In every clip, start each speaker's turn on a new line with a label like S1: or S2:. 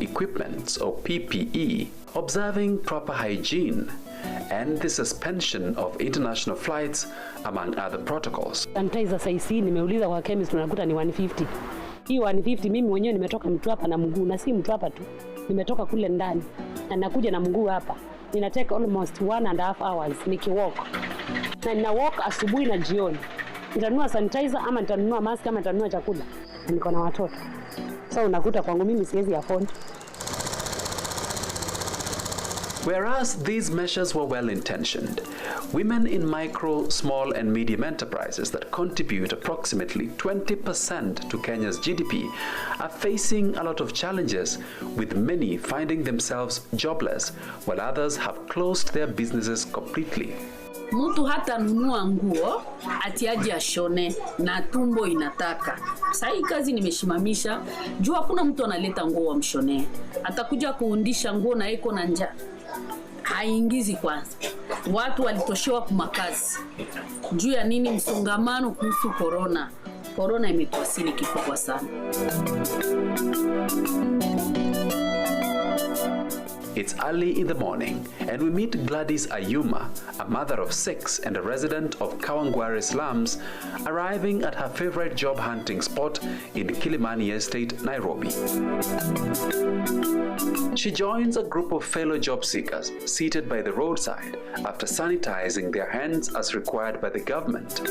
S1: equipment or PPE, observing proper hygiene, and the suspension of international flights, among other protocols.
S2: Sanitizer saisi nimeuliza kwa chemist tunakuta ni 150. Hii 150 mimi mwenyewe nimetoka Mtwapa na mguu, na si Mtwapa tu. Nimetoka kule ndani na nakuja na mguu hapa. Nina take almost 1.5 hours nikiwalk. Na nina walk asubuhi na jioni. Nitanunua sanitizer ama nitanunua mask ama nitanunua chakula. Na niko na watoto. So unakuta kwangu mimi siwezi afford.
S1: Whereas these measures were well-intentioned, women in micro, small and medium enterprises that contribute approximately 20% to Kenya's GDP are facing a lot of challenges, with many finding themselves jobless, while others have closed their businesses completely.
S3: Mtu hata nunua nguo atiaje ashone na tumbo inataka. Sasa kazi nimeshimamisha, juu hakuna mtu analeta nguo amshone. Atakuja kuundisha nguo na iko na njaa. Haingizi kwanza. Watu walitoshewa kwa makazi. Juu ya nini? Msongamano kuhusu corona. Corona imetuasili kikubwa sana.
S1: It's early in the morning, and we meet Gladys Ayuma, a mother of 6 and a resident of Kawangware slums, arriving at her favorite job hunting spot in Kilimani Estate, Nairobi. She joins a group of fellow job seekers seated by the roadside after sanitizing their hands as required by the government.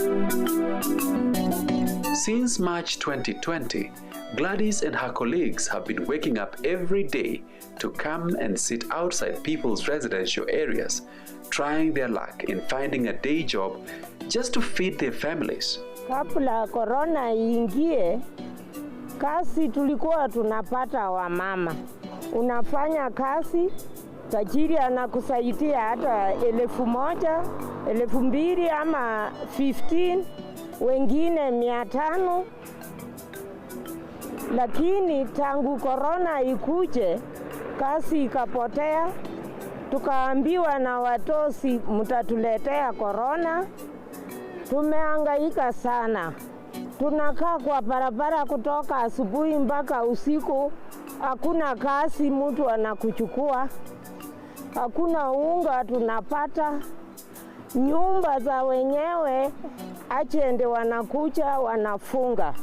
S1: Since March 2020, Gladys and her colleagues have been waking up every day to come and sit outside people's residential areas, trying their luck in finding a day job just to feed their families.
S4: Kabla corona iingie, kazi tulikuwa tunapata wa mama. Unafanya kazi, tajiri anakusaidia hata 1,000, 2,000 ama 15, wengine 500. Lakini tangu corona ikuje, kazi ikapotea. Tukaambiwa na watosi mtatuletea corona. Tumehangaika sana. Tunakaa kwa barabara kutoka asubuhi mpaka usiku. Hakuna kazi mtu anakuchukua. Hakuna unga tunapata. Nyumba za wenyewe achende wanakuja wanafunga.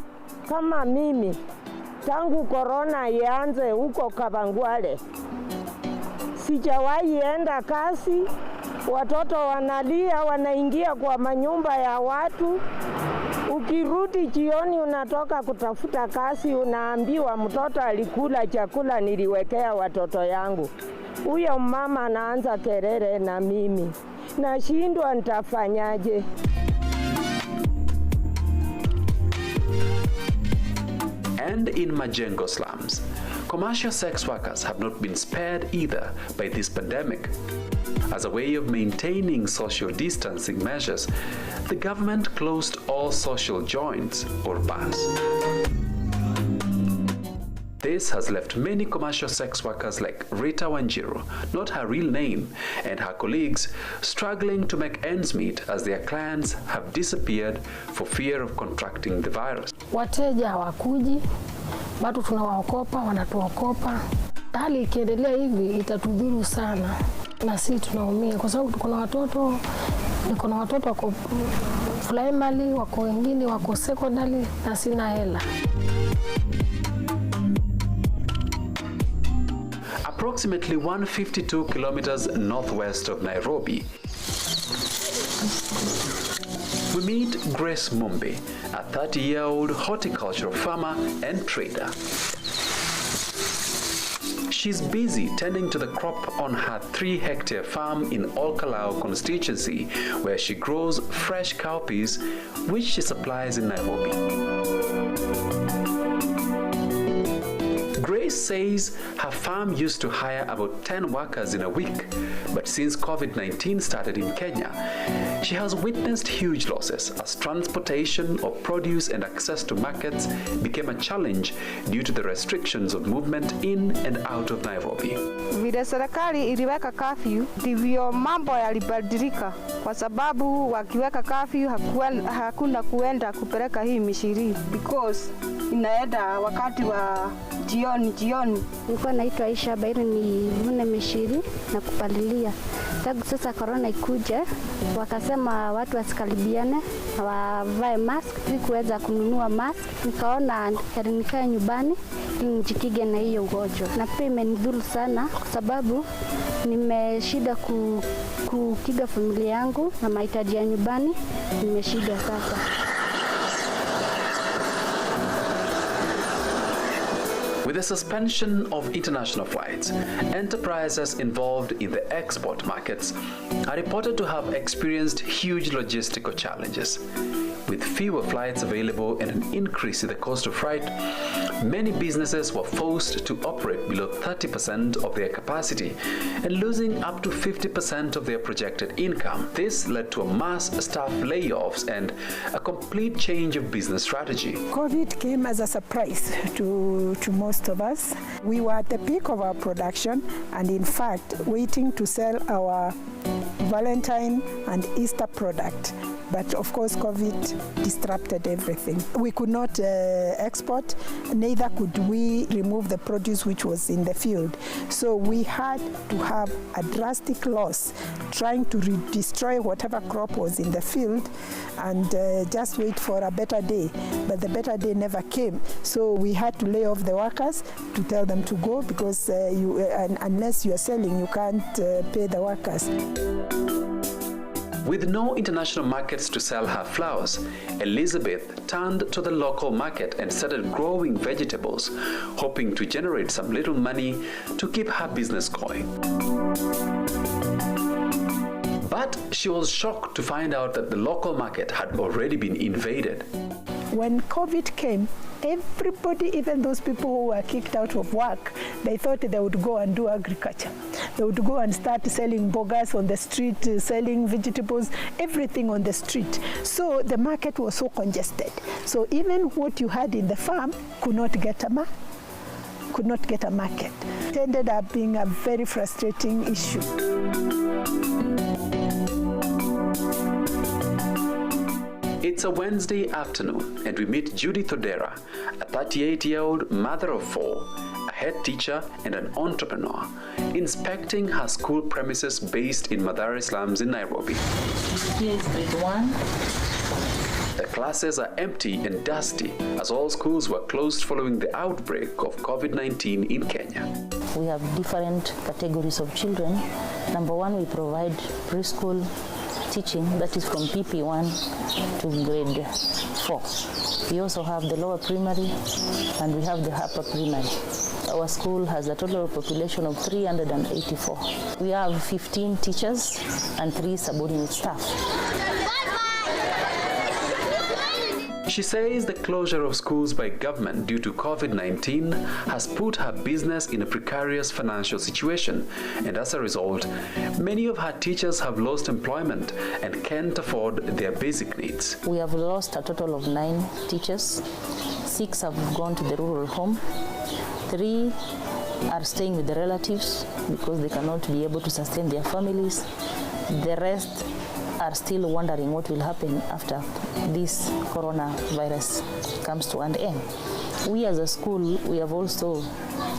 S4: Kama mimi, tangu corona ianze huko Kawangware, sijawahi enda kazi. Watoto wanalia, wanaingia kwa manyumba ya watu. Ukirudi jioni unatoka kutafuta kazi, unaambiwa mtoto alikula chakula niliwekea watoto yangu. Huyo mama anaanza kelele na mimi nashindwa nitafanyaje.
S1: And in Majengo slums, commercial sex workers have not been spared either by this pandemic. As a way of maintaining social distancing measures, the government closed all social joints or bars. This has left many commercial sex workers like Rita Wanjiru, not her real name, and her colleagues struggling to make ends meet as their clients have disappeared for fear of contracting the virus.
S5: Wateja hawakuji, watu tunawaokopa, wanatuokopa. Hali ikiendelea hivi itatudhuru sana. Na sisi tunaumia kwa sababu tuko na watoto wako primary, wako wengine wako secondary na sina hela.
S1: Approximately 152 kilometers northwest of Nairobi, we meet Grace Mumbi, a 30-year-old horticultural farmer and trader. She's busy tending to the crop on her 3-hectare farm in Olkalau constituency, where she grows fresh cowpeas, which she supplies in Nairobi. Grace says her farm used to hire about 10 workers in a week, but since COVID-19 started in Kenya, she has witnessed huge losses as transportation of produce and access to markets became a challenge due to the restrictions of movement in and out of Nairobi.
S6: Vile serikali iliweka curfew, ndivyo mambo yalibadilika, kwa sababu wakiweka curfew hakuna kuenda kupeleka hii mishiri because inaenda wakati wa jioni.
S7: Nilikuwa naitwa Aisha Bairi, ni vune mishiri na kupalilia. Tangu sasa corona ikuje, wakasema watu wasikaribiane, wavae mask. Sikuweza kununua mask, nikaona nikae nyumbani nijikige na hiyo ugonjwa. Na pia imenidhuru sana kwa sababu nimeshida kukiga familia yangu na mahitaji ya nyumbani, nimeshida sasa.
S1: With the suspension of international flights, enterprises involved in the export markets are reported to have experienced huge logistical challenges. With fewer flights available and an increase in the cost of freight, many businesses were forced to operate below 30% of their capacity and losing up to 50% of their projected income. This led to a mass staff layoffs and a complete change of business strategy.
S8: COVID came as a surprise to most of us. We were at the peak of our production and in fact waiting to sell our Valentine and Easter product. But of course, COVID disrupted everything. We could not export, neither could we remove the produce which was in the field. So we had to have a drastic loss, trying to destroy whatever crop was in the field and just wait for a better day. But the better day never came. So we had to lay off the workers to tell them to go because unless you are selling, you can't pay the workers.
S1: With no international markets to sell her flowers, Elizabeth turned to the local market and started growing vegetables, hoping to generate some little money to keep her business going. But she was shocked to find out that the local market had already been invaded.
S8: When COVID came, everybody, even those people who were kicked out of work, they thought they would go and do agriculture. They would go and start selling bogas on the street, selling vegetables, everything on the street. So the market was so congested. So even what you had in the farm could not get a market. It ended up being a very frustrating issue.
S1: It's a Wednesday afternoon and we meet Judith Odera, a 38-year-old mother of four, a head teacher and an entrepreneur, inspecting her school premises based in Mathare slums in Nairobi.
S3: Here is grade 1.
S1: The classes are empty and dusty as all schools were closed following the outbreak of COVID-19 in Kenya.
S9: We have different categories of children. Number one, we provide preschool teaching, that is from PP1 to grade 4. We also have the lower primary and we have the upper primary. Our school has a total population of 384. We have 15 teachers and 3 subordinate staff.
S1: She says the closure of schools by government due to COVID-19 has put her business in a precarious financial situation, and as a result, many of her teachers have lost employment and can't afford their basic needs.
S9: We have lost a total of 9 teachers. 6 have gone to the rural home. 3 are staying with the relatives because they cannot be able to sustain their families. The rest are still wondering what will happen after this coronavirus comes to an end. We as a school, we have also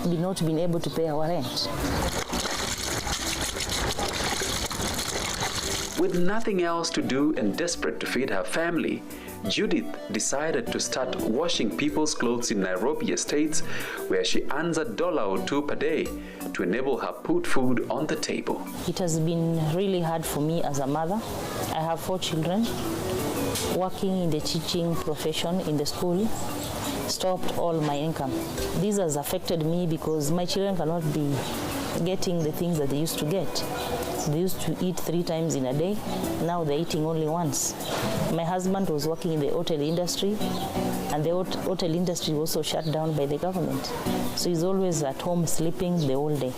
S9: not been able to pay our rent.
S1: With nothing else to do and desperate to feed her family, Judith decided to start washing people's clothes in Nairobi estates, where she earns $1 or $2 per day to enable her put food on the table.
S9: It has been really hard for me as a mother. I have 4 children. Working in the teaching profession in the school stopped all my income. This has affected me because my children cannot be getting the things that they used to get. They used to eat 3 times in a day. Now they're eating only once. My husband was working in the hotel industry, and the hotel industry was also shut down by the government. So he's always at home sleeping the whole day.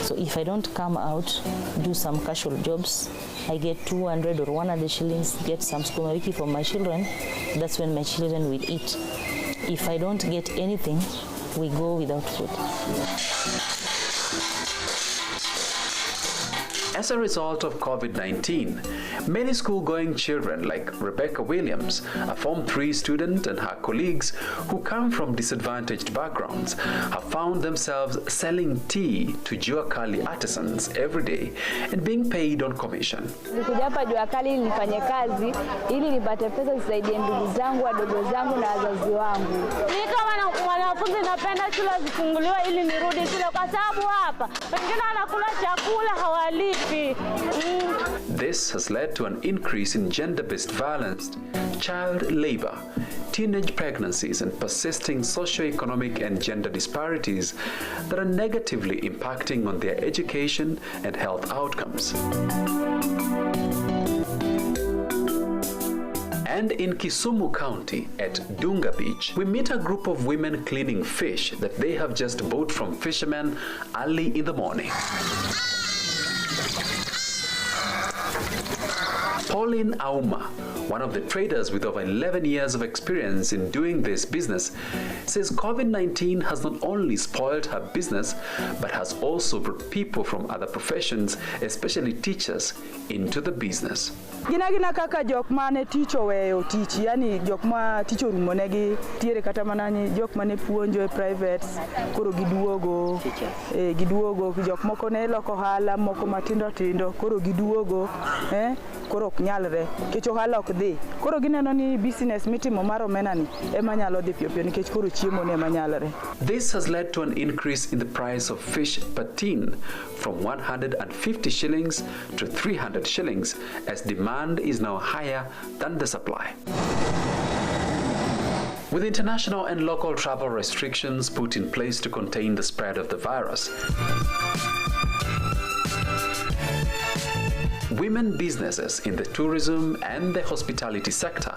S9: So if I don't come out, do some casual jobs, I get 200 or 100 shillings, get some sukuma wiki for my children, that's when my children will eat. If I don't get anything, we go without food.
S1: As a result of COVID-19, many school-going children like Rebecca Williams, a Form 3 student, and her colleagues who come from disadvantaged backgrounds have found themselves selling tea to jua kali artisans every day and being paid on commission.
S10: Nikuja hapa jua kali nifanye kazi ili nipate pesa zisaidie ndugu zangu, wadogo zangu na wazazi wangu. Mimi kama mwanafunzi napenda shule zifunguliwe ili nirudi shule kwa sababu hapa wengine wanakula chakula hawalipi.
S1: This has led to an increase in gender-based violence, child labor, teenage pregnancies, and persisting socio-economic and gender disparities that are negatively impacting on their education and health outcomes. And in Kisumu County at Dunga Beach, we meet a group of women cleaning fish that they have just bought from fishermen early in the morning. Pauline Auma, one of the traders with over 11 years of experience in doing this business, says COVID-19 has not only spoiled her business, but has also brought people from other professions, especially teachers, into the business.
S11: Gina kaka jok mane ticho weyo tichi, yani jok ma ticho rumonegi, tiere kata manani jok mane puonjo e privates, koro giduogo, jok moko ne loko hala, moko matindo tindo, koro giduogo, koro nyalre, kecho hala ok dhi. Koro gineno ni business mitimo mar omena ni ema nyalo dhi piyo nikech koro chiemo ne ema nyalre.
S1: This has led to an increase in the price of fish per tin from 150 shillings to 300 shillings as demand is now higher than the supply. With international and local travel restrictions put in place to contain the spread of the virus, women businesses in the tourism and the hospitality sector,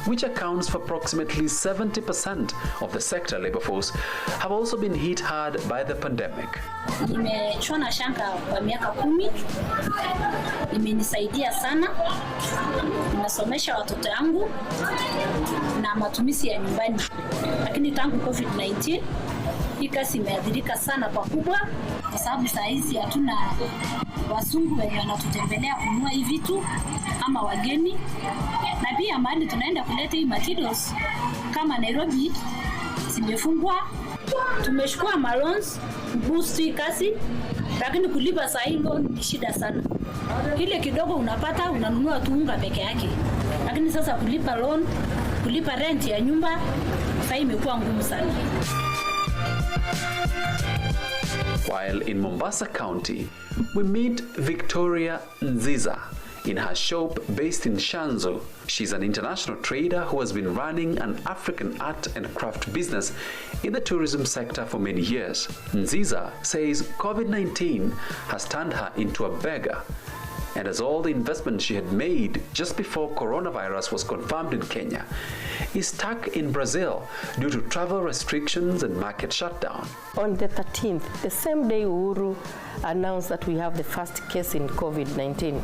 S1: which accounts for approximately 70% of the sector labor force, have also been hit hard by the pandemic.
S12: Nimechona shanga kwa miaka 10. Imenisaidia sana. Nimesomesha watoto wangu na matumizi ya nyumbani. Lakini tangu COVID-19 hii kazi imeathirika sana kwa kubwa kwa sababu saa hizi hatuna wazungu wenye wanatutembelea kununua hivi vitu ama wageni, na pia mahali tunaenda kuleta hii materials kama Nairobi zimefungwa. Tumechukua loans boost hii kazi, lakini kulipa saa hii loan ni shida sana. Ile kidogo unapata unanunua tu unga peke yake, lakini sasa kulipa loan, kulipa rent ya nyumba sasa imekuwa ngumu sana.
S1: While in Mombasa County, we meet Victoria Nziza in her shop based in Shanzu. She's an international trader who has been running an African art and craft business in the tourism sector for many years. Nziza says COVID-19 has turned her into a beggar, and as all the investment she had made just before coronavirus was confirmed in Kenya is stuck in Brazil due to travel restrictions and market shutdown.
S13: On the 13th, the same day Uhuru announced that we have the first case in COVID-19,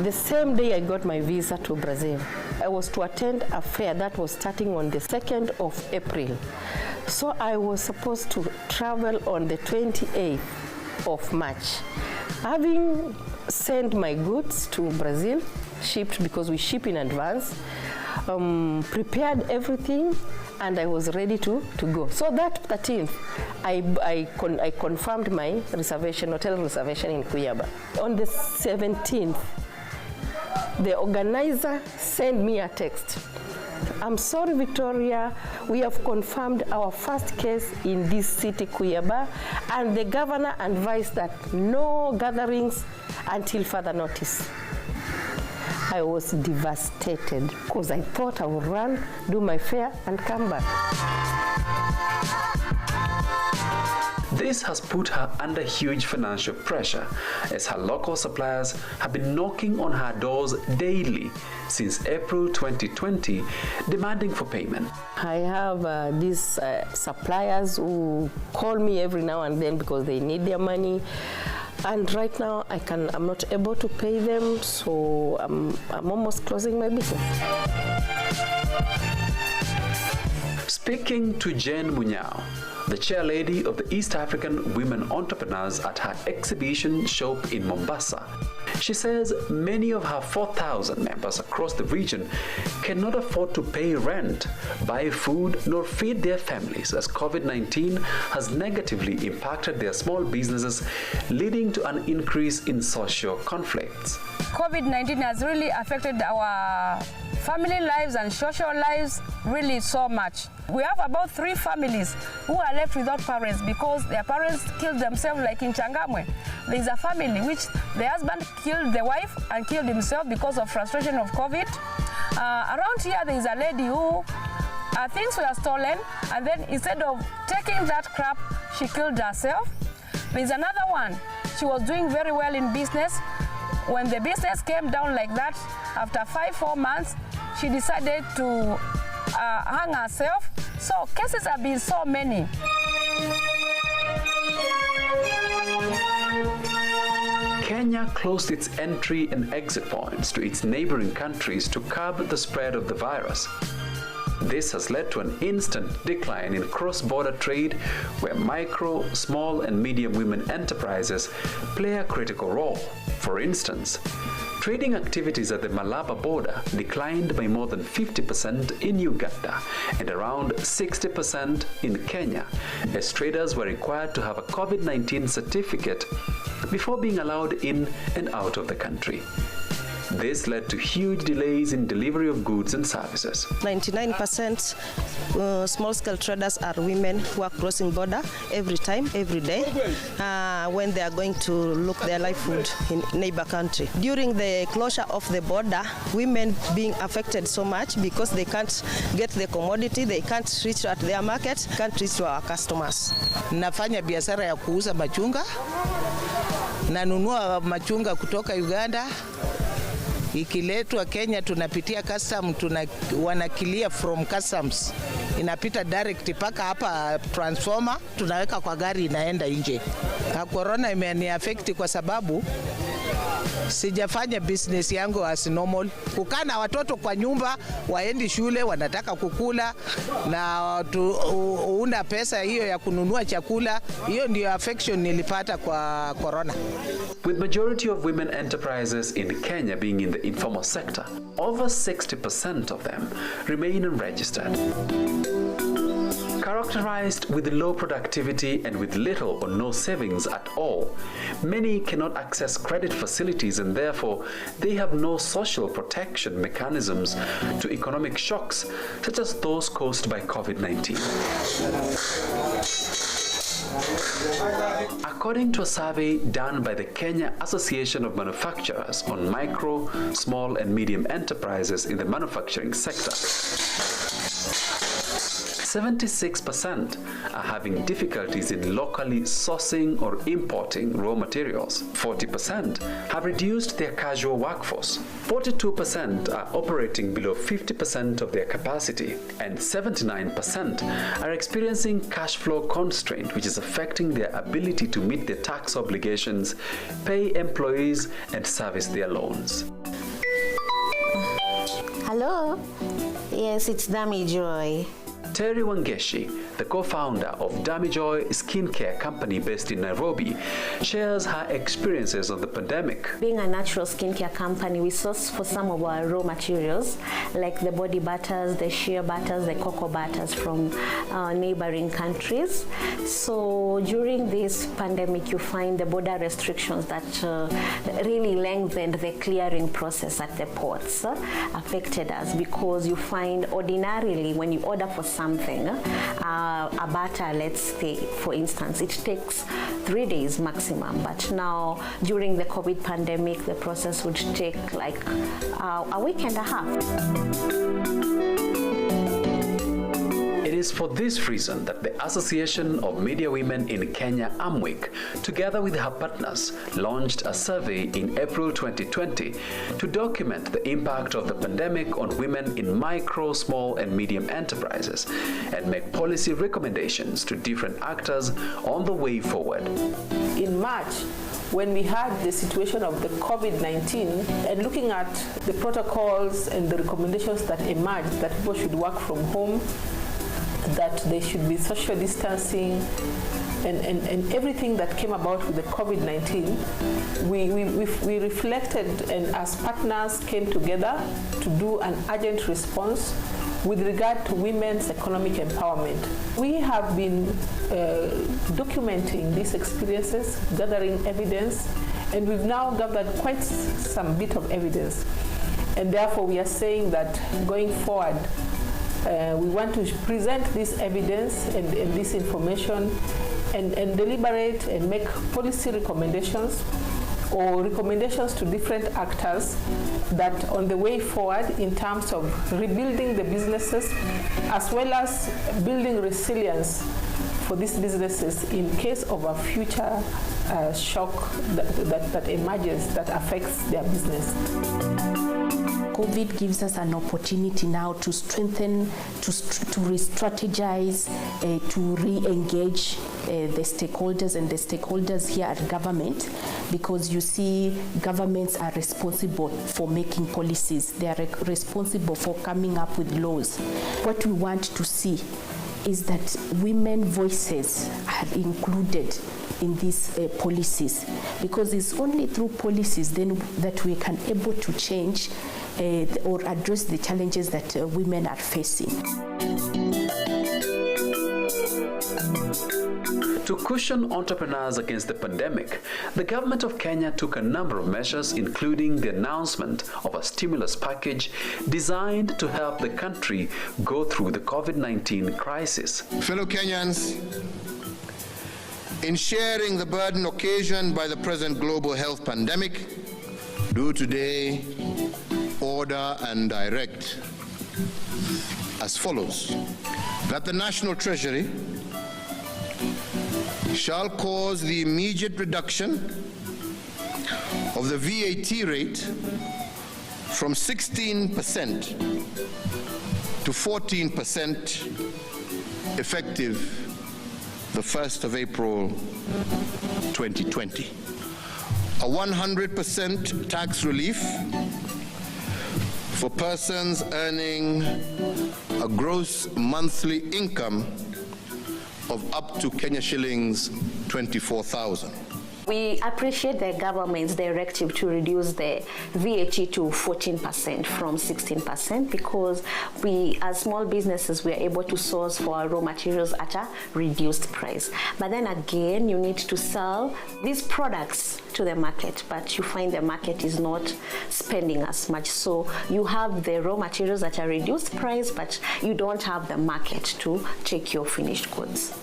S13: the same day I got my visa to Brazil. I was to attend a fair that was starting on the 2nd of April. So I was supposed to travel on the 28th of March. Having sent my goods to Brazil, shipped because we ship in advance, prepared everything, and I was ready to go. So that 13th, I confirmed my reservation, hotel reservation in Kuyaba. On the 17th, the organizer sent me a text. I'm sorry, Victoria, we have confirmed our first case in this city, Kuyaba, and the governor advised that no gatherings until further notice. I was devastated because I thought I would run, do my fare, and come back.
S1: This has put her under huge financial pressure as her local suppliers have been knocking on her doors daily since April 2020, demanding for payment.
S13: I have these suppliers who call me every now and then because they need their money. And right now I'm not able to pay them, so I'm almost closing my business.
S1: Speaking to Jane Munyao, the chairlady of the East African Women Entrepreneurs at her exhibition shop in Mombasa. She says many of her 4,000 members across the region cannot afford to pay rent, buy food, nor feed their families as COVID-19 has negatively impacted their small businesses, leading to an increase in social conflicts.
S14: COVID-19 has really affected our family lives and social lives really so much. We have about 3 families who are left without parents because their parents killed themselves, like in Changamwe. There is a family which the husband killed the wife and killed himself because of frustration of COVID. Around here there is a lady who things were stolen, and then instead of taking that crap, she killed herself. There is another one. She was doing very well in business. When the business came down like that, after 5-4 months, she decided to hang herself. So cases have been so many.
S1: Kenya closed its entry and exit points to its neighboring countries to curb the spread of the virus. This has led to an instant decline in cross-border trade, where micro, small and medium women enterprises play a critical role. For instance, trading activities at the Malaba border declined by more than 50% in Uganda and around 60% in Kenya, as traders were required to have a COVID-19 certificate before being allowed in and out of the country. This led to huge delays in delivery of goods and services.
S15: 99% small-scale traders are women who are crossing border every day, when they are going to look their livelihood in neighbor country. During the closure of the border, women being affected so much because they can't get the commodity, they can't reach at their market, can't reach to our customers.
S16: Nafanya biashara ya kuuza machunga, nanunua machunga kutoka Uganda. Ikiletwa Kenya tunapitia custom, wanakilia from customs. Inapita direct paka hapa transformer, tunaweka kwa gari inaenda nje. Corona imeniaffect kwa sababu sijafanya business yangu as normal. Kukaa na watoto kwa nyumba, waendi shule, wanataka kukula na una pesa hiyo ya kununua chakula. Hiyo ndio affection nilipata kwa corona.
S1: With majority of women enterprises in Kenya being in the informal sector, over 60% of them remain unregistered. Characterized with low productivity and with little or no savings at all, many cannot access credit facilities, and therefore they have no social protection mechanisms to economic shocks such as those caused by COVID-19. According to a survey done by the Kenya Association of Manufacturers on micro, small and medium enterprises in the manufacturing sector, 76% are having difficulties in locally sourcing or importing raw materials. 40% have reduced their casual workforce. 42% are operating below 50% of their capacity. And 79% are experiencing cash flow constraint, which is affecting their ability to meet their tax obligations, pay employees, and service their loans.
S17: Hello? Yes, it's Dami Joy.
S1: Terry Wangeshi, the co-founder of Damijoy skincare company based in Nairobi, shares her experiences of the pandemic.
S17: Being a natural skincare company, we source for some of our raw materials, like the body butters, the shea butters, the cocoa butters from neighboring countries. So during this pandemic, you find the border restrictions that really lengthened the clearing process at the ports affected us, because you find ordinarily when you order for something, a butter, let's say, for instance, it takes 3 days maximum. But now, during the COVID pandemic, the process would take like a week and a half.
S1: It is for this reason that the Association of Media Women in Kenya, AMWIC, together with her partners, launched a survey in April 2020 to document the impact of the pandemic on women in micro, small, and medium enterprises and make policy recommendations to different actors on the way forward.
S18: In March, when we had the situation of the COVID-19 and looking at the protocols and the recommendations that emerged that people should work from home, that there should be social distancing, and everything that came about with the COVID-19, we reflected, and as partners came together to do an urgent response with regard to women's economic empowerment. We have been documenting these experiences, gathering evidence, and we've now gathered quite some bit of evidence. And therefore we are saying that going forward, we want to present this evidence and this information and deliberate and make policy recommendations or recommendations to different actors that on the way forward in terms of rebuilding the businesses as well as building resilience for these businesses in case of a future shock that emerges that affects their business.
S19: COVID gives us an opportunity now to strengthen, to re-strategize, to re-engage the stakeholders and the stakeholders here at government, because you see governments are responsible for making policies. They are responsible for coming up with laws. What we want to see is that women voices are included in these policies, because it's only through policies then that we can able to change or address the challenges that women are facing.
S1: To cushion entrepreneurs against the pandemic, the government of Kenya took a number of measures, including the announcement of a stimulus package designed to help the country go through the COVID-19 crisis.
S20: Fellow Kenyans, in sharing the burden occasioned by the present global health pandemic, do today order and direct as follows: that the National Treasury shall cause the immediate reduction of the VAT rate from 16% to 14% effective the 1st of April 2020. A 100% tax relief for persons earning a gross monthly income of up to Kenya shillings 24,000.
S17: We appreciate the government's directive to reduce the VAT to 14% from 16%, because we, as small businesses, we are able to source for our raw materials at a reduced price. But then again, you need to sell these products to the market, but you find the market is not spending as much. So you have the raw materials at a reduced price, but you don't have the market to take your finished goods.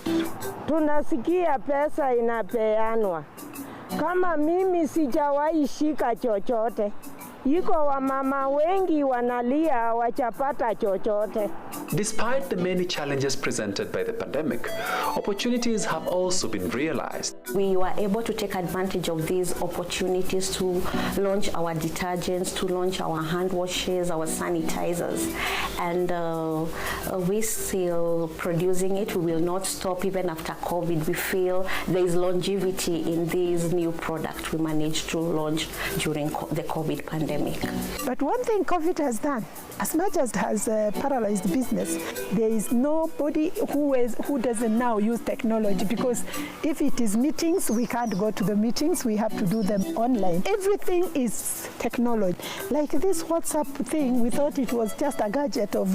S4: Tunasikia pesa inapeanwa. Kama mimi sijawahi shika chochote. Iko wamama wengi wanalia wachapata chochote.
S1: Despite the many challenges presented by the pandemic, opportunities have also been realized.
S17: We were able to take advantage of these opportunities to launch our detergents, to launch our hand washes, our sanitizers, and we're still producing it. We will not stop even after COVID. We feel there is longevity in these new products we managed to launch during the COVID pandemic.
S8: But one thing COVID has done, as much as it has paralyzed business, there is nobody who doesn't now use technology, because if it is meetings, we can't go to the meetings, we have to do them online. Everything is technology. Like this WhatsApp thing, we thought it was just a gadget of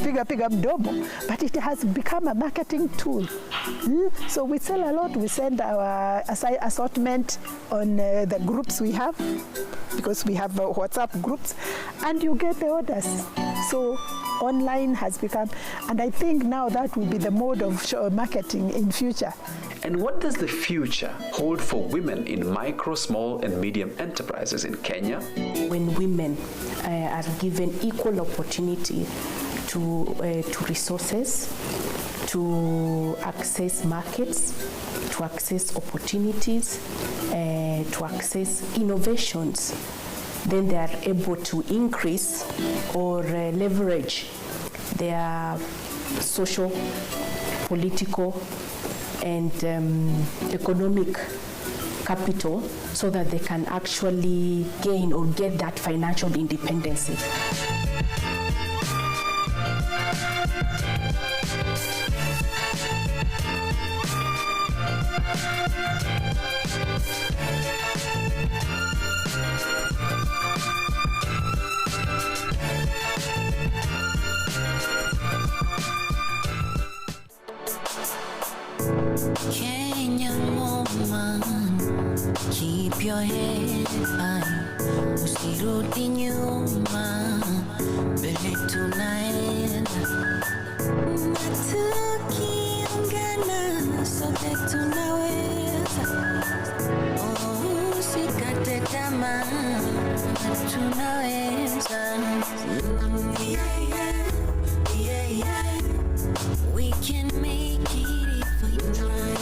S8: piga mdomo, but it has become a marketing tool. So we sell a lot, we send our assortment on the groups we have, because we have WhatsApp groups, and you get the orders. So online has become, and I think now that will be the mode of marketing in future.
S1: And what does the future hold for women in micro, small, and medium enterprises in Kenya?
S19: When women are given equal opportunity to resources, to access markets, to access opportunities, to access innovations, then they are able to increase or leverage their social, political, and economic capital, so that they can actually gain or get that financial independence.
S21: Kenyan woman, keep your head high, usirudi nyuma, mbele tunaenda, na tukiungana sote tunaweza, usikate tamaa, tunaweza, yeah, yeah, yeah, yeah. We can make it if we try.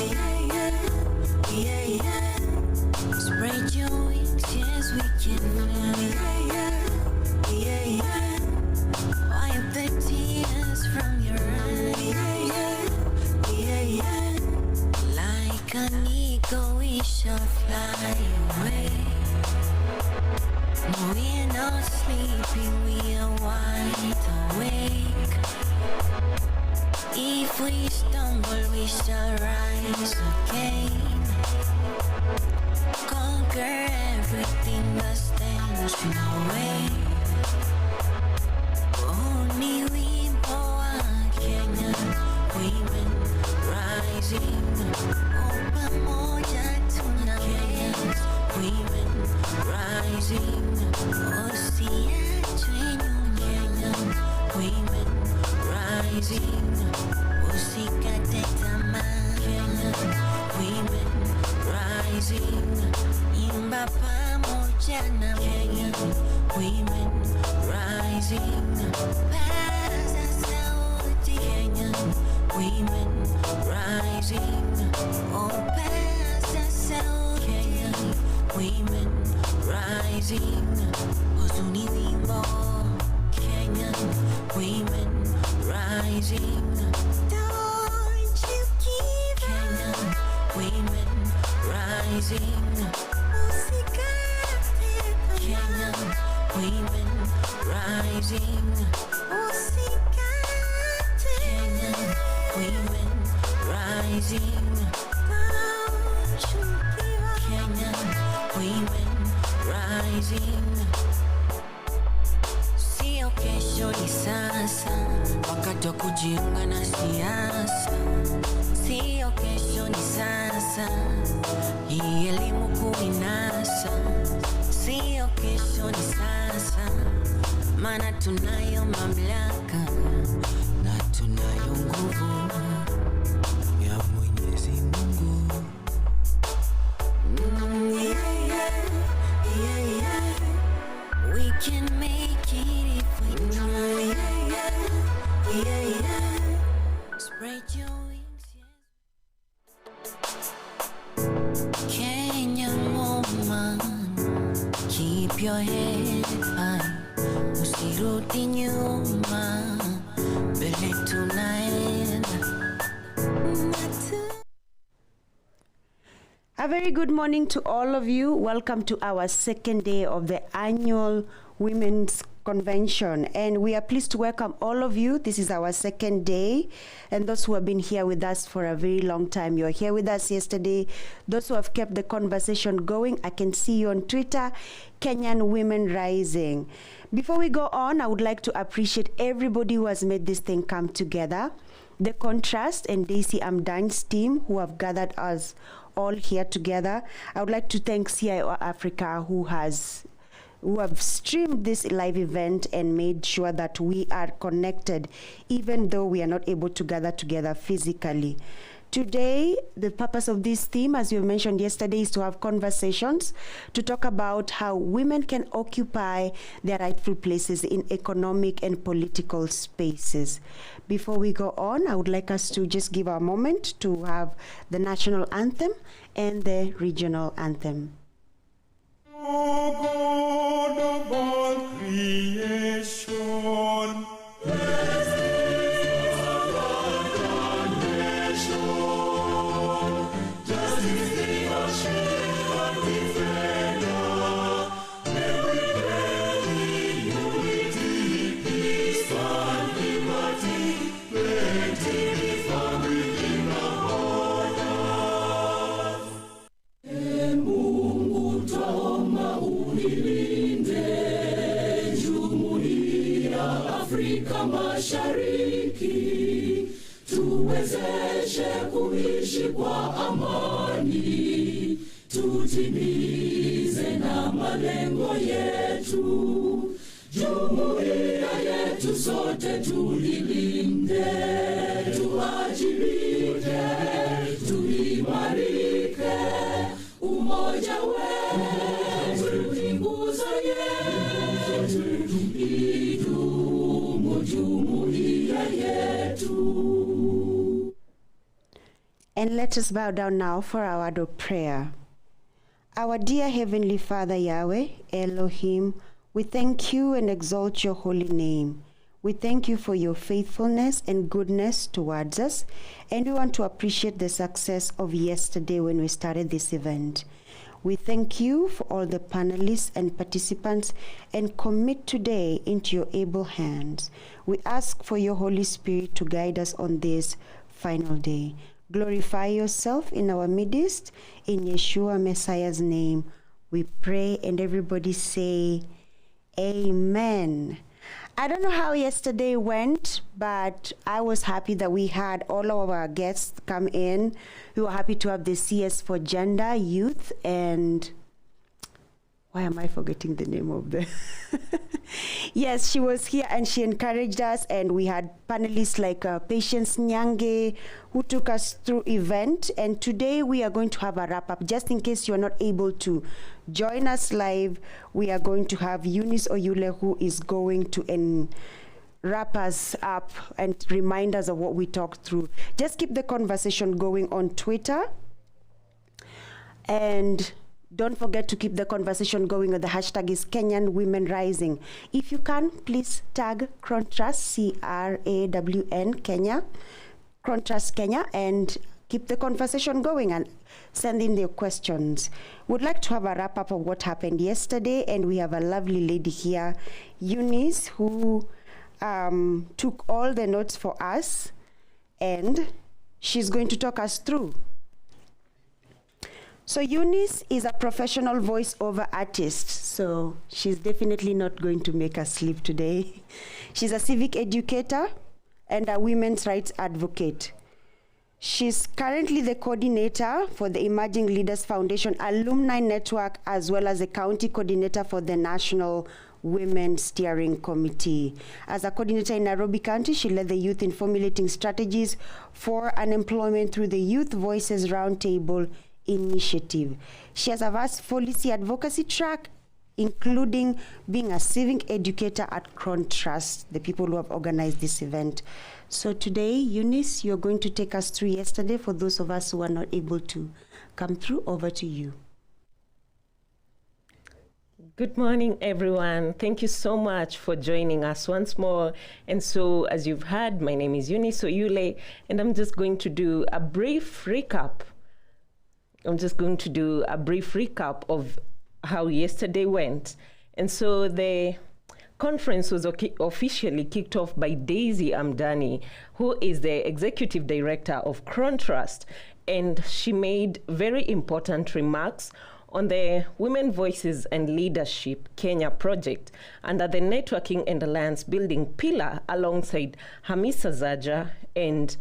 S21: Yeah, yeah. Spread your wings, yes we can fly. Yeah, yeah. Wipe the tears from your eyes. Yeah, yeah. Like an eagle we shall fly away. No, we're not sleeping, we are wide awake. If we stumble, we shall rise again. Conquer everything that stands in our way. Only we are Kenyan women rising. Pamoja tuna Kenyan women rising. Usiachwe nyuma, Kenyan women rising. Usikate tamaa, Kenyan women rising. Imba pamoja na Kenyan women rising. Paza sauti, Kenyan women rising. Oh, paza sauti, Kenyan women rising. Huzuni wimbo, Kenyan women rising. Don't you give up, Kenyan women rising. Usikate tamaa, Kenyan women rising. Usikate, Kenyan women rising. Don't you give up, Kenyan women rising. Sio kesho ni sasa, wakati wa kujiunga na siasa. Sio kesho ni sasa, hii elimu kuinasa. Sio kesho ni sasa, maana tunayo mamlaka na tunayo nguvu ya Mwenyezi Mungu. Yeah, yeah, yeah, yeah. We can make it if we try. Yeah, yeah, yeah. Spread your wings, yes. Kenyan woman, keep your head high, usirudi nyuma, mbele tunaenda.
S22: A very good morning to all of you. Welcome to our second day of the annual Women's Convention, and we are pleased to welcome all of you. This is our second day, and those who have been here with us for a very long time. You were here with us yesterday. Those who have kept the conversation going, I can see you on Twitter, Kenyan Women Rising. Before we go on, I would like to appreciate everybody who has made this thing come together. The Contrast and Daisy Amdan's team who have gathered us all here together. I would like to thank CIO Africa who have streamed this live event and made sure that we are connected even though we are not able to gather together physically. Today, the purpose of this theme, as we mentioned yesterday, is to have conversations to talk about how women can occupy their rightful places in economic and political spaces. Before we go on, I would like us to just give a moment to have the national anthem and the regional anthem.
S23: O God of all creation, tuilinde Jumuiya Afrika Mashariki, tuwezeshe kuishi kwa amani, tutimize na malengo yetu. Jumuiya yetu sote tuilinde, tuajibike, tuimarike, umoja wetu ni nguzo yetu, idumu jumuiya yetu.
S22: And let us bow down now for our word of prayer. Our dear Heavenly Father Yahweh, Elohim, we thank you and exalt your holy name. We thank you for your faithfulness and goodness towards us, and we want to appreciate the success of yesterday when we started this event. We thank you for all the panelists and participants and commit today into your able hands. We ask for your Holy Spirit to guide us on this final day. Glorify yourself in our midst. In Yeshua Messiah's name, we pray, and everybody say, Amen. I don't know how yesterday went, but I was happy that we had all of our guests come in. We were happy to have the CS for Gender, Youth, and why am I forgetting the name of the... Yes, she was here and she encouraged us, and we had panelists like Patience Nyange who took us through event, and today we are going to have a wrap-up. Just in case you're not able to join us live, we are going to have Eunice Oyule who is going to wrap us up and remind us of what we talked through. Just keep the conversation going on Twitter, and don't forget to keep the conversation going. The hashtag is Kenyan Women Rising. If you can, please tag Contrast, C-R-A-W-N, Kenya, Contrast Kenya, and keep the conversation going and send in their questions. We'd like to have a wrap-up of what happened yesterday, and we have a lovely lady here, Eunice, who took all the notes for us, and she's going to talk us through. So Eunice is a professional voiceover artist, so she's definitely not going to make us sleep today. She's a civic educator and a women's rights advocate. She's currently the coordinator for the Emerging Leaders Foundation Alumni Network, as well as the county coordinator for the National Women Steering Committee. As a coordinator in Nairobi County, she led the youth in formulating strategies for unemployment through the Youth Voices Roundtable initiative. She has a vast policy advocacy track, including being a civic educator at Contrast, the people who have organized this event. So today, Eunice, you're going to take us through yesterday. For those of us who are not able to come through, over to you.
S2: Good morning, everyone. Thank you so much for joining us once more. And so, as you've heard, my name is Eunice Oyule, and I'm just going to do a brief recap of how yesterday went. And so the conference was officially kicked off by Daisy Amdani, who is the executive director of Contrast, and she made very important remarks on the Women Voices and Leadership Kenya project under the Networking and Alliance Building pillar, alongside Hamisa Zaja and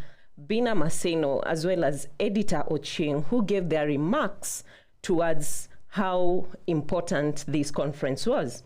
S2: Bina Maseno, as well as Editor Ochieng, who gave their remarks towards how important this conference was.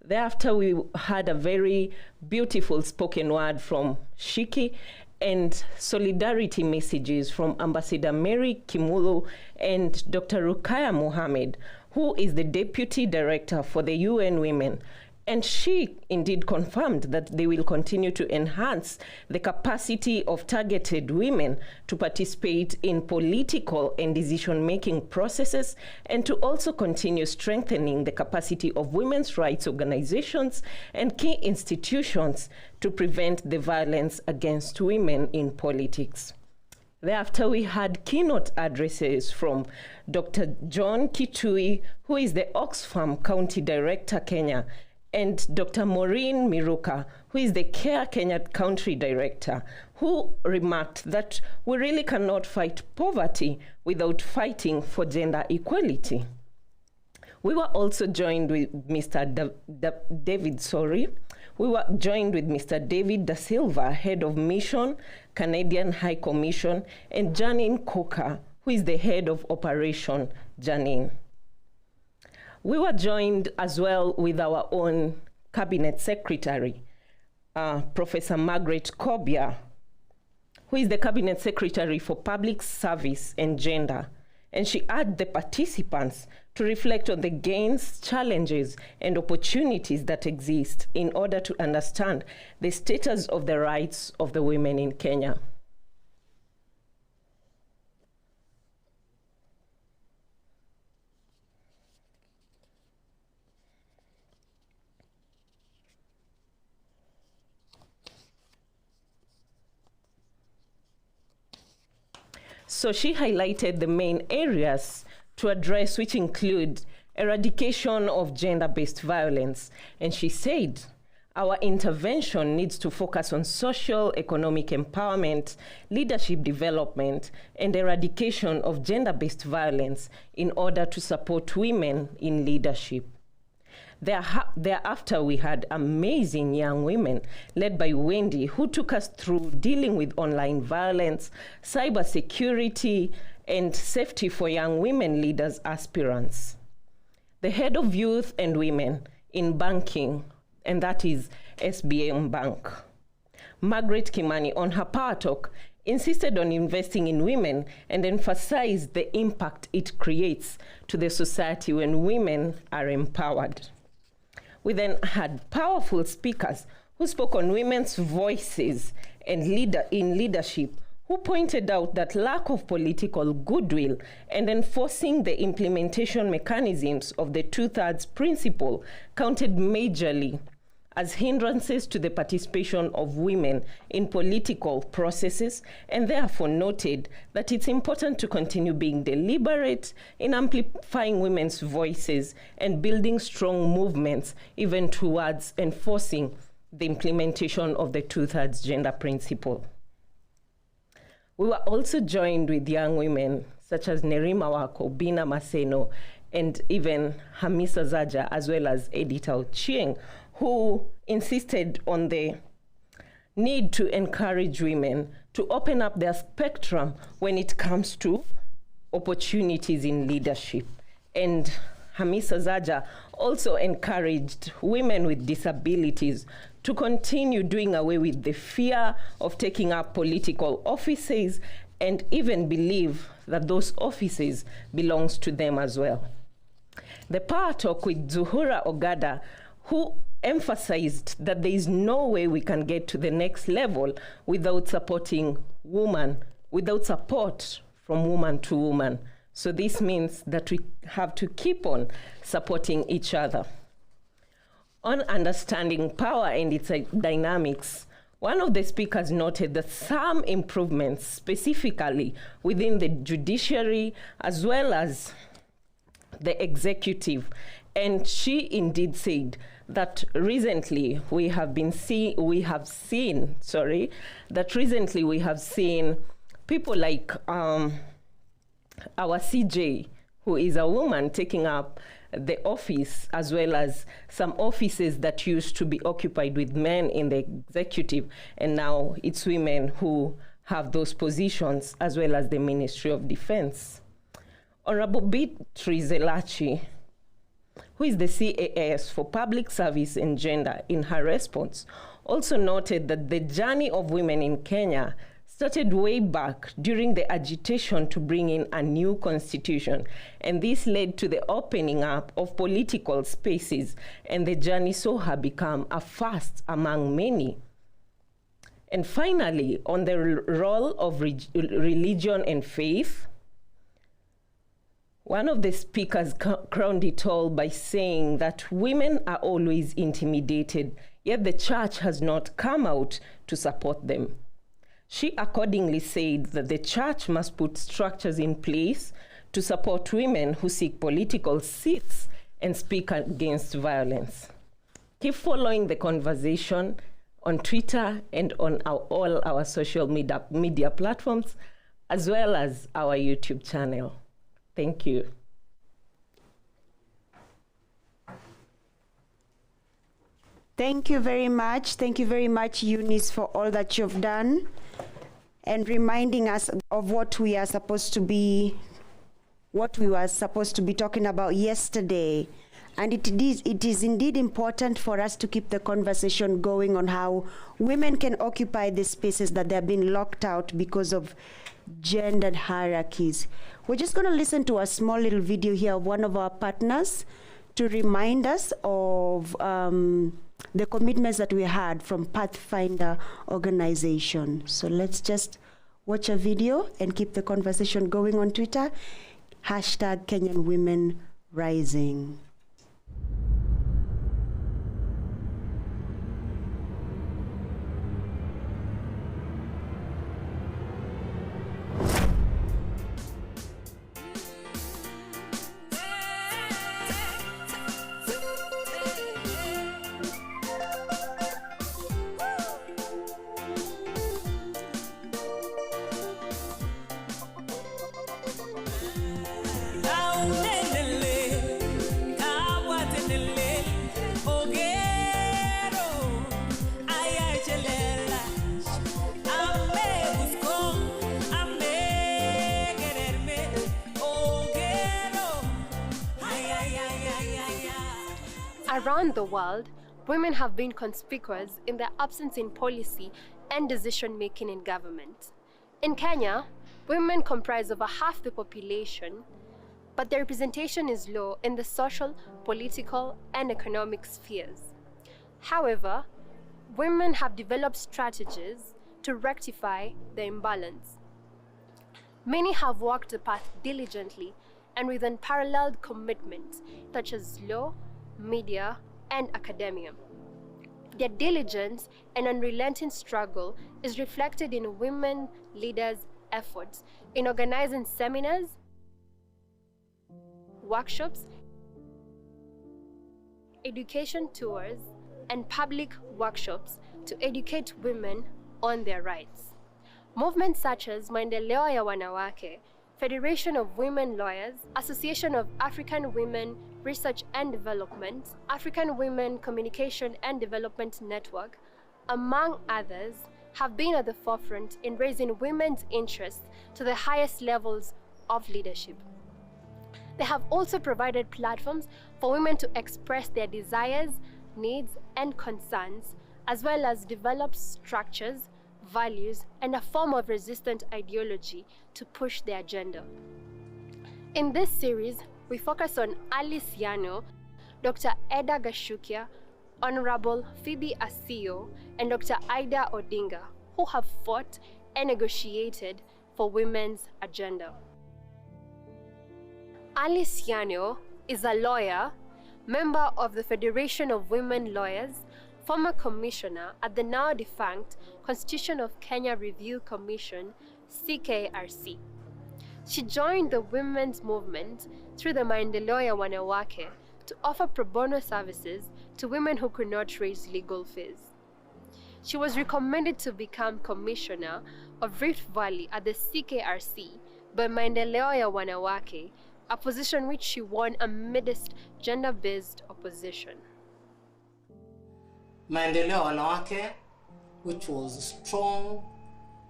S2: Thereafter, we had a very beautiful spoken word from Shiki and solidarity messages from Ambassador Mary Kimulu and Dr. Rukaya Mohammed, who is the Deputy Director for the UN Women. And she indeed confirmed that they will continue to enhance the capacity of targeted women to participate in political and decision-making processes, and to also continue strengthening the capacity of women's rights organizations and key institutions to prevent the violence against women in politics. Thereafter, we had keynote addresses from Dr. John Kitui, who is the Oxfam County Director, Kenya, and Dr. Maureen Miruka, who is the Care Kenya Country Director, who remarked that we really cannot fight poverty without fighting for gender equality. We were also joined with Mr. David Da Silva, Head of Mission, Canadian High Commission, and Janine Coker, who is the Head of Operation Janine. We were joined as well with our own Cabinet Secretary, Professor Margaret Kobia, who is the Cabinet Secretary for Public Service and Gender, and she urged the participants to reflect on the gains, challenges, and opportunities that exist in order to understand the status of the rights of the women in Kenya. So she highlighted the main areas to address, which include eradication of gender-based violence. And she said, our intervention needs to focus on social, economic empowerment, leadership development, and eradication of gender-based violence in order to support women in leadership. Thereafter, we had amazing young women led by Wendy, who took us through dealing with online violence, cybersecurity, and safety for young women leaders aspirants. The Head of Youth and Women in Banking, and that is SBM Bank, Margaret Kimani, on her power talk, insisted on investing in women and emphasized the impact it creates to the society when women are empowered. We then had powerful speakers who spoke on women's voices and in leadership, who pointed out that lack of political goodwill and enforcing the implementation mechanisms of the two-thirds principle counted majorly as hindrances to the participation of women in political processes, and therefore noted that it's important to continue being deliberate in amplifying women's voices and building strong movements even towards enforcing the implementation of the two-thirds gender principle. We were also joined with young women such as Nerima Wako, Bina Maseno, and even Hamisa Zaja, as well as Edith Ochieng, who insisted on the need to encourage women to open up their spectrum when it comes to opportunities in leadership. And Hamisa Zaja also encouraged women with disabilities to continue doing away with the fear of taking up political offices and even believe that those offices belongs to them as well. The power talk with Zuhura Ogada, who emphasized that there is no way we can get to the next level without supporting women, without support from woman to woman. So this means that we have to keep on supporting each other. On understanding power and its dynamics, one of the speakers noted that some improvements, specifically within the judiciary as well as the executive, and she indeed said that recently we have seen people like our CJ, who is a woman, taking up the office, as well as some offices that used to be occupied with men in the executive, and now it's women who have those positions, as well as the Ministry of Defense. Honorable Beatrice Elachi, who is the CAS for Public Service and Gender, in her response, also noted that the journey of women in Kenya started way back during the agitation to bring in a new constitution, and this led to the opening up of political spaces, and the journey saw her become a first among many. And finally, on the role of religion and faith, one of the speakers crowned it all by saying that women are always intimidated, yet the church has not come out to support them. She accordingly said that the church must put structures in place to support women who seek political seats and speak against violence. Keep following the conversation on Twitter and on all our social media platforms, as well as our YouTube channel. Thank you.
S22: Thank you very much. Thank you very much, Eunice, for all that you've done and reminding us of what we were supposed to be talking about yesterday. And it is indeed important for us to keep the conversation going on how women can occupy the spaces that they're being locked out because of gendered hierarchies. We're just going to listen to a small little video here of one of our partners to remind us of the commitments that we had from Pathfinder organization. So let's just watch a video and keep the conversation going on Twitter. Hashtag Kenyan Women Rising.
S5: Around the world, women have been conspicuous in their absence in policy and decision-making in government. In Kenya, women comprise over half the population, but their representation is low in the social, political, and economic spheres. However, women have developed strategies to rectify the imbalance. Many have walked the path diligently and with unparalleled commitment, such as law, media, and academia. Their diligence and unrelenting struggle is reflected in women leaders' efforts in organizing seminars, workshops, education tours, and public workshops to educate women on their rights. Movements such as Maendeleo ya Wanawake, Federation of Women Lawyers, Association of African Women Research and Development, African Women Communication and Development Network, among others, have been at the forefront in raising women's interests to the highest levels of leadership. They have also provided platforms for women to express their desires, needs, and concerns, as well as develop structures, values, and a form of resistant ideology to push their agenda. In this series, we focus on Alice Yano, Dr. Eda Gashukia, Honorable Phoebe Asio, and Dr. Ida Odinga, who have fought and negotiated for women's agenda. Alice Yano is a lawyer, member of the Federation of Women Lawyers, former commissioner at the now defunct Constitution of Kenya Review Commission, CKRC. She joined the women's movement through the Maendeleo ya Wanawake to offer pro bono services to women who could not raise legal fees. She was recommended to become commissioner of Rift Valley at the CKRC by Maendeleo ya Wanawake, a position which she won amidst gender-based opposition.
S6: Maendeleo ya Wanawake, which was strong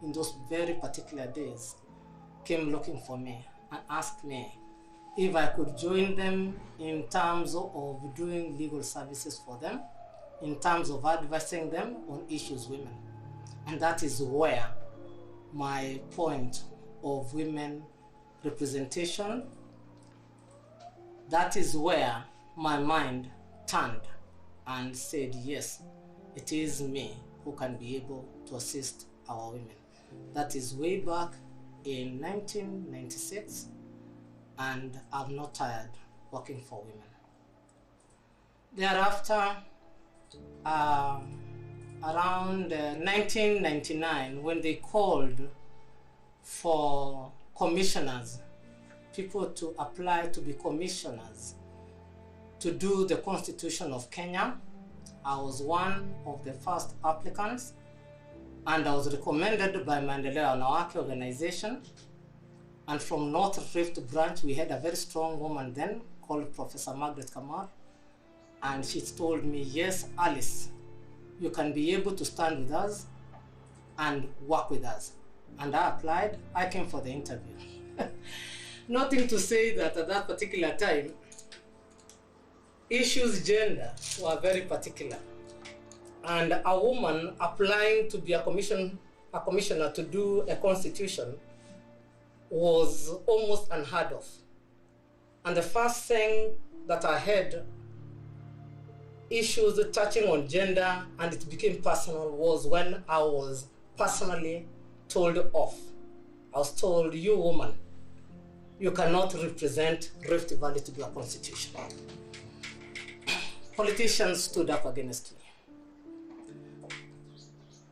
S6: in those very particular days, came looking for me and asked me if I could join them in terms of doing legal services for them, in terms of advising them on issues women. And that is where my point of women representation, that is where my mind turned and said, yes, it is me who can be able to assist our women. That is way back in 1996, and I'm not tired working for women. Thereafter, around 1999, when they called for commissioners, people to apply to be commissioners to do the Constitution of Kenya, I was one of the first applicants, and I was recommended by Maendeleo ya Wanawake organization. And from North Rift branch, we had a very strong woman then called Professor Margaret Kamar. And she told me, yes, Alice, you can be able to stand with us and work with us. And I applied, I came for the interview. Nothing to say that at that particular time, issues gender were very particular. And a woman applying to be a commissioner to do a constitution was almost unheard of. And the first thing that I heard, issues touching on gender and it became personal, was when I was personally told off. I was told, you woman, you cannot represent Rift Valley to do a constitution. Politicians stood up against me.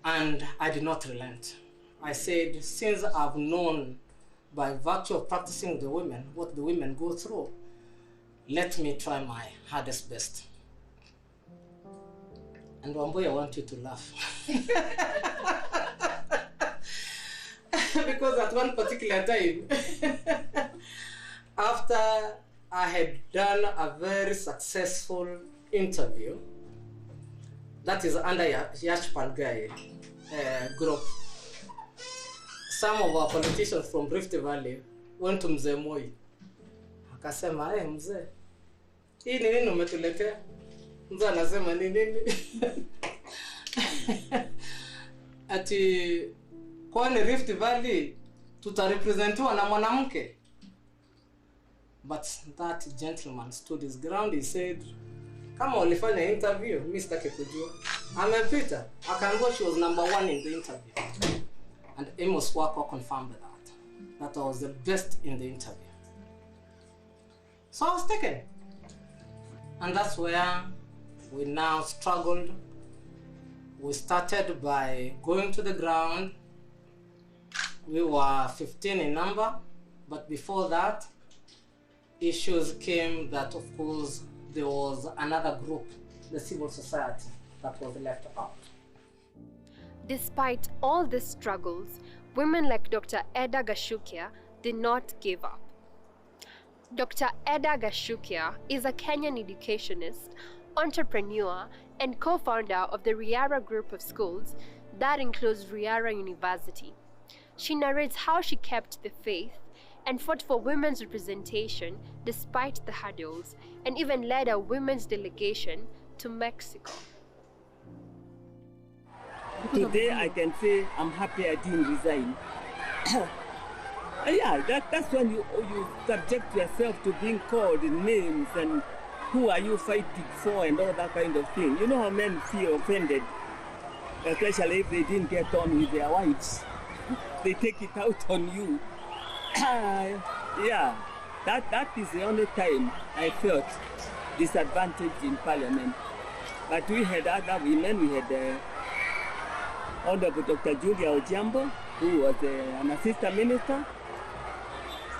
S6: And I did not relent. I said, since I've known by virtue of practicing with the women, what the women go through, let me try my hardest best. And Wamboy, I want you to laugh. Because at one particular time, after I had done a very successful interview, that is under Yashpal Guy group, some of our politicians from Rift Valley went to Mzee Moi. Akasema, hey, mzee, hii ni nini umetuletea? Mzee anasema ni nini? Ati kwani Rift Valley tutarepresentiwa na mwanamke? But that gentleman stood his ground. He said, kama walifanya interview, mimi sitaki kujua. Amepita, akaambiwa she was #1 in the interview. And Amos Wako confirmed that I was the best in the interview. So I was taken. And that's where we now struggled. We started by going to the ground. We were 15 in number, but before that, issues came that, of course, there was another group, the civil society, that was left out.
S5: Despite all these struggles, women like Dr. Edda Gashukia did not give up. Dr. Edda Gashukia is a Kenyan educationist, entrepreneur, and co-founder of the Riara group of schools that includes Riara University. She narrates how she kept the faith and fought for women's representation despite the hurdles, and even led a women's delegation to Mexico.
S3: Today I can say I'm happy I didn't resign. Yeah, that's when you subject yourself to being called names and who are you fighting for and all that kind of thing. You know how men feel offended, especially if they didn't get on with their wives. They take it out on you. Yeah, that is the only time I felt disadvantaged in Parliament. But we had other women. We had Honorable Dr. Julia Ojambo, who was an assistant minister.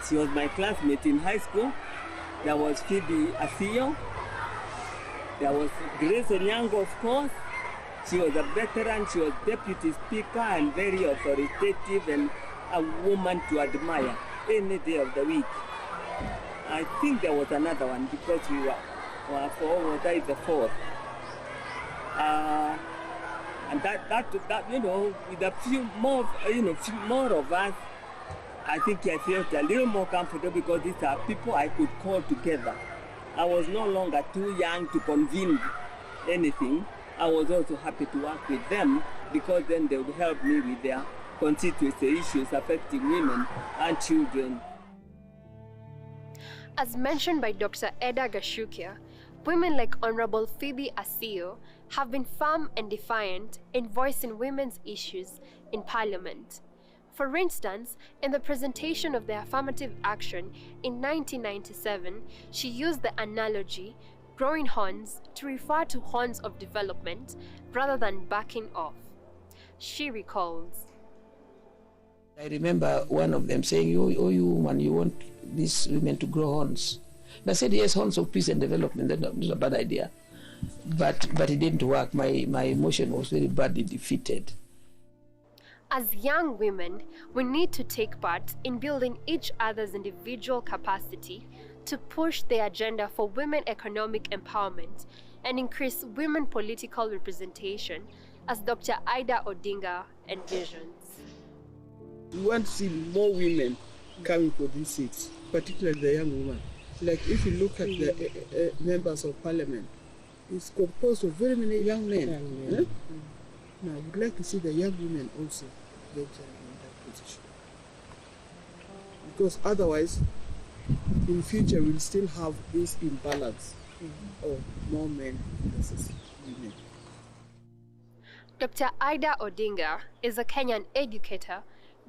S3: She was my classmate in high school. There was Phoebe Asio. There was Grace Onyango, of course. She was a veteran. She was deputy speaker and very authoritative and a woman to admire any day of the week. I think there was another one because we were the fourth. And that you know, with a few more, more of us, I think I felt a little more comfortable because these are people I could call together. I was no longer too young to convene anything. I was also happy to work with them because then they would help me with their constituency issues affecting women and children.
S5: As mentioned by Dr. Edda Gashukia, women like Honorable Phoebe Asio have been firm and defiant in voicing women's issues in Parliament. For instance, in the presentation of the affirmative action in 1997, she used the analogy growing horns to refer to horns of development rather than backing off. She recalls,
S7: I remember one of them saying, oh you woman, you want these women to grow horns. And I said, yes, horns of peace and development, that's not a bad idea. But it didn't work. My emotion was very badly defeated.
S5: As young women, we need to take part in building each other's individual capacity to to push the agenda for women economic empowerment and increase women political representation, as Dr. Ida Odinga envisions.
S9: We want to see more women coming for these seats, particularly the young women. Like if you look at the members of parliament, it's composed of very many young men. Now, I would like to see the young women also venturing in that position. Because otherwise, in future, we'll still have this imbalance of more men versus women.
S5: Dr. Ida Odinga is a Kenyan educator,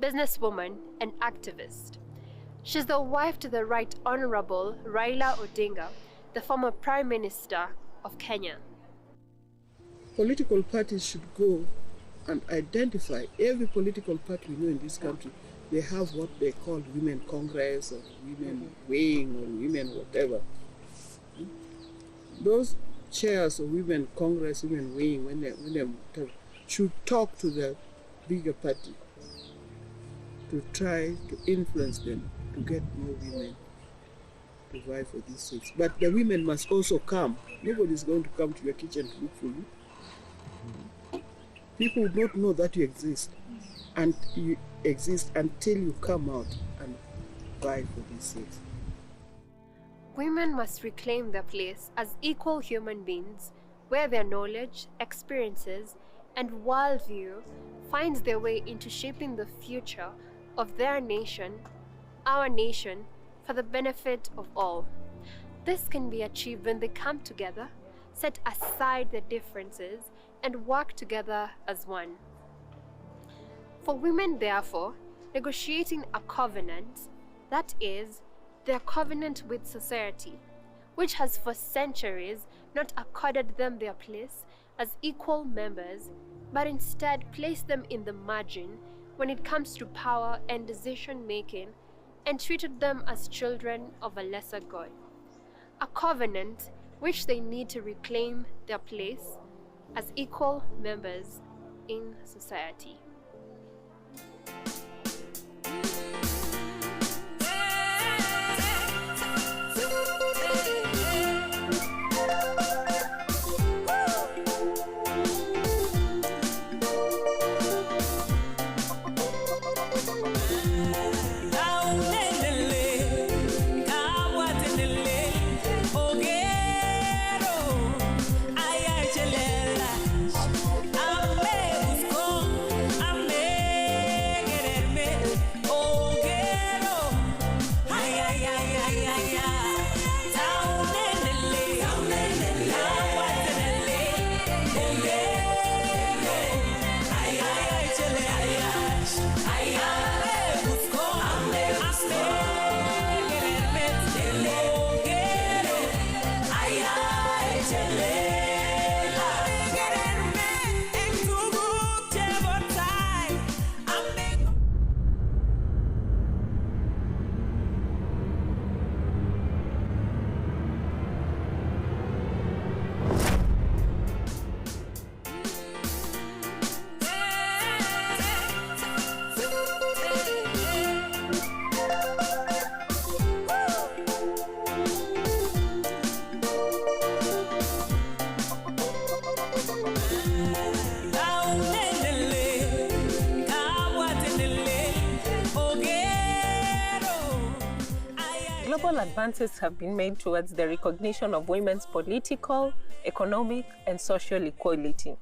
S5: businesswoman, and activist. She's the wife to the Right Honorable Raila Odinga, the former Prime Minister of Kenya.
S9: Political parties should go and identify every political party we know in this country. They have what they call Women Congress or Women Wing or Women whatever. Those chairs of Women Congress, Women Wing, when they should talk to the bigger party to try to influence them to get more women to vie for these seats. But the women must also come. Nobody's going to come to your kitchen to look for you. People would not know that you exist, and you exist until you come out and vie for these seats.
S5: Women must reclaim their place as equal human beings, where their knowledge, experiences, and worldview finds their way into shaping the future of their nation, our nation, for the benefit of all. This can be achieved when they come together, set aside their differences, and work together as one. For women, therefore, negotiating a covenant, that is, their covenant with society, which has for centuries not accorded them their place as equal members, but instead placed them in the margin when it comes to power and decision-making, and treated them as children of a lesser God. A covenant which they need to reclaim their place as equal members in society.
S2: Global advances have been made towards the recognition of women's political, economic, and social equality.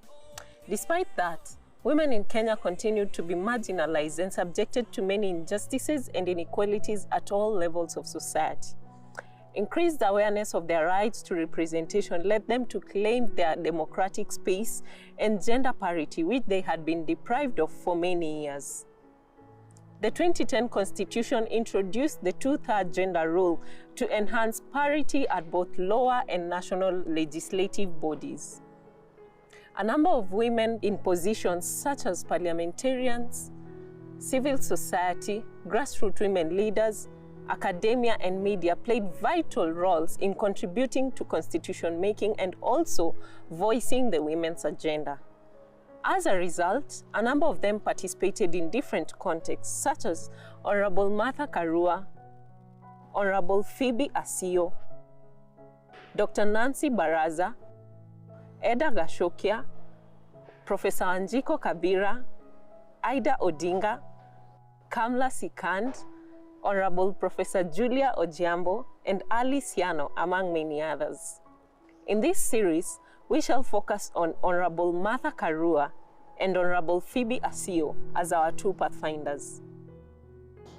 S2: Despite that, women in Kenya continue to be marginalized and subjected to many injustices and inequalities at all levels of society. Increased awareness of their rights to representation led them to claim their democratic space and gender parity, which they had been deprived of for many years. The 2010 Constitution introduced the two-third gender rule to enhance parity at both lower and national legislative bodies. A number of women in positions such as parliamentarians, civil society, grassroots women leaders, academia, and media played vital roles in contributing to constitution making and also voicing the women's agenda. As a result, a number of them participated in different contexts, such as Honorable Martha Karua, Honorable Phoebe Asio, Dr. Nancy Baraza, Eda Gashokia, Professor Anjiko Kabira, Ida Odinga, Kamla Sikand, Honorable Professor Julia Ojiambo, and Ali Siano, among many others. In this series, we shall focus on Honorable Martha Karua and Honorable Phoebe Asio as our two pathfinders.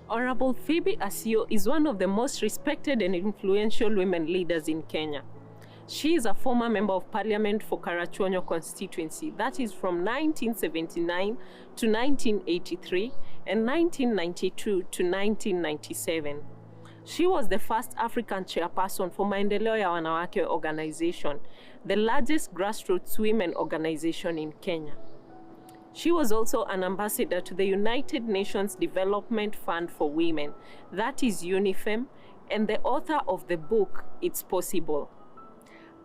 S2: Honorable Phoebe Asio is one of the most respected and influential women leaders in Kenya. She is a former member of parliament for Karachuonyo constituency, that is from 1979 to 1983 and 1992 to 1997. She was the first African chairperson for Maendeleo ya Wanawake organization, the largest grassroots women organization in Kenya. She was also an ambassador to the United Nations Development Fund for Women, that is UNIFEM, and the author of the book, It's Possible.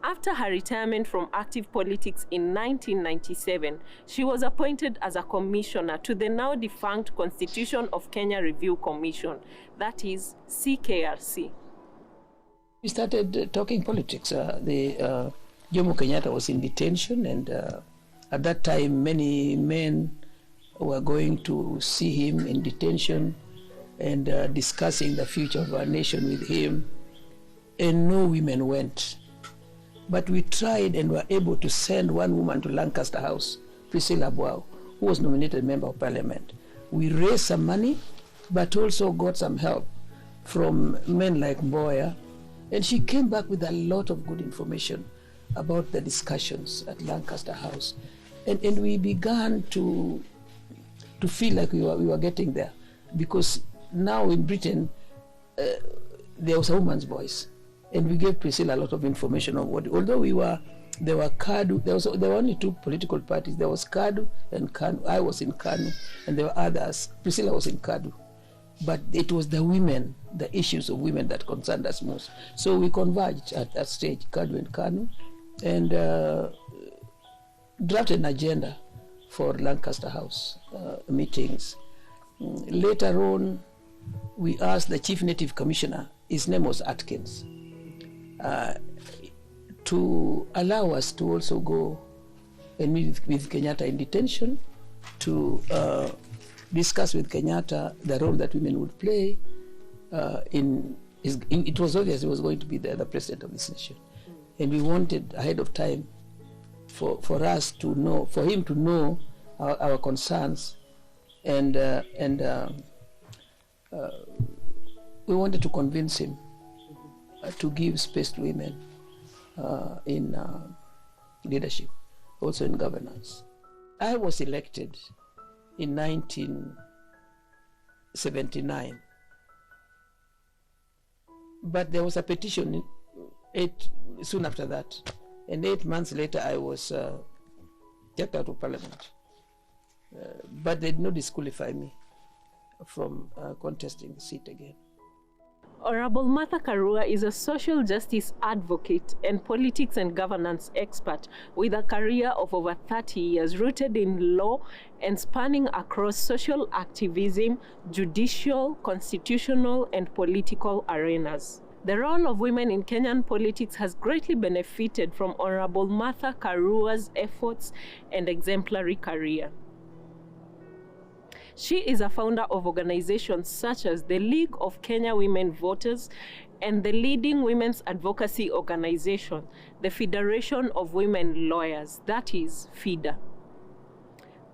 S2: After her retirement from active politics in 1997, she was appointed as a commissioner to the now defunct Constitution of Kenya Review Commission, that is CKRC.
S7: We started talking politics. Jomo Kenyatta was in detention, and at that time many men were going to see him in detention and discussing the future of our nation with him, and no women went. But we tried and were able to send one woman to Lancaster House, Priscilla Boao, who was nominated member of parliament. We raised some money, but also got some help from men like Mboya, and she came back with a lot of good information about the discussions at Lancaster House. And we began to feel like we were getting there, because now in Britain, there was a woman's voice. And we gave Priscilla a lot of information on what, although there were KADU, there were only two political parties. There was KADU and KANU. I was in KANU, and there were others. Priscilla was in KADU. But it was the women, the issues of women that concerned us most. So we converged at that stage, KADU and KANU, and drafted an agenda for Lancaster House meetings. Later on, we asked the Chief Native Commissioner, his name was Atkins, to allow us to also go and meet with Kenyatta in detention, to discuss with Kenyatta the role that women would play it was obvious he was going to be the president of this nation. And we wanted ahead of time for us to know, for him to know our concerns, and we wanted to convince him to give space to women in leadership, also in governance. I was elected in 1979, but there was a petition soon after that, and 8 months later I was kicked out of parliament. But they did not disqualify me from contesting the seat again.
S2: Honorable Martha Karua is a social justice advocate and politics and governance expert with a career of over 30 years rooted in law and spanning across social activism, judicial, constitutional, and political arenas. The role of women in Kenyan politics has greatly benefited from Honorable Martha Karua's efforts and exemplary career. She is a founder of organizations such as the League of Kenya Women Voters and the leading women's advocacy organization, the Federation of Women Lawyers, that is FIDA.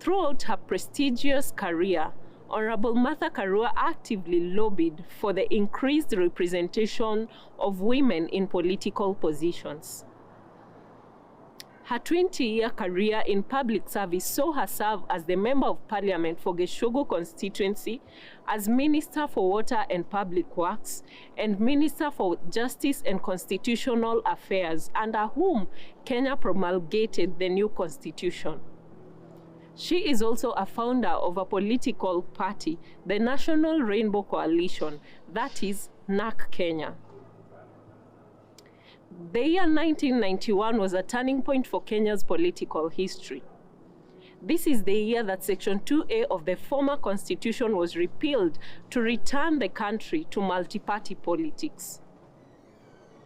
S2: Throughout her prestigious career, Honorable Martha Karua actively lobbied for the increased representation of women in political positions. Her 20-year career in public service saw her serve as the Member of Parliament for Geshogo constituency, as Minister for Water and Public Works, and Minister for Justice and Constitutional Affairs, under whom Kenya promulgated the new constitution. She is also a founder of a political party, the National Rainbow Coalition, that is NAC Kenya. The year 1991 was a turning point for Kenya's political history. This is the year that Section 2A of the former constitution was repealed to return the country to multi-party politics.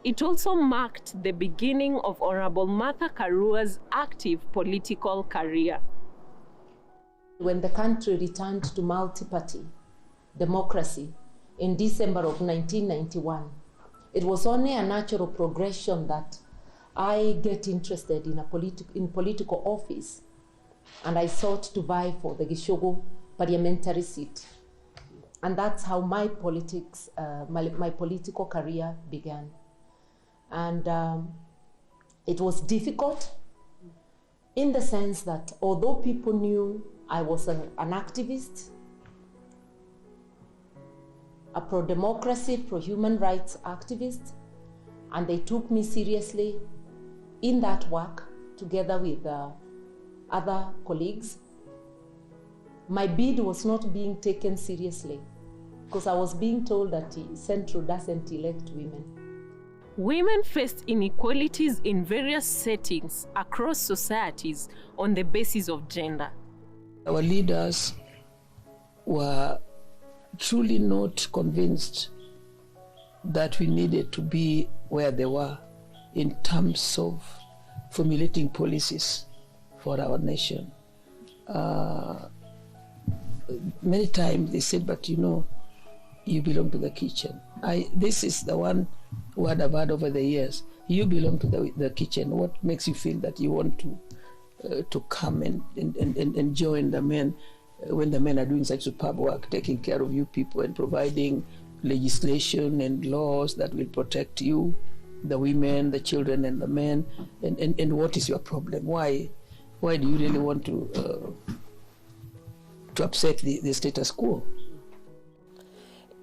S2: It also marked the beginning of Honorable Martha Karua's active political career.
S10: When the country returned to multi-party democracy in December of 1991, it was only a natural progression that I get interested in political office, and I sought to vie for the Gishogo parliamentary seat. And that's how my political career began. And it was difficult in the sense that although people knew I was an activist, a pro-democracy, pro-human rights activist, and they took me seriously in that work together with other colleagues, my bid was not being taken seriously because I was being told that Central doesn't elect women.
S2: Women faced inequalities in various settings across societies on the basis of gender.
S7: Our leaders were truly not convinced that we needed to be where they were in terms of formulating policies for our nation. Many times they said, but you know, you belong to the kitchen. This is the one word I've heard over the years. You belong to the kitchen. What makes you feel that you want to come and join the men when the men are doing such superb work, taking care of you people and providing legislation and laws that will protect you, the women, the children, and the men? And what is your problem? Why do you really want to upset the status quo?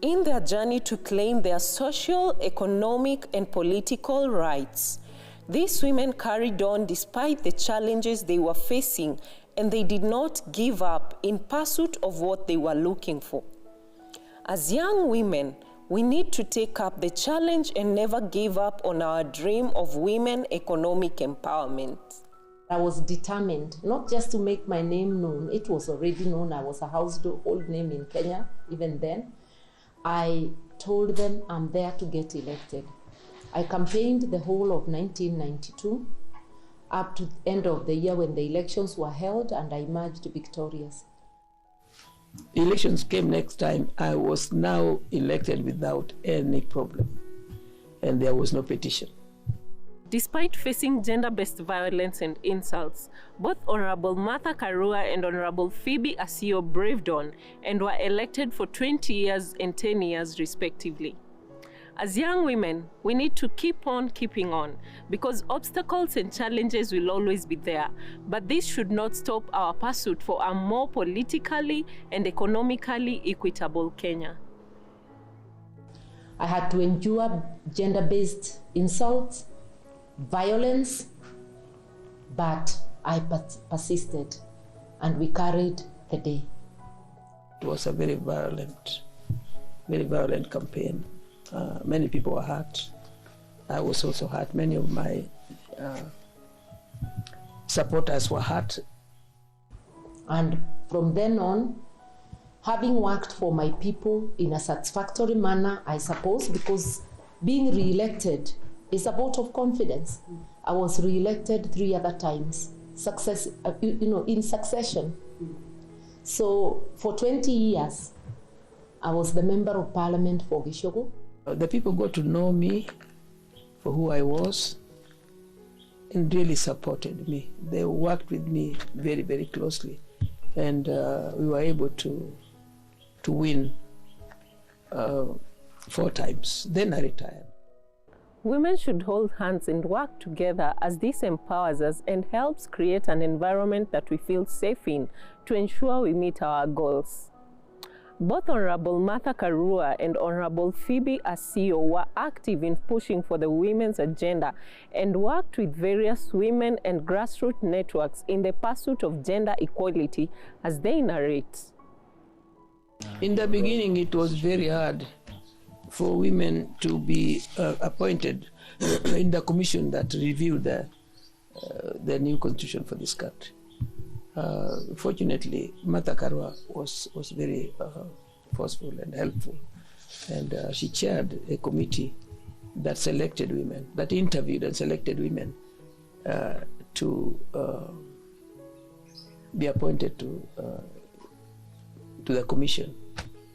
S2: In their journey to claim their social, economic, and political rights, these women carried on despite the challenges they were facing, and they did not give up in pursuit of what they were looking for. As young women, we need to take up the challenge and never give up on our dream of women economic empowerment.
S10: I was determined not just to make my name known. It was already known. I was a household name in Kenya even then. I told them I'm there to get elected. I campaigned the whole of 1992 up to the end of the year when the elections were held, and I emerged victorious.
S7: Elections came next time. I was now elected without any problem, and there was no petition.
S2: Despite facing gender-based violence and insults, both Honorable Martha Karua and Honorable Phoebe Asio braved on and were elected for 20 years and 10 years respectively. As young women, we need to keep on keeping on because obstacles and challenges will always be there, but this should not stop our pursuit for a more politically and economically equitable Kenya.
S10: I had to endure gender-based insults, violence, but I persisted and we carried the day.
S7: It was a very violent campaign. Many people were hurt. I was also hurt. Many of my supporters were hurt.
S10: And from then on, having worked for my people in a satisfactory manner, I suppose, because being re-elected is a vote of confidence. I was re-elected 3 other times, in succession. So for 20 years, I was the member of parliament for Gishogo.
S7: The people got to know me for who I was and really supported me. They worked with me very, very closely, and we were able to win 4 times. Then I retired.
S2: Women should hold hands and work together, as this empowers us and helps create an environment that we feel safe in to ensure we meet our goals. Both Honorable Martha Karua and Honorable Phoebe Asio were active in pushing for the women's agenda and worked with various women and grassroots networks in the pursuit of gender equality, as they narrate.
S7: In the beginning, it was very hard for women to be appointed in the commission that reviewed the new constitution for this country. Fortunately, Martha Karua was very forceful and helpful. And she chaired a committee that selected women, that interviewed and selected women to be appointed to the commission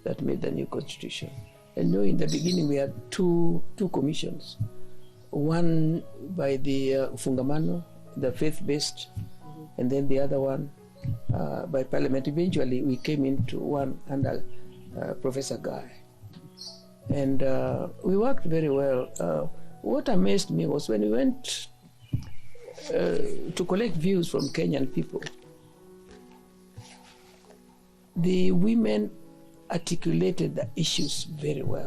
S7: that made the new constitution. And in the beginning we had two commissions, one by the Fungamano, the faith-based, and then the other one by parliament. Eventually we came into one under Professor Guy. And we worked very well. What amazed me was when we went to collect views from Kenyan people, the women articulated the issues very well.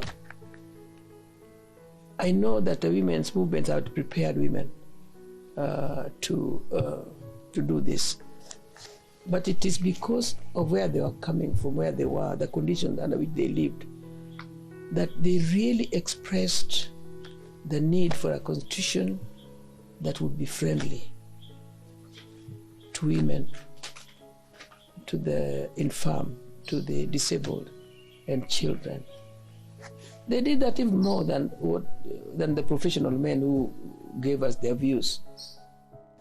S7: I know that the women's movements had prepared women to do this, but it is because of where they were coming from, where they were, the conditions under which they lived, that they really expressed the need for a constitution that would be friendly to women, to the infirm, to the disabled, and children. They did that even more than the professional men who gave us their views.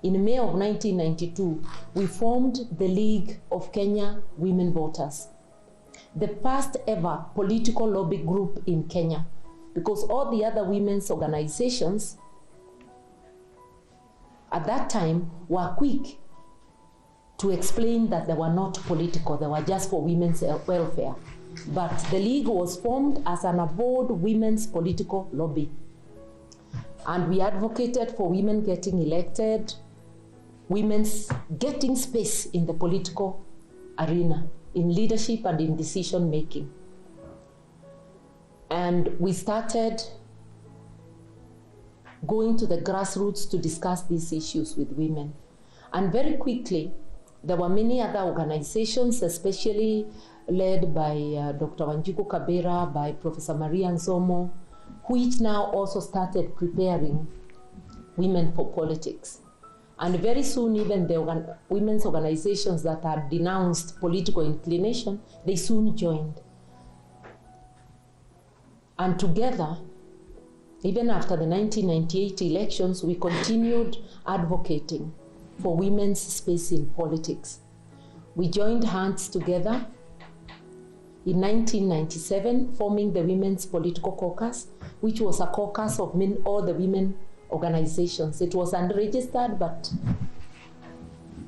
S10: In May of 1992, we formed the League of Kenya Women Voters, the first ever political lobby group in Kenya, because all the other women's organizations at that time were quick to explain that they were not political, they were just for women's welfare. But the League was formed as an avowed women's political lobby. And we advocated for women getting elected, women's getting space in the political arena, in leadership and in decision making. And we started going to the grassroots to discuss these issues with women. And very quickly, there were many other organizations, especially led by Dr. Wanjiku Kabera, by Professor Maria Nzomo, which now also started preparing women for politics. And very soon, even the women's organizations that had denounced political inclination, they soon joined. And together, even after the 1998 elections, we continued advocating for women's space in politics. We joined hands together in 1997, forming the Women's Political Caucus, which was a caucus of all the women organizations. It was unregistered, but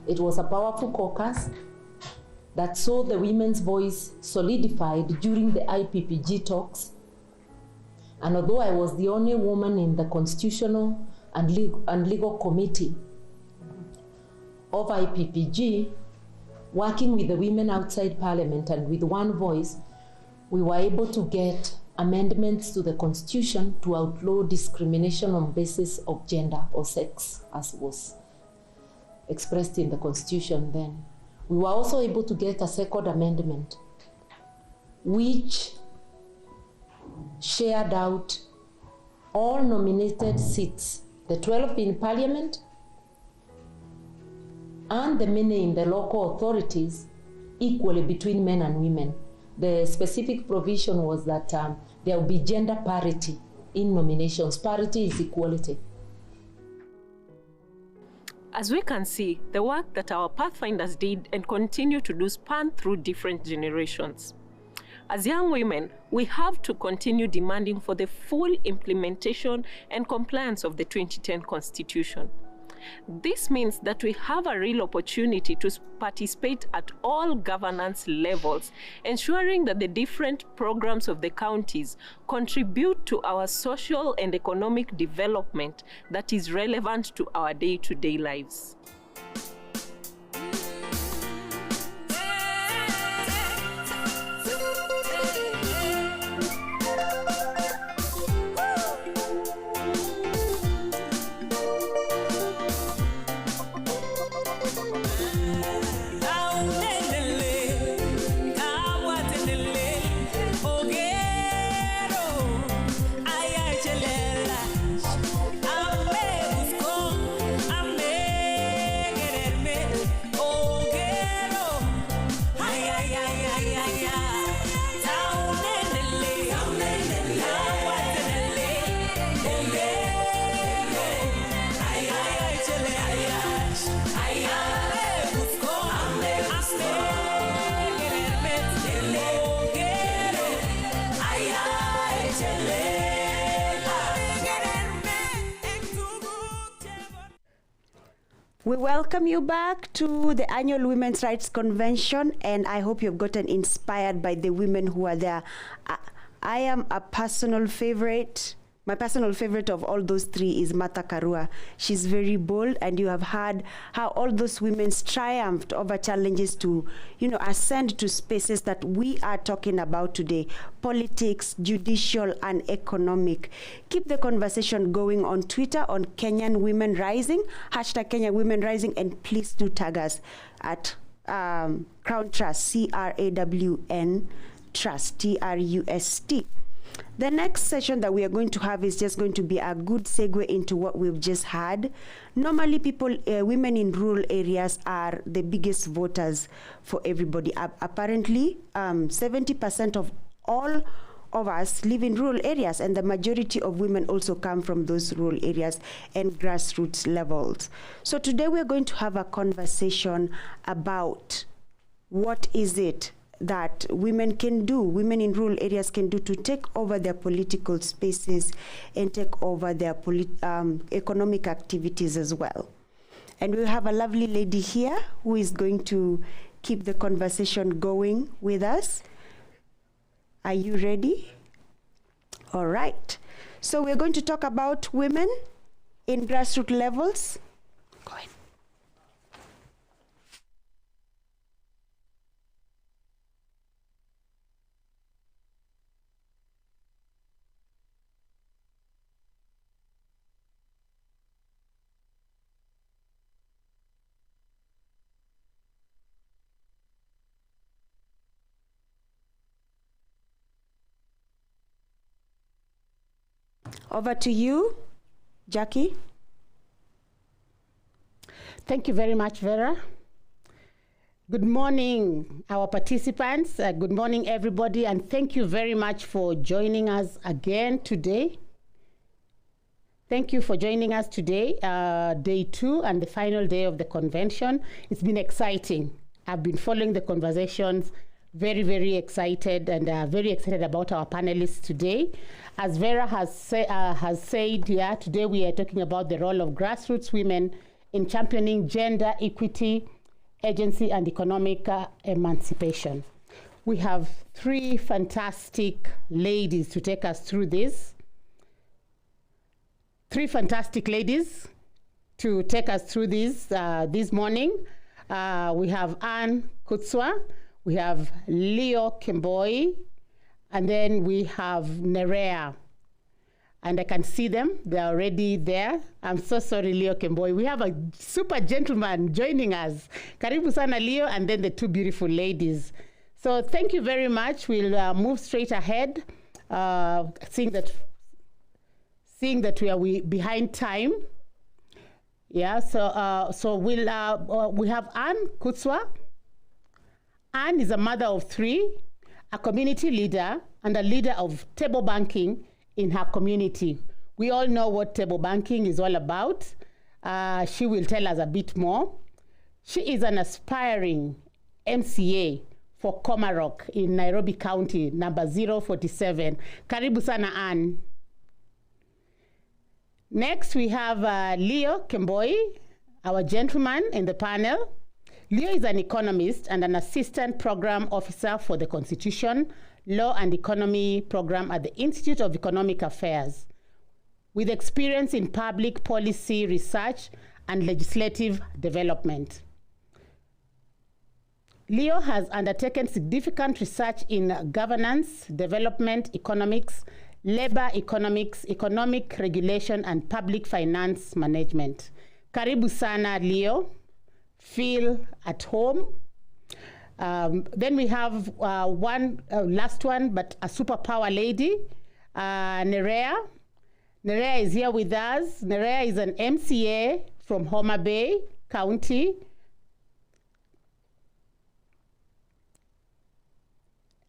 S10: it was a powerful caucus that saw the women's voice solidified during the IPPG talks. And although I was the only woman in the Constitutional and Legal Committee of IPPG, working with the women outside Parliament and with one voice, we were able to get amendments to the Constitution to outlaw discrimination on basis of gender or sex, as was expressed in the Constitution then. We were also able to get a second amendment, which shared out all nominated seats, the 12 in Parliament and the many in the local authorities, equally between men and women. The specific provision was that there will be gender parity in nominations. Parity is equality.
S2: As we can see, the work that our Pathfinders did and continue to do span through different generations. As young women, we have to continue demanding for the full implementation and compliance of the 2010 Constitution. This means that we have a real opportunity to participate at all governance levels, ensuring that the different programs of the counties contribute to our social and economic development that is relevant to our day-to-day lives.
S23: Ame buscó, ame
S22: We welcome you back to the annual Women's Rights Convention, and I hope you've gotten inspired by the women who are there. I am a personal favorite. My personal favorite of all those three is Martha Karua. She's very bold, and you have heard how all those women triumphed over challenges to, ascend to spaces that we are talking about today: politics, judicial, and economic. Keep the conversation going on Twitter on Kenyan Women Rising, hashtag Kenyan Women Rising, and please do tag us at Crown Trust, CRAWN Trust, TRUST. The next session that we are going to have is just going to be a good segue into what we've just had. Normally, women in rural areas are the biggest voters for everybody. Apparently, 70% of all of us live in rural areas, and the majority of women also come from those rural areas and grassroots levels. So today we're going to have a conversation about what is it that women in rural areas can do to take over their political spaces and take over their economic activities as well. And we have a lovely lady here who is going to keep the conversation going with us. Are you ready? All right. So we're going to talk about women in grassroots levels. Go ahead. Over to you, Jackie.
S11: Thank you very much, Vera. Good morning, our participants. Good morning, everybody, and thank you very much for joining us again today. Thank you for joining us today, day 2 and the final day of the convention. It's been exciting. I've been following the conversations, very, very excited, and very excited about our panelists today. As Vera has said, today we are talking about the role of grassroots women in championing gender equity, agency, and economic emancipation. We have 3 fantastic ladies to take us through this. 3 fantastic ladies to take us through this this morning. We have Anne Kutswa, we have Leo Kemboi, and then we have Nerea. And I can see them, they're already there. I'm so sorry, Leo Kemboi. We have a super gentleman joining us. Karibu sana, Leo, and then the 2 beautiful ladies. So thank you very much. We'll move straight ahead, seeing that we are behind time. Yeah, so we have Anne Kutswa. Anne is a mother of 3, a community leader, and a leader of table banking in her community. We all know what table banking is all about. She will tell us a bit more. She is an aspiring MCA for Komarok in Nairobi County, number 047. Karibu sana, Anne. Next, we have Leo Kemboi, our gentleman in the panel. Leo is an economist and an assistant program officer for the Constitution, Law and Economy program at the Institute of Economic Affairs, with experience in public policy research and legislative development. Leo has undertaken significant research in governance, development, economics, labor economics, economic regulation, and public finance management. Karibu sana, Leo. Feel at home. Then we have one last one, but a superpower lady, Nerea. Nerea is here with us. Nerea is an MCA from Homa Bay County.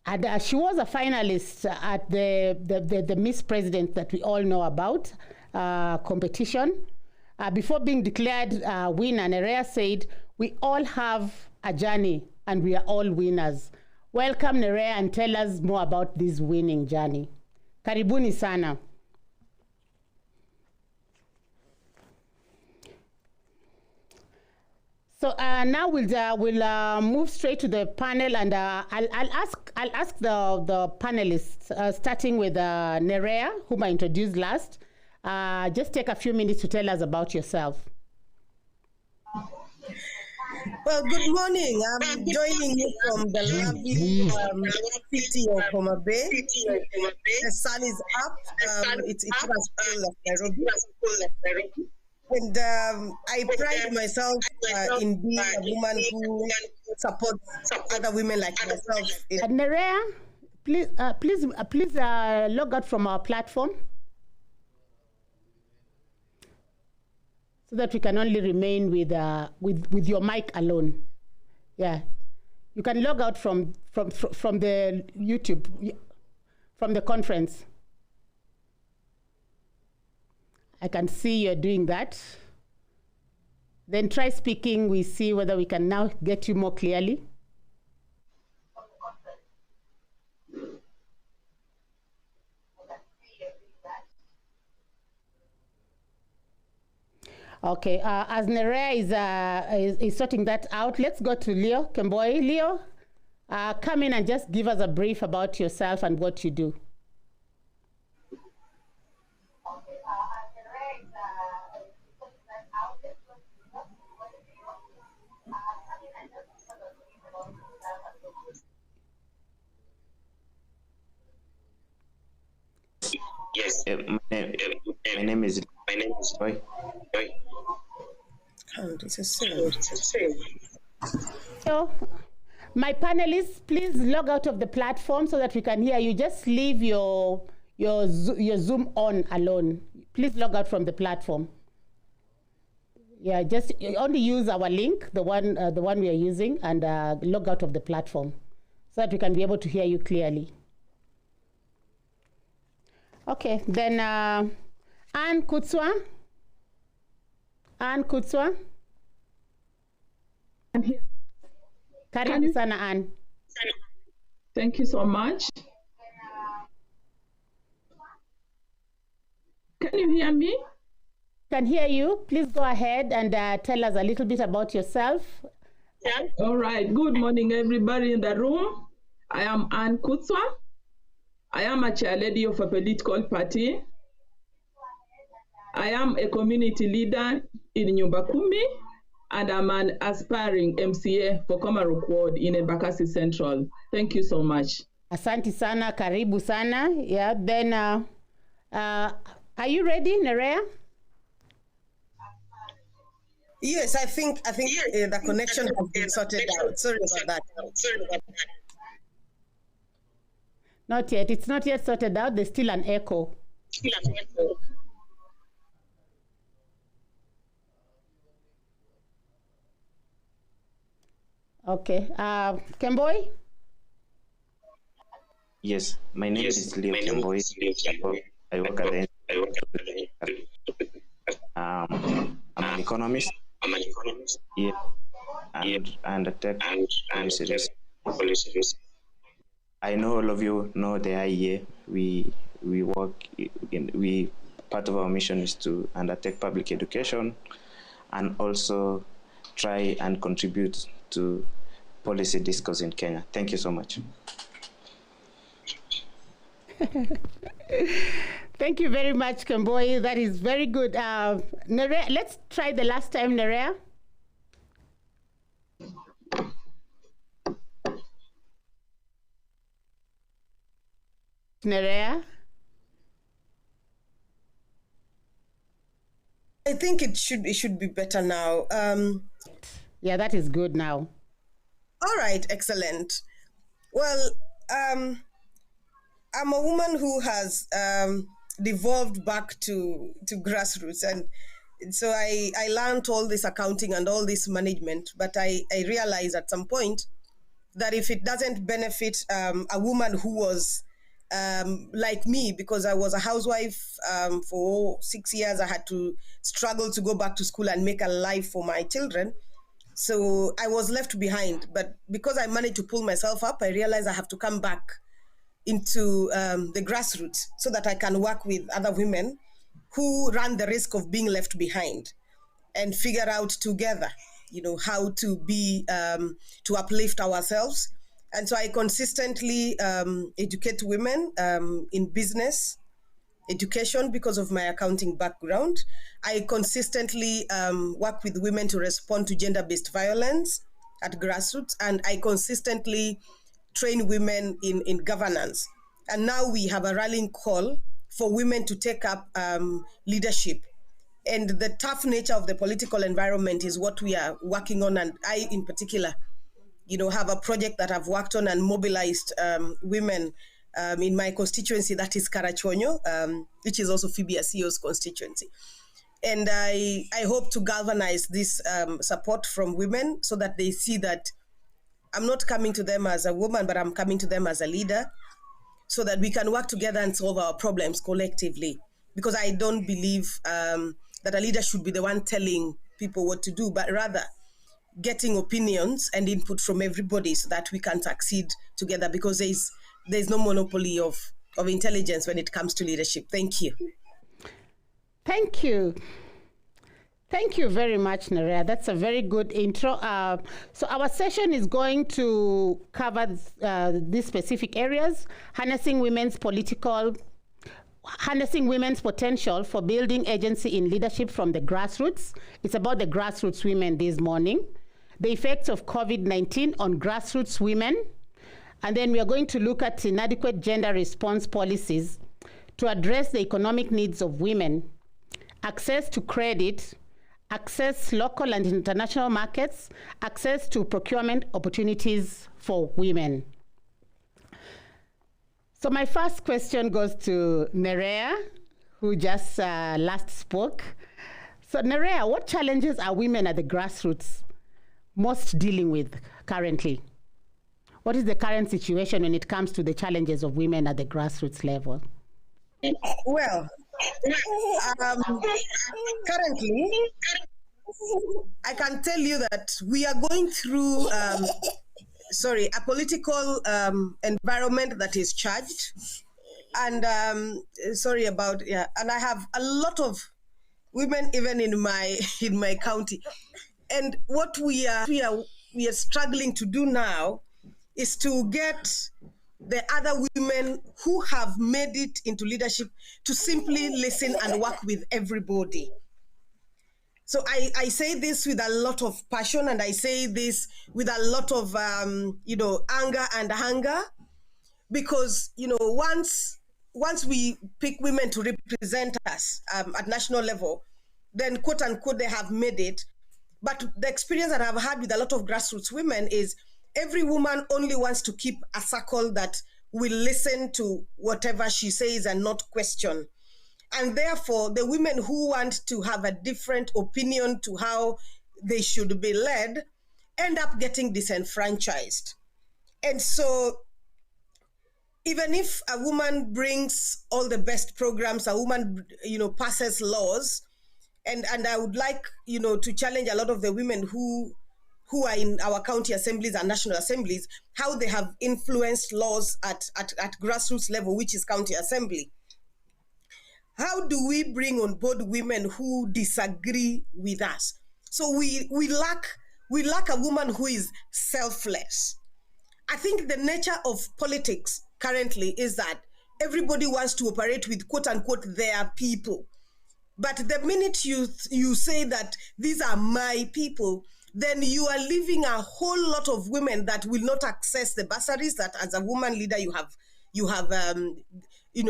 S11: And she was a finalist at the Miss President that we all know about competition. Before being declared winner, Nerea said, "We all have a journey and we are all winners." Welcome, Nerea, and tell us more about this winning journey. Karibuni sana. So now we'll move straight to the panel, and I'll ask the panelists, starting with Nerea, whom I introduced last. Just take a few minutes to tell us about yourself.
S12: Well, good morning. I'm joining you from the lovely city of Homa Bay. The sun is up. It's cool of Nairobi. And I pride myself in being a woman who supports other women like myself.
S11: Nerea, please log out from our platform so that we can only remain with your mic alone. Yeah, you can log out from the YouTube, from the conference. I can see you're doing that. Then try speaking. We see whether we can now get you more clearly. Okay, as Nerea is sorting that out, let's go to Leo Kemboi. Leo, come in and just give us a brief about yourself and what you do.
S13: Yes, my name is Roy.
S11: So, my panelists, please log out of the platform so that we can hear you. Just leave your Zoom on alone. Please log out from the platform. Yeah, just only use our link, the one we are using, and log out of the platform so that we can be able to hear you clearly. Okay, then Anne Kutswa. Anne Kutswa.
S14: I'm here.
S11: Karibu sana, Anne.
S14: Thank you so much. Can you hear me?
S11: Can hear you. Please go ahead and tell us a little bit about yourself.
S14: Yeah. All right. Good morning, everybody in the room. I am Anne Kutswa. I am a chairlady of a political party. I am a community leader in Nyumba Kumi, and I'm an aspiring MCA for Komarok Ward in Embakasi Central. Thank you so much.
S11: Asante sana, karibu sana. Yeah, then are you ready, Nerea?
S12: Yes, I think the connection has been sorted out. Sorry about that.
S11: Not yet. It's not yet sorted out. There's still an echo. Okay. Kemboi?
S13: Yes, my name is Leo Kemboi. I work at the I'm an economist. Yeah, and a tech policy risk. I know all of you know the IEA. We work in part of our mission is to undertake public education and also try and contribute to policy discourse in Kenya. Thank you so much.
S11: Thank you very much, Kemboi. That is very good. Nerea, let's try the last time, Nerea. Nerea?
S12: I think it should be better now.
S11: Yeah, that is good now.
S12: All right, excellent. Well, I'm a woman who has devolved back to grassroots, and so I learned all this accounting and all this management, but I realized at some point that if it doesn't benefit a woman who was like me, because I was a housewife for 6 years, I had to struggle to go back to school and make a life for my children. So I was left behind. But because I managed to pull myself up, I realized I have to come back into the grassroots so that I can work with other women who run the risk of being left behind and figure out together how to be, to uplift ourselves. And so I consistently educate women in business, education because of my accounting background. I consistently work with women to respond to gender-based violence at grassroots, and I consistently train women in governance. And now we have a rallying call for women to take up leadership. And the tough nature of the political environment is what we are working on. And I, in particular, have a project that I've worked on and mobilized women in my constituency, that is Karachonyo, which is also Phoebe Asio's constituency. And I hope to galvanize this support from women so that they see that I'm not coming to them as a woman, but I'm coming to them as a leader, so that we can work together and solve our problems collectively. Because I don't believe that a leader should be the one telling people what to do, but rather getting opinions and input from everybody so that we can succeed together, because there's no monopoly of intelligence when it comes to leadership. Thank you.
S11: Thank you. Thank you very much, Nerea. That's a very good intro. So our session is going to cover these specific areas: harnessing women's potential for building agency in leadership from the grassroots. It's about the grassroots women this morning. The effects of COVID-19 on grassroots women. And then we are going to look at inadequate gender response policies to address the economic needs of women, access to credit, access local and international markets, access to procurement opportunities for women. So my first question goes to Nerea, who just last spoke. So Nerea, what challenges are women at the grassroots most dealing with currently? What is the current situation when it comes to the challenges of women at the grassroots level?
S12: Well, currently, I can tell you that we are going through, a political environment that is charged. And and I have a lot of women even in my county. And what we are struggling to do now is to get the other women who have made it into leadership to simply listen and work with everybody. So I say this with a lot of passion, and I say this with a lot of, anger and hunger, because, once we pick women to represent us at national level, then quote unquote, they have made it. But the experience that I've had with a lot of grassroots women is every woman only wants to keep a circle that will listen to whatever she says and not question. And therefore, the women who want to have a different opinion to how they should be led end up getting disenfranchised. And so, even if a woman brings all the best programs, a woman, passes laws, and I would like, to challenge a lot of the women who are in our county assemblies and national assemblies, how they have influenced laws at grassroots level, which is county assembly. How do we bring on board women who disagree with us? So we lack a woman who is selfless. I think the nature of politics currently is that everybody wants to operate with quote unquote their people. But the minute you say that these are my people, then you are leaving a whole lot of women that will not access the bursaries that as a woman leader you have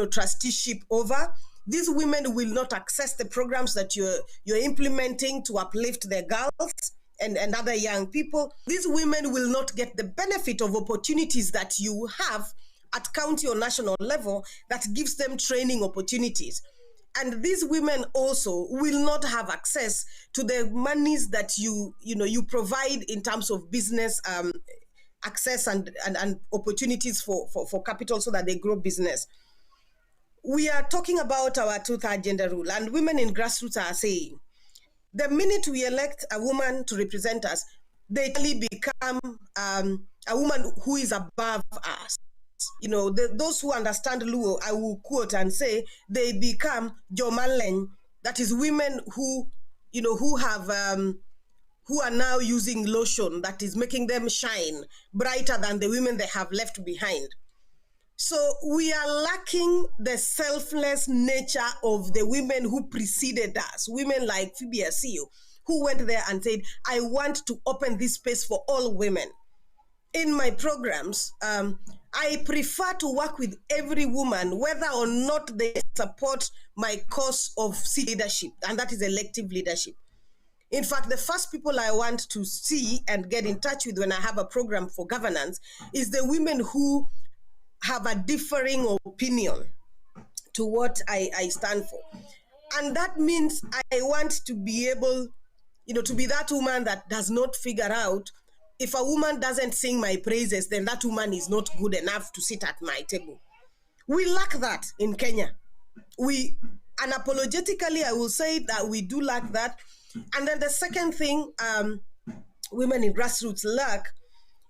S12: trusteeship over. These women will not access the programs that you're implementing to uplift their girls and other young people. These women will not get the benefit of opportunities that you have at county or national level that gives them training opportunities. And these women also will not have access to the monies that you provide in terms of business access and opportunities for capital so that they grow business. We are talking about our 2/3 gender rule, and women in grassroots are saying, the minute we elect a woman to represent us, they really become a woman who is above us. Those who understand Luo, I will quote and say, they become Jomaleng, that is women who have who are now using lotion that is making them shine brighter than the women they have left behind. So we are lacking the selfless nature of the women who preceded us, women like Phoebe Asio, who went there and said, I want to open this space for all women. In my programs, I prefer to work with every woman, whether or not they support my cause of leadership, and that is elective leadership. In fact, the first people I want to see and get in touch with when I have a program for governance is the women who have a differing opinion to what I stand for. And that means I want to be able, to be that woman that does not figure out if a woman doesn't sing my praises, then that woman is not good enough to sit at my table. We lack that in Kenya. Unapologetically, I will say that we do lack that. And then the second thing women in grassroots lack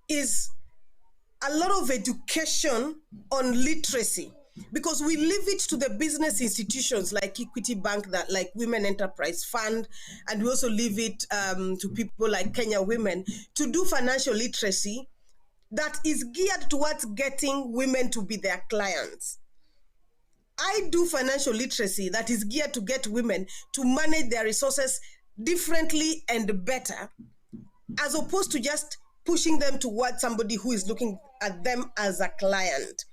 S12: is a lot of education on literacy, because we leave it to the business institutions like Equity Bank, that like Women Enterprise Fund, and we also leave it to people like Kenya Women to do financial literacy that is geared towards getting women to be their clients. I do financial literacy that is geared to get women to manage their resources differently and better, as opposed to just pushing them towards somebody who is looking at them as a client.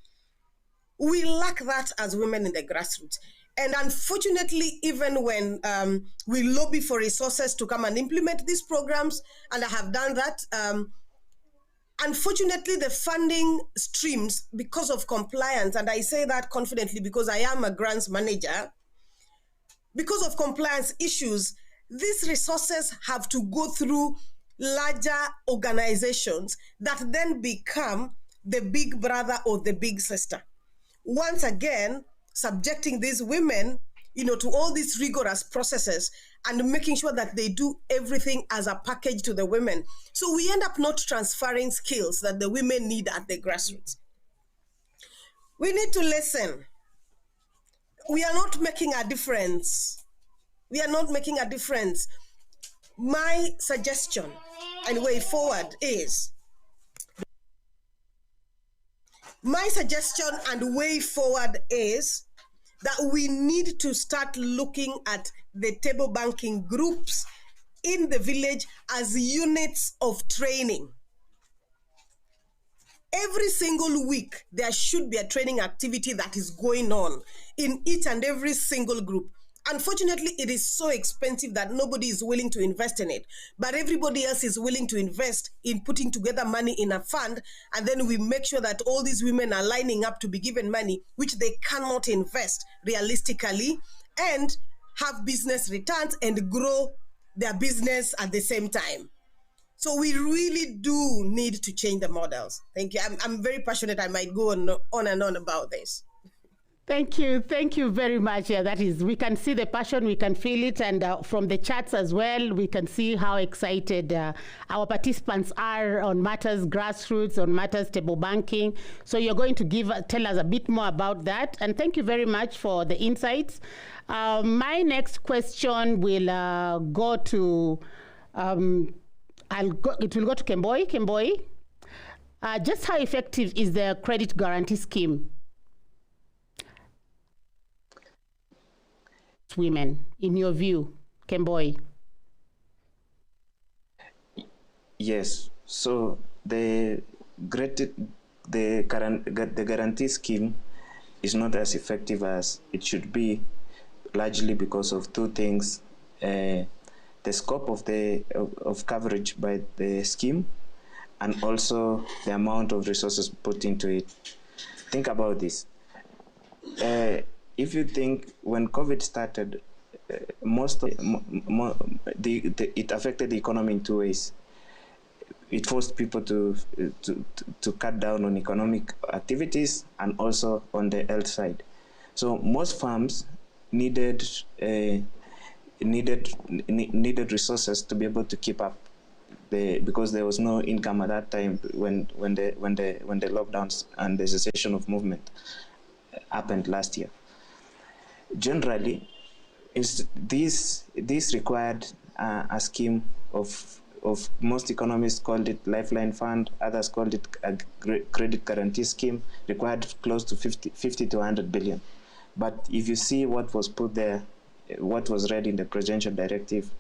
S12: We lack that as women in the grassroots. And unfortunately, even when we lobby for resources to come and implement these programs, and I have done that, unfortunately, the funding streams, because of compliance, and I say that confidently because I am a grants manager, because of compliance issues, these resources have to go through larger organizations that then become the big brother or the big sister. Once again, subjecting these women, to all these rigorous processes and making sure that they do everything as a package to the women. So we end up not transferring skills that the women need at the grassroots. We need to listen. We are not making a difference. We are not making a difference. My suggestion and way forward is, that we need to start looking at the table banking groups in the village as units of training. Every single week, there should be a training activity that is going on in each and every single group. Unfortunately, it is so expensive that nobody is willing to invest in it, but everybody else is willing to invest in putting together money in a fund, and then we make sure that all these women are lining up to be given money, which they cannot invest realistically, and have business returns and grow their business at the same time. So we really do need to change the models. Thank you. I'm very passionate. I might go on and on about this.
S11: Thank you very much. Yeah, that is, we can see the passion, we can feel it, and from the chats as well, we can see how excited our participants are on matters grassroots, on matters table banking. So you're going to tell us a bit more about that, and thank you very much for the insights. My next question will go to, it will go to Kemboi. Kemboi, just how effective is the credit guarantee scheme? Women, in your view, Kemboi?
S13: Yes. So the guarantee scheme is not as effective as it should be, largely because of two things: the scope of coverage by the scheme, and also the amount of resources put into it. Think about this. If you think when COVID started, it affected the economy in two ways. It forced people to cut down on economic activities and also on the health side. So most farms needed resources to be able to keep up, because there was no income at that time when the lockdowns and the cessation of movement happened last year. Generally, this required a scheme of of most economists called it Lifeline Fund, others called it a credit guarantee scheme, required close to 50 to 100 billion. But if you see what was put there, what was read in the presidential directive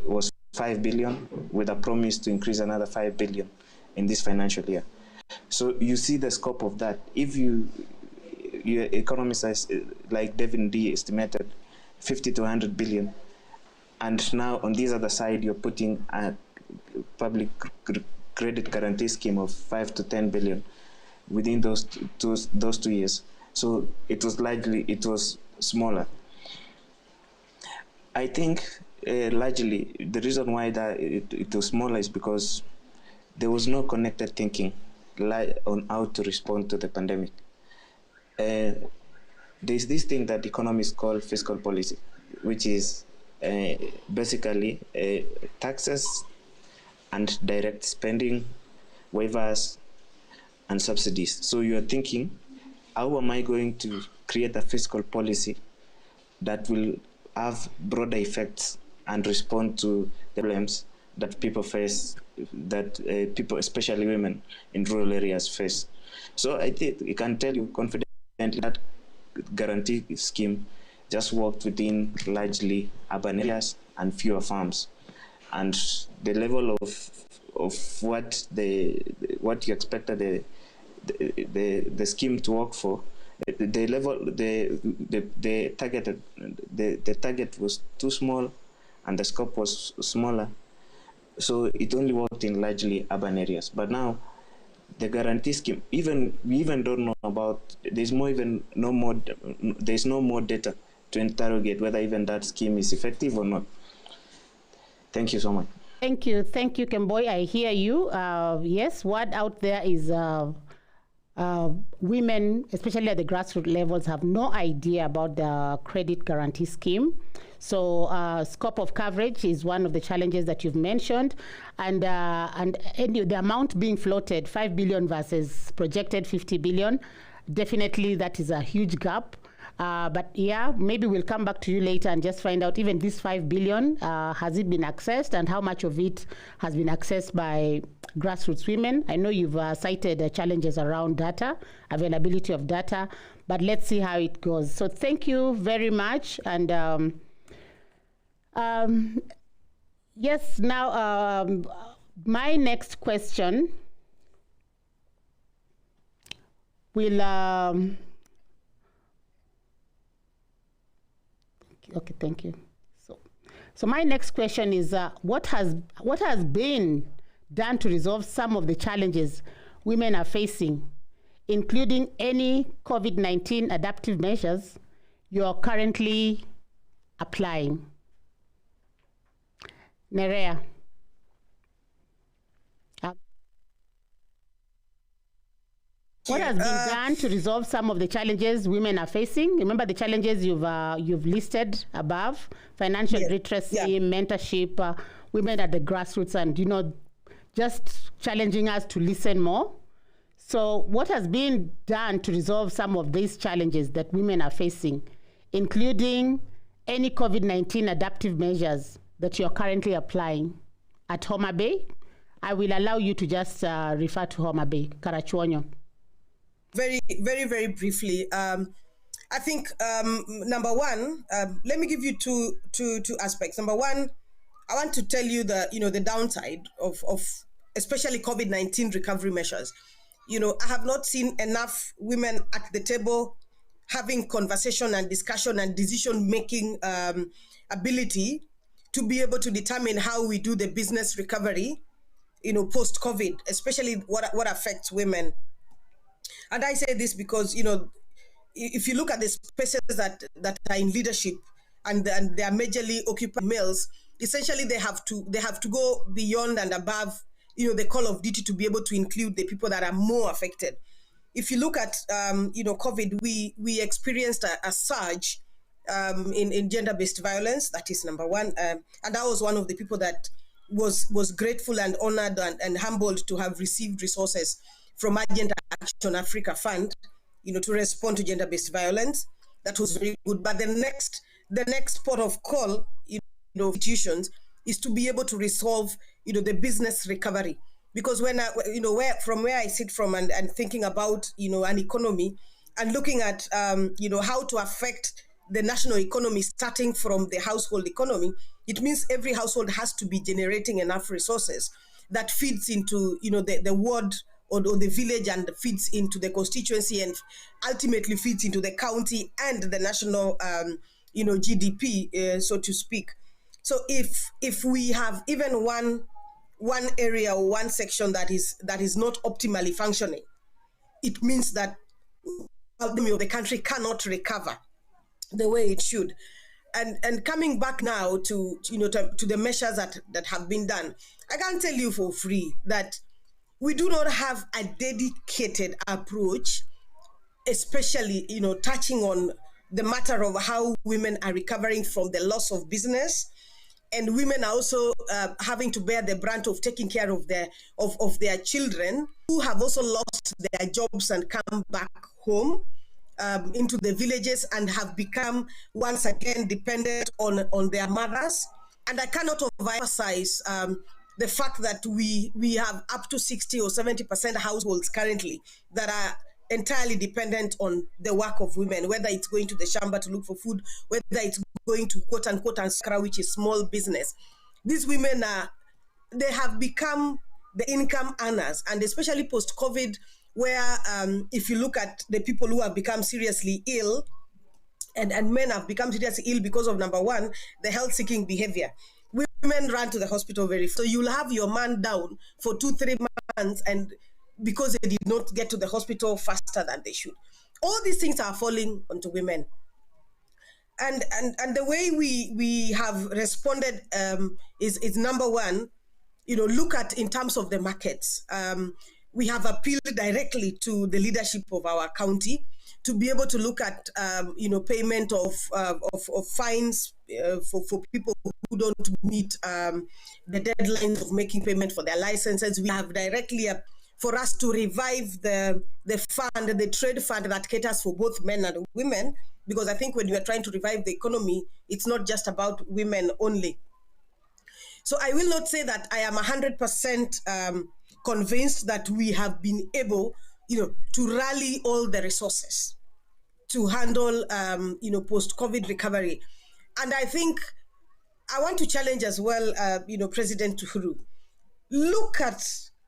S13: was 5 billion with a promise to increase another 5 billion in this financial year. So you see the scope of that. If your economists, like Devin D estimated, 50 to 100 billion, and now on this other side you're putting a public credit guarantee scheme of 5 to 10 billion within those 2 years. So it was smaller. I think largely the reason why that it was smaller is because there was no connected thinking on how to respond to the pandemic. There's this thing that economists call fiscal policy, which is basically taxes and direct spending, waivers, and subsidies. So you are thinking, how am I going to create a fiscal policy that will have broader effects and respond to the problems that people face, that people, especially women in rural areas, face? So I can tell you confidently that guarantee scheme just worked within largely urban areas and fewer farms, and the level of what you expected the scheme to work for, the target was too small and the scope was smaller, so it only worked in largely urban areas. But now the guarantee scheme, we even don't know about, there's no more data to interrogate whether even that scheme is effective or not. Thank you so much.
S11: Thank you, Kemboi. I hear you. Yes, what out there is women, especially at the grassroots levels, have no idea about the credit guarantee scheme. So scope of coverage is one of the challenges that you've mentioned, and the amount being floated, 5 billion versus projected 50 billion, definitely that is a huge gap. But yeah, maybe we'll come back to you later and just find out even this 5 billion, has it been accessed, and how much of it has been accessed by grassroots women? I know you've cited challenges around data, availability of data, but let's see how it goes. So thank you very much. And yes, now my next question will... Okay, thank you. So my next question is, what has been done to resolve some of the challenges women are facing, including any COVID-19 adaptive measures you are currently applying? Nerea. What has been done to resolve some of the challenges women are facing? Remember the challenges you've listed above: financial literacy, mentorship, women at the grassroots, and just challenging us to listen more. So what has been done to resolve some of these challenges that women are facing, including any COVID-19 adaptive measures that you're currently applying at Homa Bay? I will allow you to just refer to Homa Bay. Karachuonyo.
S12: Very, very, very briefly, I think number one, let me give you two aspects. Number one, I want to tell you the downside of especially COVID-19 recovery measures. I have not seen enough women at the table having conversation and discussion and decision-making ability to be able to determine how we do the business recovery, post-COVID, especially what affects women. And I say this because, if you look at the spaces that are in leadership and they are majorly occupied males, essentially they have to go beyond and above, the call of duty to be able to include the people that are more affected. If you look at, COVID, we experienced a surge in gender-based violence. That is number one. And that was one of the people that was grateful and honored and humbled to have received resources from Agenda Action Africa Fund, to respond to gender-based violence. That was very good. But the next port of call, institutions is to be able to resolve, the business recovery. Because when where I sit from and thinking about, an economy and looking at, how to affect the national economy starting from the household economy, it means every household has to be generating enough resources that feeds into, the ward or the village, and feeds into the constituency, and ultimately feeds into the county and the national, GDP, so to speak. So if we have even one area or one section that is not optimally functioning, it means that the country cannot recover the way it should. And coming back now to the measures that have been done, I can tell you for free that we do not have a dedicated approach, especially touching on the matter of how women are recovering from the loss of business, and women are also having to bear the brunt of taking care of their children, who have also lost their jobs and come back home into the villages and have become once again dependent on their mothers. And I cannot overemphasize the fact that we have up to 60 or 70% households currently that are entirely dependent on the work of women, whether it's going to the shamba to look for food, whether it's going to quote unquote ansakra, which is small business. These women they have become the income earners, and especially post-COVID, where if you look at the people who have become seriously ill, and men have become seriously ill because of, number one, the health-seeking behavior. Women run to the hospital very fast. So you'll have your man down for 2-3 months, and because they did not get to the hospital faster than they should. All these things are falling onto women. And the way we have responded is number one, look at in terms of the markets. We have appealed directly to the leadership of our county to be able to look at payment of fines for people who don't meet the deadlines of making payment for their licenses. We have directly for us to revive the fund, the trade fund that caters for both men and women, because I think when you are trying to revive the economy, it's not just about women only. So I will not say that I am 100% convinced that we have been able, to rally all the resources to handle, post-COVID recovery. And I think I want to challenge as well, President Uhuru. Look at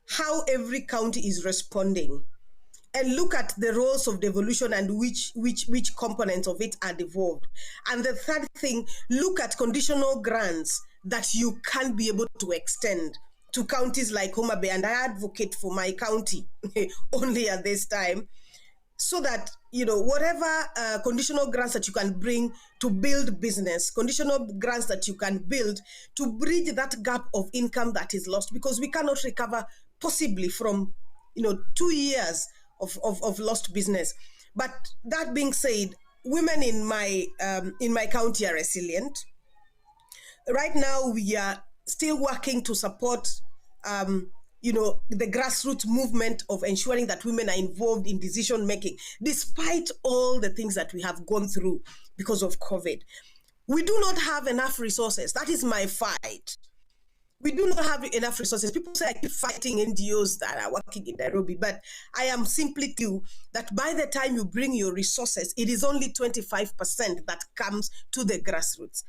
S12: how every county is responding, and look at the roles of devolution and which components of it are devolved. And the third thing, look at conditional grants that you can be able to extend to counties like Homa Bay, and I advocate for my county only at this time, so that, whatever conditional grants that you can bring to build business, conditional grants that you can build to bridge that gap of income that is lost, because we cannot recover possibly from, 2 years of lost business. But that being said, women in my county are resilient. Right now, we are still working to support, the grassroots movement of ensuring that women are involved in decision making, despite all the things that we have gone through because of COVID. We do not have enough resources. That is my fight. We do not have enough resources. People say I keep fighting NGOs that are working in Nairobi, but I am simply telling you that by the time you bring your resources, it is only 25% that comes to the grassroots.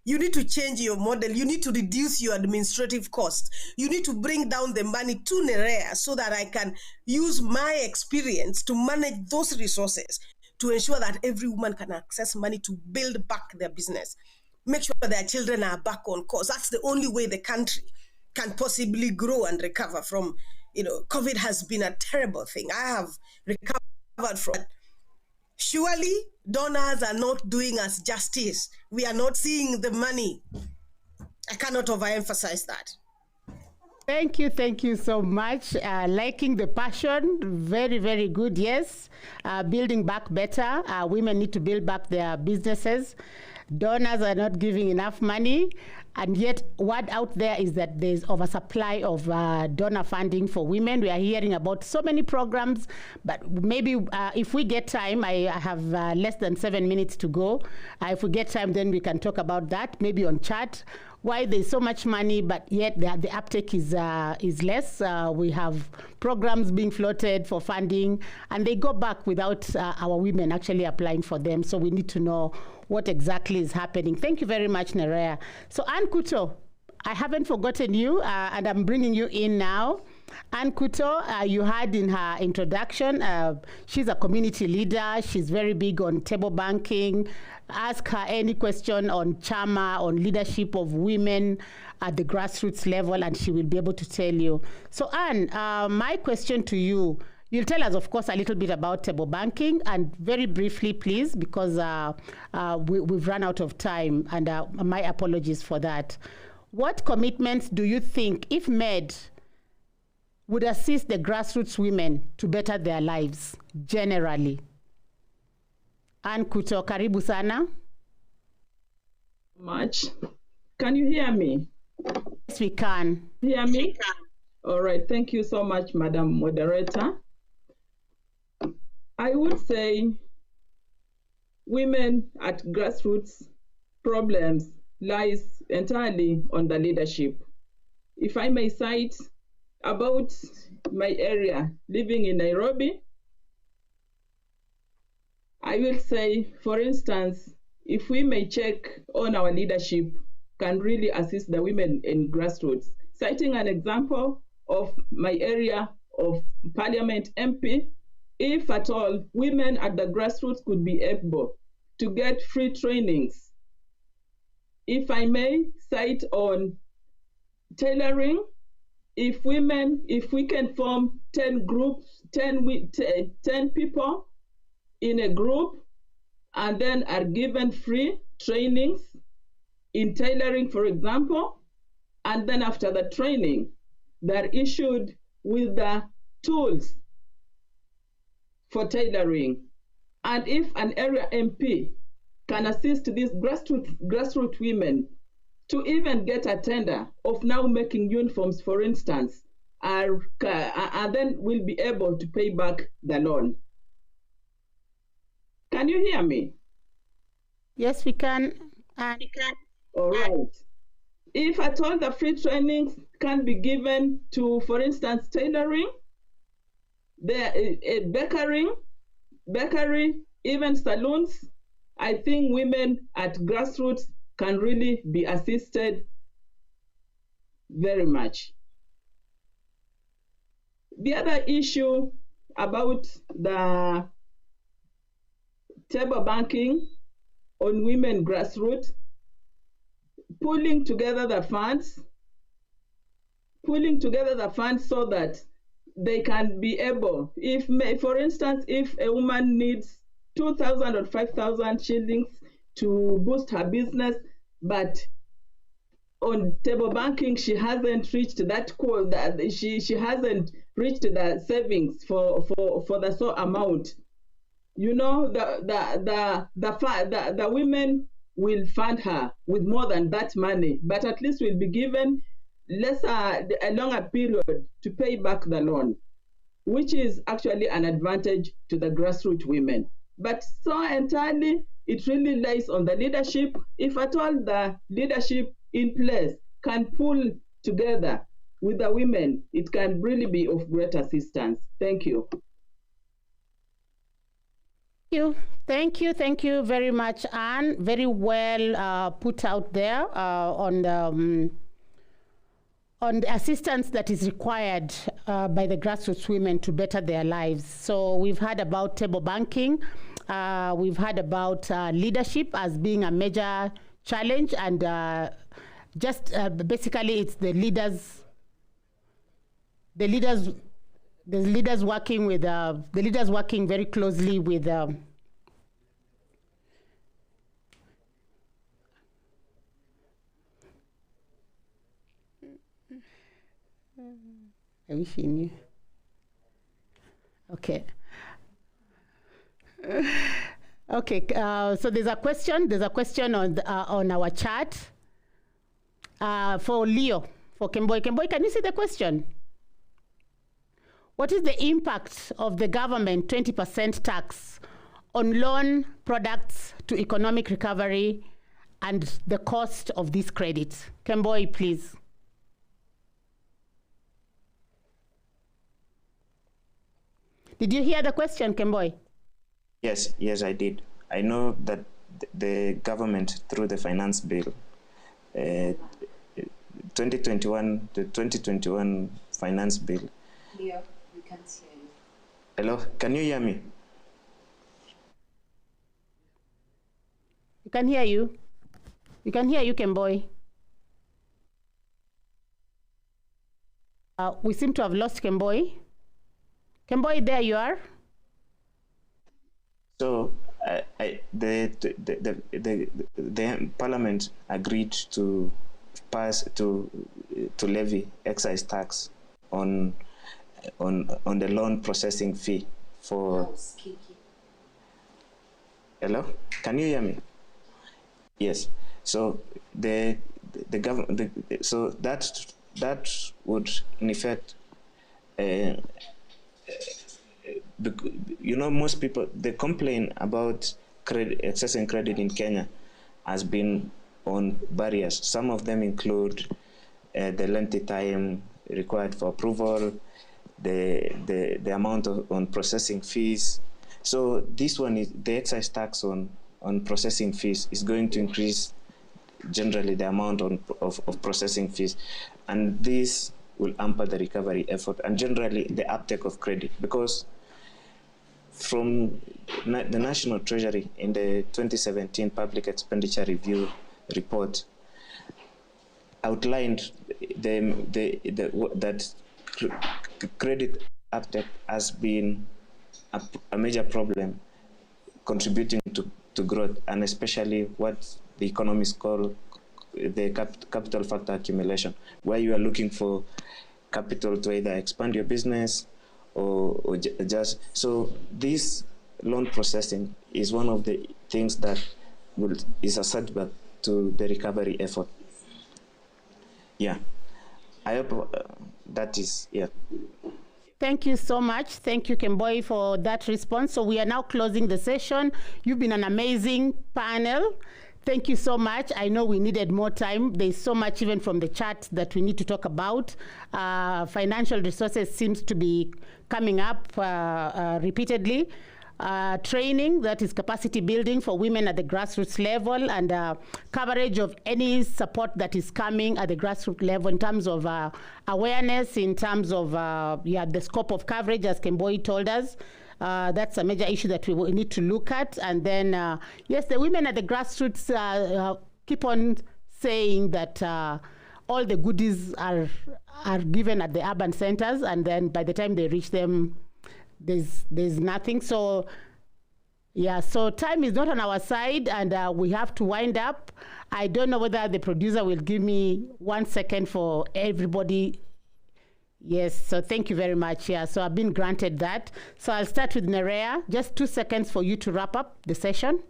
S12: You need to change your model. You need to reduce your administrative costs. You need to bring down the money to Nerea so that I can use my experience to manage those resources to ensure that every woman can access money to build back their business. Make sure their children are back on course. That's the only way the country can possibly grow and recover from, COVID has been a terrible thing. I have recovered from it. Surely donors are not doing us justice. We are not seeing the money. I cannot overemphasize that.
S11: Thank you so much. Liking the passion, very, very good, yes. Building back better. Women need to build back their businesses. Donors are not giving enough money. And yet, word out there is that there's oversupply of donor funding for women. We are hearing about so many programs, but maybe if we get time, I have less than 7 minutes to go. If we get time, then we can talk about that, maybe on chat why there's so much money, but yet the uptake is less. We have programs being floated for funding, and they go back without our women actually applying for them. So we need to know what exactly is happening. Thank you very much, Nerea. So Ann Kuto, I haven't forgotten you, and I'm bringing you in now. Ann Kuto, you heard in her introduction, she's a community leader. She's very big on table banking. Ask her any question on chama, on leadership of women at the grassroots level, and she will be able to tell you. So Ann, my question to you, you'll tell us, of course, a little bit about table banking, and very briefly, please, because we've run out of time, and my apologies for that. What commitments do you think, if made, would assist the grassroots women to better their lives generally? Ann Kuto, karibu sana.
S14: Much. Can you hear me?
S11: Yes, we can.
S14: Hear me? All right. Thank you so much, Madam Moderator. I would say women at grassroots problems lies entirely on the leadership. If I may cite about my area, living in Nairobi, I will say, for instance, if we may check on our leadership can really assist the women in grassroots. Citing an example of my area of Parliament MP, if at all women at the grassroots could be able to get free trainings. If I may cite on tailoring, if we can form 10 groups, 10 people in a group, and then are given free trainings in tailoring, for example, and then after the training, they're issued with the tools for tailoring. And if an area MP can assist these grassroots women to even get a tender of now making uniforms, for instance, and then will be able to pay back the loan. Can you hear me?
S11: Yes, we can.
S14: All right. If at all the free trainings can be given to, for instance, tailoring, bakery, even salons, I think women at grassroots can really be assisted very much. The other issue about the table banking on women grassroots, pulling together the funds so that they can be able, if, for instance, if a woman needs 2,000 or 5,000 shillings to boost her business, but on table banking she hasn't reached that goal, that she hasn't reached the savings for the so amount. You know, the women will fund her with more than that money, but at least will be given a longer period to pay back the loan, which is actually an advantage to the grassroots women. But so entirely, it really lies on the leadership. If at all the leadership in place can pull together with the women, it can really be of great assistance. Thank you.
S11: Thank you very much, Anne. Very well put out there on the assistance that is required by the grassroots women to better their lives. So we've heard about table banking. We've heard about leadership as being a major challenge, and basically it's the leaders working with very closely with I wish he knew. Okay. Okay. So there's a question on our chat for Leo, for Kemboi. Kemboi, can you see the question? What is the impact of the government 20% tax on loan products to economic recovery and the cost of these credits. Kemboi, please. Did you hear the question, Kemboi?
S13: Yes, I did. I know that the government, through the finance bill, 2021, the 2021 finance bill.
S15: Leo, we can't hear you.
S13: Hello, can you hear me?
S11: We can hear you. We can hear you, Kemboi. We seem to have lost Kemboi. Kemboi, there you are.
S13: So the Parliament agreed to pass to levy excise tax on the loan processing fee for. Hello, can you hear me? Yes. So the government, so that would in effect, most people, they complain about accessing credit in Kenya has been on barriers. Some of them include the lengthy time required for approval, the amount on processing fees. So this one is the excise tax on processing fees is going to increase generally the amount of processing fees, and this will hamper the recovery effort and generally the uptake of credit, because from the National Treasury in the 2017 Public Expenditure Review report outlined that credit uptake has been a major problem contributing to growth, and especially what the economists call the capital factor accumulation, where you are looking for capital to either expand your business or just. So this loan processing is one of the things that is a setback to the recovery effort. Yeah, I hope that is, yeah.
S11: Thank you so much. Thank you, Kemboi, for that response. So we are now closing the session. You've been an amazing panel. Thank you so much. I know we needed more time. There's so much even from the chat that we need to talk about. Financial resources seems to be coming up repeatedly. Training, that is capacity building for women at the grassroots level, and coverage of any support that is coming at the grassroots level in terms of awareness, in terms of the scope of coverage, as Kemboi told us. That's a major issue that we need to look at. And then, yes, the women at the grassroots keep on saying that all the goodies are given at the urban centers, and then by the time they reach them, there's nothing. So yeah, so time is not on our side, and we have to wind up. I don't know whether the producer will give me 1 second for everybody. Yes, so thank you very much. Yeah, so I've been granted that. So I'll start with Nerea. Just 2 seconds for you to wrap up the session.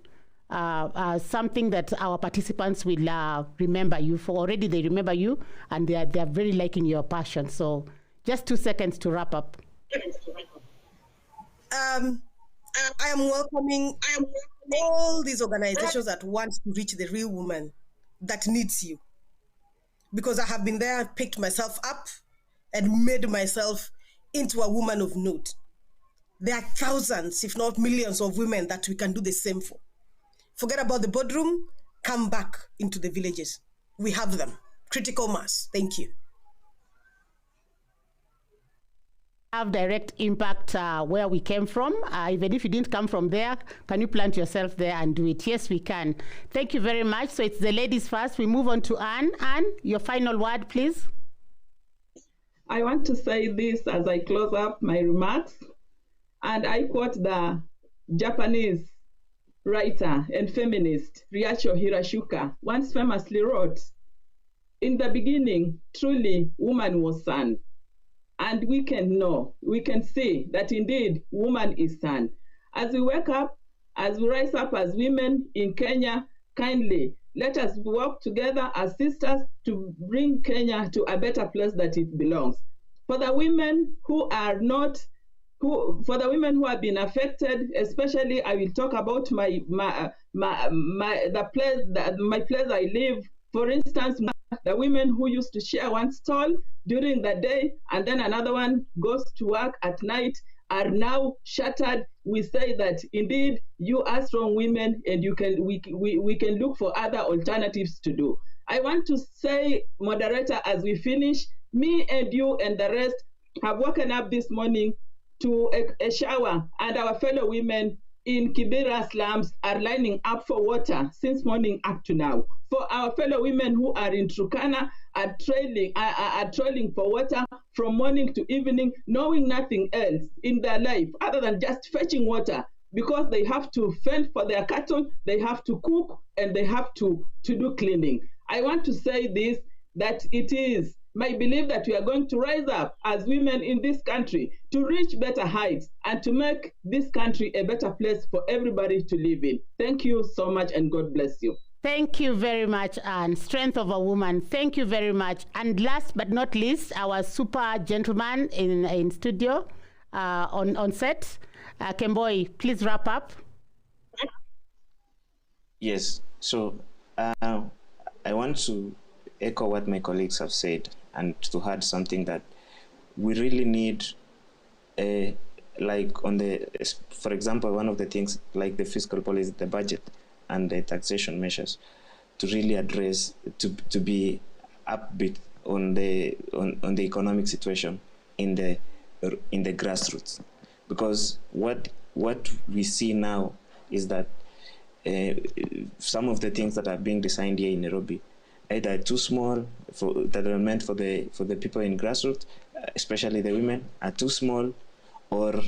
S11: Something that our participants will remember you for. Already they remember you, and they are very liking your passion. So just 2 seconds to wrap up.
S12: I am welcoming all these organizations that want to reach the real woman that needs you. Because I have been there, picked myself up, and made myself into a woman of note. There are thousands, if not millions, of women that we can do the same for. Forget about the boardroom, come back into the villages. We have them. Critical mass. Thank you.
S11: Have direct impact where we came from. Even if you didn't come from there, can you plant yourself there and do it? Yes, we can. Thank you very much. So it's the ladies first. We move on to Anne. Anne, your final word, please.
S14: I want to say this as I close up my remarks, and I quote the Japanese writer and feminist Ryacho Hirashuka once famously wrote, "In the beginning, truly woman was sun." And we can know, we can see that indeed woman is sun. As we wake up, as we rise up as women in Kenya, kindly let us work together as sisters to bring Kenya to a better place that it belongs. For the women who are not, for the women who have been affected, especially I will talk about my place I live. For instance, the women who used to share one stall during the day and then another one goes to work at night are now shattered. We say that indeed you are strong women and we can look for other alternatives to do. I want to say, moderator, as we finish, me and you and the rest have woken up this morning to a shower, and our fellow women in Kibera slums are lining up for water since morning up to now. For our fellow women who are in Turkana are trailing for water from morning to evening, knowing nothing else in their life other than just fetching water, because they have to fend for their cattle, they have to cook, and they have to do cleaning. I want to say this, that it is my belief that we are going to rise up as women in this country to reach better heights and to make this country a better place for everybody to live in. Thank you so much, and God bless you.
S11: Thank you very much, and strength of a woman. Thank you very much. And last but not least, our super gentleman in studio, on set, Kemboi, please wrap up.
S13: Yes, so I want to echo what my colleagues have said and to add something that we really need, like on the, for example, one of the things like the fiscal policy, the budget, and the taxation measures to really address, to be upbeat on the economic situation in the grassroots, because what we see now is that some of the things that are being designed here in Nairobi either too small that are meant for the people in grassroots, especially the women, are too small, or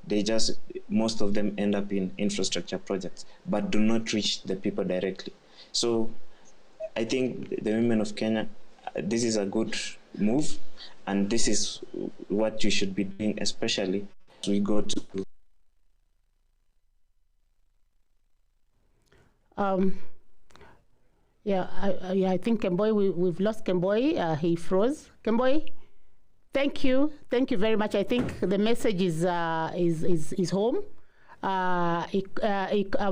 S13: they just, most of them end up in infrastructure projects but do not reach the people directly. So I think the women of Kenya, this is a good move, and this is what you should be doing, especially as we go to
S11: I think Kemboi, we've lost Kemboi. He froze. Kemboi, thank you very much. I think the message is home. Our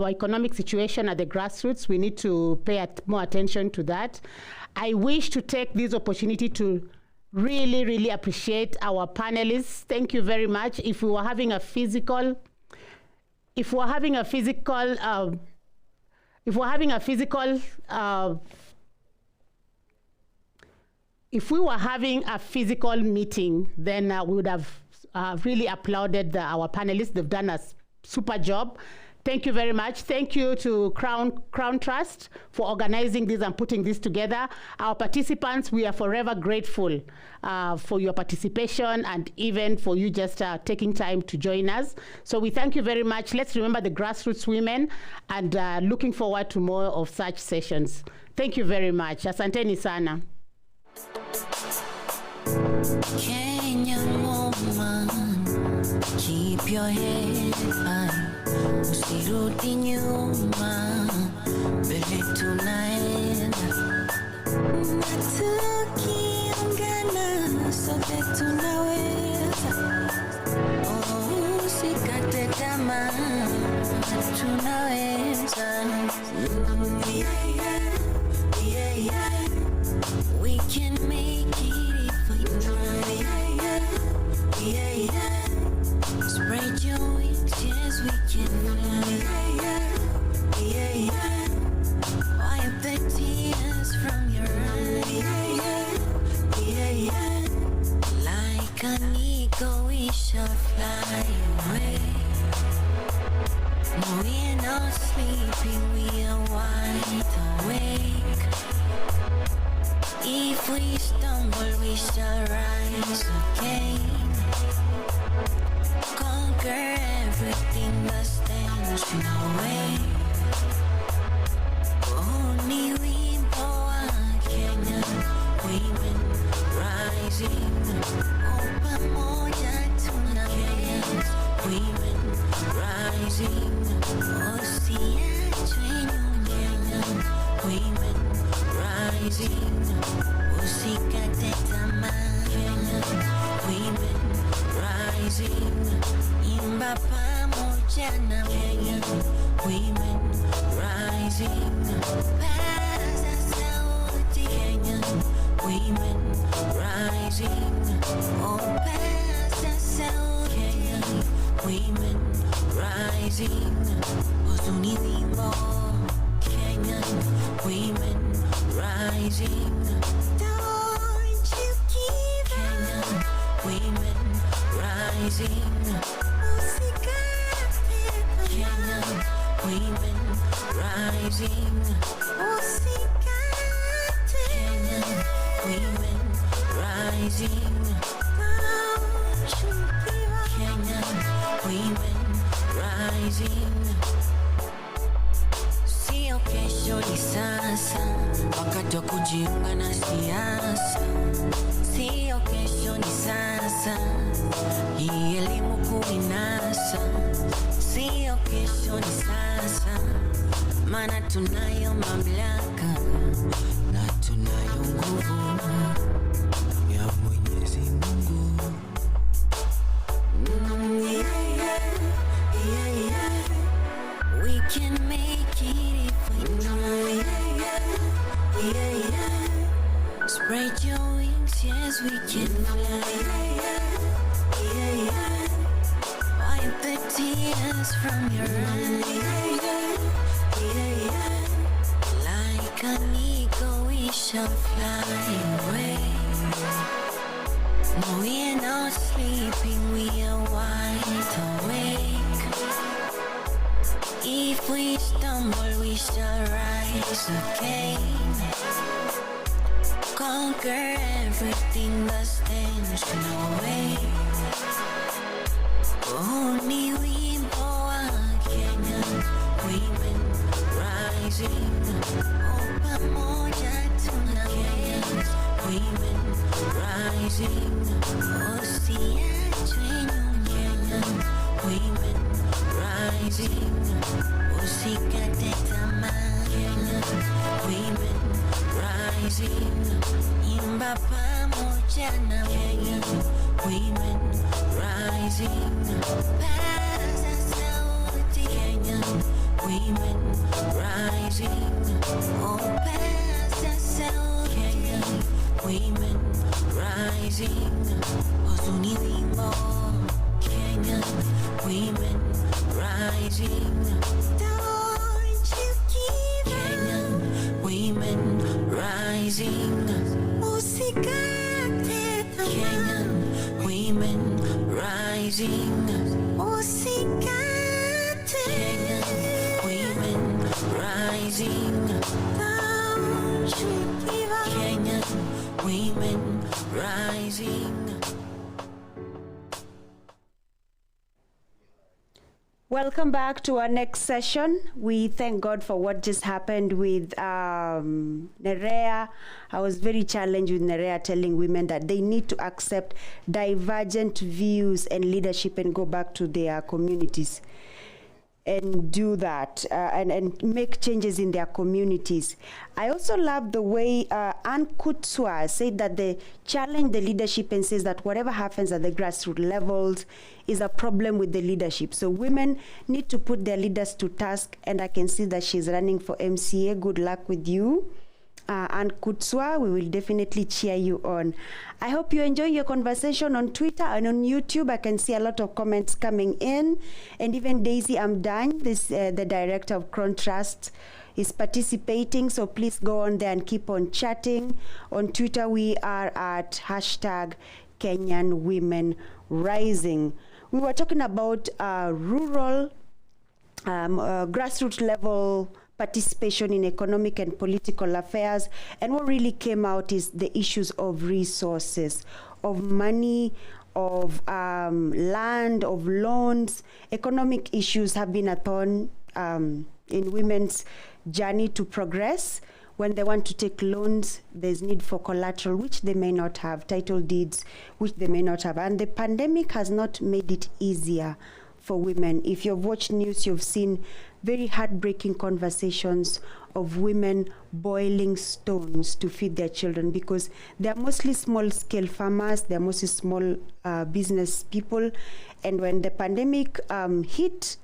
S11: economic situation at the grassroots, we need to pay more attention to that. I wish to take this opportunity to really appreciate our panelists. Thank you very much. If we were having a physical meeting, then we would have really applauded our panelists. They've done a super job. Thank you very much. Thank you to Crown Trust for organizing this and putting this together. Our participants, we are forever grateful for your participation and even for you just taking time to join us. So we thank you very much. Let's remember the grassroots women, and looking forward to more of such sessions. Thank you very much. Asanteni sana.
S21: Kenyan woman, keep your head high. Usirudi nyuma, mbele tunaenda. Tukiungana, sote tunaweza. Usikate tamaa, tunaweza. Yeah. We can make it if we try. Yeah. Spread your wings, yes we can fly. Yeah. Wipe the tears from your eyes. Yeah. Like an eagle we shall fly away. No, we're not sleeping, we are wide awake. If we stumble, we shall rise again. Conquer everything that stands in our way. Only we Kenyan women rising. Pamoja tuna Kenyan women rising. Usiachwe Kenyan women rising. Usikate tamaa, Kenyan women rising. Imba pamoja na Kenyan women rising. rising. Oh, past ourselves, Kenyan women rising. Huzuni wimbo, Kenyan women rising. Don't you give Kenyan women rising. Kenyan women rising. Kenyan women rising. Kenyan women rising. Sio kesho ni sasa, wakati wa kujiunga na siasa. Sio kesho ni sasa, hii elimu kuinasa. Sio kesho ni sasa, maana tunayo mamlaka na tunayo nguvu ya Mwenyezi Mungu. We can make it if we try. Spread your wings, yes we can fly. Wipe the tears from your eyes. Like an eagle we shall fly away. No, we are not sleeping, we are wide awake. If we stumble, we shall rise again. Conquer everything that stands in our way. Only wimbo wa Kenyan women rising. Oh, pamoja tuna Kenyan women rising. Oh, siachwe Kenyan women rising. Usikate tamaa, Kenyan women rising. Imba pamoja na Kenyan women rising. Paza sauti, Kenyan women rising. Oh, paza sauti, Kenyan women rising. Huzuni wimbo, Kenyan women rising. Don't you give Kenyan women rising. Usikate tamaa, Kenyan women rising. Usikate, Kenyan women rising. Don't you give up, Kenyan women rising.
S22: Welcome back to our next session. We thank God for what just happened with Nerea. I was very challenged with Nerea telling women that they need to accept divergent views and leadership and go back to their communities and do that and make changes in their communities. I also love the way Anne Kutswa said that they challenge the leadership and says that whatever happens at the grassroots levels is a problem with the leadership. So women need to put their leaders to task, and I can see that she's running for MCA. Good luck with you. Anne Kutswa, we will definitely cheer you on. I hope you enjoy your conversation on Twitter and on YouTube. I can see a lot of comments coming in, and even Daisy Amdany, the director of Contrast, is participating. So please go on there and keep on chatting. On Twitter, we are at #Kenyan Women Rising. We were talking about rural, grassroots level participation in economic and political affairs, and what really came out is the issues of resources, of money, of land, of loans. Economic issues have been a thorn in women's journey to progress. When they want to take loans, there's need for collateral, which they may not have, title deeds, which they may not have. And the pandemic has not made it easier for women. If you've watched news, you've seen very heartbreaking conversations of women boiling stones to feed their children, because they're mostly small-scale farmers, they're mostly small business people. And when the pandemic hit,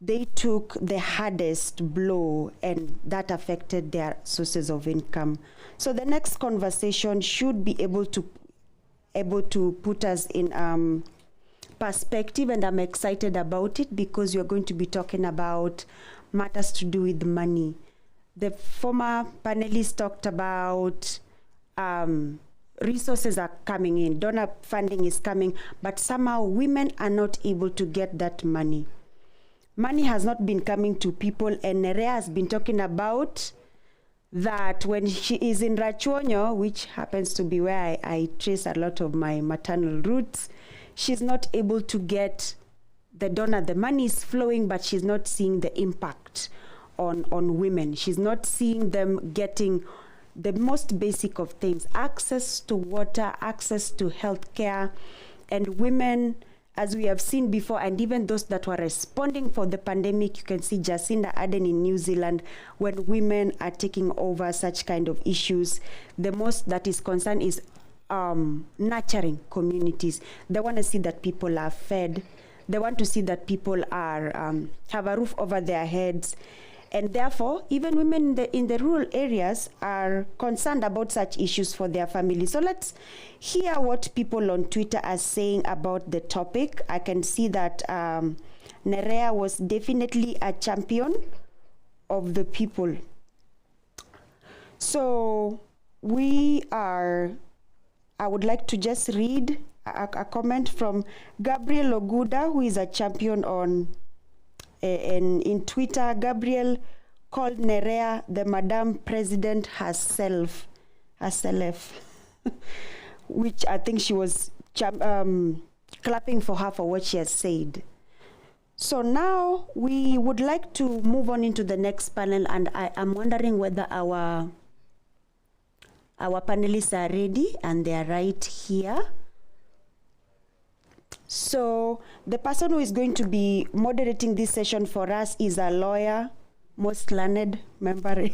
S22: they took the hardest blow, and that affected their sources of income. So the next conversation should be able to able to put us in perspective, and I'm excited about it because you're going to be talking about matters to do with money. The former panelists talked about resources are coming in, donor funding is coming, but somehow women are not able to get that money. Money has not been coming to people, and Nerea has been talking about that when she is in Rachuonyo, which happens to be where I trace a lot of my maternal roots, she's not able to get the donor. The money is flowing, but she's not seeing the impact on women. She's not seeing them getting the most basic of things: access to water, access to health care. And women, as we have seen before, and even those that were responding for the pandemic, you can see Jacinda Ardern in New Zealand, when women are taking over such kind of issues, the most that is concerned is nurturing communities. They want to see that people are fed. They want to see that people are have a roof over their heads. And therefore, even women in the rural areas are concerned about such issues for their families. So let's hear what people on Twitter are saying about the topic. I can see that Nerea was definitely a champion of the people. So I would like to just read a comment from Gabriel Oguda, who is a champion on in Twitter. Gabriel called Nerea the Madam President herself, which I think she was clapping for her for what she has said. So now we would like to move on into the next panel, and I am wondering whether our panelists are ready, and they are right here. So the person who is going to be moderating this session for us is a lawyer, most learned member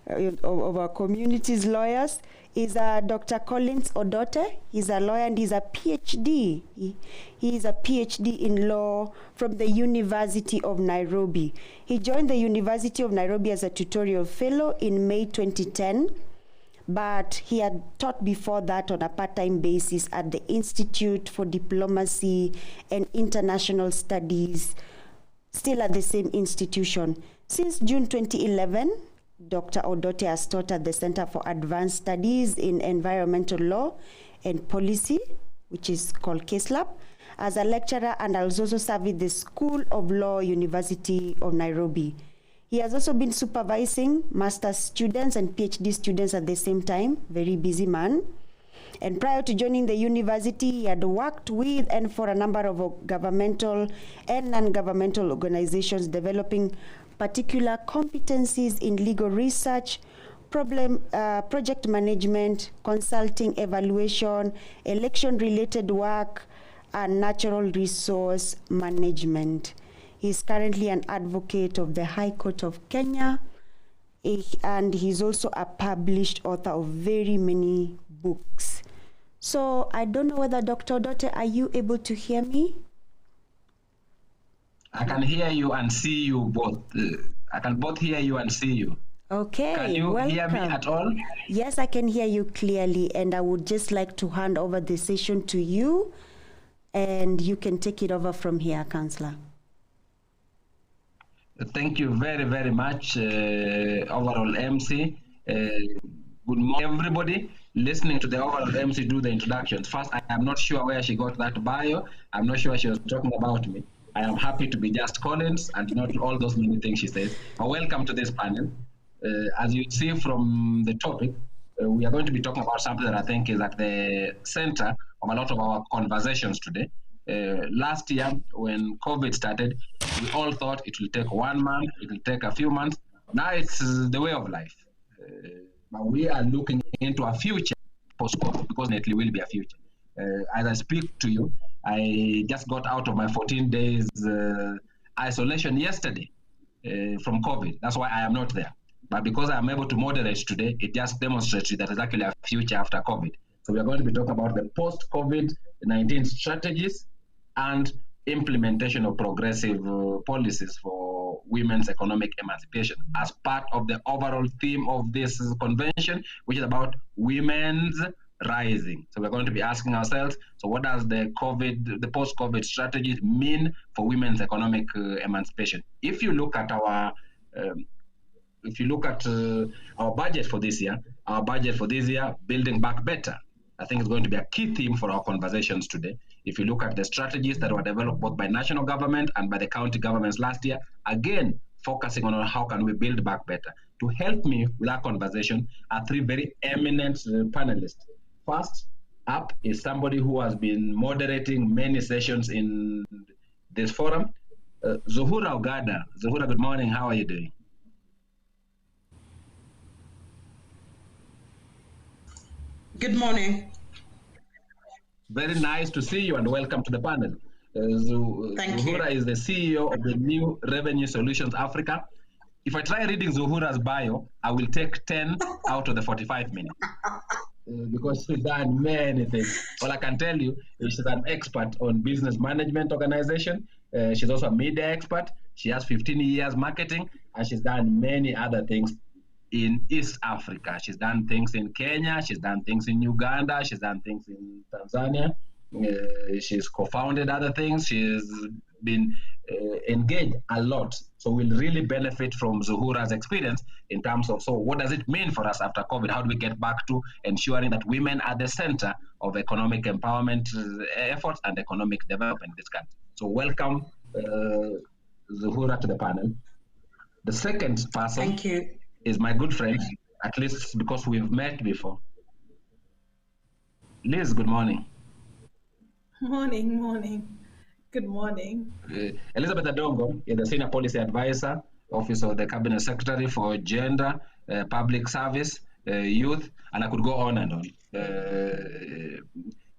S22: of our community's lawyers, is Dr. Collins Odote. He's a lawyer and he's a PhD. He is a PhD in law from the University of Nairobi. He joined the University of Nairobi as a tutorial fellow in May 2010. But he had taught before that on a part-time basis at the Institute for Diplomacy and International Studies, still at the same institution. Since June 2011, Dr. Odote has taught at the Center for Advanced Studies in Environmental Law and Policy, which is called CASELAB, as a lecturer, and has also served with the School of Law, University of Nairobi. He has also been supervising master's students and PhD students at the same time, very busy man. And prior to joining the university, he had worked with and for a number of governmental and non-governmental organizations developing particular competencies in legal research, project management, consulting, evaluation, election-related work, and natural resource management. He is currently an advocate of the High Court of Kenya, and he's also a published author of very many books. So I don't know whether Dr. Odote, are you able to hear me?
S16: I can hear you and see you both. I can both hear you and see you.
S22: Okay,
S16: can you hear me at all?
S22: Yes, I can hear you clearly, and I would just like to hand over the session to you, and you can take it over from here, Councillor.
S16: Thank you very, very much, overall MC. Good morning, everybody listening to the overall MC do the introductions. First, I am not sure where she got that bio. I'm not sure she was talking about me. I am happy to be just Collins and not all those many things she says. But welcome to this panel. As you see from the topic, we are going to be talking about something that I think is at the center of a lot of our conversations today. Last year, when COVID started, we all thought it will take 1 month, it will take a few months. Now it's the way of life. But we are looking into a future post-COVID, because it will be a future. As I speak to you, I just got out of my 14 days isolation yesterday from COVID. That's why I am not there. But because I am able to moderate today, it just demonstrates that there's actually a future after COVID. So we are going to be talking about the post-COVID-19 strategies and implementation of progressive policies for women's economic emancipation as part of the overall theme of this convention, which is about women's rising. So we're going to be asking ourselves, so what does the post-COVID strategy mean for women's economic emancipation? If you look at our our budget for this year, Building Back Better, I think it's going to be a key theme for our conversations today. If you look at the strategies that were developed both by national government and by the county governments last year, again, focusing on how can we build back better. To help me with our conversation are three very eminent panelists. First up is somebody who has been moderating many sessions in this forum, Zuhura Ogada. Zuhura, good morning. How are you doing?
S4: Good morning.
S16: Very nice to see you and welcome to the panel. Zuhura is the CEO of the New Revenue Solutions Africa. If I try reading Zuhura's bio, I will take 10 out of the 45 minutes because she's done many things. All I can tell you is she's an expert on business management organization. She's also a media expert. She has 15 years marketing, and she's done many other things in East Africa. She's done things in Kenya, she's done things in Uganda, she's done things in Tanzania. She's co-founded other things. She's been engaged a lot. So we'll really benefit from Zuhura's experience in terms of, so what does it mean for us after COVID? How do we get back to ensuring that women are the center of economic empowerment efforts and economic development in this country? So welcome, Zuhura, to the panel. The second person
S4: Thank you.
S16: Is my good friend, at least because we've met before. Liz, good morning.
S18: Morning. Good morning.
S16: Elizabeth Adongo is the Senior Policy Advisor, Office of the Cabinet Secretary for Gender, Public Service, Youth, and I could go on and on.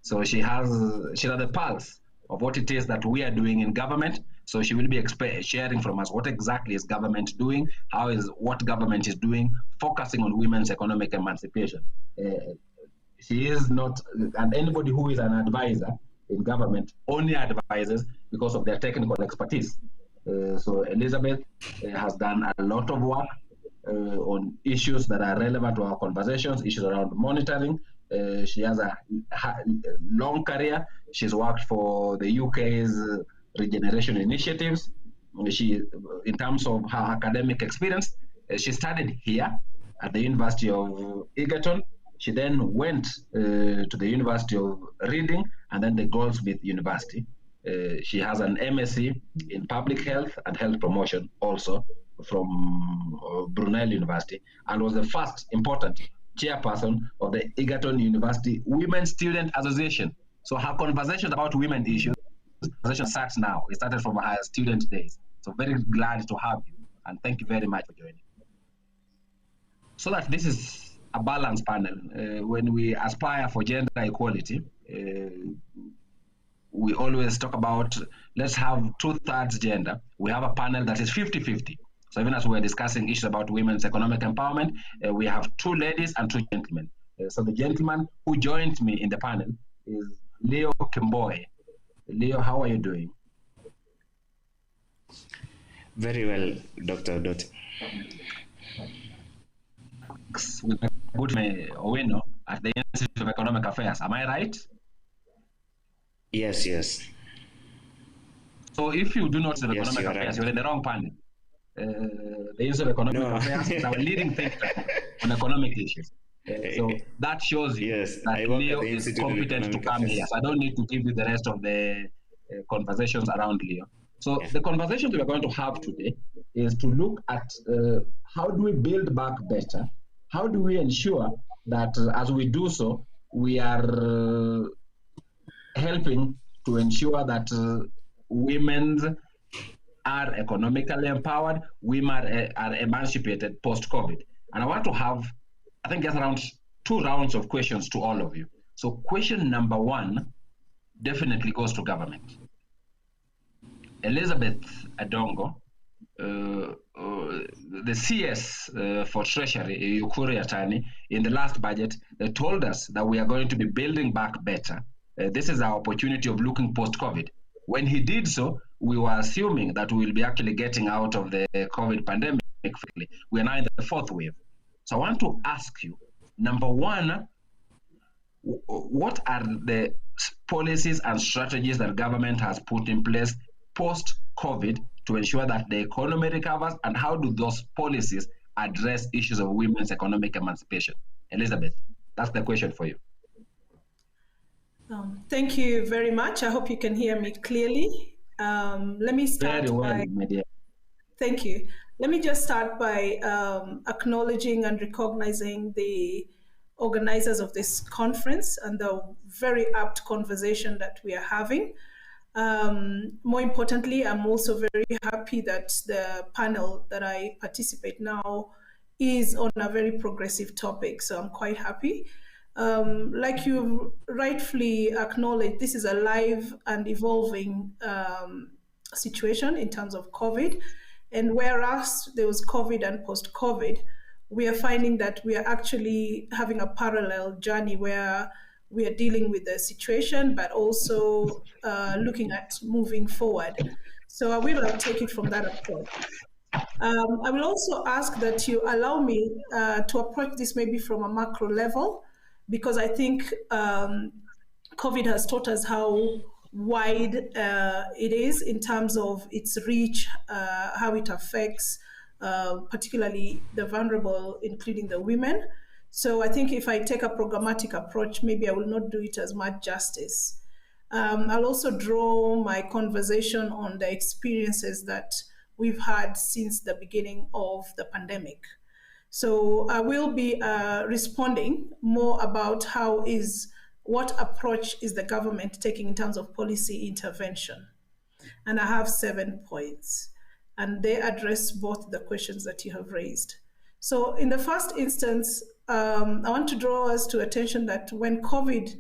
S16: So she has the pulse of what it is that we are doing in government. So she will be sharing from us what exactly is government doing, what government is doing, focusing on women's economic emancipation. She is not, and anybody who is an advisor in government only advises because of their technical expertise. So Elizabeth has done a lot of work on issues that are relevant to our conversations, issues around monitoring. She has a long career. She's worked for the UK's regeneration initiatives. She, in terms of her academic experience, she studied here at the University of Egerton. She then went to the University of Reading and then the Goldsmith University. She has an MSc in public health and health promotion also from Brunel University, and was the first important chairperson of the Egerton University Women Student Association. So her conversations about women issues, conversation starts now. It started from her student days. So very glad to have you, and thank you very much for joining. So that this is a balanced panel. When we aspire for gender equality, we always talk about, let's have 2/3 gender. We have a panel that is 50-50. So even as we're discussing issues about women's economic empowerment, we have 2 ladies and 2 gentlemen. So the gentleman who joined me in the panel is Leo Kemboi. Leo, how are you doing?
S13: Very well, Dr. Dot.
S16: Good Owino at the Institute of Economic Affairs. Am I right?
S13: Yes.
S16: So if you do not have
S13: Yes,
S16: Economic Affairs, you're in the wrong panel. The Institute of Economic Affairs is our leading think tank on economic issues. So that shows you that Leo is competent to come here. So I don't need to give you the rest of the conversations around Leo. So the conversation we're going to have today is to look at how do we build back better? How do we ensure that as we do so, we are helping to ensure that women are economically empowered, women are emancipated post-COVID. And I want to have, I think, just around 2 rounds of questions to all of you. So question number 1 definitely goes to government. Elizabeth Adongo, the CS for Treasury, Ukuri Atani, in the last budget, they told us that we are going to be building back better. This is our opportunity of looking post-COVID. When he did so, we were assuming that we will be actually getting out of the COVID pandemic. We are now in the 4th wave. So I want to ask you, number 1, what are the policies and strategies that government has put in place post-COVID to ensure that the economy recovers, and how do those policies address issues of women's economic emancipation? Elizabeth, that's the question for you.
S18: Thank you very much. I hope you can hear me clearly. Let me start
S16: very well,
S18: by...
S16: my dear.
S18: Thank you. Let me just start by acknowledging and recognizing the organizers of this conference and the very apt conversation that we are having. More importantly, I'm also very happy that the panel that I participate now is on a very progressive topic, so I'm quite happy. Like you rightfully acknowledged, this is a live and evolving situation in terms of COVID. And whereas there was COVID and post-COVID, we are finding that we are actually having a parallel journey where we are dealing with the situation, but also looking at moving forward. So I will take it from that approach. I will also ask that you allow me to approach this maybe from a macro level, because I think COVID has taught us how wide it is in terms of its reach, how it affects particularly the vulnerable, including the women. So I think if I take a programmatic approach, maybe I will not do it as much justice. I'll also draw my conversation on the experiences that we've had since the beginning of the pandemic. So I will be responding more about what approach is the government taking in terms of policy intervention. And I have 7 points, and they address both the questions that you have raised. So in the first instance, I want to draw us to attention that when COVID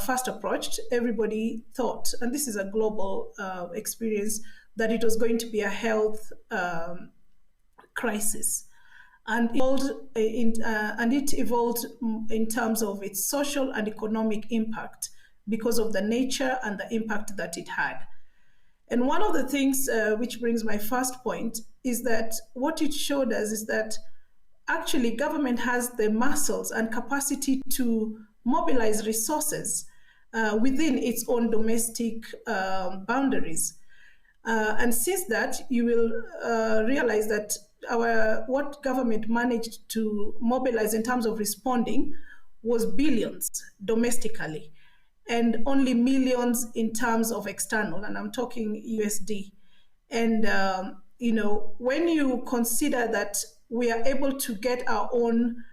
S18: first approached, everybody thought, and this is a global experience, that it was going to be a health crisis. And it evolved in terms of its social and economic impact because of the nature and the impact that it had. And one of the things, which brings my first point, is that what it showed us is that actually government has the muscles and capacity to mobilize resources within its own domestic boundaries. And since that, you will realize that what government managed to mobilize in terms of responding was billions domestically, and only millions in terms of external, and I'm talking USD. And when you consider that we are able to get our own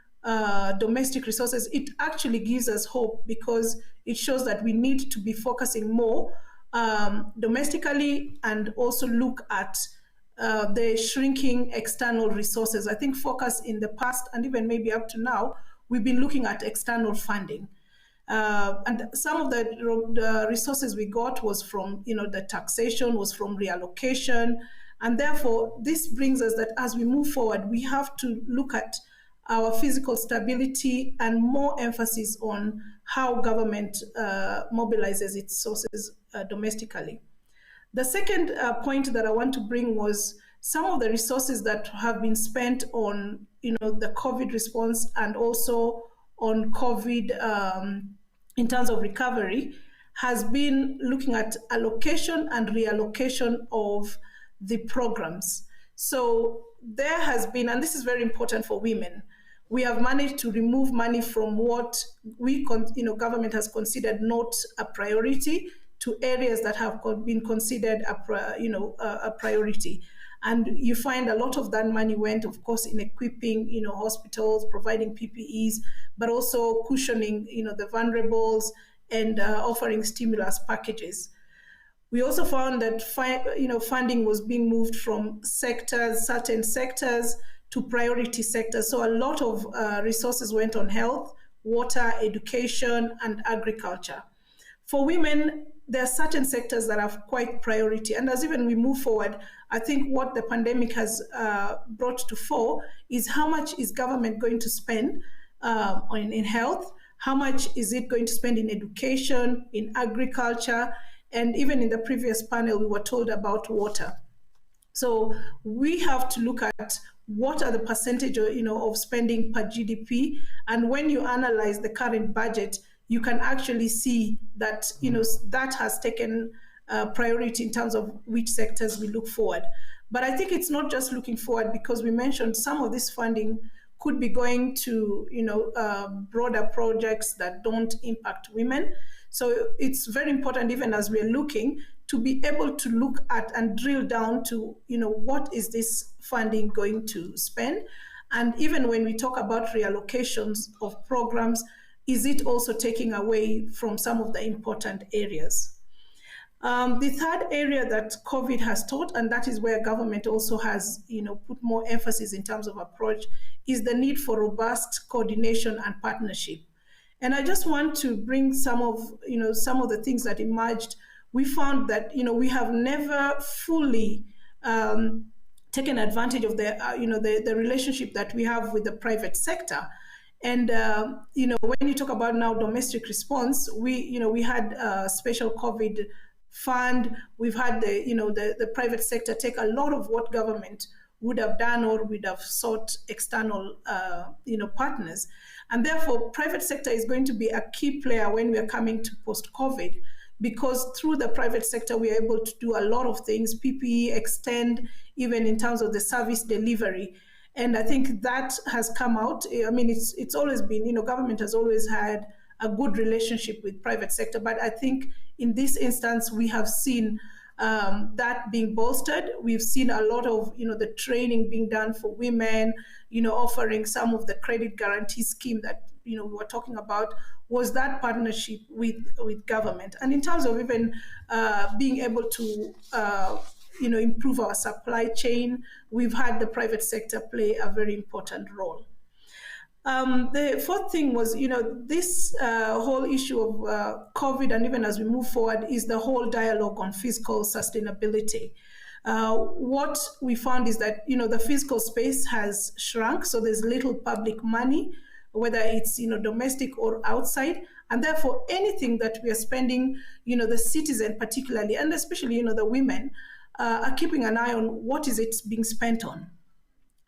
S18: domestic resources, it actually gives us hope, because it shows that we need to be focusing more domestically and also look at the shrinking external resources. I think focus in the past, and even maybe up to now, we've been looking at external funding. And some of the resources we got was from, the taxation, was from reallocation. And therefore, this brings us that as we move forward, we have to look at our physical stability and more emphasis on how government mobilizes its sources domestically. The second point that I want to bring was some of the resources that have been spent on, the COVID response and also on COVID in terms of recovery has been looking at allocation and reallocation of the programs. So there has been, and this is very important for women, we have managed to remove money from what government has considered not a priority to areas that have been considered a priority. And you find a lot of that money went, of course, in equipping, hospitals, providing PPEs, but also cushioning, the vulnerables and offering stimulus packages. We also found that funding was being moved from certain sectors to priority sectors. So a lot of resources went on health, water, education, and agriculture. For women, there are certain sectors that are quite priority. And as even we move forward, I think what the pandemic has brought to fore is how much is government going to spend in health, how much is it going to spend in education, in agriculture, and even in the previous panel, we were told about water. So we have to look at what are the percentage of spending per GDP. And when you analyze the current budget, you can actually see that, that has taken priority in terms of which sectors we look forward. But I think it's not just looking forward, because we mentioned some of this funding could be going to, broader projects that don't impact women. So it's very important, even as we're looking, to be able to look at and drill down to, what is this funding going to spend? And even when we talk about reallocations of programs, is it also taking away from some of the important areas? The third area that COVID has taught, and that is where government also has, put more emphasis in terms of approach, is the need for robust coordination and partnership. And I just want to bring some of the things that emerged. We found that, we have never fully taken advantage of the relationship that we have with the private sector. And when you talk about now domestic response, we had a special COVID fund. We've had the private sector take a lot of what government would have done or would have sought external partners. And therefore, private sector is going to be a key player when we are coming to post-COVID, because through the private sector, we are able to do a lot of things, PPE, extend, even in terms of the service delivery. And I think that has come out. I mean, it's always been, government has always had a good relationship with private sector. But I think in this instance, we have seen that being bolstered. We've seen a lot of, the training being done for women, offering some of the credit guarantee scheme that, we were talking about, was that partnership with government. And in terms of even being able to, improve our supply chain, we've had the private sector play a very important role. The fourth thing was, this whole issue of COVID, and even as we move forward, is the whole dialogue on fiscal sustainability. What we found is that, the fiscal space has shrunk, so there's little public money, whether it's, domestic or outside. And therefore, anything that we are spending, the citizen particularly, and especially, the women, are keeping an eye on what is it being spent on.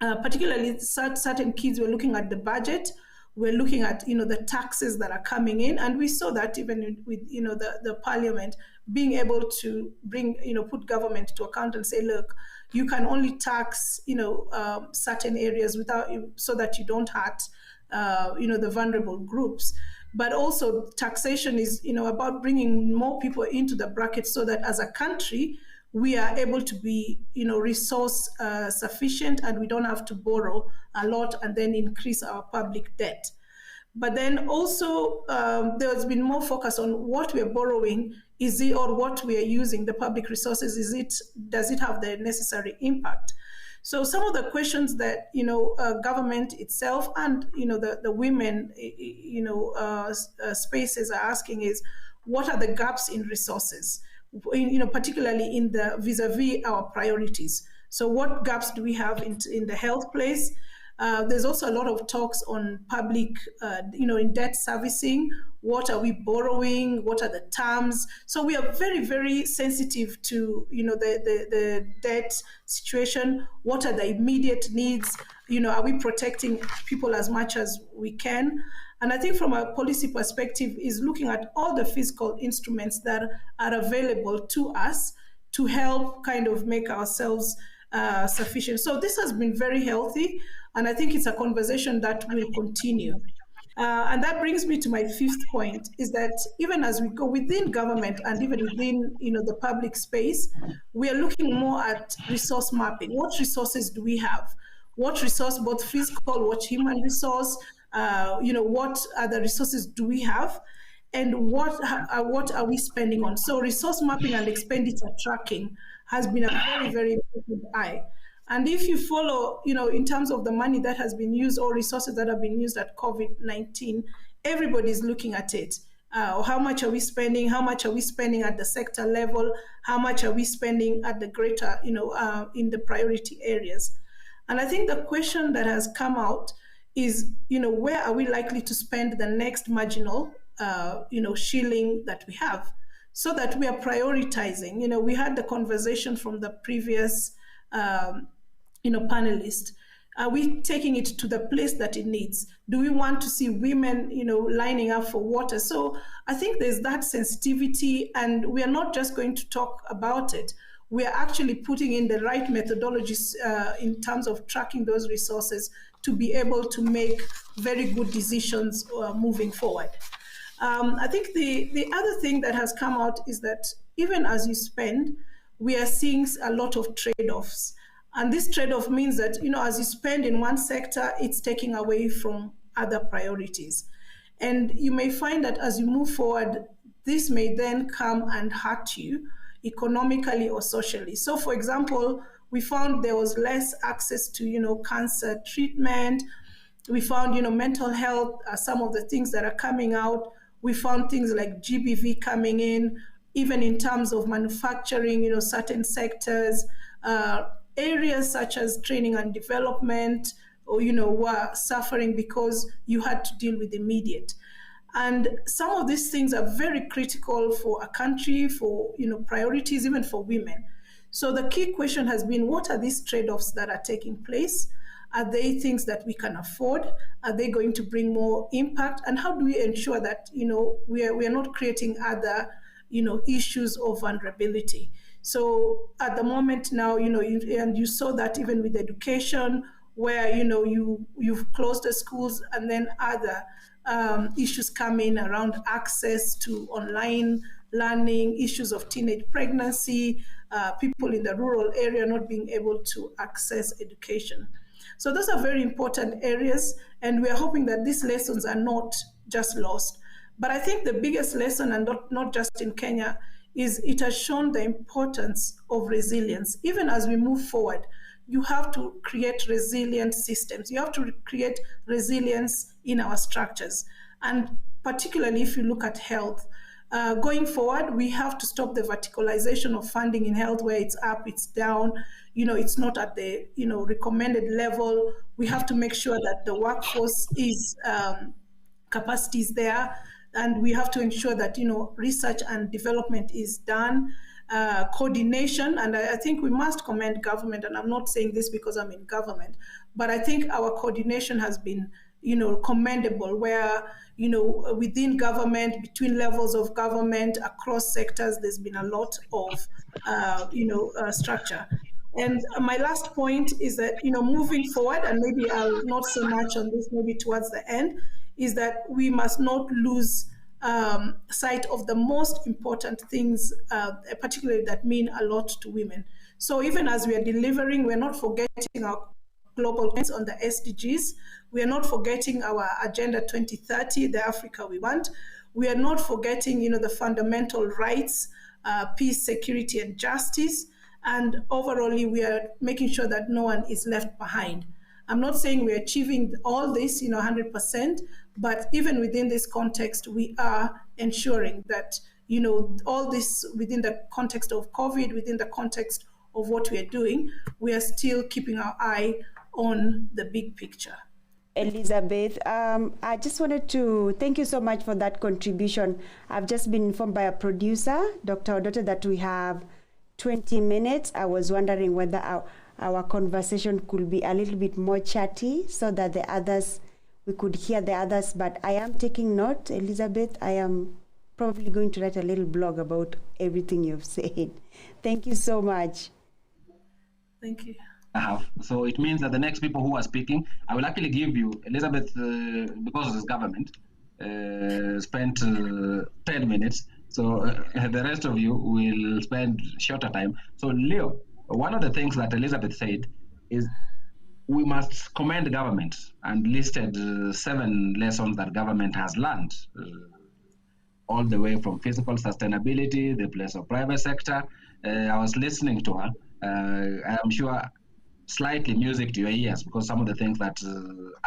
S18: Particularly certain kids, we're looking at the budget, we're looking at, the taxes that are coming in. And we saw that even with, the parliament being able to bring, put government to account and say, look, you can only tax, certain areas so that you don't hurt, the vulnerable groups. But also taxation is, about bringing more people into the bracket so that as a country, we are able to be, resource sufficient, and we don't have to borrow a lot and then increase our public debt. But then also there's been more focus on what we're borrowing, or what we are using, the public resources, does it have the necessary impact? So some of the questions that, government itself and, the women, spaces are asking is, what are the gaps in resources? Particularly in the vis-a-vis our priorities. So what gaps do we have in the health place? There's also a lot of talks on public, in debt servicing. What are we borrowing? What are the terms? So we are very, very sensitive to, the debt situation. What are the immediate needs? Are we protecting people as much as we can? And I think from a policy perspective is looking at all the fiscal instruments that are available to us to help kind of make ourselves sufficient. So this has been very healthy, and I think it's a conversation that will continue. And that brings me to my fifth point, is that even as we go within government and even within the public space, we are looking more at resource mapping. What resources do we have? What resource, both physical, what human resource, what other resources do we have, and what are we spending on? So resource mapping and expenditure tracking has been a very, very important eye. And if you follow, in terms of the money that has been used or resources that have been used at COVID-19, everybody's looking at it. How much are we spending? How much are we spending at the sector level? How much are we spending at the greater, in the priority areas? And I think the question that has come out is, where are we likely to spend the next marginal, shilling that we have, so that we are prioritizing. We had the conversation from the previous, panelist Are we taking it to the place that it needs? Do we want to see women, lining up for water? So I think there's that sensitivity, and we are not just going to talk about it. We are actually putting in the right methodologies in terms of tracking those resources to be able to make very good decisions moving forward. I think the other thing that has come out is that even as you spend, we are seeing a lot of trade-offs. And this trade-off means that, as you spend in one sector, it's taking away from other priorities. And you may find that as you move forward, this may then come and hurt you economically or socially. So, for example, we found there was less access to, cancer treatment. We found, mental health, some of the things that are coming out. We found things like GBV coming in, even in terms of manufacturing, certain sectors, areas such as training and development, or, were suffering because you had to deal with immediate. And some of these things are very critical for a country, for, priorities, even for women. So the key question has been, what are these trade-offs that are taking place? Are they things that we can afford? Are they going to bring more impact? And how do we ensure that, we are not creating other, issues of vulnerability? So at the moment now, and you saw that even with education, where, you've closed the schools, and then other issues come in around access to online learning, issues of teenage pregnancy, people in the rural area not being able to access education. So those are very important areas, and we are hoping that these lessons are not just lost. But I think the biggest lesson, and not just in Kenya, is it has shown the importance of resilience. Even as we move forward, you have to create resilient systems. You have to create resilience in our structures. And particularly if you look at health, going forward, we have to stop the verticalization of funding in health, where it's up, it's down, it's not at the, recommended level. We have to make sure that the workforce is, capacity is there. And we have to ensure that, research and development is done, coordination. And I think we must commend government, and I'm not saying this because I'm in government, but I think our coordination has been, commendable, where, within government, between levels of government, across sectors, there's been a lot of, structure. And my last point is that, moving forward, and maybe I'll not so much on this, maybe towards the end, is that we must not lose sight of the most important things, particularly that mean a lot to women. So even as we are delivering, we're not forgetting our global goals on the SDGs. We are not forgetting our Agenda 2030, the Africa we want. We are not forgetting, the fundamental rights, peace, security, and justice. And overall, we are making sure that no one is left behind. I'm not saying we're achieving all this, 100%, but even within this context, we are ensuring that, all this within the context of COVID, within the context of what we are doing, we are still keeping our eye on the big picture.
S22: Elizabeth, I just wanted to thank you so much for that contribution. I've just been informed by a producer, Dr. Odote, that we have 20 minutes. I was wondering whether our conversation could be a little bit more chatty so that we could hear the others. But I am taking note, Elizabeth. I am probably going to write a little blog about everything you've said. Thank you so much.
S18: Thank you.
S16: So it means that the next people who are speaking, I will actually give you, Elizabeth, because of this government, spent 10 minutes. So the rest of you will spend shorter time. So Leo, one of the things that Elizabeth said is we must commend government, and listed 7 lessons that government has learned, all the way from physical sustainability, the place of private sector. I was listening to her. I'm sure slightly music to your ears, because some of the things that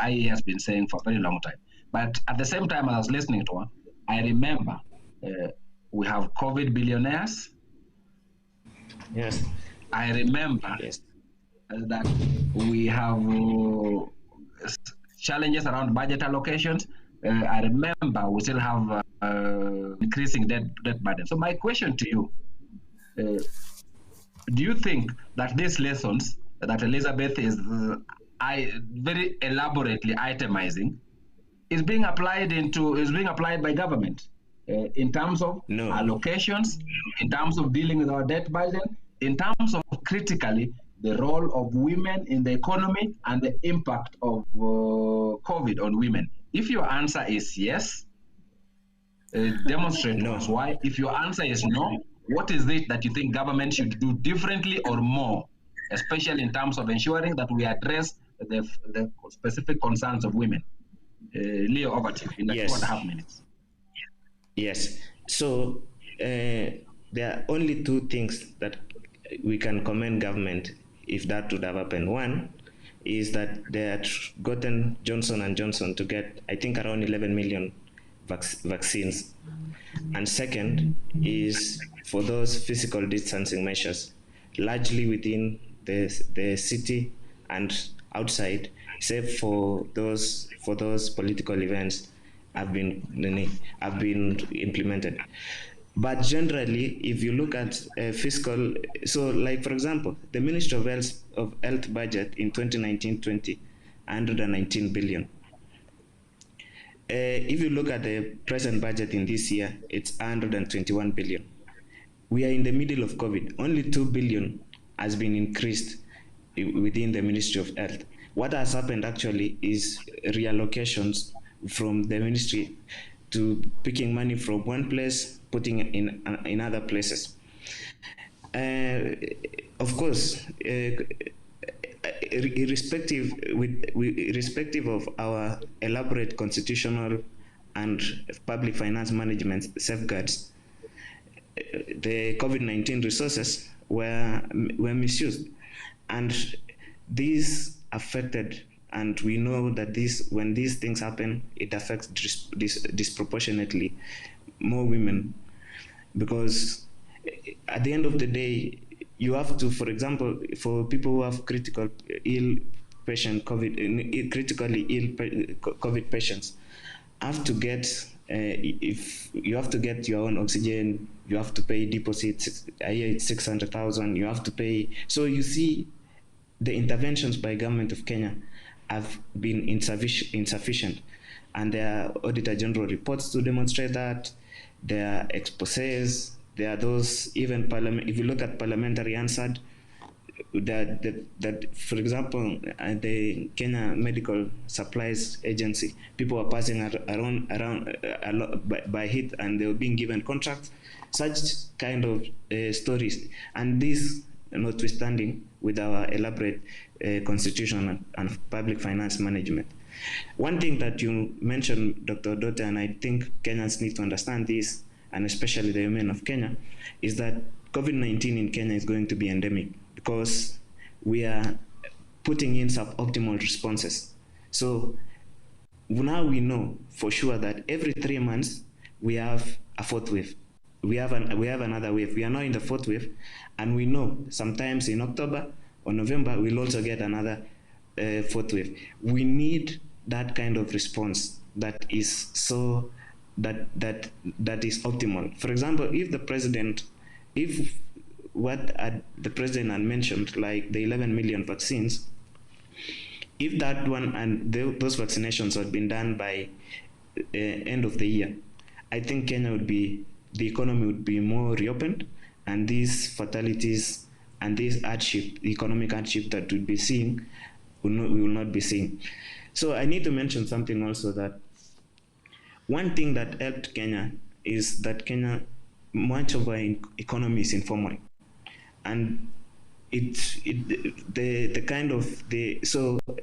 S16: IE has been saying for a very long time. But at the same time I was listening to her, I remember we have COVID billionaires.
S13: Yes.
S16: I remember that we have challenges around budget allocations. I remember we still have increasing debt burden. So my question to you, do you think that these lessons that Elizabeth is very elaborately itemizing, is being applied by government in terms of allocations, in terms of dealing with our debt burden, in terms of critically the role of women in the economy and the impact of COVID on women. If your answer is yes, demonstrate to us why. If your answer is no, what is it that you think government should do differently or more, especially in terms of ensuring that we address the specific concerns of women? Leo, over to you in the 2.5 minutes.
S13: Yes. So there are only two things that we can commend government if that would have happened. One is that they had gotten Johnson & Johnson to get, I think, around 11 million vaccines. And second is for those physical distancing measures, largely within the city and outside, save for those political events have been implemented. But generally, if you look at fiscal, so like for example, the Ministry of Health budget in 2019-20, 119 billion. If you look at the present budget in this year, it's 121 billion. We are in the middle of COVID. Only 2 billion has been increased within the Ministry of Health. What has happened actually is reallocations from the ministry to picking money from one place, putting it in other places. Of course, irrespective of our elaborate constitutional and public finance management safeguards, the COVID-19 resources were misused, and these affected. And we know that when these things happen, it affects disproportionately more women, because at the end of the day, you have to, for example, for people who have critically ill COVID patients, have to get if you have to get your own oxygen, you have to pay deposits. I hear it's 600,000. You have to pay. So you see, the interventions by government of Kenya have been insufficient, and there are Auditor General reports to demonstrate that. There are exposés. There are those, even parliament. If you look at parliamentary answered, that for example, the Kenya Medical Supplies Agency, people are passing around a lot by hit, and they were being given contracts. Such kind of stories, and this notwithstanding with our elaborate constitutional and public finance management. One thing that you mentioned, Dr. Dote, and I think Kenyans need to understand this, and especially the women of Kenya, is that COVID-19 in Kenya is going to be endemic because we are putting in suboptimal responses. So now we know for sure that every 3 months we have a fourth wave. We have another wave. We are now in the fourth wave, and we know sometimes in October or November we'll also get another fourth wave. We need that kind of response that is that is optimal. For example, if the president had mentioned, like the 11 million vaccines, if that one and those vaccinations had been done by end of the year, I think the economy would be more reopened, and these fatalities and this economic hardship that we'll be seeing, we will not be seeing. So I need to mention something also, that one thing that helped Kenya is that much of our economy is informal, and so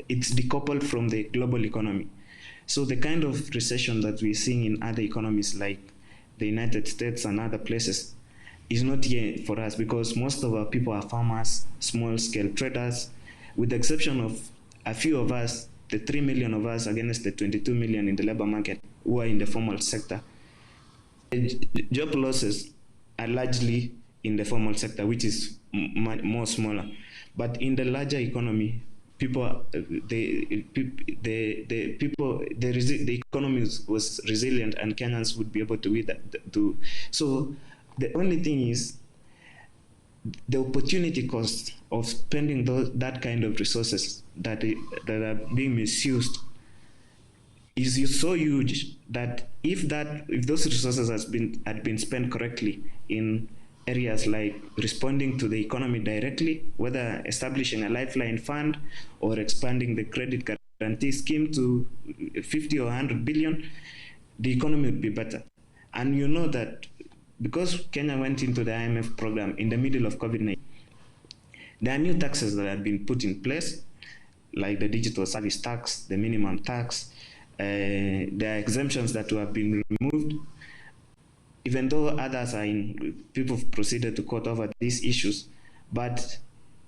S13: it's decoupled from the global economy. So the kind of recession that we're seeing in other economies like the United States and other places is not here for us, because most of our people are farmers, small-scale traders, with the exception of a few of us, the 3 million of us against the 22 million in the labor market who are in the formal sector. Job losses are largely in the formal sector, which is more smaller. But in the larger economy, the economy was resilient, and Kenyans would be able to with that. So the only thing is the opportunity cost of spending that kind of resources that are being misused is so huge that if those resources had been spent correctly in areas like responding to the economy directly, whether establishing a lifeline fund or expanding the credit guarantee scheme to 50 or 100 billion, the economy would be better. And you know that because Kenya went into the IMF program in the middle of COVID-19, there are new taxes that have been put in place, like the digital service tax, the minimum tax. There are exemptions that have been removed, even though others people have proceeded to court over these issues. But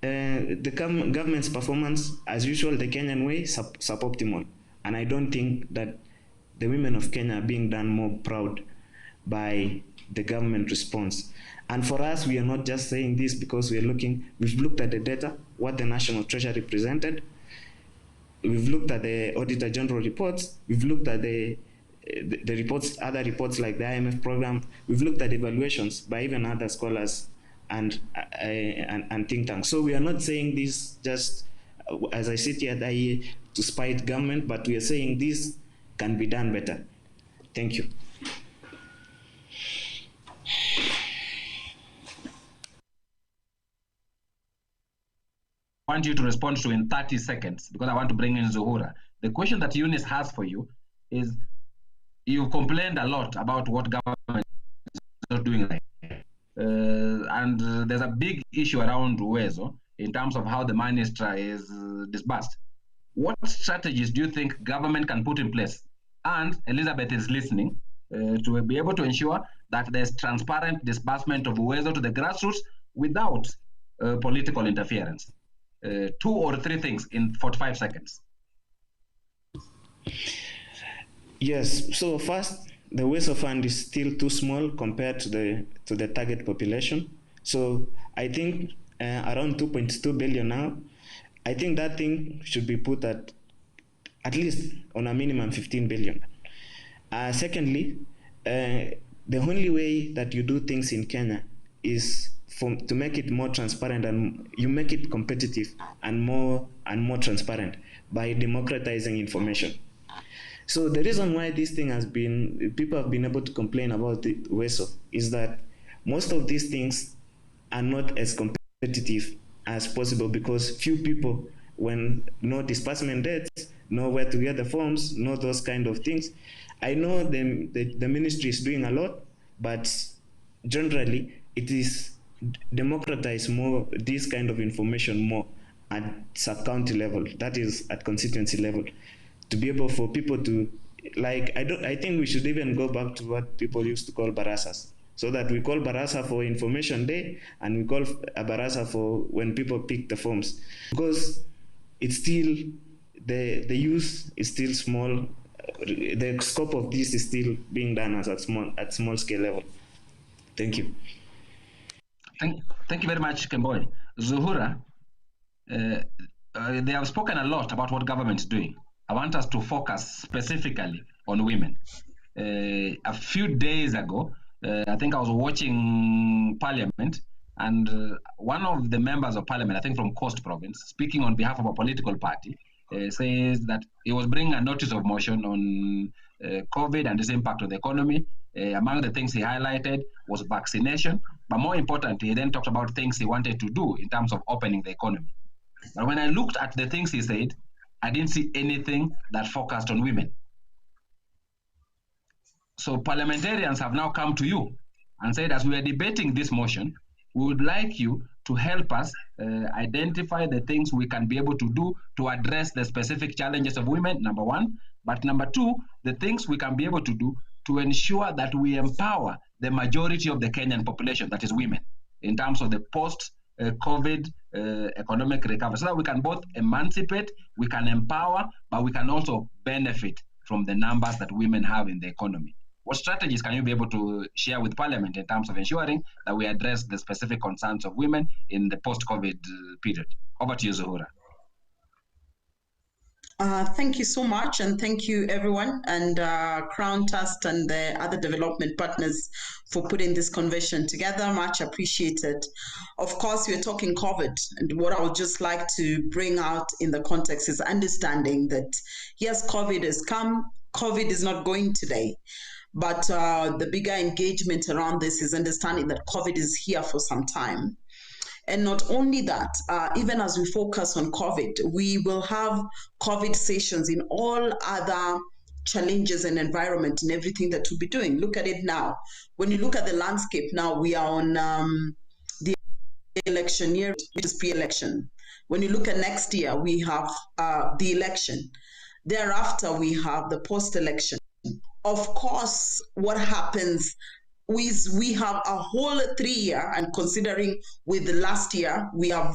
S13: the government's performance, as usual, the Kenyan way, suboptimal. And I don't think that the women of Kenya are being done more proud by the government response. And for us, we are not just saying this because we've looked at the data, what the National Treasury presented. We've looked at the Auditor General reports. We've looked at the reports, other reports like the IMF program. We've looked at evaluations by even other scholars and think tanks. So we are not saying this just as I sit here to spite government, but we are saying this can be done better. Thank you.
S16: I want you to respond to in 30 seconds because I want to bring in Zuhura. The question that Eunice has for you is, you've complained a lot about what government is not doing right. And there's a big issue around Uwezo in terms of how the money is disbursed. What strategies do you think government can put in place? And Elizabeth is listening to be able to ensure that there's transparent disbursement of Uwezo to the grassroots without political interference. 2 or 3 things in 45 seconds.
S13: Yes. So first, the Uwezo fund is still too small compared to the target population. So I think around 2.2 billion now. I think that thing should be put at least on a minimum 15 billion. Secondly, the only way that you do things in Kenya is to make it more transparent, and you make it competitive and more transparent by democratizing information. So the reason why this thing people have been able to complain about the Uwezo is that most of these things are not as competitive as possible because few people, when know disbursement dates, know where to get the forms, know those kind of things. I know the ministry is doing a lot, but generally it is democratize more this kind of information more at sub-county level, that is at constituency level, to be able for people to, like, I think we should even go back to what people used to call barasas, so that we call barasa for information day and we call a barasa for when people pick the forms, because it's still the use is still small. The scope of this is still being done as at small scale level. Thank you.
S16: Thank you very much, Kemboi. Zuhura, they have spoken a lot about what government is doing. I want us to focus specifically on women. A few days ago, I think I was watching Parliament, and one of the members of Parliament, I think from Coast Province, speaking on behalf of a political party, says that he was bringing a notice of motion on COVID and its impact on the economy. Among the things he highlighted was vaccination, but more importantly, he then talked about things he wanted to do in terms of opening the economy. But when I looked at the things he said, I didn't see anything that focused on women. So parliamentarians have now come to you and said, as we are debating this motion, we would like you to help us identify the things we can be able to do to address the specific challenges of women, number one. But number two, the things we can be able to do to ensure that we empower the majority of the Kenyan population, that is women, in terms of the post-COVID economic recovery, so that we can both emancipate, we can empower, but we can also benefit from the numbers that women have in the economy. What strategies can you be able to share with Parliament in terms of ensuring that we address the specific concerns of women in the post-COVID period? Over to you, Zuhura.
S4: Thank you so much, and thank you everyone, and Crown Trust and the other development partners for putting this convention together. Much appreciated. Of course, we're talking COVID, and what I would just like to bring out in the context is understanding that yes, COVID has come. COVID is not going today. But the bigger engagement around this is understanding that COVID is here for some time. And not only that, even as we focus on COVID, we will have COVID sessions in all other challenges and environment and everything that we'll be doing. Look at it now. When you look at the landscape now, we are on the election year, which is pre-election. When you look at next year, we have the election. Thereafter, we have the post-election. Of course, what happens is we have a whole 3 year, and considering with the last year, we are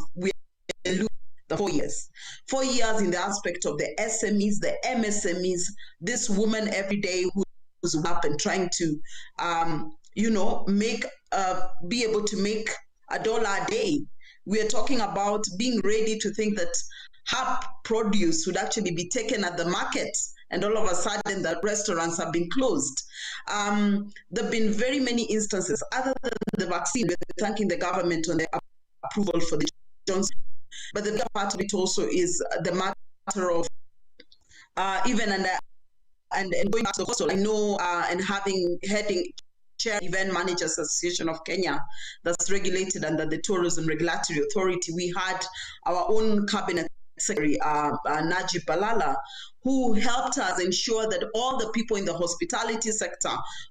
S4: the 4 years. 4 years in the aspect of the SMEs, the MSMEs, this woman every day who's up and trying to, be able to make $1 a day. We are talking about being ready to think that her produce would actually be taken at the market, and all of a sudden the restaurants have been closed. There have been very many instances, other than the vaccine. We're thanking the government on the approval for the Johnson. But the other part of it also is the matter of even and going back to hostel. I know and heading chair Event Managers Association of Kenya that's regulated under the Tourism Regulatory Authority. We had our own cabinet secretary, Najib Balala, who helped us ensure that all the people in the hospitality sector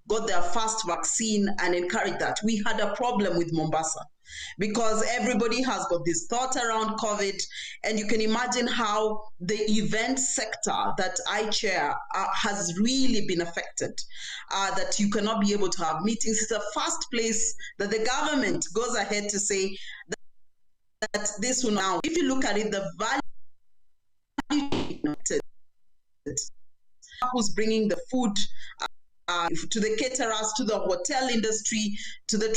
S4: got their first vaccine and encouraged that. We had a problem with Mombasa because everybody has got this thought around COVID, and you can imagine how the event sector that I chair has really been affected, that you cannot be able to have meetings. It's the first place that the government goes ahead to say that this will now, if you look at it, the value who's bringing the food to the caterers, to the hotel industry, to the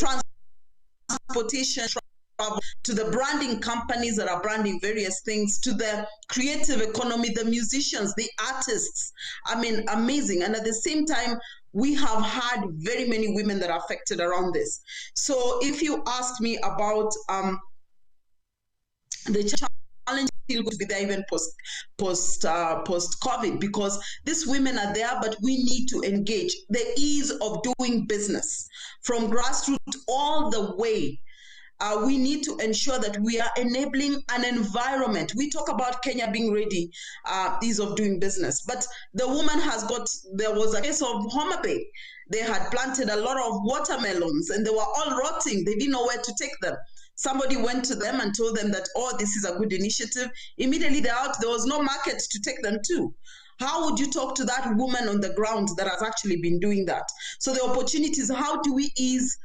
S4: transportation, to the branding companies that are branding various things, to the creative economy, the musicians, the artists. I mean, amazing. And at the same time, we have had very many women that are affected around this. So if you ask me about the challenge still going to be there even post COVID, because these women are there, but we need to engage. The ease of doing business from grassroots all the way. We need to ensure that we are enabling an environment. We talk about Kenya being ready, ease of doing business, but the woman there was a case of Homa Bay. They had planted a lot of watermelons and they were all rotting. They didn't know where to take them. Somebody went to them and told them that, oh, this is a good initiative. Immediately they're out, there was no market to take them to. How would you talk to that woman on the ground that has actually been doing that? So the opportunities, how do we ease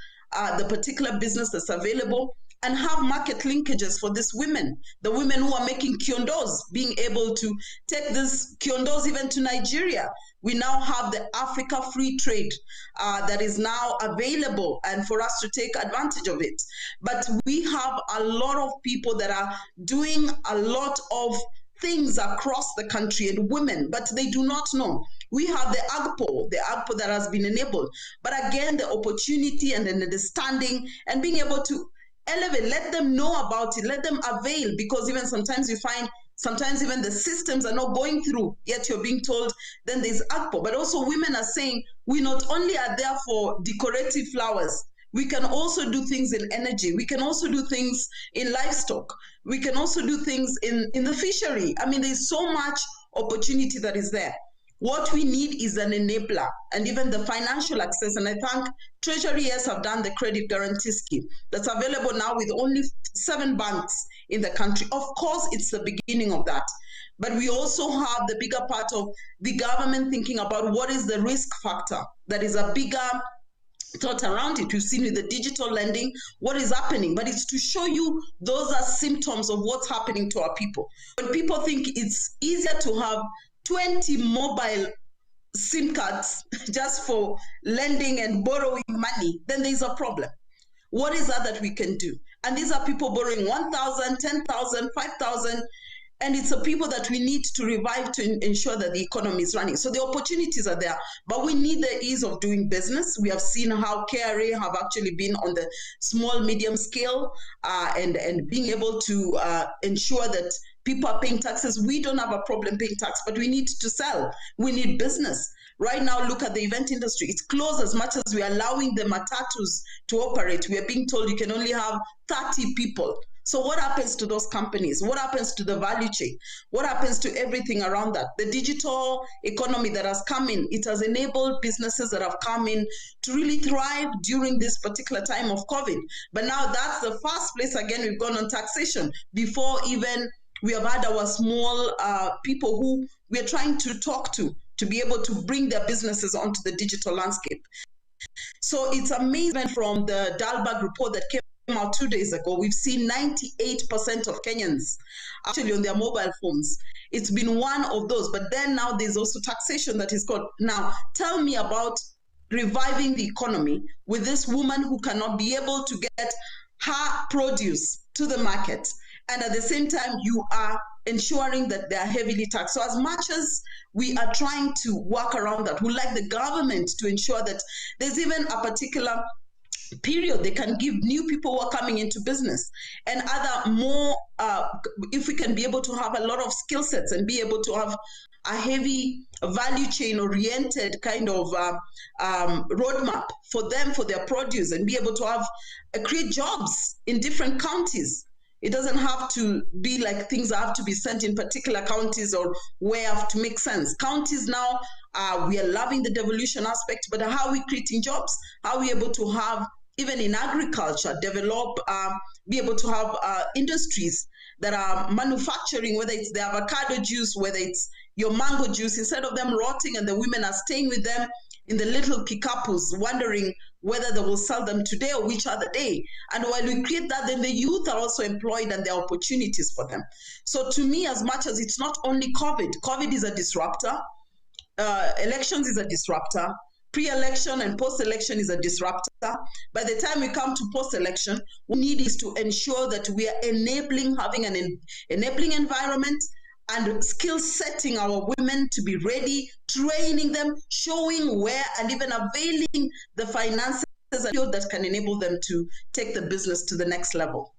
S4: the particular business that's available and have market linkages for these women, the women who are making kiondos, being able to take these kiondos even to Nigeria. We now have the Africa Free Trade that is now available and for us to take advantage of it. But we have a lot of people that are doing a lot of things across the country and women, but they do not know. We have the AGPO that has been enabled. But again, the opportunity and the understanding and being able to elevate, let them know about it, let them avail, because even sometimes you find sometimes even the systems are not going through, yet you're being told, then there's AGPO. But also women are saying, we not only are there for decorative flowers, we can also do things in energy. We can also do things in livestock. We can also do things in the fishery. I mean, there's so much opportunity that is there. What we need is an enabler and even the financial access. And I thank Treasury have done the credit guarantee scheme that's available now with only 7 banks in the country. Of course, it's the beginning of that. But we also have the bigger part of the government thinking about what is the risk factor. That is a bigger thought around it. We've seen with the digital lending what is happening, but it's to show you those are symptoms of what's happening to our people. When people think it's easier to have 20 mobile SIM cards just for lending and borrowing money, then there's a problem. What is that we can do? And these are people borrowing 1,000, 10,000, 5,000. And it's the people that we need to revive to ensure that the economy is running. So the opportunities are there, but we need the ease of doing business. We have seen how KRA have actually been on the small, medium scale and being able to ensure that people are paying taxes. We don't have a problem paying tax, but we need to sell. We need business. Right now, look at the event industry. It's closed as much as we are allowing the matatus to operate. We are being told you can only have 30 people. So what happens to those companies? What happens to the value chain? What happens to everything around that? The digital economy that has come in, it has enabled businesses that have come in to really thrive during this particular time of COVID. But now that's the first place again we've gone on taxation before even we have had our small people who we are trying to talk to be able to bring their businesses onto the digital landscape. So it's amazing from the Dalberg report that came out 2 days ago, we've seen 98% of Kenyans actually on their mobile phones. It's been one of those, but then now there's also taxation that is called. Now, tell me about reviving the economy with this woman who cannot be able to get her produce to the market. And at the same time, you are ensuring that they are heavily taxed. So as much as we are trying to work around that, we like the government to ensure that there's even a particular period they can give new people who are coming into business and other more, if we can be able to have a lot of skill sets and be able to have a heavy value chain oriented kind of roadmap for them, for their produce, and be able to have create jobs in different counties. It doesn't have to be like things have to be sent in particular counties or where have to make sense. Counties now, we are loving the devolution aspect, but how are we creating jobs? How are we able to have, even in agriculture, develop, be able to have industries that are manufacturing, whether it's the avocado juice, whether it's your mango juice, instead of them rotting and the women are staying with them in the little pickups, wondering whether they will sell them today or which other day. And while we create that, then the youth are also employed and there are opportunities for them. So to me, as much as it's not only COVID is a disruptor, elections is a disruptor, pre-election and post-election is a disruptor. By the time we come to post-election, what we need is to ensure that we are enabling, having an enabling environment and skill setting our women to be ready, training them, showing where, and even availing the finances that can enable them to take the business to the next level.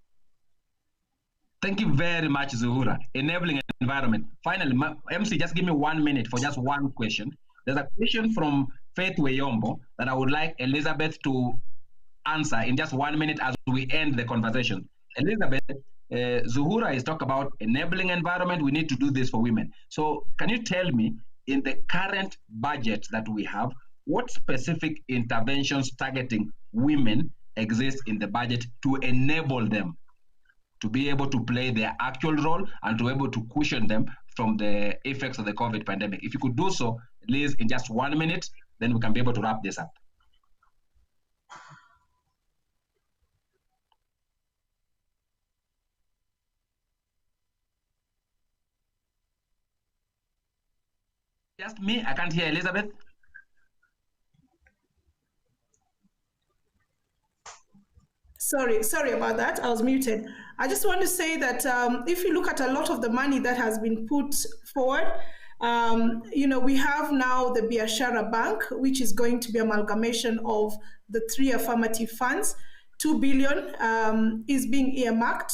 S16: Thank you very much, Zuhura. Enabling environment. Finally, MC, just give me 1 minute for just one question. There's a question from Faith Weyombo that I would like Elizabeth to answer in just 1 minute as we end the conversation. Elizabeth, Zuhura is talking about enabling environment. We need to do this for women. So can you tell me, in the current budget that we have, what specific interventions targeting women exist in the budget to enable them to be able to play their actual role and to be able to cushion them from the effects of the COVID pandemic? If you could do so, Liz, in just 1 minute, then we can be able to wrap this up. Just me? I can't hear Elizabeth.
S18: Sorry about that. I was muted. I just want to say that if you look at a lot of the money that has been put forward, we have now the Biashara Bank, which is going to be amalgamation of the 3 affirmative funds. 2 billion is being earmarked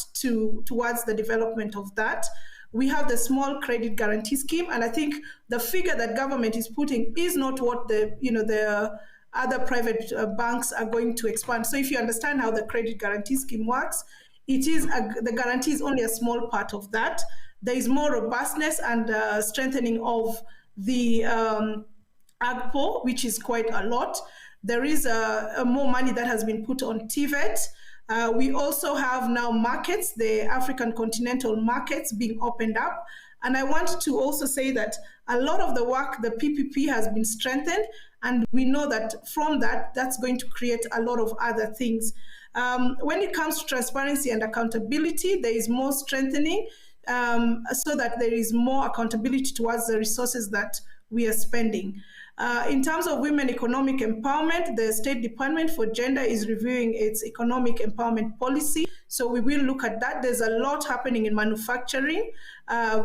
S18: towards the development of that. We have the small credit guarantee scheme, and I think the figure that government is putting is not what the other private banks are going to expand. So if you understand how the credit guarantee scheme works, the guarantee is only a small part of that. There is more robustness and strengthening of the AGPO, which is quite a lot. There is more money that has been put on TVET. We also have now markets, the African continental markets being opened up. And I want to also say that a lot of the work, the PPP has been strengthened, and we know that from that, that's going to create a lot of other things. When it comes to transparency and accountability, there is more strengthening so that there is more accountability towards the resources that we are spending. In terms of women economic empowerment, the State Department for Gender is reviewing its economic empowerment policy. So we will look at that. There's a lot happening in manufacturing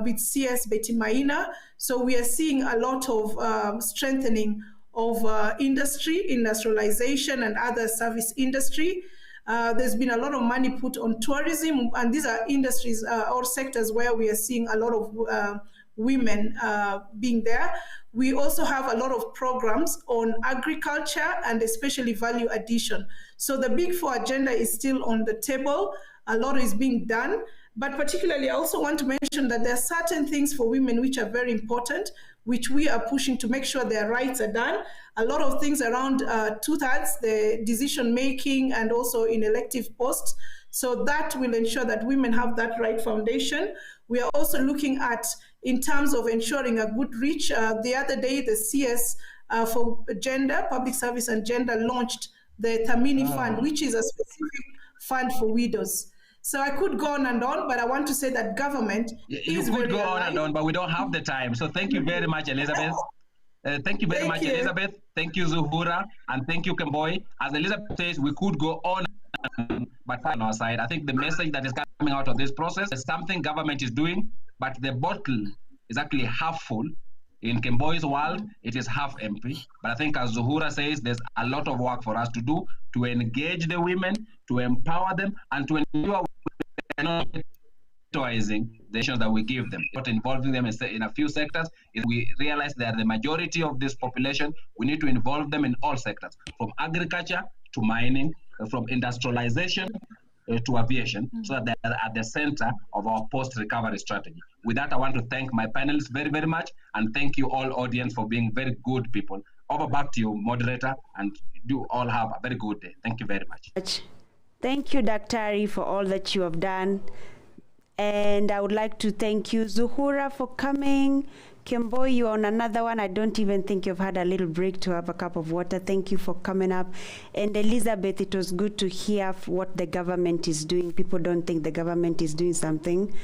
S18: with CS Betty Maina. So we are seeing a lot of strengthening of industry, industrialization, and other service industry. There's been a lot of money put on tourism, and these are industries or sectors where we are seeing a lot of women being there. We also have a lot of programs on agriculture and especially value addition. So the Big Four agenda is still on the table. A lot is being done. But particularly, I also want to mention that there are certain things for women which are very important, which we are pushing to make sure their rights are done. A lot of things around 2/3, the decision making, and also in elective posts. So that will ensure that women have that right foundation. We are also looking at, in terms of ensuring a good reach, the other day, the CS for Gender, Public Service and Gender launched the Thamini Fund, which is a specific fund for widows. So I could go on and on, but I want to say that government
S16: You could go on and on, but we don't have the time. So thank you very much, Elizabeth. Thank you very much, Elizabeth. Thank you, Zuhura. And thank you, Kemboi. As Elizabeth says, we could go on, but on our side, I think the message that is coming out of this process is something government is doing, but the bottle is actually half full. In Kemboi's world, it is half empty. But I think, as Zuhura says, there's a lot of work for us to do to engage the women, to empower them, and to ensure we're not the actions that we give them, not involving them in a few sectors. If we realize they are the majority of this population, we need to involve them in all sectors, from agriculture to mining, from industrialization to aviation, so that they are at the center of our post-recovery strategy. With that, I want to thank my panelists very, very much, and thank you all audience for being very good people. Over back to you, moderator, and do all have a very good day. Thank you very much.
S22: Thank you, Daktari, for all that you have done. And I would like to thank you, Zuhura, for coming. Kemboi, you're on another one. I don't even think you've had a little break to have a cup of water. Thank you for coming up. And Elizabeth, it was good to hear what the government is doing. People don't think the government is doing something,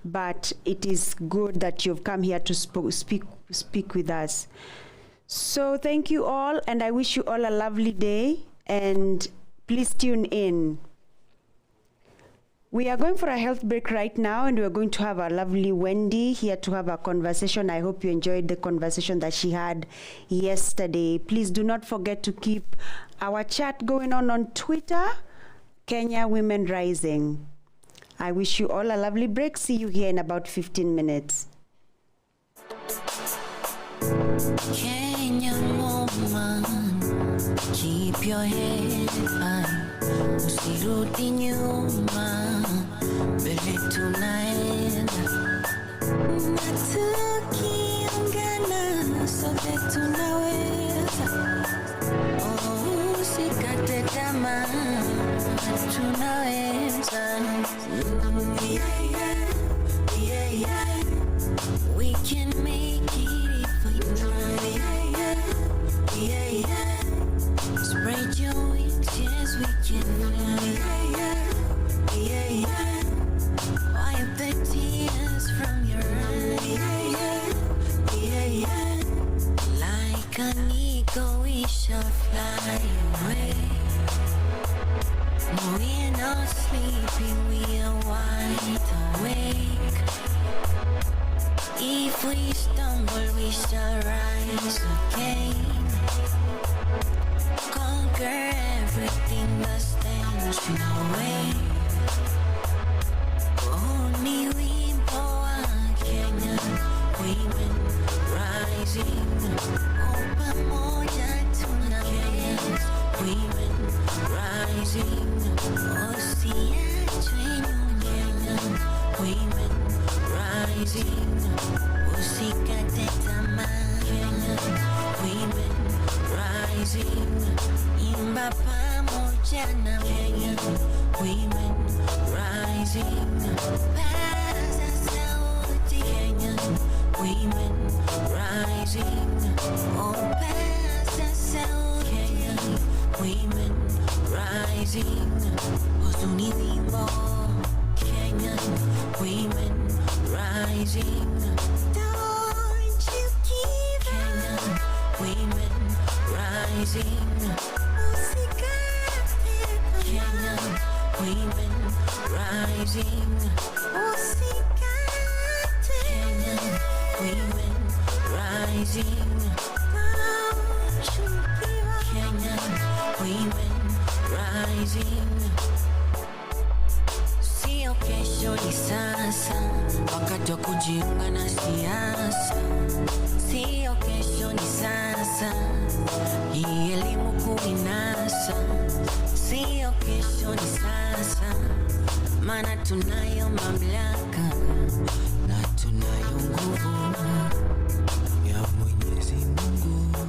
S22: but it is good that you've come here to speak with us. So thank you all, and I wish you all a lovely day, and please tune in. We are going for a health break right now, and we're going to have our lovely Wendy here to have a conversation. I hope you enjoyed the conversation that she had yesterday. Please do not forget to keep our chat going on Twitter, Kenya Women Rising. I wish you all a lovely break. See you here in about 15 minutes.
S21: Kenyan woman, keep your head high. Usirudi nyuma, mbele tunaenda. Na tukiungana, sote tunaweza. Oh, usikate tamaa, tunaweza. Yeah, yeah. We can make it if we try. Yeah, yeah. Spread your wings, yes we can fly. Yeah, yeah. Wipe the tears from your eyes. Yeah, yeah. Like an eagle we shall fly away. No, we're not sleeping, we are wide awake. If we stumble, we shall rise again. Conquer everything that stands in our way. Only we Kenyan women rising. Pamoja tuna Kenyan women rising. Usiachwe nyuma, women rising. Usikate tamaa, Kenyan women rising. Imba pamoja na Kenyan women rising. Paza sauti, Kenyan women rising. Oh, paza sauti, Kenyan women rising. Huzuni wimbo, Kenyan women rising. Don't you give up, Kenyan women rising. Kenyan women rising. Kenyan women rising. Kenyan women rising. Sio kesho ni sasa, wakati wa kujiunga na siasa. Sio kesho ni sasa, hii elimu kuinasa. Sio kesho ni sasa, maana tunayo mamlaka na tunayo nguvu ya Mwenyezi Mungu.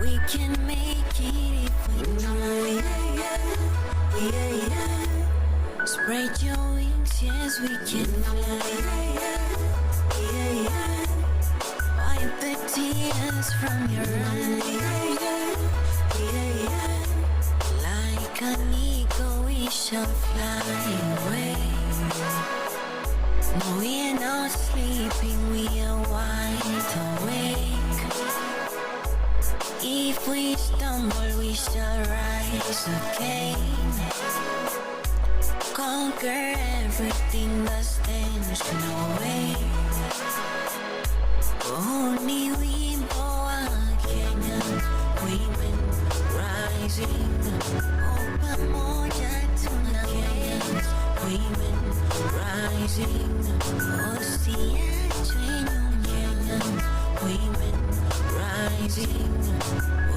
S21: We can make it if we try. Spread your wings, yes we can fly. Wipe the tears from your eyes. Like an eagle we shall fly away. No, we're not sleeping, we are wide awake. If we stumble, we shall rise again. Conquer everything that stands in our way. Only wimbo wa Kenyan women rising. Oh, pamoja tuna Kenyan women rising. Oh, siachwe nyuma Kenyan women rising.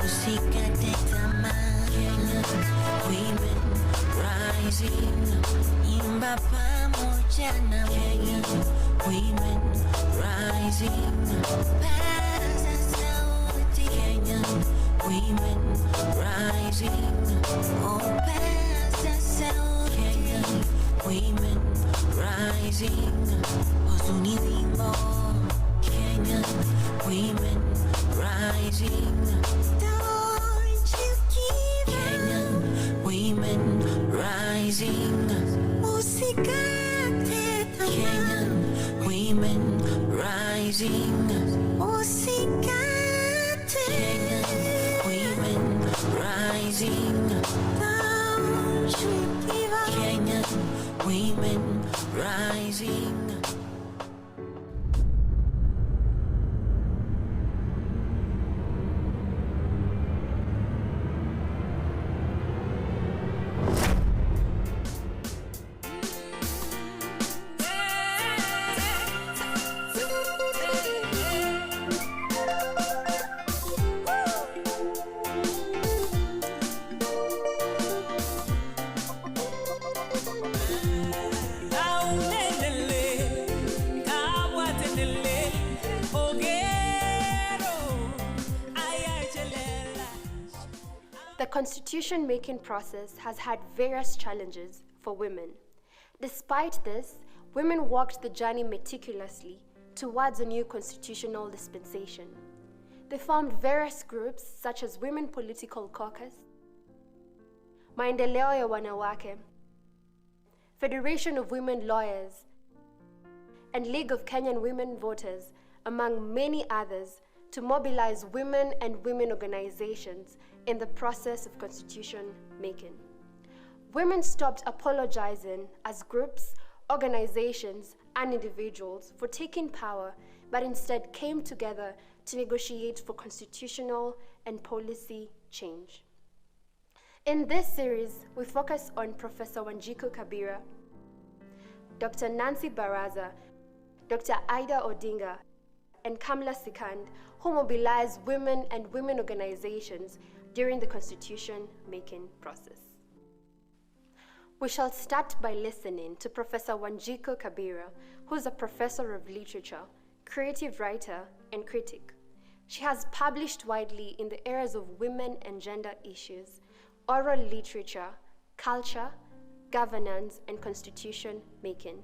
S21: Usikate tamaa Kenyan women rising. Imba pamoja na Kenyan women rising. Paza sauti Kenyan women rising. Oh, paza sauti Kenyan women rising. Huzuni wimbo Kenyan women rising. Don't you give Kenyan women rising. Usikate tamaa Kenyan women rising. Usikate Kenyan women rising. Don't you give up Kenyan women rising.
S5: The constitution-making process has had various challenges for women. Despite this, women walked the journey meticulously towards a new constitutional dispensation. They formed various groups such as Women Political Caucus, Maendeleo ya Wanawake, Federation of Women Lawyers, and League of Kenyan Women Voters, among many others, to mobilize women and women organizations in the process of constitution making. Women stopped apologizing as groups, organizations, and individuals for taking power, but instead came together to negotiate for constitutional and policy change. In this series, we focus on Professor Wanjiku Kabira, Dr. Nancy Baraza, Dr. Ida Odinga, and Kamla Sikand, who mobilized women and women organizations during the constitution-making process. We shall start by listening to Professor Wanjiku Kabira, who is a professor of literature, creative writer, and critic. She has published widely in the areas of women and gender issues, oral literature, culture, governance, and constitution making.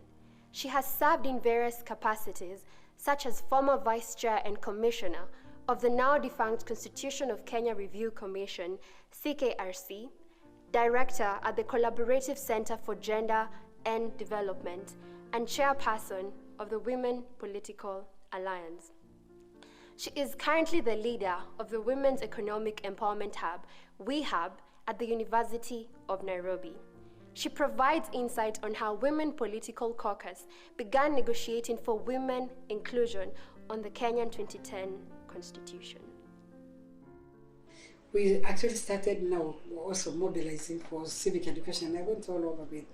S5: She has served in various capacities, such as former Vice Chair and Commissioner of the now-defunct Constitution of Kenya Review Commission, CKRC, Director at the Collaborative Center for Gender and Development, and Chairperson of the Women Political Alliance. She is currently the leader of the Women's Economic Empowerment Hub, WeHub, at the University of Nairobi. She provides insight on how Women Political Caucus began negotiating for women inclusion on the Kenyan 2010 Constitution.
S8: We actually started now also mobilizing for civic education. I went all over with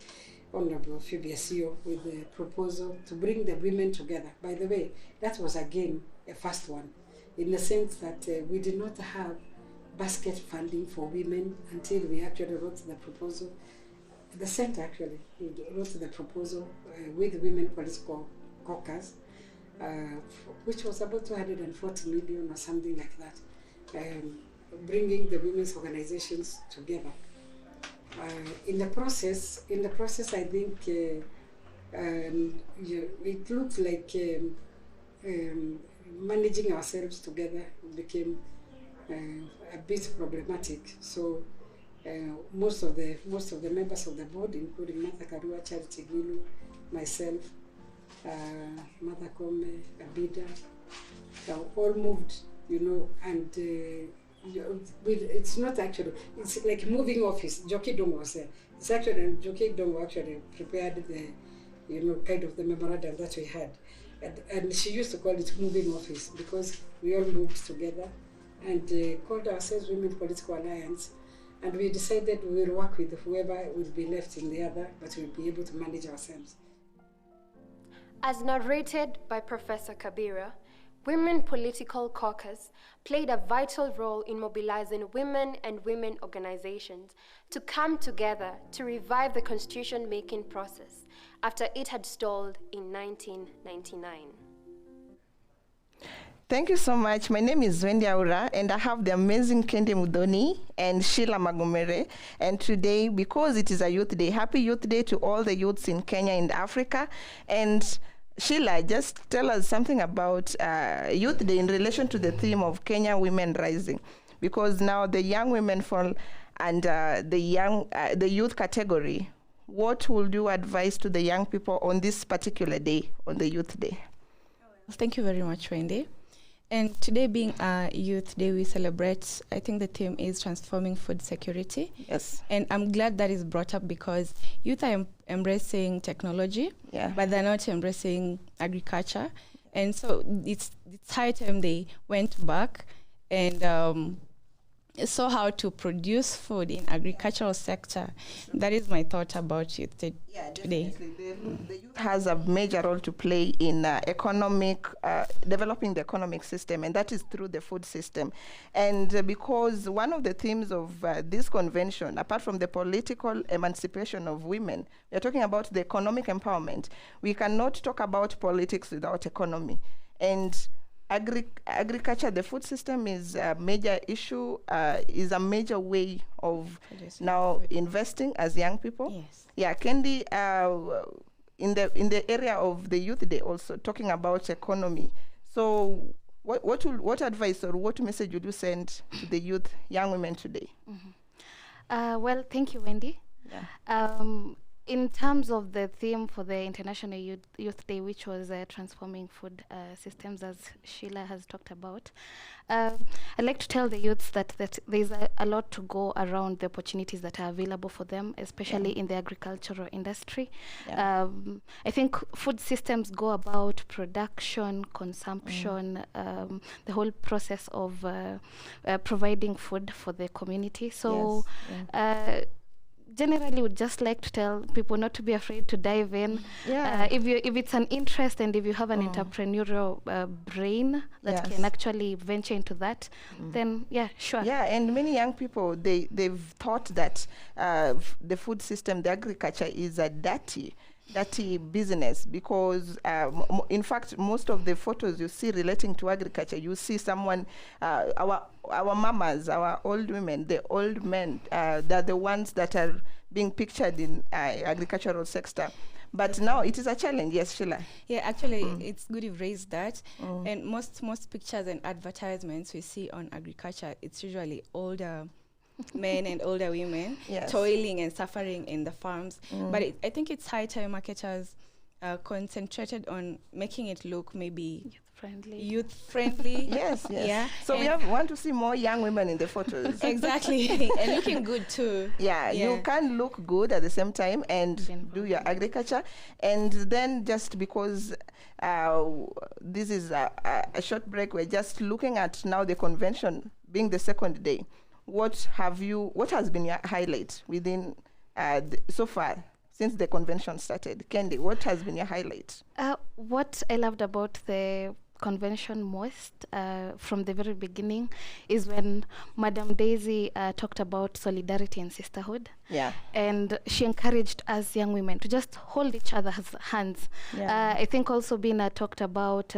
S8: Honorable Phoebe CEO with the proposal to bring the women together. By the way, that was again a first one, in the sense that we did not have basket funding for women until we actually wrote the proposal. The Center actually wrote the proposal with Women Political Caucus, which was about 240 million or something like that, bringing the women's organizations together. In the process, I think it looked like managing ourselves together became a bit problematic. So most of the members of the board, including Martha Karua, Charity Gilu, myself, Martha Kome, Abida, all moved, and it's not actually, it's like moving office. Joki Domo was there. It's actually, Joki Domo actually prepared the, kind of the memorandum that we had. And she used to call it moving office because we all moved together and called ourselves Women Political Alliance. And we decided we will work with whoever will be left in the other, but we'll be able to manage ourselves.
S5: As narrated by Professor Kabira, Women Political Caucus played a vital role in mobilizing women and women organizations to come together to revive the constitution-making process after it had stalled in 1999.
S17: Thank you so much. My name is Wendy Aura, and I have the amazing Kendi Mudoni and Sheila Magomere. And today, because it is a Youth Day, happy Youth Day to all the youths in Kenya and Africa. And Sheila, just tell us something about Youth Day in relation to the theme of Kenya Women Rising, because now the young women fall under the youth category. What would you advise to the young people on this particular day, on the Youth Day?
S20: Thank you very much, Wendy. And today being a Youth Day, we celebrate, I think the theme is transforming food security.
S17: Yes.
S20: And I'm glad that is brought up because youth are embracing technology, but they're not embracing agriculture. And so it's high time they went back and saw how to produce food in agricultural sector. That is my thought about youth today.
S17: The youth has a major role to play in developing the economic system, and that is through the food system. And because one of the themes of this convention, apart from the political emancipation of women, we are talking about the economic empowerment. We cannot talk about politics without economy. And agriculture, the food system is a major issue, is a major way of now investing as young people.
S20: Yes.
S17: Yeah, Kendi, in the area of the Youth Day also, talking about economy. So what advice or what message would you send to the youth, young women today?
S24: Mm-hmm. Well, thank you, Wendy.
S17: Yeah.
S24: In terms of the theme for the International Youth Day, which was transforming food systems, as Sheila has talked about, I'd like to tell the youths that there's a lot to go around the opportunities that are available for them, especially in the agricultural industry.
S17: Yeah.
S24: I think food systems go about production, consumption, the whole process of providing food for the community. So.
S17: Yes.
S24: Generally, would just like to tell people not to be afraid to dive in.
S17: Yeah.
S24: If it's an interest and if you have an entrepreneurial brain that can actually venture into that, then sure.
S17: Yeah, and many young people, they've thought that the food system, the agriculture is a dirty business because in fact most of the photos you see relating to agriculture, you see someone, our mamas, our old women, the old men, they're the ones that are being pictured in agricultural sector. But now it is a challenge. Yes, Sheila.
S20: Yeah, actually, it's good you've raised that. And most pictures and advertisements we see on agriculture, it's usually older men and older women toiling and suffering in the farms. But I think it's high time marketers concentrated on making it look maybe
S5: friendly.
S20: Youth friendly.
S17: Yes, yes.
S20: Yeah.
S17: So we want to see more young women in the photos.
S20: Exactly. And looking good too.
S17: Yeah, you can look good at the same time and do your agriculture. And then just because this is a short break, we're just looking at now the convention being the second day. What has been your highlight within so far? Since the convention started, Kendi, what has been your highlight?
S5: What I loved about the convention most from the very beginning is when Madam Daisy talked about solidarity and sisterhood.
S17: Yeah.
S5: And she encouraged us young women to just hold each other's hands.
S17: Yeah.
S5: I think also Bina talked about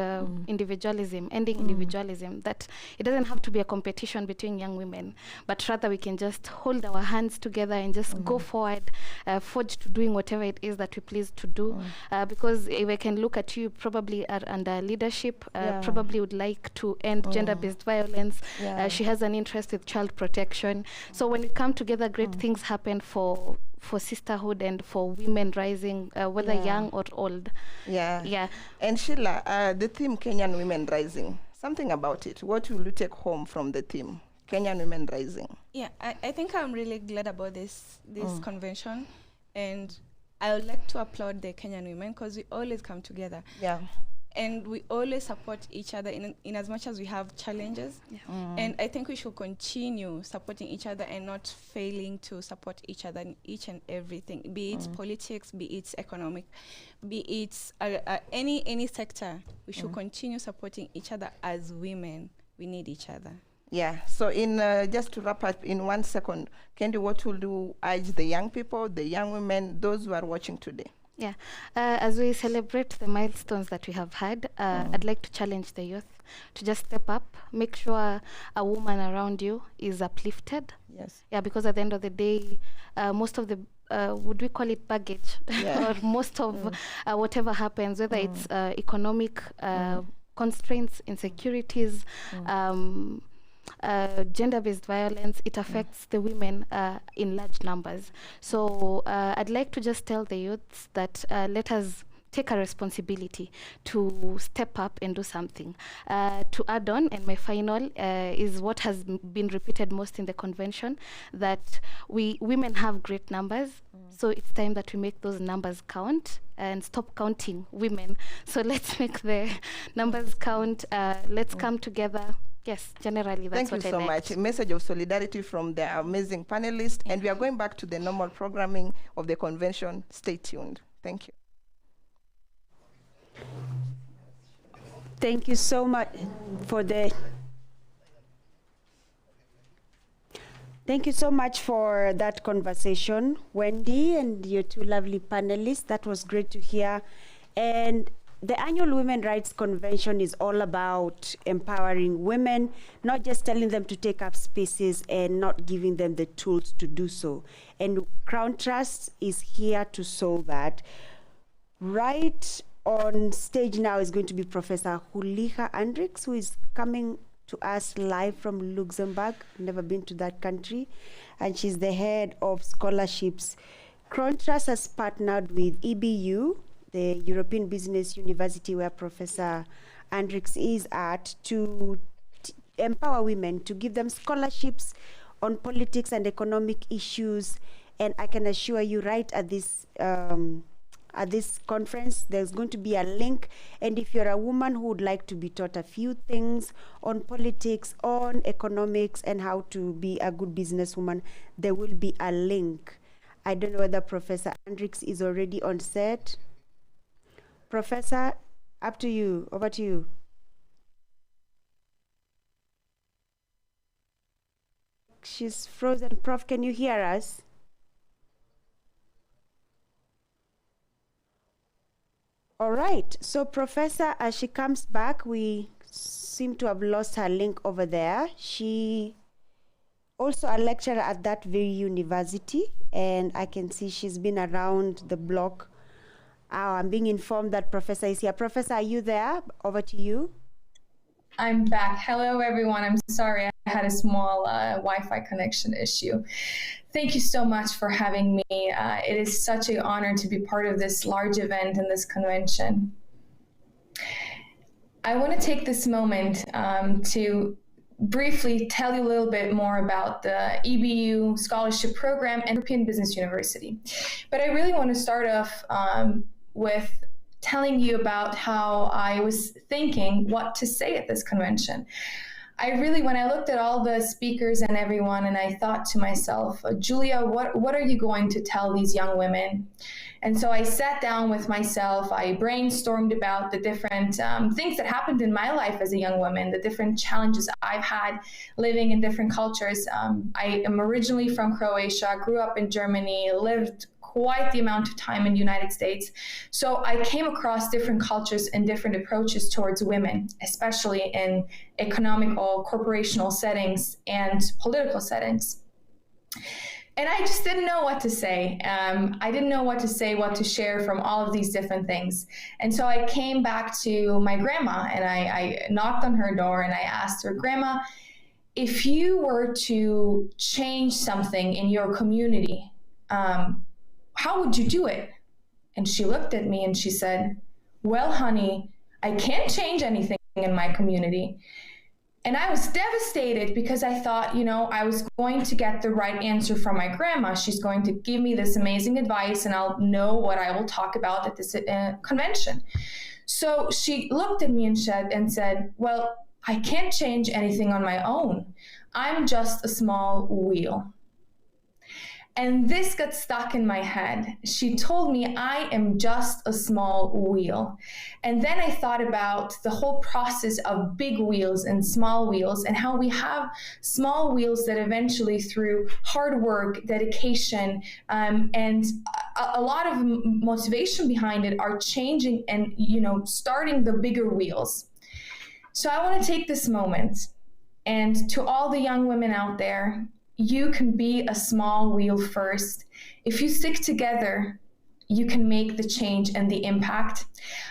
S5: individualism, ending individualism, that it doesn't have to be a competition between young women, but rather we can just hold our hands together and just go forward, forge to doing whatever it is that we please to do. Because if I can look at you, probably are under leadership, probably would like to end gender-based violence. She has an interest with child protection. So when we come together, great things happen for sisterhood and for women rising, whether young or old.
S17: Yeah. And Sheila, the theme Kenyan Women Rising, something about it. What will you take home from the theme Kenyan Women Rising?
S20: Yeah, I think I'm really glad about this convention, and I would like to applaud the Kenyan women because we always come together.
S17: Yeah.
S20: And we always support each other in as much as we have challenges.
S5: Yeah.
S20: And I think we should continue supporting each other and not failing to support each other in each and everything, be it politics, be it economic, be it any sector. We should continue supporting each other as women. We need each other.
S17: Yeah. So in just to wrap up in 1 second, Kendi, what will you urge the young people, the young women, those who are watching today?
S5: Yeah, as we celebrate the milestones that we have had, I'd like to challenge the youth to just step up, make sure a woman around you is uplifted.
S17: Yes.
S5: Yeah, because at the end of the day, most of the, would we call it baggage? Or most of whatever happens, whether it's economic constraints, insecurities, gender-based violence, it affects the women in large numbers. So I'd like to just tell the youths that let us take a responsibility to step up and do something. To add on, and my final is what has been repeated most in the convention, that women have great numbers, so it's time that we make those numbers count and stop counting women. So let's make the numbers count. Let's come together. Yes, generally, that's what I like.
S17: Thank you so much. A message of solidarity from the amazing panelists. And we are going back to the normal programming of the convention. Stay tuned. Thank you.
S22: Thank you so much for the... Thank you so much for that conversation, Wendy, and your two lovely panelists. That was great to hear. And the annual Women Rights Convention is all about empowering women, not just telling them to take up spaces and not giving them the tools to do so. And Crown Trust is here to solve that. Right on stage now is going to be Professor Huliha Andrix, who is coming to us live from Luxembourg. Never been to that country. And she's the head of scholarships. Crown Trust has partnered with EBU, the European Business University, where Professor Andrix is at, to empower women, to give them scholarships on politics and economic issues. And I can assure you, right at this conference, there's going to be a link. And if you're a woman who would like to be taught a few things on politics, on economics, and how to be a good businesswoman, there will be a link. I don't know whether Professor Andrix is already on set. Professor, up to you. Over to you. She's frozen. Prof, can you hear us? All right. So, Professor, as she comes back, we seem to have lost her link over there. She also a lecturer at that very university, and I can see she's been around the block. I'm being informed that Professor is here. Professor, are you there? Over to you.
S1: I'm back. Hello, everyone. I'm sorry. I had a small Wi-Fi connection issue. Thank you so much for having me. It is such an honor to be part of this large event and this convention. I want to take this moment to briefly tell you a little bit more about the EBU scholarship program and European Business University. But I really want to start off with telling you about how I was thinking what to say at this convention. When I looked at all the speakers and everyone, and I thought to myself, Julia, what are you going to tell these young women? And so I sat down with myself, I brainstormed about the different things that happened in my life as a young woman, the different challenges I've had living in different cultures. I am originally from Croatia, grew up in Germany, lived quite the amount of time in the United States. So I came across different cultures and different approaches towards women, especially in economical, corporational settings and political settings. And I just didn't know what to say. I didn't know what to say, what to share from all of these different things. And so I came back to my grandma and I knocked on her door and I asked her, Grandma, if you were to change something in your community, how would you do it? And she looked at me and she said, well, honey, I can't change anything in my community. And I was devastated because I thought, I was going to get the right answer from my grandma. She's going to give me this amazing advice and I'll know what I will talk about at this convention. So she looked at me and said, well, I can't change anything on my own. I'm just a small wheel. And this got stuck in my head. She told me I am just a small wheel. And then I thought about the whole process of big wheels and small wheels and how we have small wheels that eventually through hard work, dedication, and a lot of motivation behind it are changing and, starting the bigger wheels. So I want to take this moment and to all the young women out there, you can be a small wheel first. If you stick together, you can make the change and the impact.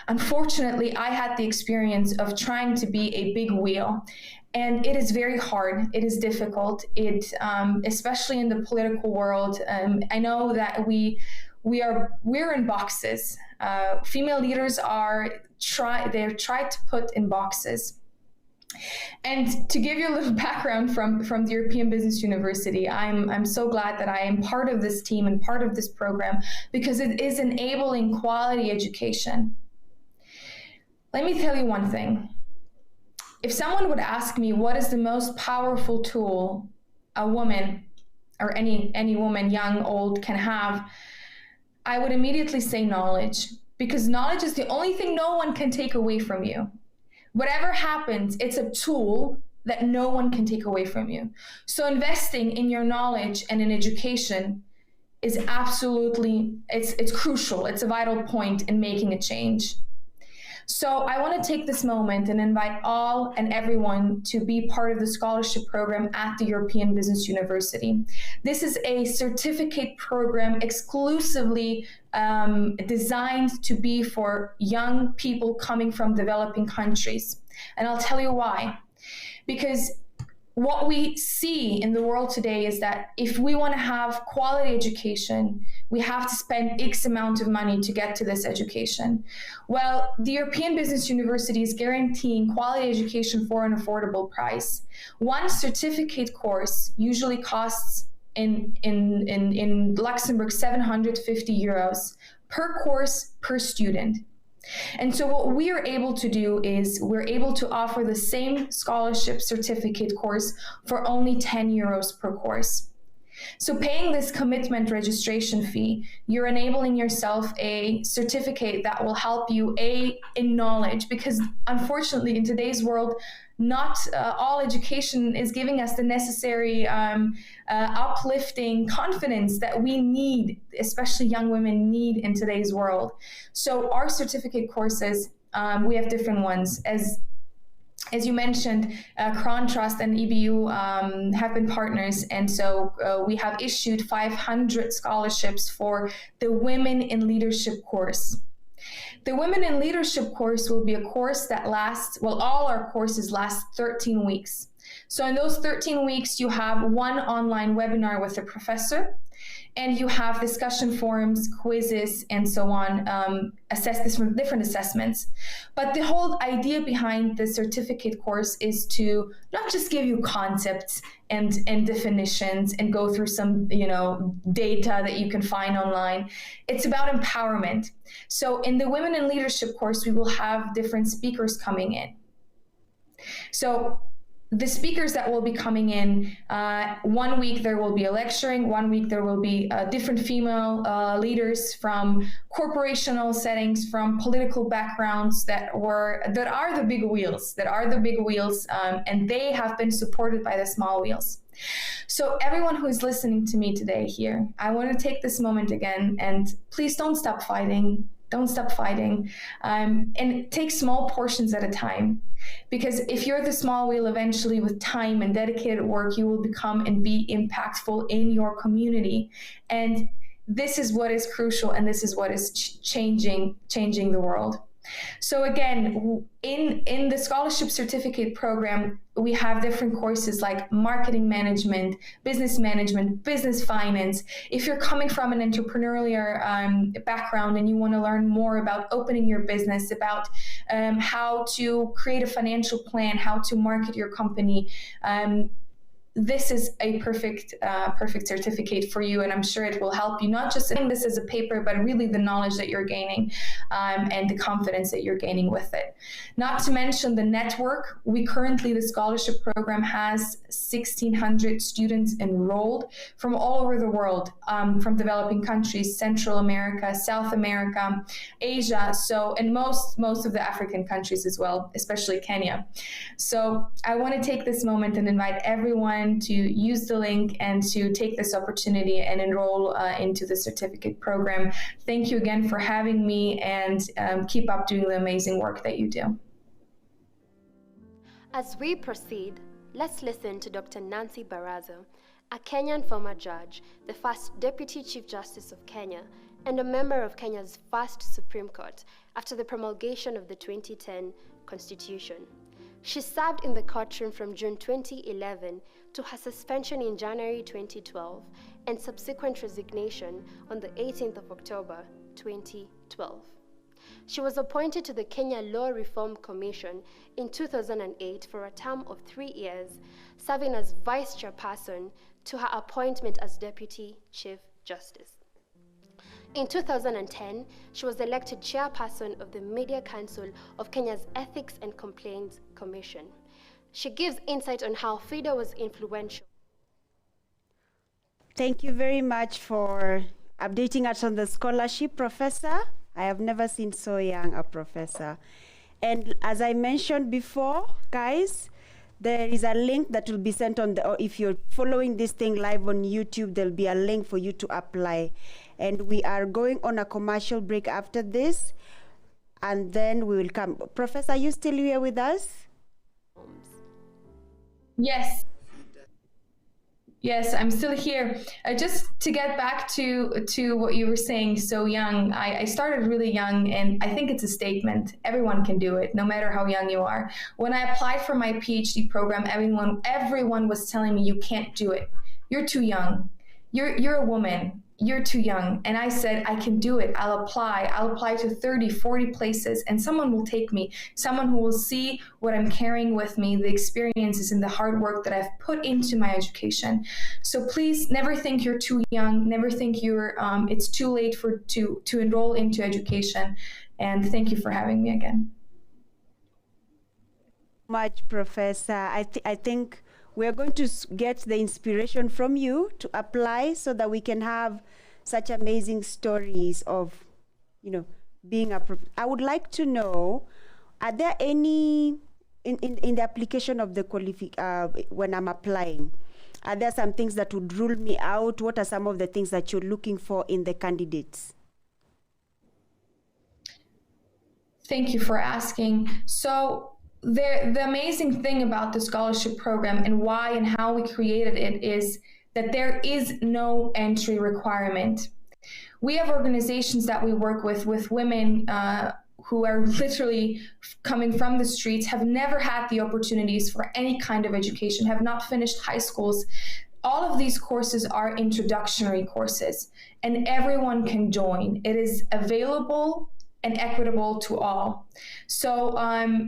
S1: Unfortunately, I had the experience of trying to be a big wheel, and it is very hard. It is difficult. Especially in the political world. I know that we're in boxes. Female leaders they're tried to put in boxes. And to give you a little background from the European Business University, I'm so glad that I am part of this team and part of this program because it is enabling quality education. Let me tell you one thing. If someone would ask me what is the most powerful tool a woman or any woman, young, old, can have, I would immediately say knowledge, because knowledge is the only thing no one can take away from you. Whatever happens, it's a tool that no one can take away from you. So investing in your knowledge and in education is absolutely, it's crucial. It's a vital point in making a change. So I want to take this moment and invite all and everyone to be part of the scholarship program at the European Business University. This is a certificate program exclusively designed to be for young people coming from developing countries. And I'll tell you why. Because what we see in the world today is that if we want to have quality education, we have to spend X amount of money to get to this education. Well, the European Business University is guaranteeing quality education for an affordable price. One certificate course usually costs in Luxembourg 750 euros per course per student. And so what we are able to do is we're able to offer the same scholarship certificate course for only 10 euros per course. So paying this commitment registration fee, you're enabling yourself a certificate that will help you in knowledge, because unfortunately in today's world, not all education is giving us the necessary uplifting confidence that we need, especially young women need in today's world. So our certificate courses, we have different ones. As you mentioned, Crown Trust and EBU have been partners, and so we have issued 500 scholarships for the Women in Leadership course. The Women in Leadership course will be a course that lasts, well, all our courses last 13 weeks. So in those 13 weeks, you have one online webinar with a professor, and you have discussion forums, quizzes, and so on, different assessments. But the whole idea behind the certificate course is to not just give you concepts and definitions and go through some data that you can find online. It's about empowerment. So in the Women in Leadership course, we will have different speakers coming in. So the speakers that will be coming in, 1 week there will be a lecturing, 1 week there will be different female leaders from corporational settings, from political backgrounds that are the big wheels, and they have been supported by the small wheels. So everyone who is listening to me today here, I want to take this moment again, and please don't stop fighting. Don't stop fighting, and take small portions at a time. Because if you're the small wheel, eventually with time and dedicated work, you will become and be impactful in your community. And this is what is crucial, and this is what is changing the world. So again, in the scholarship certificate program, we have different courses like marketing management, business finance. If you're coming from an entrepreneurial background and you want to learn more about opening your business, about how to create a financial plan, how to market your company, this is a perfect certificate for you, and I'm sure it will help you, not just in this as a paper, but really the knowledge that you're gaining and the confidence that you're gaining with it. Not to mention the network. The scholarship program has 1,600 students enrolled from all over the world, from developing countries, Central America, South America, Asia, and most of the African countries as well, especially Kenya. So I want to take this moment and invite everyone to use the link and to take this opportunity and enroll into the certificate program. Thank you again for having me, and keep up doing the amazing work that you do.
S5: As we proceed, let's listen to Dr. Nancy Baraza, a Kenyan former judge, the first Deputy Chief Justice of Kenya, and a member of Kenya's first Supreme Court after the promulgation of the 2010 Constitution. She served in the courtroom from June 2011 to her suspension in January 2012 and subsequent resignation on the 18th of October 2012. She was appointed to the Kenya Law Reform Commission in 2008 for a term of 3 years, serving as Vice Chairperson to her appointment as Deputy Chief Justice. In 2010, she was elected chairperson of the Media Council of Kenya's Ethics and Complaints Commission. She gives insight on how FIDA was influential.
S22: Thank you very much for updating us on the scholarship, Professor. I have never seen so young a professor. And as I mentioned before, guys, there is a link that will be sent on or if you're following this thing live on YouTube, there'll be a link for you to apply. And we are going on a commercial break after this, and then we will come. Professor, are you still here with us?
S1: Yes, I'm still here. Just to get back to what you were saying, so young. I started really young, and I think it's a statement. Everyone can do it, no matter how young you are. When I applied for my PhD program, everyone was telling me, you can't do it. You're too young. You're a woman. You're too young. And I said, I can do it. I'll apply to 30, 40 places, and someone will take me, someone who will see what I'm carrying with me, the experiences and the hard work that I've put into my education. So please never think you're too young. Never think it's too late to enroll into education. And thank you for having me again.
S22: Much, Professor. I think we're going to get the inspiration from you to apply so that we can have such amazing stories of, being I would like to know, are there any, in the application of the when I'm applying, are there some things that would rule me out? What are some of the things that you're looking for in the candidates?
S1: Thank you for asking. So the amazing thing about the scholarship program and why and how we created it is that there is no entry requirement. We have organizations that we work with women who are literally coming from the streets, have never had the opportunities for any kind of education, have not finished high schools. All of these courses are introductory courses, and everyone can join. It is available and equitable to all. So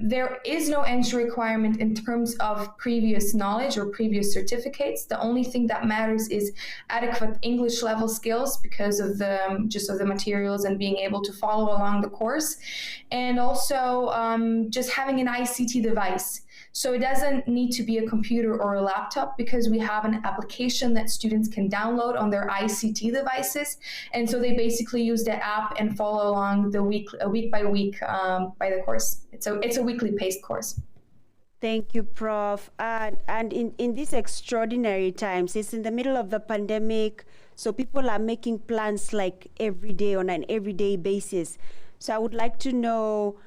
S1: there is no entry requirement in terms of previous knowledge or previous certificates. The only thing that matters is adequate English level skills because of the just of the materials and being able to follow along the course, and also just having an ICT device. So it doesn't need to be a computer or a laptop, because we have an application that students can download on their ICT devices. And so they basically use the app and follow along the week by week by the course. It's a weekly paced course.
S22: Thank you, Prof. And in these extraordinary times, it's in the middle of the pandemic, so people are making plans like every day on an everyday basis. So I would like to know,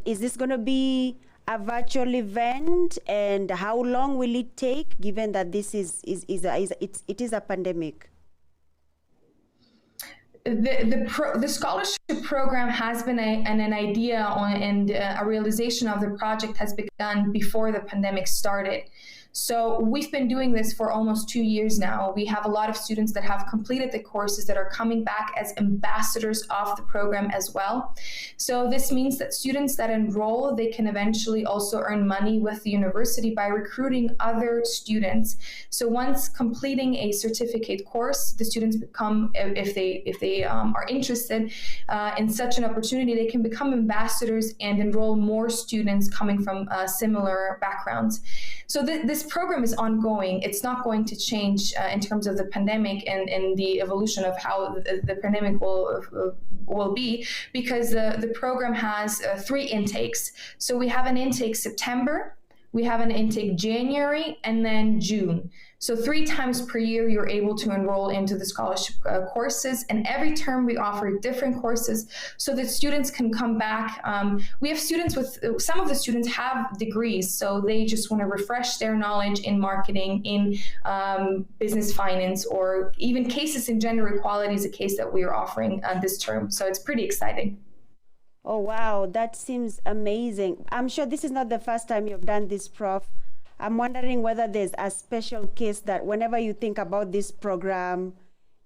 S22: is this going to be a virtual event, and how long will it take, given that this is a pandemic?
S1: The scholarship program has been an idea and a realization of the project has begun before the pandemic started. So we've been doing this for almost 2 years now. We have a lot of students that have completed the courses that are coming back as ambassadors of the program as well. So this means that students that enroll, they can eventually also earn money with the university by recruiting other students. So once completing a certificate course, the students become, if they are interested in such an opportunity, they can become ambassadors and enroll more students coming from similar backgrounds. So this program is ongoing. It's not going to change in terms of the pandemic and the evolution of how the pandemic will be, because the program has 3 intakes. So we have an intake September, we have an intake January, and then June. So 3 times per year, you're able to enroll into the scholarship courses. And every term we offer different courses so that students can come back. We have students some of the students have degrees, so they just want to refresh their knowledge in marketing, in business finance, or even cases in gender equality is a case that we are offering this term. So it's pretty exciting.
S22: Oh, wow, that seems amazing. I'm sure this is not the first time you've done this, Prof. I'm wondering whether there's a special case that whenever you think about this program,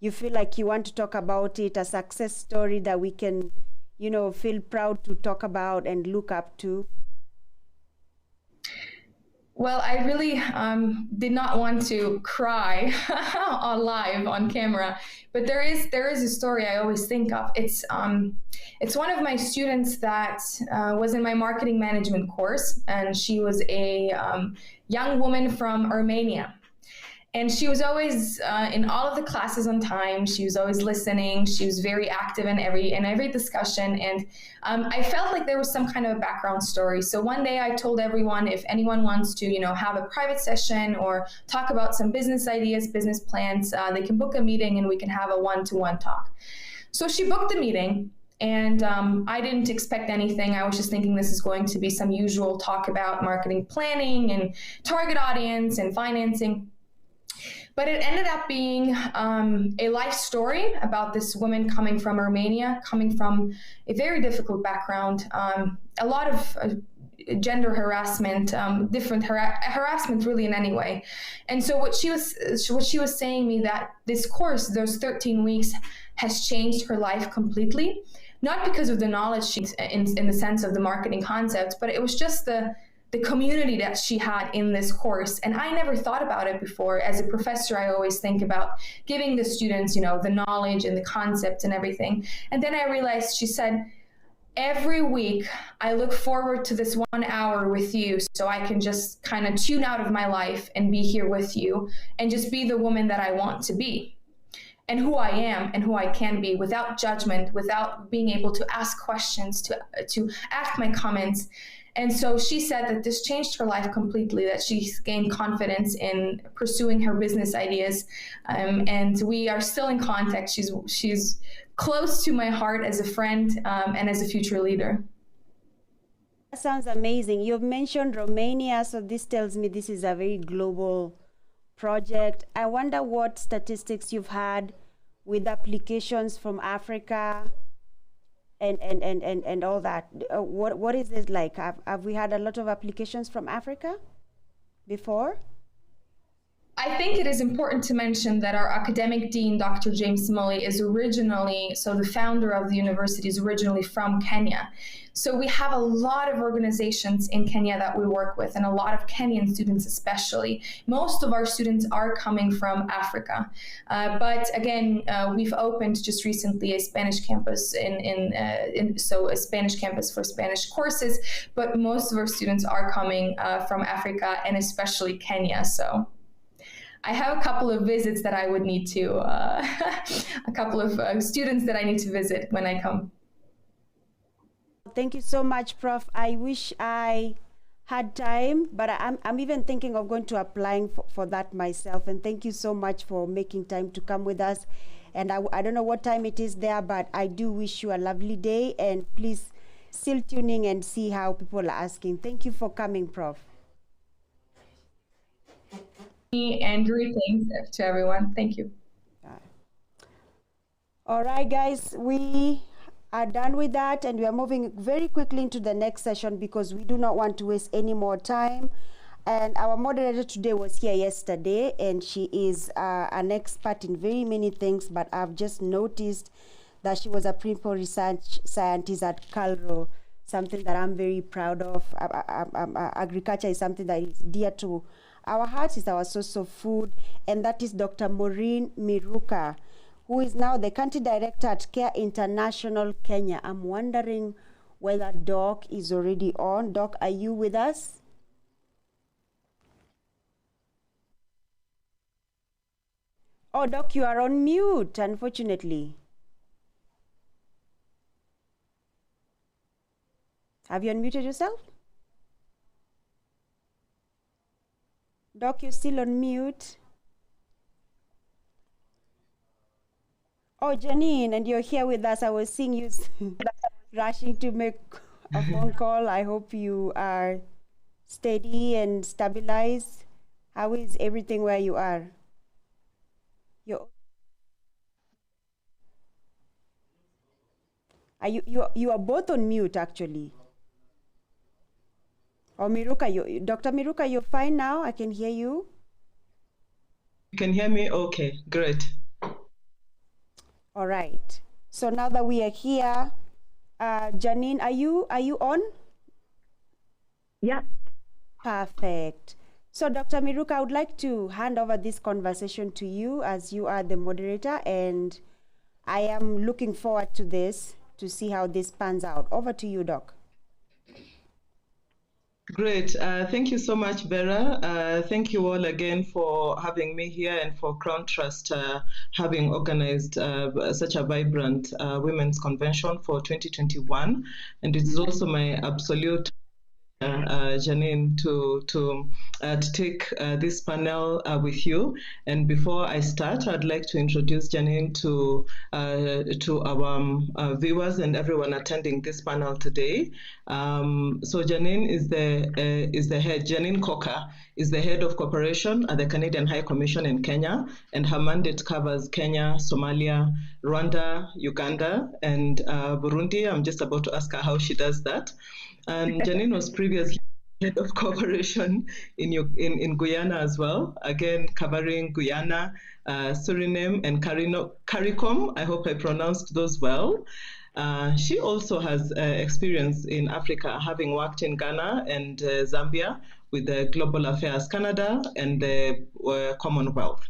S22: you feel like you want to talk about it, a success story that we can, feel proud to talk about and look up to.
S1: Well, I really did not want to cry live on camera, but there is a story I always think of. It's one of my students that was in my marketing management course, and she was a young woman from Armenia. And she was always in all of the classes on time. She was always listening. She was very active in every discussion. And I felt like there was some kind of a background story. So one day I told everyone, if anyone wants to, have a private session or talk about some business ideas, business plans, they can book a meeting and we can have a one-to-one talk. So she booked the meeting. And I didn't expect anything. I was just thinking this is going to be some usual talk about marketing planning and target audience and financing. But it ended up being a life story about this woman coming from Armenia, coming from a very difficult background, a lot of gender harassment, different harassment really in any way. And so what she was saying me that this course, those 13 weeks, has changed her life completely. Not because of the knowledge in the sense of the marketing concepts, but it was just the community that she had in this course. And I never thought about it before. As a professor, I always think about giving the students, the knowledge and the concept and everything. And then I realized, she said, every week I look forward to this 1 hour with you so I can just kind of tune out of my life and be here with you and just be the woman that I want to be and who I am and who I can be, without judgment, without being able to ask questions, to ask my comments. And so she said that this changed her life completely, that she's gained confidence in pursuing her business ideas. And we are still in contact. She's close to my heart as a friend and as a future leader.
S22: That sounds amazing. You've mentioned Romania, so this tells me this is a very global project. I wonder what statistics you've had with applications from Africa and all that. What is it like? Have we had a lot of applications from Africa before?
S1: I think it is important to mention that our academic dean, Dr. James Simoli, is originally, so the founder of the university is originally from Kenya. So we have a lot of organizations in Kenya that we work with, and a lot of Kenyan students especially. Most of our students are coming from Africa. But again, we've opened just recently a Spanish campus so a Spanish campus for Spanish courses, but most of our students are coming from Africa and especially Kenya. So I have a couple of visits that I would need to, a couple of students that I need to visit when I come.
S22: Thank you so much, Prof. I wish I had time, but I'm even thinking of going to applying for that myself. And thank you so much for making time to come with us. And I don't know what time it is there, but I do wish you a lovely day. And please still tune in and see how people are asking. Thank you for coming, Prof.
S1: And greetings to everyone. Thank you.
S22: All right, guys, we are done with that, and we are moving very quickly into the next session because we do not want to waste any more time. And our moderator today was here yesterday, and she is an expert in very many things, but I've just noticed that she was a principal research scientist at Calro, something that I'm very proud of. Agriculture is something that is dear to our hearts, is our source of food, and that is Dr. Maureen Miruka, who is now the country director at Care International Kenya. I'm wondering whether Doc is already on. Doc, are you with us? Oh, Doc, you are on mute, unfortunately. Have you unmuted yourself? Doc, you're still on mute. Oh, Janine, and you're here with us. I was seeing you rushing to make a phone call. I hope you are steady and stabilized. How is everything where you are? You are both on mute, actually. Oh, Miruka, Dr. Miruka, you're fine now. I can hear you.
S14: You can hear me? Okay, great.
S22: All right. So now that we are here, Janine, are you on?
S3: Yeah.
S22: Perfect. So Dr. Miruka, I would like to hand over this conversation to you as you are the moderator, and I am looking forward to this, to see how this pans out. Over to you, Doc.
S14: Great. Thank you so much, Vera. Thank you all again for having me here and for Crown Trust having organized such a vibrant Women's Convention for 2021. And it is also my absolute Janine, to take this panel with you. And before I start, I'd like to introduce Janine to our viewers and everyone attending this panel today. So Janine is the head. Janine Coker is the head of cooperation at the Canadian High Commission in Kenya, and her mandate covers Kenya, Somalia, Rwanda, Uganda, and Burundi. I'm just about to ask her how she does that. And Janine was previously head of cooperation in Guyana as well, again covering Guyana, Suriname, and CARICOM. I hope I pronounced those well. She also has experience in Africa, having worked in Ghana and Zambia with the Global Affairs Canada and the Commonwealth.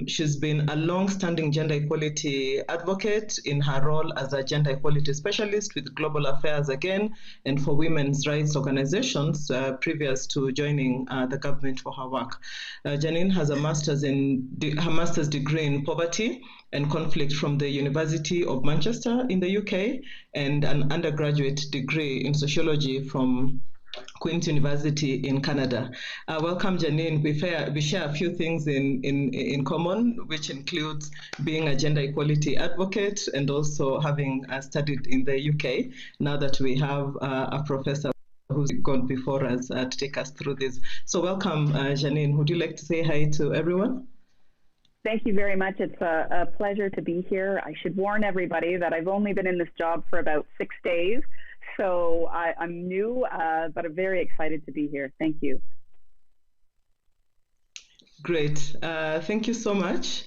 S14: She's been a long-standing gender equality advocate in her role as a gender equality specialist with Global Affairs again, and for women's rights organizations previous to joining the government for her work. Janine has a master's degree in poverty and conflict from the University of Manchester in the UK, and an undergraduate degree in sociology from Queen's University in Canada. Welcome, Janine. We share a few things in common, which includes being a gender equality advocate and also having studied in the UK, now that we have a professor who's gone before us to take us through this. So welcome, Janine. Would you like to say hi to everyone?
S3: Thank you very much. It's a pleasure to be here. I should warn everybody that I've only been in this job for about 6 days, so I'm new, but I'm very excited to be here. Thank you.
S6: Great. Thank you so much.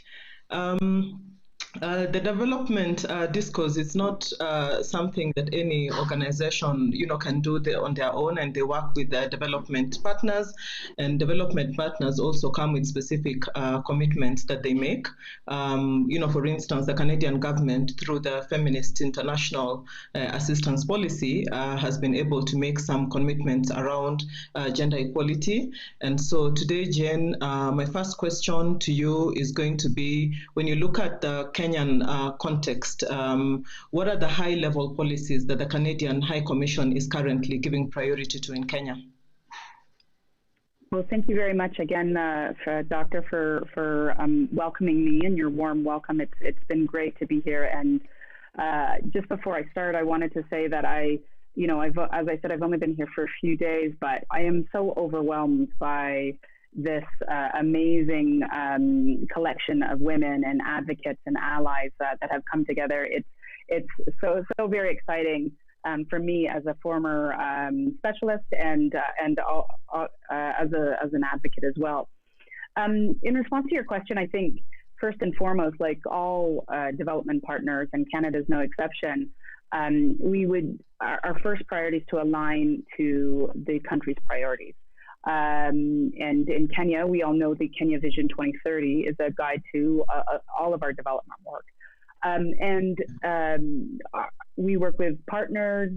S6: The development discourse is not something that any organization, can do on their own, and they work with their development partners, and development partners also come with specific commitments that they make. For instance, the Canadian government, through the Feminist International Assistance Policy, has been able to make some commitments around gender equality. And so today, Jen, my first question to you is going to be, when you look at the Kenyan context, what are the high-level policies that the Canadian High Commission is currently giving priority to in Kenya?
S3: Well, thank you very much again, Doctor, for welcoming me and your warm welcome. It's been great to be here. And just before I start, I wanted to say that as I said, I've only been here for a few days, but I am so overwhelmed by this amazing collection of women and advocates and allies that have come together. It's so very exciting for me as a former specialist and as an advocate as well. In response to your question, I think first and foremost, like all development partners, and Canada's no exception, our first priority is to align to the country's priorities. And in Kenya, we all know the Kenya Vision 2030 is a guide to all of our development work. We work with partners,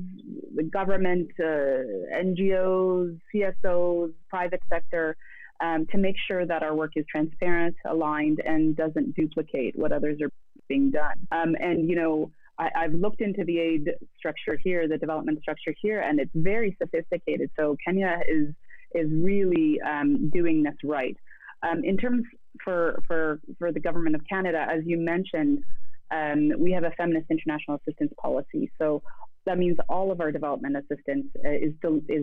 S3: the government, NGOs, CSOs, private sector, to make sure that our work is transparent, aligned, and doesn't duplicate what others are being done. I've looked into the aid structure here, the development structure here, and it's very sophisticated. So Kenya is really doing this right. In terms for the government of Canada, as you mentioned, we have a feminist international assistance policy. So that means all of our development assistance is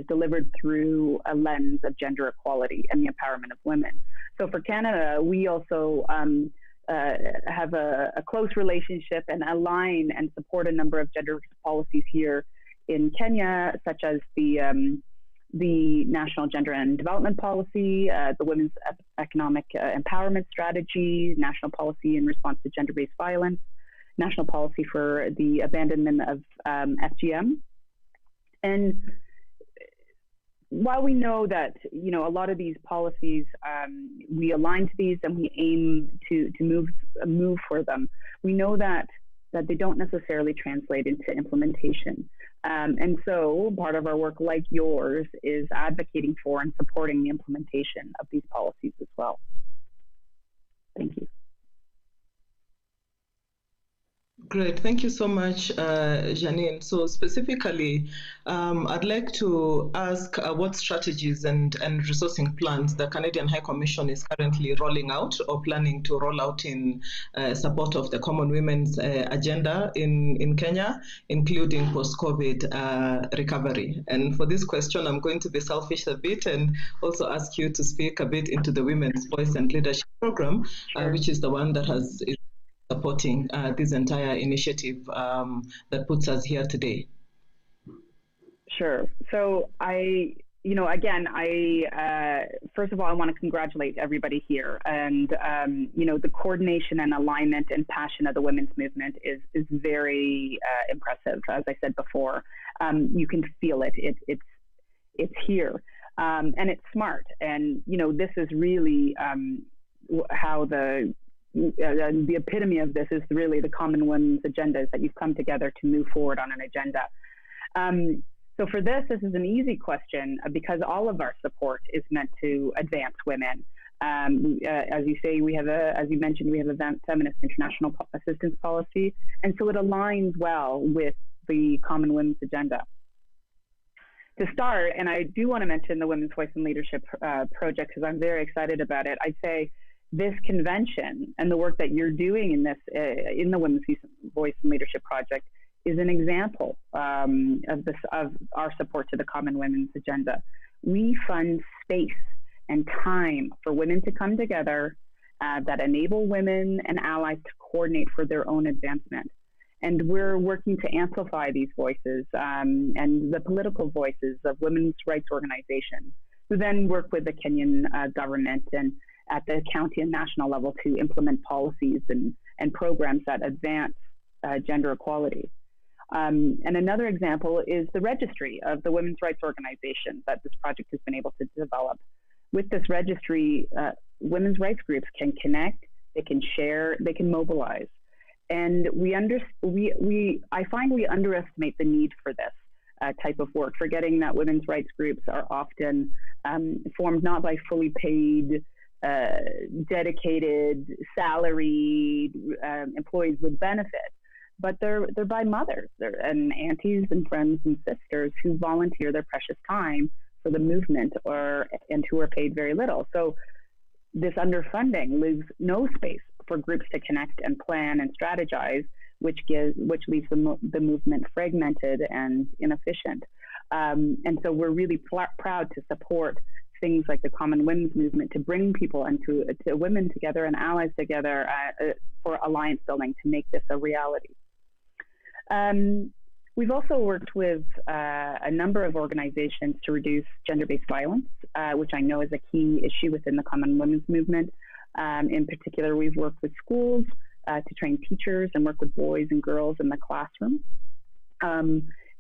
S3: delivered through a lens of gender equality and the empowerment of women. So for Canada, we also have a close relationship and align and support a number of gender policies here in Kenya, such as the National Gender and Development Policy, the Women's Economic Empowerment Strategy, National Policy in Response to Gender-Based Violence, National Policy for the Abandonment of FGM. And while we know that, a lot of these policies, we align to these and we aim to move for them, we know that they don't necessarily translate into implementation. And so part of our work, like yours, is advocating for and supporting the implementation of these policies as well. Thank you.
S6: Great, thank you so much, Janine. So specifically, I'd like to ask what strategies and resourcing plans the Canadian High Commission is currently rolling out or planning to roll out in support of the Common Women's Agenda in Kenya, including post-COVID recovery. And for this question, I'm going to be selfish a bit and also ask you to speak a bit into the Women's Voice and Leadership Program, which is the one that is supporting this entire initiative that puts us here today.
S3: Sure. So first of all, I want to congratulate everybody here. And, the coordination and alignment and passion of the women's movement is very impressive. As I said before, you can feel it. It's here. And it's smart. And, this is really how the epitome of this is really the Common Women's Agenda, is that you've come together to move forward on an agenda. So for this is an easy question because all of our support is meant to advance women. As you say, as you mentioned, we have a feminist international assistance policy, and so it aligns well with the Common Women's Agenda. To start, and I do want to mention the Women's Voice and Leadership Project because I'm very excited about it. I'd say this convention and the work that you're doing in the Women's Voice and Leadership Project is an example of our support to the Common Women's Agenda. We fund space and time for women to come together that enable women and allies to coordinate for their own advancement. And we're working to amplify these voices and the political voices of women's rights organizations, who then work with the Kenyan government and at the county and national level to implement policies and programs that advance gender equality. And another example is the registry of the women's rights organizations that this project has been able to develop. With this registry, women's rights groups can connect, they can share, they can mobilize. And I find we underestimate the need for this type of work, forgetting that women's rights groups are often formed not by fully paid, dedicated, salaried employees with benefits, but they're by mothers and aunties and friends and sisters who volunteer their precious time for the movement and who are paid very little. So this underfunding leaves no space for groups to connect and plan and strategize, which leaves the movement fragmented and inefficient. And so we're really proud to support things like the Common Women's Movement to bring people and to women together and allies together for alliance building to make this a reality. We've also worked with a number of organizations to reduce gender-based violence, which I know is a key issue within the Common Women's Movement. In particular, we've worked with schools to train teachers and work with boys and girls in the classroom.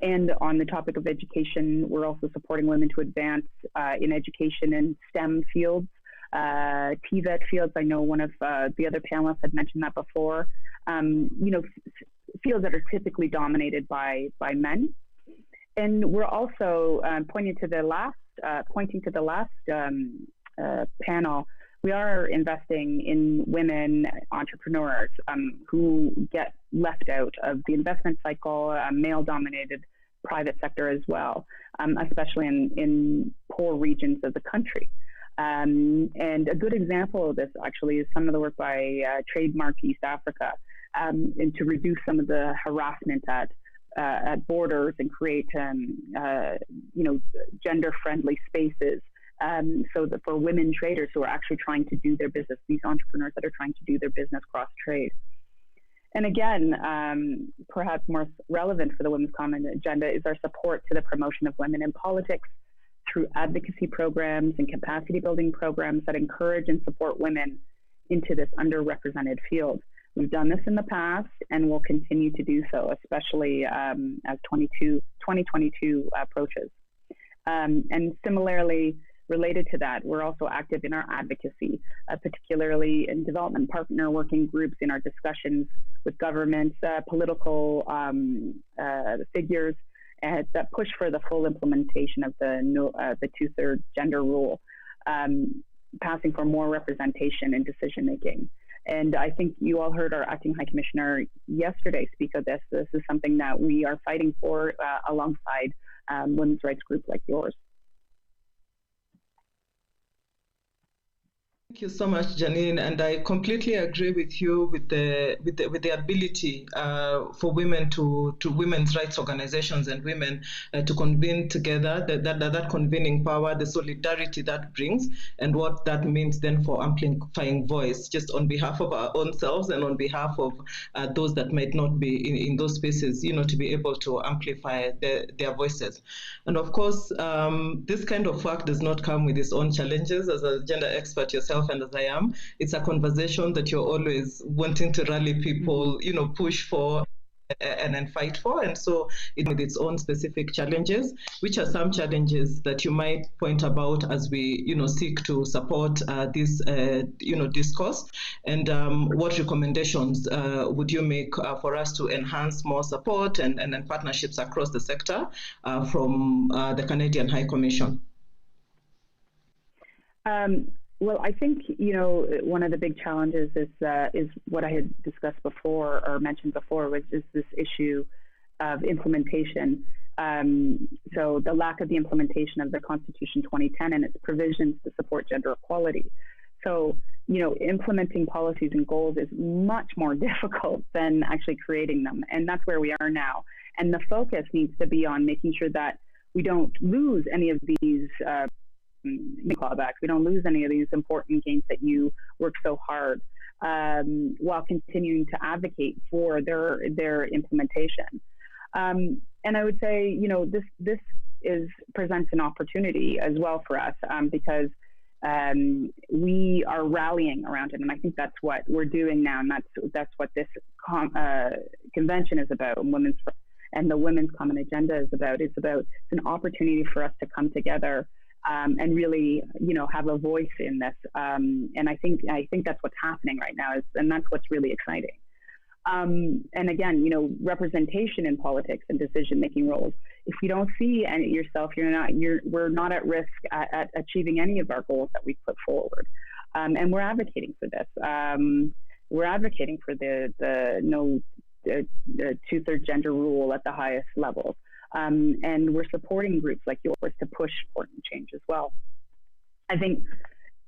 S3: And on the topic of education, we're also supporting women to advance in education in STEM fields, TVET fields. I know one of the other panelists had mentioned that before. Fields that are typically dominated by men. And we're also pointing to the last panel. We are investing in women entrepreneurs who get left out of the investment cycle, male-dominated private sector as well, especially in poor regions of the country. And a good example of this actually is some of the work by Trademark East Africa, and to reduce some of the harassment at borders and create gender-friendly spaces. So that for women traders who are actually trying to do their business, these entrepreneurs that are trying to do their business cross-trade. And again, perhaps more relevant for the Women's Common Agenda is our support to the promotion of women in politics through advocacy programs and capacity building programs that encourage and support women into this underrepresented field. We've done this in the past and will continue to do so, especially as 2022 approaches. And similarly, related to that, we're also active in our advocacy, particularly in development partner working groups in our discussions with governments, political figures that push for the full implementation of the two-thirds gender rule, passing for more representation in decision making. And I think you all heard our Acting High Commissioner yesterday speak of this. This is something that we are fighting for alongside women's rights groups like yours.
S6: Thank you so much, Janine, and I completely agree with you with the ability for women to women's rights organizations and women to convene together, that convening power, the solidarity that brings, and what that means then for amplifying voice, just on behalf of our own selves and on behalf of those that might not be in those spaces, to be able to amplify their voices. And of course, this kind of work does not come with its own challenges. As a gender expert yourself, and as I am, it's a conversation that you're always wanting to rally people, push for and then fight for. And so it with its own specific challenges, which are some challenges that you might point about as we, seek to support this, discourse. And what recommendations would you make for us to enhance more support and partnerships across the sector from the Canadian High Commission?
S3: Well, I think, one of the big challenges is what I had discussed before or mentioned before, which is this issue of implementation. So the lack of the implementation of the Constitution 2010 and its provisions to support gender equality. So, implementing policies and goals is much more difficult than actually creating them. And that's where we are now. And the focus needs to be on making sure that we don't lose any of these clawbacks. We don't lose any of these important gains that you work so hard while continuing to advocate for their implementation. And I would say, this presents an opportunity as well for us because we are rallying around it, and I think that's what we're doing now, and that's what this convention is about, and the Women's Common Agenda is about. It's an opportunity for us to come together and really, have a voice in this. And I think that's what's happening right now, and that's what's really exciting. And again, representation in politics and decision-making roles. If you don't see yourself, we're not at risk at achieving any of our goals that we put forward. And we're advocating for this. We're advocating for the two-thirds gender rule at the highest levels. And we're supporting groups like yours to push important change as well. I think,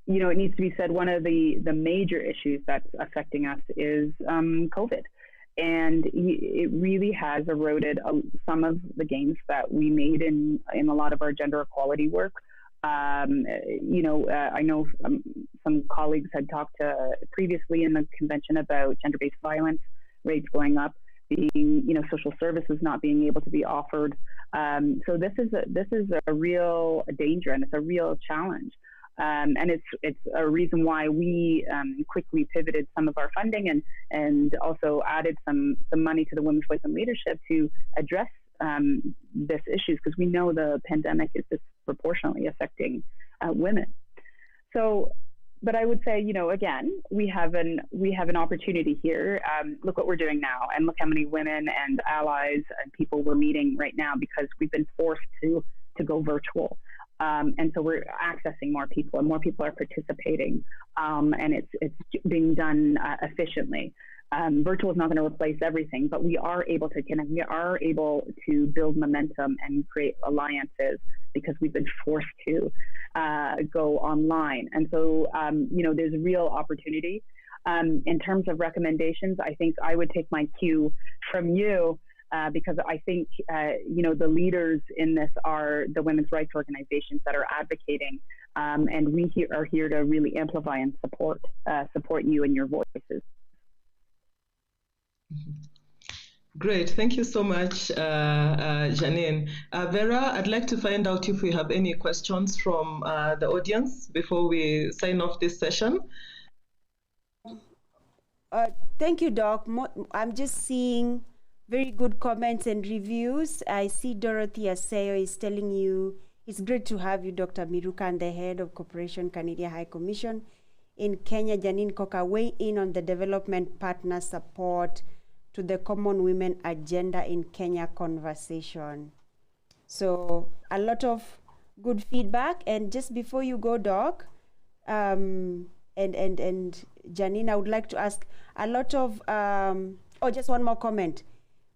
S3: it needs to be said, one of the major issues that's affecting us is COVID. And it really has eroded some of the gains that we made in a lot of our gender equality work. I know some colleagues had talked previously in the convention about gender-based violence rates going up, social services not being able to be offered. So this is a real danger, and it's a real challenge. And it's a reason why we quickly pivoted some of our funding and also added some money to the Women's Voice and Leadership to address this issues, because we know the pandemic is disproportionately affecting women. So, but I would say, again, we have an opportunity here. Look what we're doing now, and look how many women and allies and people we're meeting right now, because we've been forced to go virtual. And so we're accessing more people, and more people are participating, and it's being done efficiently. Virtual is not going to replace everything, but we are able to connect. We are able to build momentum and create alliances because we've been forced to go online. And so, there's a real opportunity. In terms of recommendations, I think I would take my cue from you. Because I think, the leaders in this are the women's rights organizations that are advocating, and we are here to really amplify and support you and your voices.
S6: Great, thank you so much, Janine. Vera, I'd like to find out if we have any questions from the audience before we sign off this session.
S22: Thank you, Doc. I'm just seeing very good comments and reviews. I see Dorothy Aseyo is telling you, it's great to have you, Dr. Miruka, and the head of Cooperation Canadian High Commission in Kenya, Janine Coker, weigh in on the development partner support to the Common Women Agenda in Kenya conversation. So a lot of good feedback. And just before you go, Doc, and Janine, I would like to ask a lot of, just one more comment.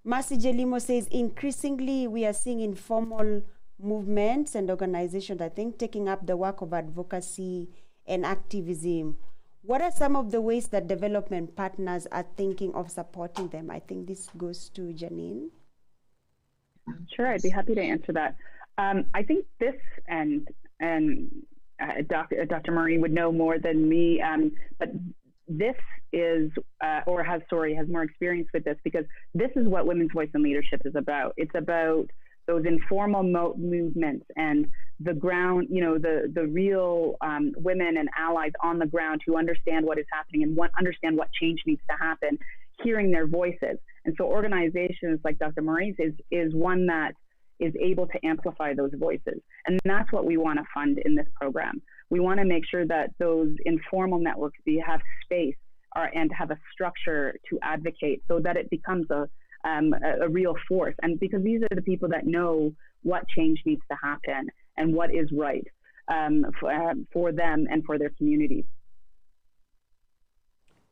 S22: Mercy Jelimo says, increasingly we are seeing informal movements and organizations, I think, taking up the work of advocacy and activism. What are some of the ways that development partners are thinking of supporting them? I think this goes to Janine.
S3: Sure, I'd be happy to answer that. I think this, and Dr. Marie would know more than me, but this is, has more experience with this, because this is what Women's Voice and Leadership is about. It's about those informal movements and the ground, the real women and allies on the ground who understand what is happening and understand what change needs to happen, hearing their voices. And so organizations like Dr. Marie's is one that is able to amplify those voices. And that's what we want to fund in this program. We want to make sure that those informal networks have space and have a structure to advocate, so that it becomes a real force. And because these are the people that know what change needs to happen and what is right for them and for their communities.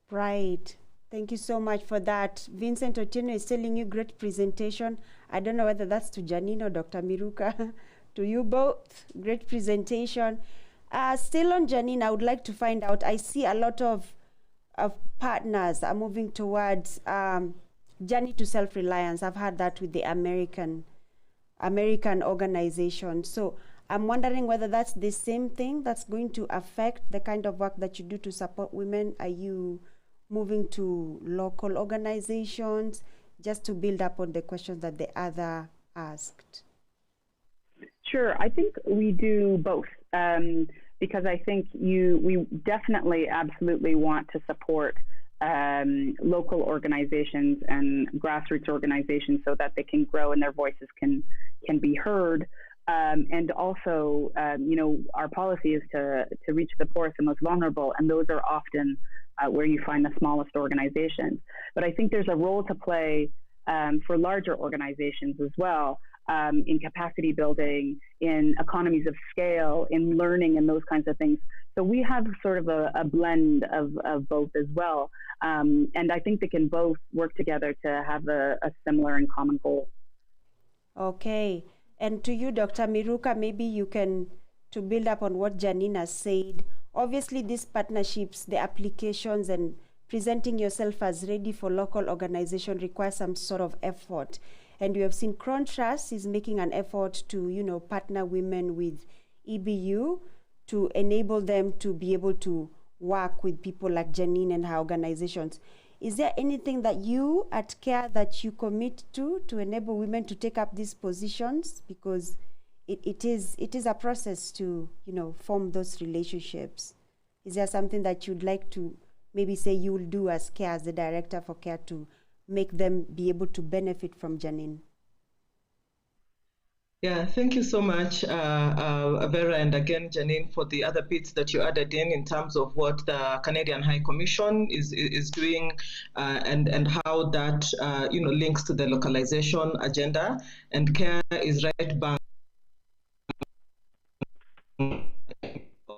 S22: Right. Thank you so much for that. Vincent Otieno is telling you great presentation. I don't know whether that's to Janine or Dr. Miruka. To you both, great presentation. Still on Janine, I would like to find out, I see a lot of partners are moving towards journey to self-reliance. I've had that with the American organization. So I'm wondering whether that's the same thing that's going to affect the kind of work that you do to support women. Are you moving to local organizations, just to build up on the questions that the other asked?
S3: Sure, I think we do both, because I think we definitely absolutely want to support local organizations and grassroots organizations so that they can grow and their voices can be heard. And also, our policy is to reach the poorest and most vulnerable, and those are often where you find the smallest organizations. But I think there's a role to play for larger organizations as well, in capacity building, in economies of scale, in learning, and those kinds of things. So we have sort of a blend of both as well. And I think they can both work together to have a similar and common goal.
S22: Okay. And to you, Dr. Miruka, maybe you can, to build up on what Janine said, obviously these partnerships, the applications and presenting yourself as ready for local organization requires some sort of effort. And you have seen Contrast is making an effort to, partner women with EBU to enable them to be able to work with people like Janine and her organizations. Is there anything that you at CARE that you commit to enable women to take up these positions? Because it is a process to, form those relationships. Is there something that you'd like to maybe say you'll do as CARE, as the director for CARE, to make them be able to benefit from Janine?
S6: Yeah, thank you so much, Vera, and again, Janine, for the other bits that you added in terms of what the Canadian High Commission is doing, and how that links to the localization agenda. And CARE is right back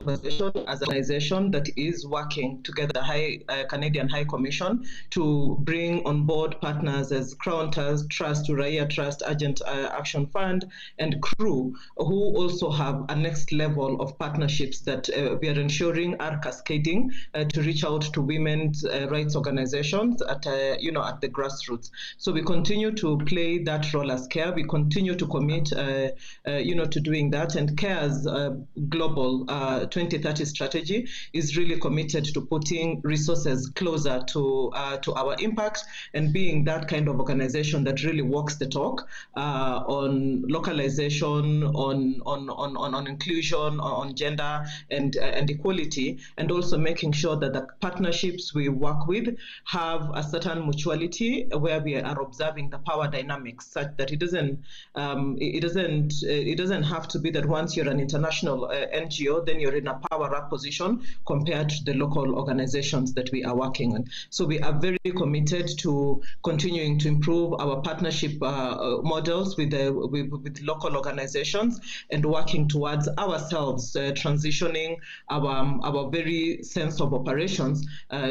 S6: as an organization that is working together, the Canadian High Commission, to bring on board partners as Crown Trust, Uraia Trust, Agent Action Fund, and CREW, who also have a next level of partnerships that we are ensuring are cascading to reach out to women's rights organizations at the grassroots. So we continue to play that role as CARE. We continue to commit, to doing that, and CARE's global 2030 strategy is really committed to putting resources closer to our impact and being that kind of organization that really walks the talk on localization, on inclusion, on gender and equality, and also making sure that the partnerships we work with have a certain mutuality where we are observing the power dynamics, such that it doesn't have to be that once you're an international NGO, then you're in a power-up position compared to the local organizations that we are working on. So we are very committed to continuing to improve our partnership models with local organizations and working towards ourselves transitioning our very sense of operations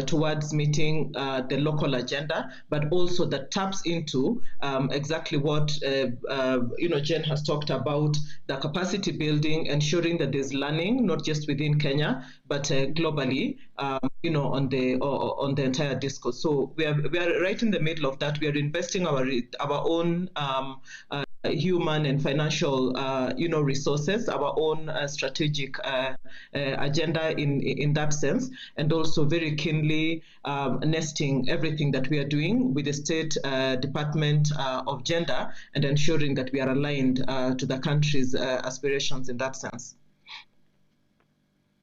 S6: towards meeting the local agenda, but also that taps into exactly what Jen has talked about, the capacity building, ensuring that there's learning, not just within Kenya, but globally, on the entire discourse. So we are right in the middle of that. We are investing our own human and financial, resources, our own strategic agenda in that sense, and also very keenly nesting everything that we are doing with the State Department of Gender and ensuring that we are aligned to the country's aspirations in that sense.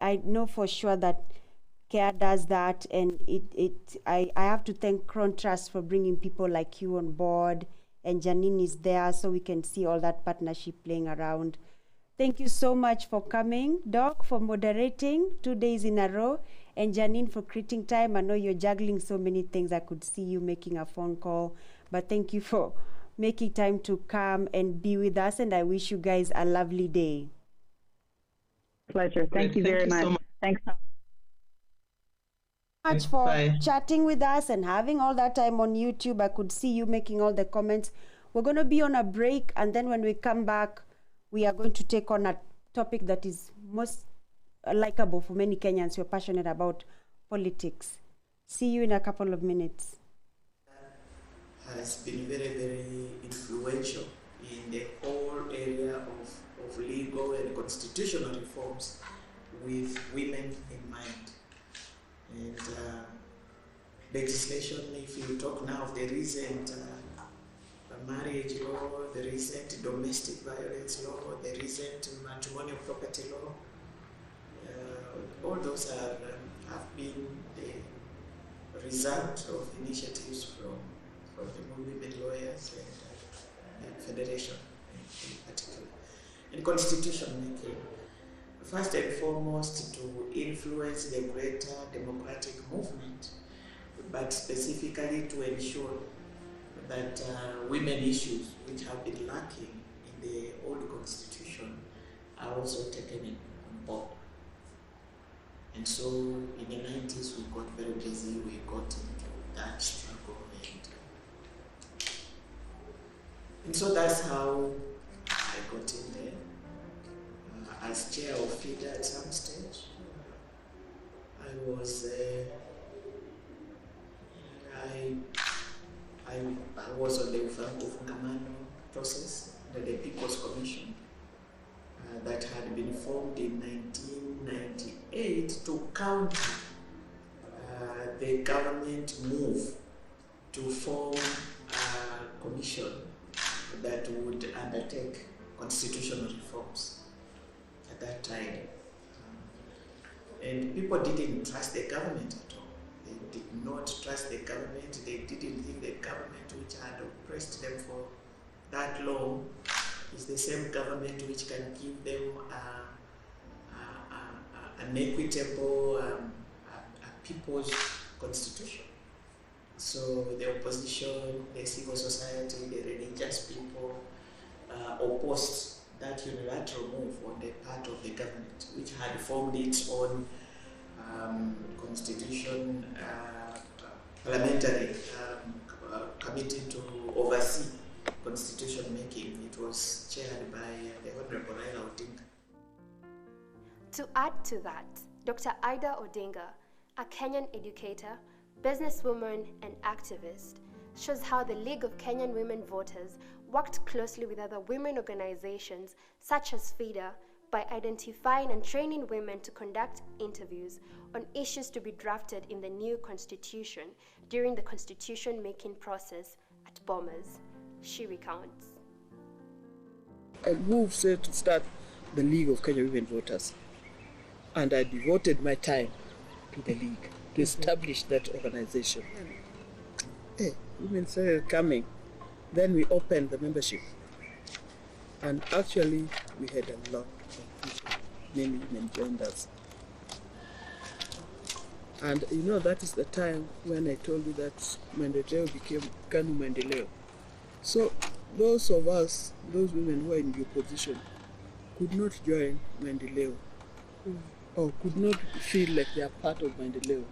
S22: I know for sure that CARE does that, and I have to thank Crown Trust for bringing people like you on board, and Janine is there so we can see all that partnership playing around. Thank you so much for coming, Doc, for moderating 2 days in a row, and Janine for creating time. I know you're juggling so many things. I could see you making a phone call, but thank you for making time to come and be with us, and I wish you guys a lovely day.
S3: Pleasure. Thank you very much. So much. Thanks so
S22: much for chatting with us and having all that time on YouTube. I could see you making all the comments. We're going to be on a break, and then when we come back, we are going to take on a topic that is most likable for many Kenyans who are passionate about politics. See you in a couple of minutes.
S7: Has been very, very influential in the whole area of legal and constitutional reforms with women in mind. And legislation, if you talk now of the recent marriage law, the recent domestic violence law, the recent matrimonial property law, all those have been the result of initiatives from the women lawyers and federation in particular. And constitution making, first and foremost, to influence the greater democratic movement, but specifically to ensure that women issues which have been lacking in the old constitution are also taken on board. And so in the 90s we got very busy, we got into that struggle, and so that's how I got in there. As chair of FIDA at some stage, I was on the Ufungamano process, the People's Commission, that had been formed in 1998 to counter the government move to form a commission that would undertake constitutional reforms at that time. And people didn't trust the government at all. They did not trust the government. They didn't think the government which had oppressed them for that long is the same government which can give them an equitable people's constitution. So the opposition, the civil society, the religious people opposed that unilateral move on the part of the government, which had formed its own constitution, parliamentary committee to oversee constitution making. It was chaired by the Honorable Raila Odinga.
S5: To add to that, Dr. Ida Odinga, a Kenyan educator, businesswoman, and activist, shows how the League of Kenyan Women Voters worked closely with other women organizations such as FIDA by identifying and training women to conduct interviews on issues to be drafted in the new constitution during the constitution-making process at Bomas. She recounts.
S9: I moved to start the League of Kenyan Women Voters, and I devoted my time to the League to establish that organization. Hey, women started coming. Then we opened the membership, and actually we had a lot of people, many women joined us. And that is the time when I told you that Maendeleo became KANU Maendeleo. So those of us, those women who are in the opposition, could not join Maendeleo, or could not feel like they are part of Maendeleo,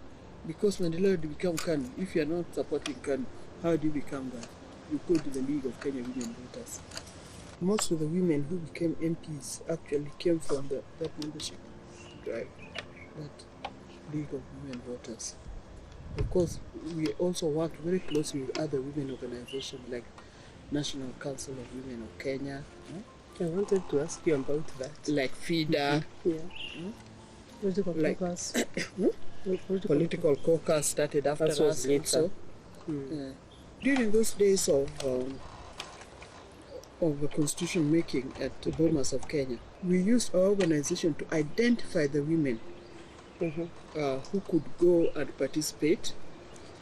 S9: because Maendeleo had become KANU. If you are not supporting KANU, how do you become that? You go to the League of Kenyan Women Voters. Most of the women who became MPs actually came from that membership drive, that League of Women Voters. Of course, we also worked very closely with other women organizations like National Council of Women of Kenya.
S10: I wanted to ask you about that.
S9: Like FIDA.
S10: Yeah. Political caucus.
S9: Political caucus started after us also. During those days of the constitution making at the Bomas of Kenya, we used our organization to identify the women who could go and participate.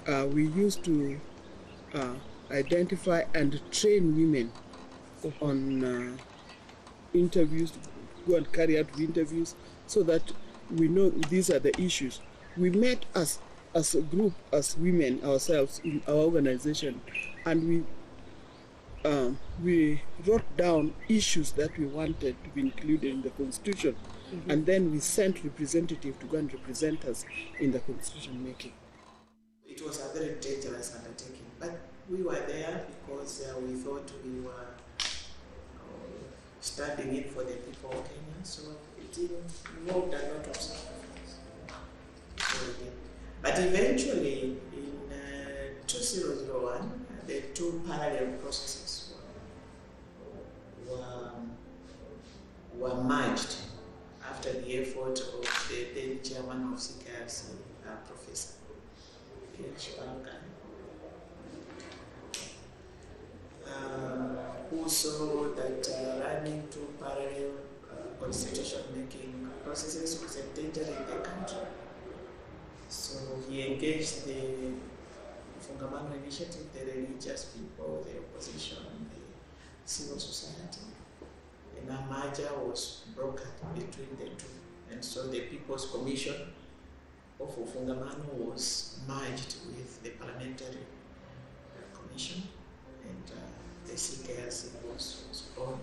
S9: We used to identify and train women on interviews, go and carry out the interviews, so that we know these are the issues. We met as a group, as women ourselves in our organization, and we wrote down issues that we wanted to be included in the constitution, and then we sent representatives to go and represent us in the constitution making.
S7: It was a very dangerous undertaking, but we were there because we thought we were standing in for the people of Kenya, so it involved a lot of sacrifice. But eventually, in 2001, the two parallel processes who saw that running two parallel constitution-making processes was endangering the country. So he engaged the Fungamano Initiative, the religious people, the opposition, the civil society, and a merger was brokered between the two. And so the People's Commission of Fungamano was merged with the Parliamentary Commission, and the CKRC was born.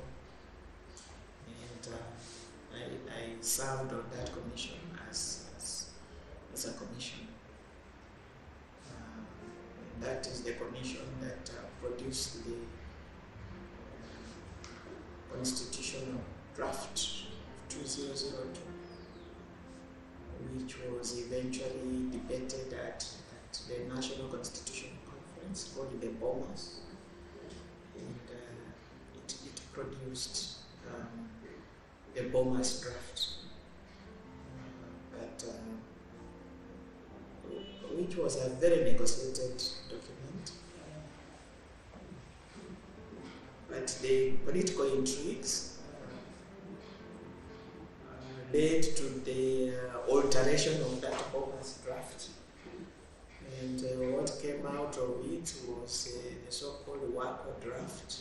S7: And I served on that commission as a commission. And that is the commission that produced the constitutional draft of 2002, which was eventually debated at the National Constitutional Conference called the BOMAS, and it produced the BOMAS draft, which was a very negotiated document. But the political intrigues led to the alteration of that BOMAS draft. And what came out of it was the so-called WACO draft,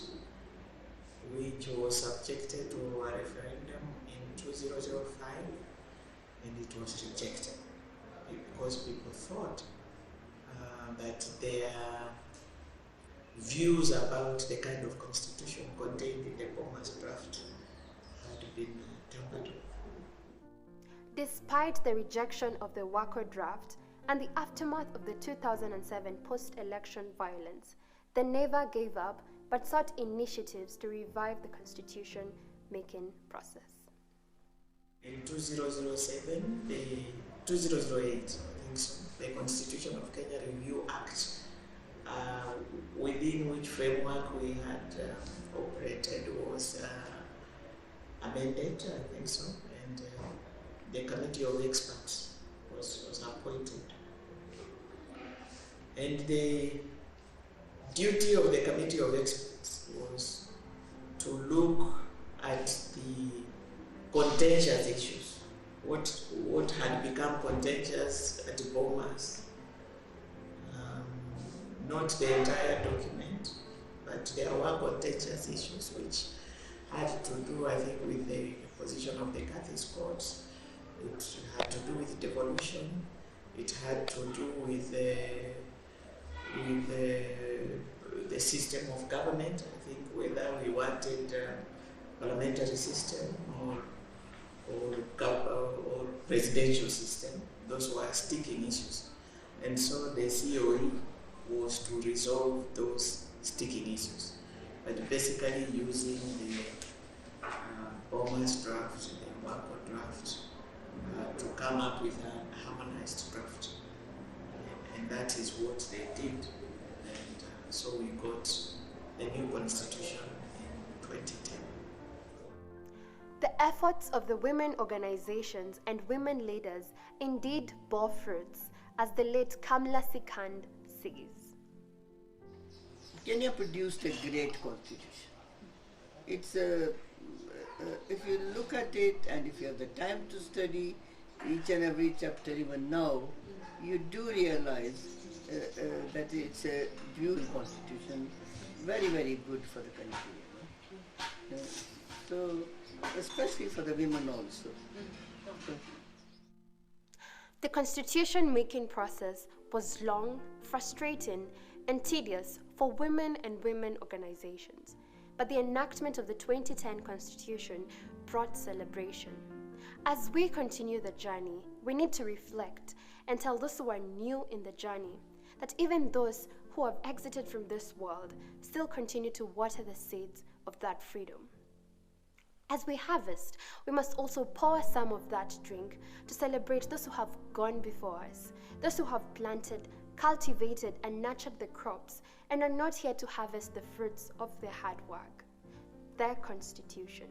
S7: which was subjected to a referendum in 2005, and it was rejected because people thought that their views about the kind of constitution contained in the BOMAS draft had been tampered with.
S5: Despite the rejection of the WACO draft and the aftermath of the 2007 post-election violence, they never gave up but sought initiatives to revive the constitution-making process.
S7: In 2007, 2008, I think so, the Constitution of Kenya Review Act, within which framework we had operated, was amended, I think so, and the Committee of Experts was appointed. And the duty of the Committee of Experts was to look at the contentious issues, what had become contentious at BOMAS, not the entire document, but there were contentious issues which had to do, I think, with the position of the Catholic courts. It had to do with devolution. It had to do with the system of government. I think whether we wanted parliamentary system or presidential system, those were sticking issues. And so the COE was to resolve those sticking issues, but basically using the BOMAS draft, the WACO draft, to come up with a harmonized draft. And that is what they did. And so we got the new constitution in 2010.
S5: The efforts of the women organizations and women leaders indeed bore fruits, as the late Kamla Sikand says.
S2: Kenya produced a great constitution. It's a, if you look at it and if you have the time to study each and every chapter even now, you do realize that it's a beautiful constitution, very, very good for the country. So, especially for the women also.
S5: The constitution-making process was long, frustrating, and tedious for women and women organizations, but the enactment of the 2010 Constitution brought celebration. As we continue the journey, we need to reflect and tell those who are new in the journey that even those who have exited from this world still continue to water the seeds of that freedom. As we harvest, we must also pour some of that drink to celebrate those who have gone before us, those who have planted, cultivated, and nurtured the crops and are not here to harvest the fruits of their hard work, their constitution.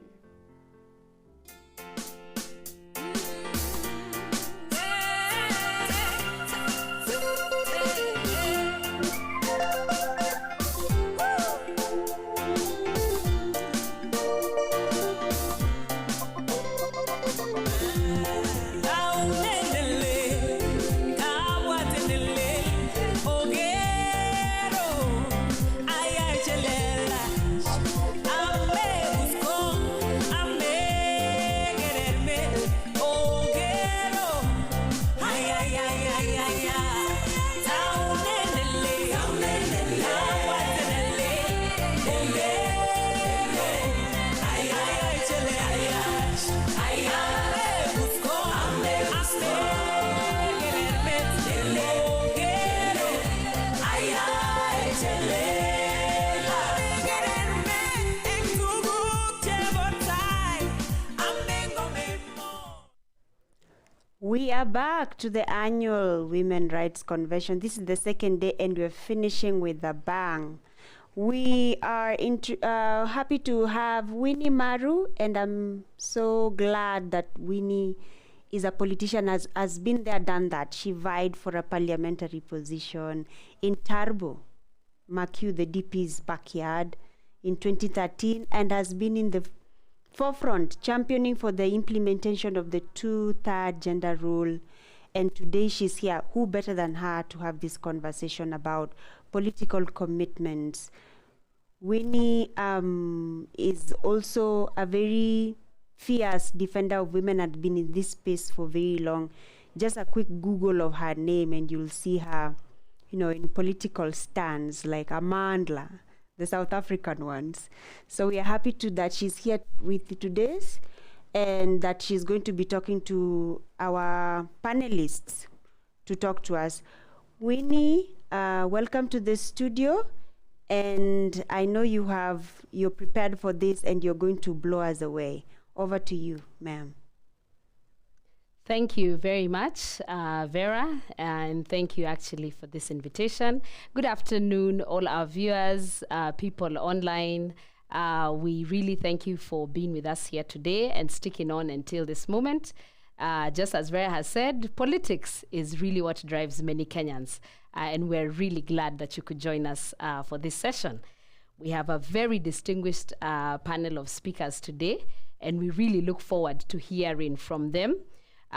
S22: We are back to the annual Women Rights Convention. This is the second day and we're finishing with a bang. We are happy to have Winnie Maru, and I'm so glad that Winnie is a politician, has been there, done that. She vied for a parliamentary position in Tarbo, Makiu, the DP's backyard, in 2013, and has been in the forefront championing for the implementation of the 2/3 gender rule. And today she's here. Who better than her to have this conversation about political commitments? Winnie is also a very fierce defender of women, had been in this space for very long. Just a quick Google of her name and you'll see her, in political stands like Amandla, the South African ones. So we are happy that she's here with you today, and that she's going to be talking to our panelists to talk to us. Winnie, welcome to the studio. And I know you're prepared for this and you're going to blow us away. Over to you, ma'am.
S12: Thank you very much, Vera, and thank you actually for this invitation. Good afternoon, all our viewers, people online. We really thank you for being with us here today and sticking on until this moment. Just as Vera has said, politics is really what drives many Kenyans, and we're really glad that you could join us for this session. We have a very distinguished panel of speakers today, and we really look forward to hearing from them.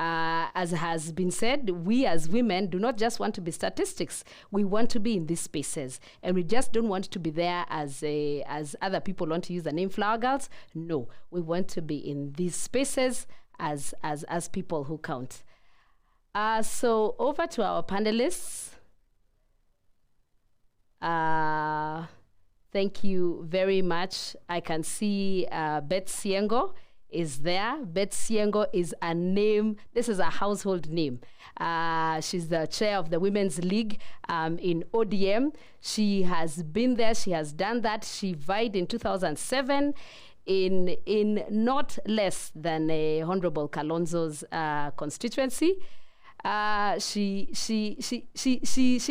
S12: As has been said, we as women do not just want to be statistics. We want to be in these spaces, and we just don't want to be there as other people want to use the name flower girls. No, we want to be in these spaces as people who count. So over to our panelists. Thank you very much. I can see Beth Siengo is there. Beth Siengo is a name. This is a household name. She's the chair of the Women's League in ODM. She has been there. She has done that. She vied in 2007 in not less than Honorable Kalonzo's constituency. She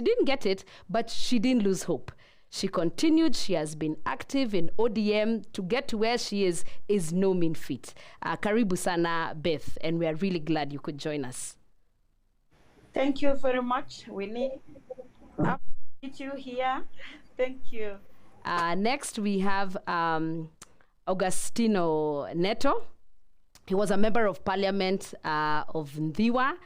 S12: didn't get it, but she didn't lose hope. She continued. She has been active in ODM. To get to where she is no mean feat. Karibu sana, Beth, and we are really glad you could join us.
S15: Thank you very much, Winnie. Happy to meet you here. Thank you.
S12: Next, we have Augustino Neto. He was a member of parliament of Ndhiwa.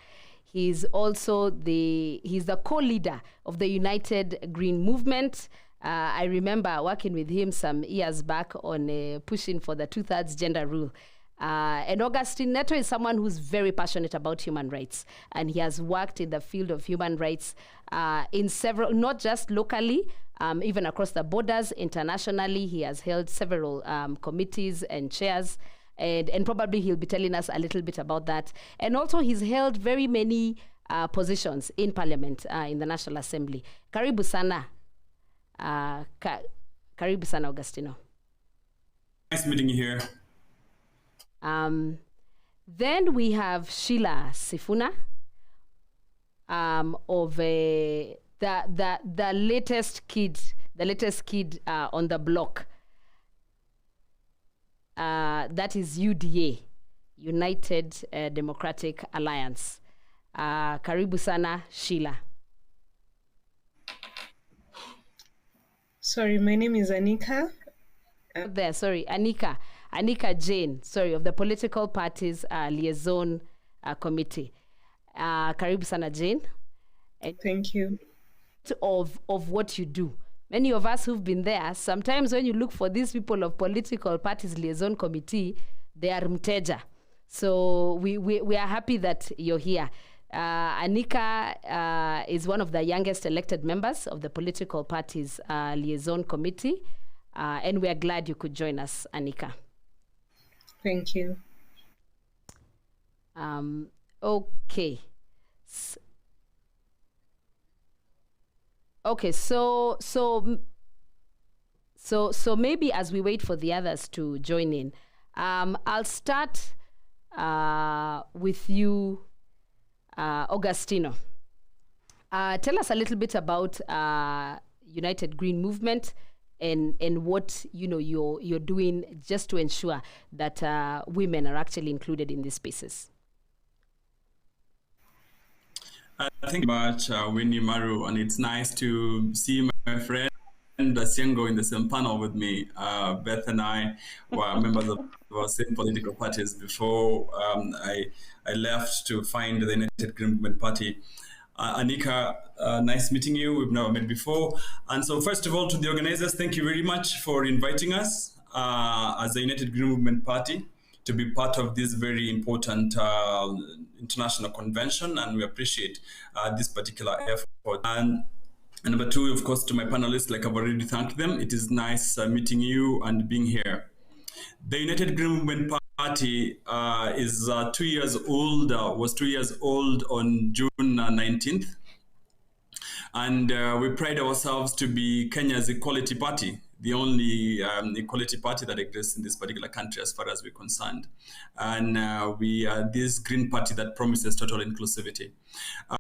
S12: He's also the co-leader of the United Green Movement. I remember working with him some years back on pushing for the 2/3 gender rule. And Augustine Neto is someone who's very passionate about human rights. And he has worked in the field of human rights in several, not just locally, even across the borders, internationally. He has held several committees and chairs. And probably he'll be telling us a little bit about that. And also he's held very many positions in Parliament, in the National Assembly. Karibu sana. Karibu sana, Augustino.
S19: Nice meeting you here.
S12: Then we have Sheila Sifuna of the latest kid on the block. That is UDA, United Democratic Alliance. Karibu sana, Sheila.
S23: Sorry, my name is Anika.
S12: Anika Jane, of the Political Parties Liaison Committee. Karibu sana, Jane.
S23: Thank you.
S12: Of what you do. Many of us who've been there, sometimes when you look for these people of Political Parties Liaison Committee, they are mteja. So we are happy that you're here. Anika is one of the youngest elected members of the Political Parties Liaison Committee, and we are glad you could join us, Anika.
S23: Thank you.
S12: Okay. Okay, so maybe as we wait for the others to join in, I'll start with you, Augustino. Tell us a little bit about United Green Movement and what you're doing just to ensure that women are actually included in these spaces.
S19: Thank you much, Winnie Maru, and it's nice to see my friend Asiengo in the same panel with me. Beth and I were members of our same political parties before I left to find the United Green Movement Party. Anika, nice meeting you. We've never met before. And so first of all, to the organizers, thank you very much for inviting us as the United Green Movement Party to be part of this very important international convention, and we appreciate this particular effort. And number two, of course, to my panelists, like I've already thanked them. It is nice meeting you and being here. The United Green Movement Party is 2 years old, was 2 years old on June 19th. And we pride ourselves to be Kenya's equality party, the only equality party that exists in this particular country as far as we're concerned. And we are this green party that promises total inclusivity.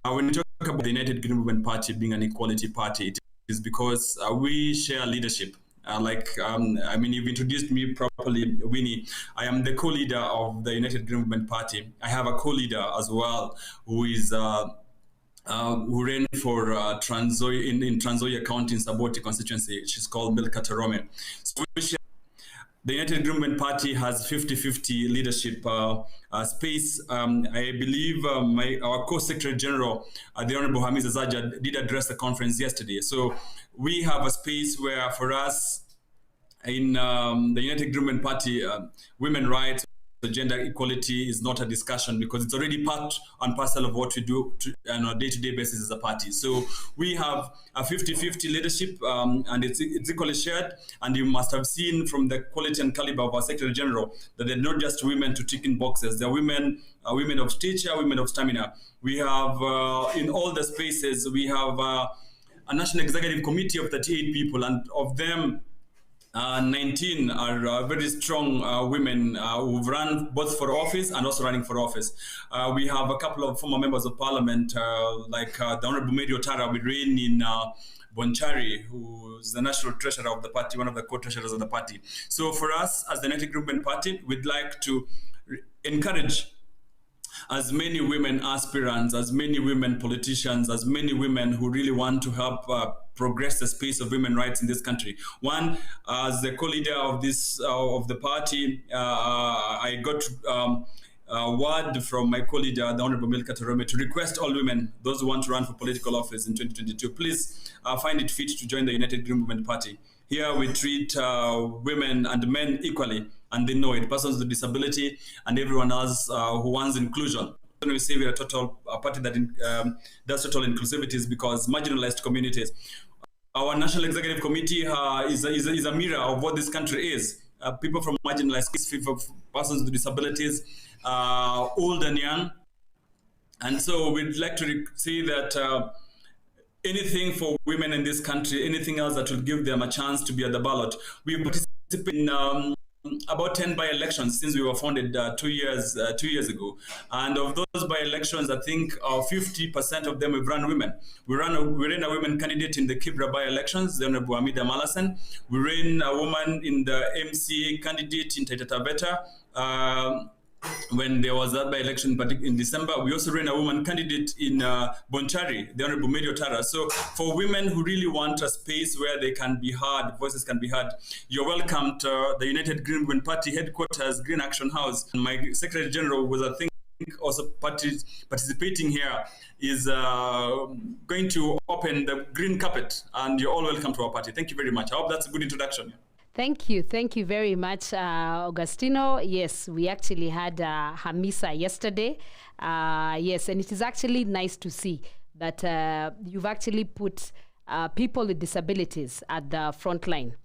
S19: When we talk about the United Green Movement Party being an equality party, it is because we share leadership. You've introduced me properly, Winnie. I am the co-leader of the United Green Movement Party. I have a co-leader as well who is who ran for in Trans Nzoia County in Saboti constituency. She's called Milka Tarome. So the United Green Movement Party has 50-50 leadership space. I believe our co-secretary general, the Honorable Hamiza Zaja, did address the conference yesterday. So we have a space where, for us, in the United Green Movement Party, women rights, the gender equality is not a discussion because it's already part and parcel of what we do on a day-to-day basis as a party. So we have a 50-50 leadership and it's equally shared. And you must have seen from the quality and caliber of our Secretary General that they're not just women to tick in boxes. They're women of stature, women of stamina. We have, in all the spaces, we have a National Executive Committee of 38 people, and of them, 19 are very strong women who've run both for office and also running for office. We have a couple of former members of parliament, like the Honorable Mary Otara, we reign in Bonchari, who's the national treasurer of the party, one of the co-treasurers of the party. So for us, as the United Green Movement Party, we'd like to encourage as many women aspirants, as many women politicians, as many women who really want to help progress the space of women's rights in this country. One, as the co-leader of this of the party, I got word from my co-leader, the Honorable Milka Tarome, to request all women, those who want to run for political office in 2022, please find it fit to join the United Green Movement Party. Here we treat women and men equally, and they know it, persons with disability and everyone else who wants inclusion. When we say we are a party that does total inclusivity is because marginalized communities. Our National Executive Committee is a mirror of what this country is. People from marginalized people, persons with disabilities, old and young. And so we'd like to say that anything for women in this country, anything else that will give them a chance to be at the ballot. We participate in about 10 by-elections since we were founded 2 years ago. And of those by-elections, I think 50% of them we've run women. We ran a women candidate in the Kibra by-elections, the Honorable Amida Malasan. We ran a woman in the MCA candidate in Taita Taveta. When there was that by-election in December, we also ran a woman candidate in Bonchari, the Honorable Mary Otara. So for women who really want a space where they can be heard, voices can be heard, you're welcome to the United Green Movement Party headquarters, Green Action House. And my Secretary General was, I think, also participating here, is going to open the green carpet, and you're all welcome to our party. Thank you very much. I hope that's a good introduction.
S12: Thank you very much, Augustino. Yes, we actually had Hamisa yesterday. Yes, and it is actually nice to see that you've actually put people with disabilities at the front line.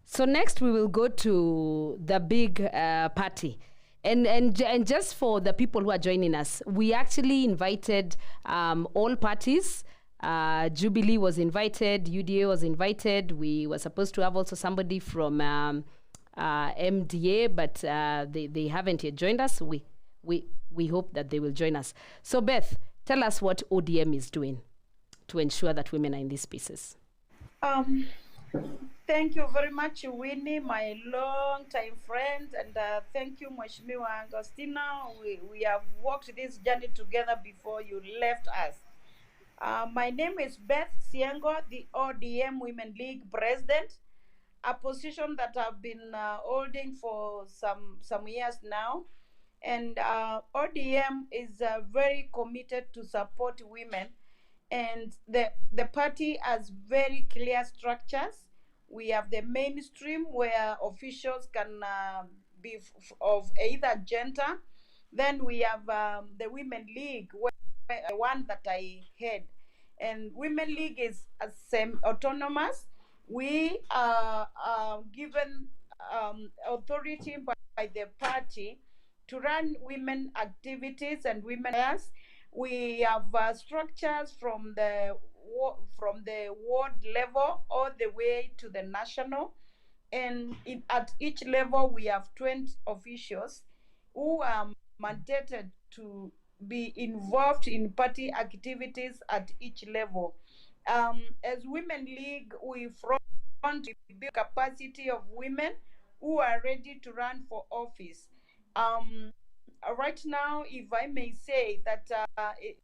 S12: So next we will go to the big party. And just for the people who are joining us, we actually invited all parties. Jubilee was invited, UDA was invited. We were supposed to have also somebody from MDA, but they haven't yet joined us. We hope that they will join us. So Beth, Tell us what ODM is doing to ensure that women are in these spaces.
S15: Thank you very much, Winnie, my long-time friend, and thank you, Mheshimiwa Agostina. We have walked this journey together before you left us. My name is Beth Siengo, the ODM Women League President, a position that I've been holding for some years now. And ODM is very committed to support women, and the party has very clear structures. We have the mainstream where officials can be of either gender. Then we have the Women League, one that I head. And Women League is semi-autonomous. We are given authority by the party to run women activities and women affairs. We have structures from the ward level all the way to the national, and at each level we have 20 officials who are mandated to be involved in party activities at each level. As Women League, we front to build capacity of women who are ready to run for office. Right now, if I may say that very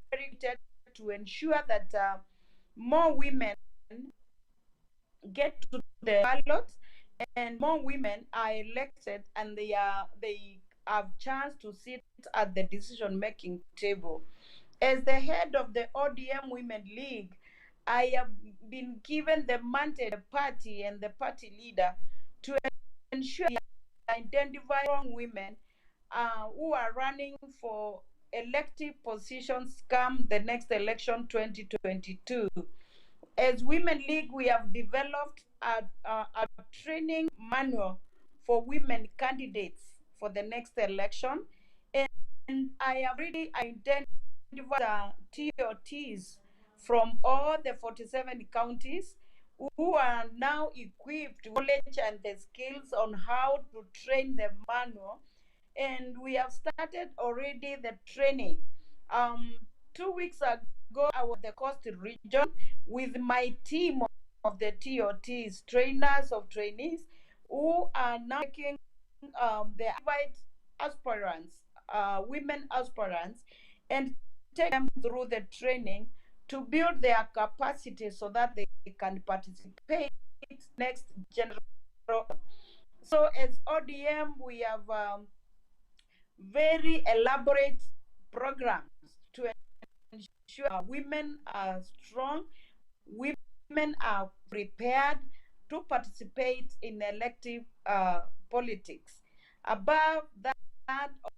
S15: committed to ensure that more women get to the ballot and more women are elected, and they have chance to sit at the decision-making table. As the head of the ODM Women League, I have been given the mandate, the party and the party leader, to ensure identify strong women who are running for elective positions come the next election 2022. As Women League, we have developed a training manual for women candidates for the next election, and I have really identified TOTs from all the 47 counties who are now equipped with knowledge and the skills on how to train the manual. And we have started already the training. 2 weeks ago, I was in the Coast region with my team of the TOTs, trainers of trainees, who are now making the aspirants, women aspirants, and take them through the training to build their capacity so that they can participate next general. So as ODM, we have very elaborate programs to ensure women are strong, women are prepared to participate in elective politics. Above that,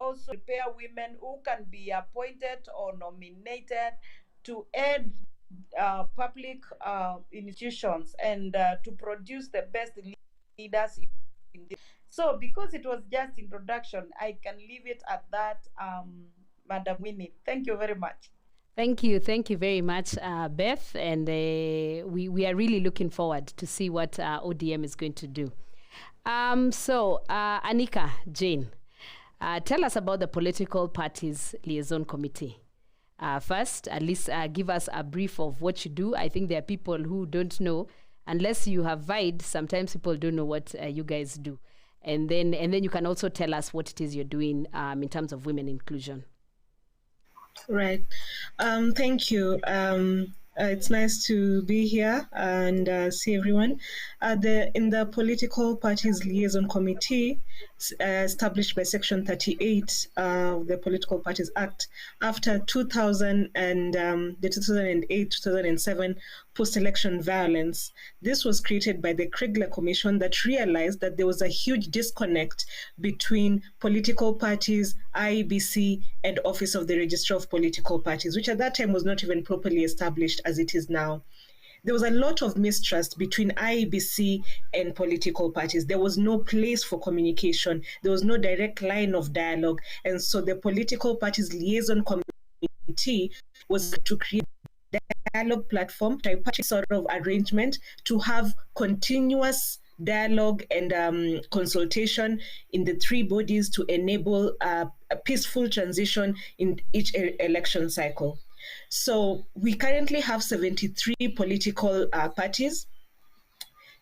S15: also prepare women who can be appointed or nominated to head public institutions and to produce the best leaders in this. So because it was just introduction, I can leave it at that, Madam Winnie. Thank you very much.
S12: Thank you very much, Beth, and we are really looking forward to see what ODM is going to do. So, Anika, Jane, tell us about the Political Parties Liaison Committee. First, at least give us a brief of what you do. I think there are people who don't know, unless you have vied, sometimes people don't know what you guys do. And then you can also tell us what it is you're doing in terms of women inclusion.
S23: Right. Thank you. It's nice to be here and see everyone. In the Political Parties Liaison Committee, established by Section 38 of the Political Parties Act, after 2000 and the 2008-2007 post-election violence. This was created by the Kriegler Commission that realized that there was a huge disconnect between political parties, IEBC, and Office of the Registrar of Political Parties, which at that time was not even properly established as it is now. There was a lot of mistrust between IEBC and political parties. There was no place for communication. There was no direct line of dialogue. And so the Political Parties Liaison Committee was to create a dialogue platform, tripartite sort of arrangement to have continuous dialogue and consultation in the three bodies to enable a peaceful transition in each election cycle. So we currently have 73 political parties.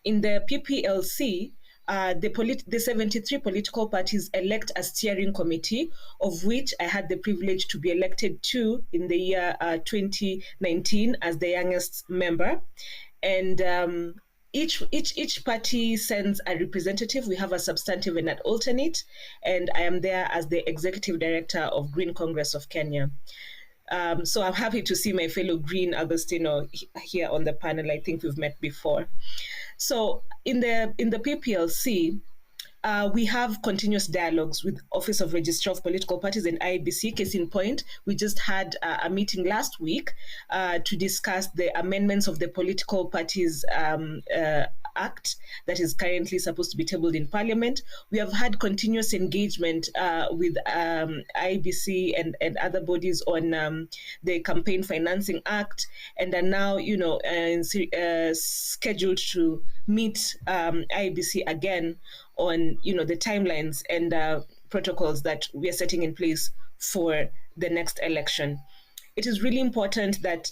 S23: In the PPLC, the 73 political parties elect a steering committee, of which I had the privilege to be elected to in the year 2019 as the youngest member. And each party sends a representative. We have a substantive and an alternate, and I am there as the executive director of Green Congress of Kenya. So I'm happy to see my fellow Green Agostino here on the panel. I think we've met before. So in the PPLC, we have continuous dialogues with Office of Registrar of Political Parties and IEBC. Case in point, we just had a meeting last week to discuss the amendments of the Political Parties Act that is currently supposed to be tabled in Parliament. We have had continuous engagement with IEBC and other bodies on the Campaign Financing Act, and are now, scheduled to meet IEBC again on, the timelines and protocols that we are setting in place for the next election. It is really important that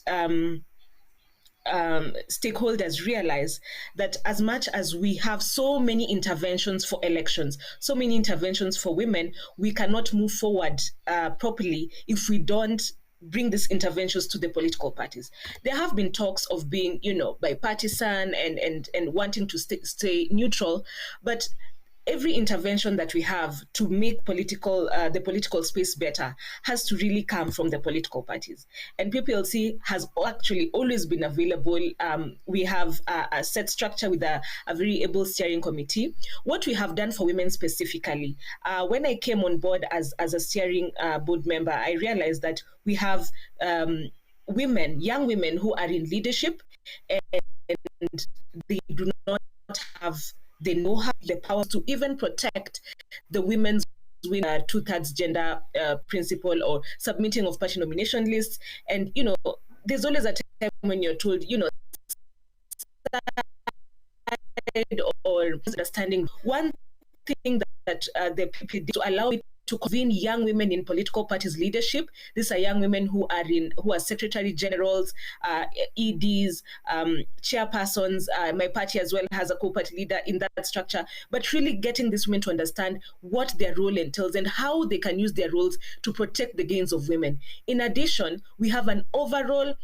S23: stakeholders realize that as much as we have so many interventions for elections, so many interventions for women, we cannot move forward properly if we don't bring these interventions to the political parties. There have been talks of being, bipartisan and wanting to stay neutral, but every intervention that we have to make the political space better has to really come from the political parties. And PPLC has actually always been available. We have a set structure with a very able steering committee. What we have done for women specifically, when I came on board as a steering board member, I realized that we have women, young women who are in leadership, and they do not have the know-how, the power to even protect the women's two-thirds gender principle or submitting of party nomination lists. And, there's always a time when you're told, or understanding. One thing that the people did to allow it to convene young women in political parties leadership. These are young women who are secretary generals, EDs, chairpersons. My party as well has a co-party leader in that structure. But really getting these women to understand what their role entails and how they can use their roles to protect the gains of women. In addition, we have an overall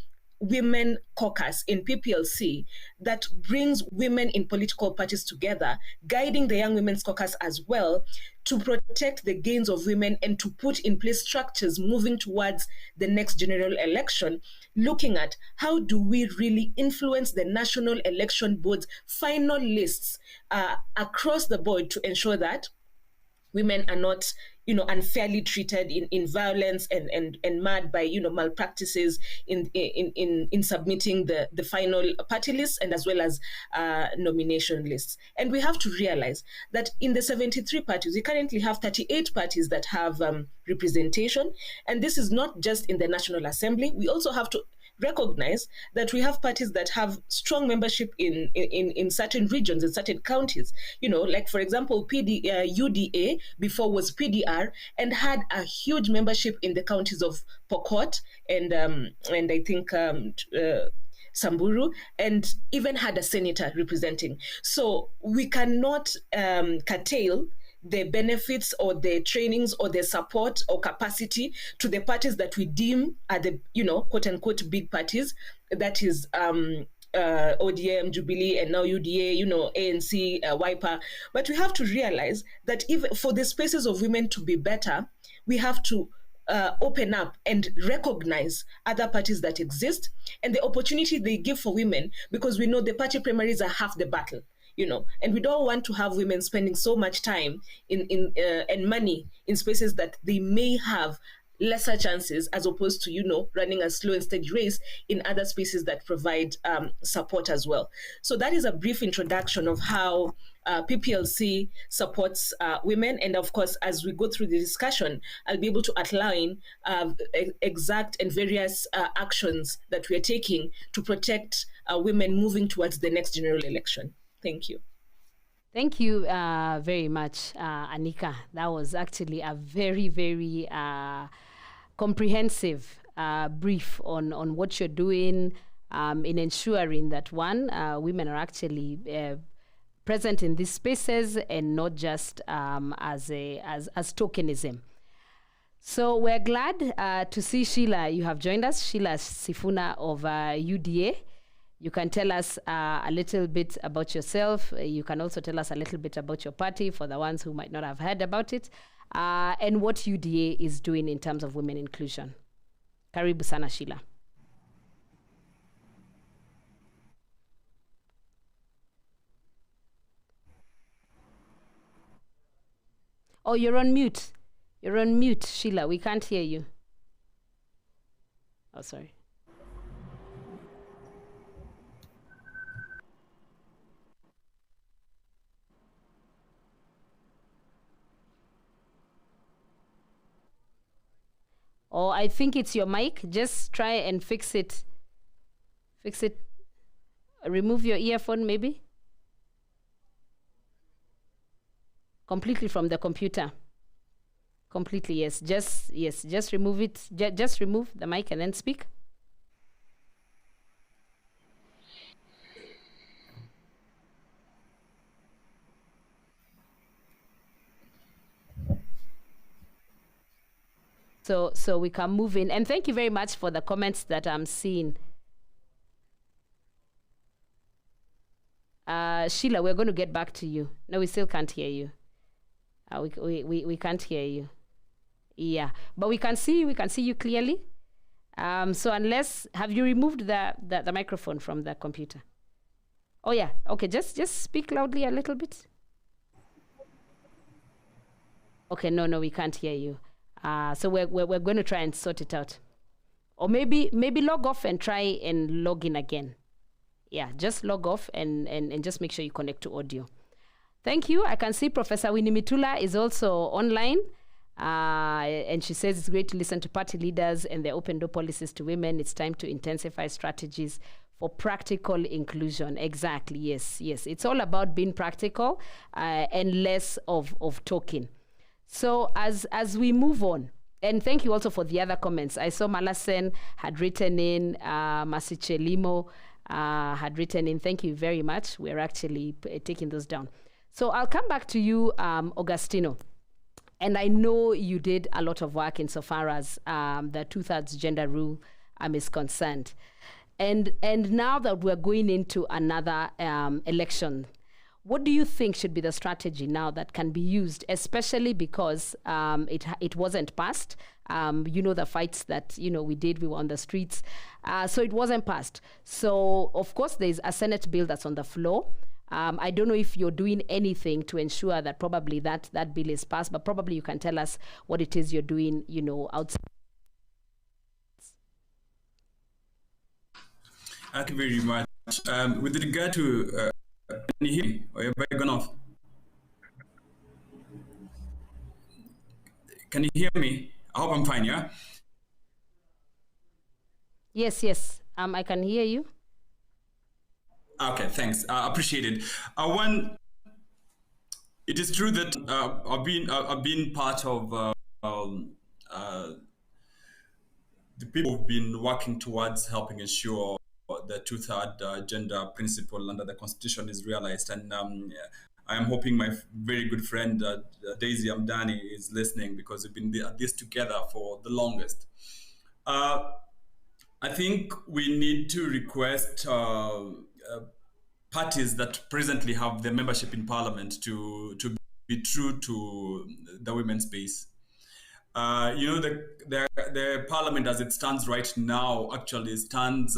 S23: women caucus in PPLC that brings women in political parties together, guiding the Young Women's Caucus as well to protect the gains of women and to put in place structures moving towards the next general election, looking at how do we really influence the National Election Board's final lists across the board to ensure that women are not unfairly treated in violence and marred by malpractices in submitting the final party lists and as well as nomination lists. And we have to realize that in the 73 parties, we currently have 38 parties that have representation, and this is not just in the National Assembly. We also have to recognize that we have parties that have strong membership in certain regions, in certain counties. Like for example, UDA before was PDR and had a huge membership in the counties of Pokot and I think Samburu, and even had a senator representing. So we cannot curtail the benefits or the trainings or the support or capacity to the parties that we deem are the, quote unquote, big parties. That is ODM, Jubilee, and now UDA, ANC, Wiper. But we have to realize that even for the spaces of women to be better, we have to open up and recognize other parties that exist and the opportunity they give for women, because we know the party primaries are half the battle. And we don't want to have women spending so much time and money in spaces that they may have lesser chances, as opposed to, running a slow and steady race in other spaces that provide support as well. So that is a brief introduction of how PPLC supports women. And of course, as we go through the discussion, I'll be able to outline exact and various actions that we are taking to protect women moving towards the next general election. Thank you.
S12: Thank you very much, Anika. That was actually a very, very comprehensive brief on what you're doing in ensuring that women are actually present in these spaces and not just as tokenism. So we're glad to see Sheila. You have joined us, Sheila Sifuna of UDA. You can tell us a little bit about yourself. You can also tell us a little bit about your party for the ones who might not have heard about it, and what UDA is doing in terms of women inclusion. Karibu sana, Sheila. Oh, you're on mute. You're on mute, Sheila. We can't hear you. Oh, sorry. Or I think it's your mic. Just try and fix it. Fix it. Remove your earphone, maybe. Completely from the computer. Completely, yes. Just remove it. Just remove the mic and then speak. So we can move in. And thank you very much for the comments that I'm seeing. Sheila, we're going to get back to you. No, we still can't hear you. We can't hear you. Yeah, but we can see you clearly. So unless, have you removed the microphone from the computer? Oh yeah, okay, just speak loudly a little bit. Okay, no, we can't hear you. So we're going to try and sort it out. Or maybe log off and try and log in again. Yeah, just log off and just make sure you connect to audio. Thank you. I can see Professor Winnie Mitula is also online. And she says it's great to listen to party leaders and their open door policies to women. It's time to intensify strategies for practical inclusion. Exactly, yes. It's all about being practical and less of talking. So as we move on, and thank you also for the other comments. I saw Malasen had written in, Masiche Limo had written in. Thank you very much. We're actually taking those down. So I'll come back to you, Augustino. And I know you did a lot of work insofar as the 2/3 gender rule is concerned. And now that we're going into another election, what do you think should be the strategy now that can be used, especially because it wasn't passed? The fights that, we did, we were on the streets. So it wasn't passed. So, of course, there's a Senate bill that's on the floor. I don't know if you're doing anything to ensure that probably that bill is passed, but probably you can tell us what it is you're doing, outside.
S19: Thank you very much. With regard to, can you hear me? Or have I gone off? Can you hear me? I hope I'm fine, yeah?
S12: Yes. I can hear you.
S19: Okay, thanks. Appreciate it. It is true that I've been part of the people who've been working towards helping ensure the 2/3 gender principle under the Constitution is realized, and I am hoping my very good friend Daisy Amdani is listening, because we've been at this together for the longest. I think we need to request parties that presently have the membership in parliament to be true to the women's space. The parliament as it stands right now actually stands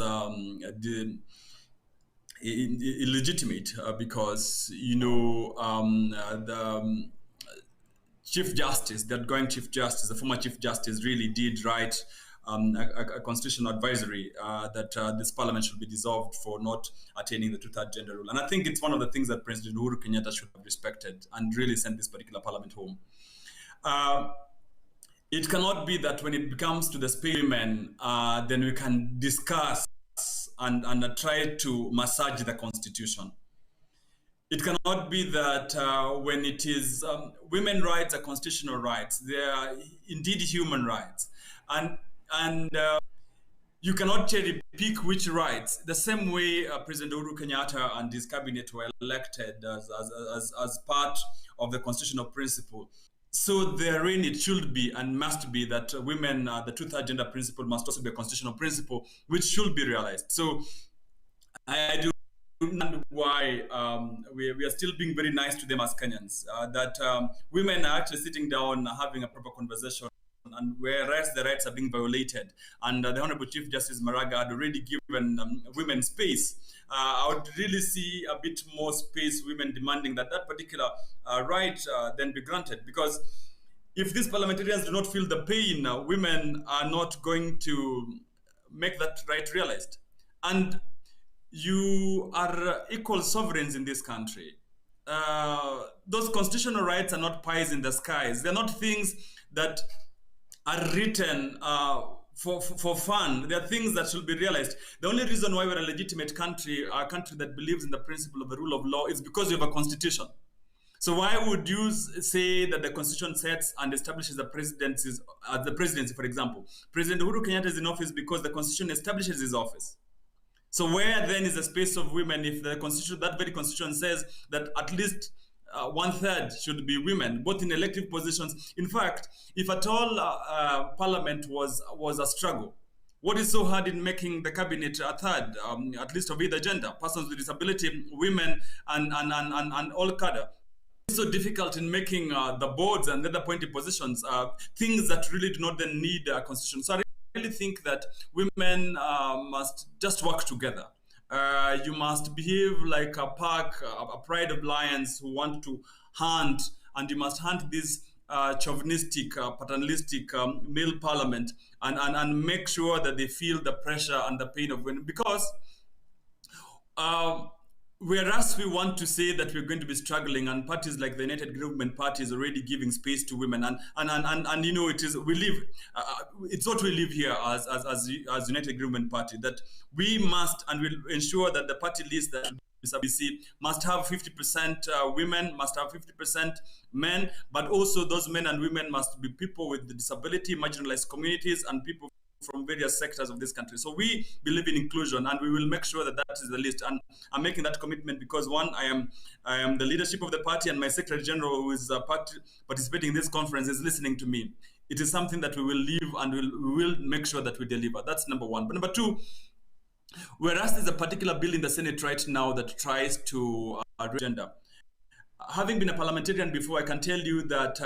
S19: illegitimate because the Chief Justice, the outgoing Chief Justice, the former Chief Justice, really did write a constitutional advisory that this parliament should be dissolved for not attaining the 2/3 gender rule. And I think it's one of the things that President Uhuru Kenyatta should have respected and really sent this particular parliament home. It cannot be that when it comes to the space of women, then we can discuss and try to massage the constitution. It cannot be that when it is women's rights are constitutional rights, they are indeed human rights, and you cannot cherry pick which rights. The same way President Uhuru Kenyatta and his cabinet were elected as part of the constitutional principle. So therein it should be and must be that women, the two-third gender principle must also be a constitutional principle, which should be realized. So I do understand why we are still being very nice to them as Kenyans, that women are actually sitting down having a proper conversation, and whereas the rights are being violated. And the Honorable Chief Justice Maraga had already given women space. I would really see a bit more space, women demanding that that particular right then be granted. Because if these parliamentarians do not feel the pain, women are not going to make that right realized. And you are equal sovereigns in this country. Those constitutional rights are not pies in the skies. They're not things that are written for fun. They are things that should be realized. The only reason why we're a legitimate country, a country that believes in the principle of the rule of law, is because we have a constitution. So why would you say that the constitution sets and establishes the presidency, for example? President Uhuru Kenyatta is in office because the constitution establishes his office. So where then is the space of women if the constitution, that very constitution says that at least 1/3 should be women, both in elective positions. In fact, if at all parliament was a struggle, what is so hard in making the cabinet a third, at least of either gender, persons with disability, women, and all cadre? It's so difficult in making the boards and other appointed positions, things that really do not then need a constitution. So I really think that women must just work together. You must behave like a pack, a pride of lions who want to hunt, and you must hunt this chauvinistic, paternalistic male parliament, and make sure that they feel the pressure and the pain of women. Because whereas we want to say that we're going to be struggling, and parties like the United Government Party is already giving space to women, and you know, it is we live. It's what we live here as United Government Party, that we must and will ensure that the party list that BC must have 50% women, must have 50% men, but also those men and women must be people with disability, marginalized communities, and people from various sectors of this country. So we believe in inclusion, and we will make sure that that is the list. And I'm making that commitment because, one, I am the leadership of the party, and my Secretary General, who is participating in this conference, is listening to me. It is something that we will live, and we will make sure that we deliver. That's number one. But number two, whereas there's a particular bill in the Senate right now that tries to gender. Having been a parliamentarian before, I can tell you that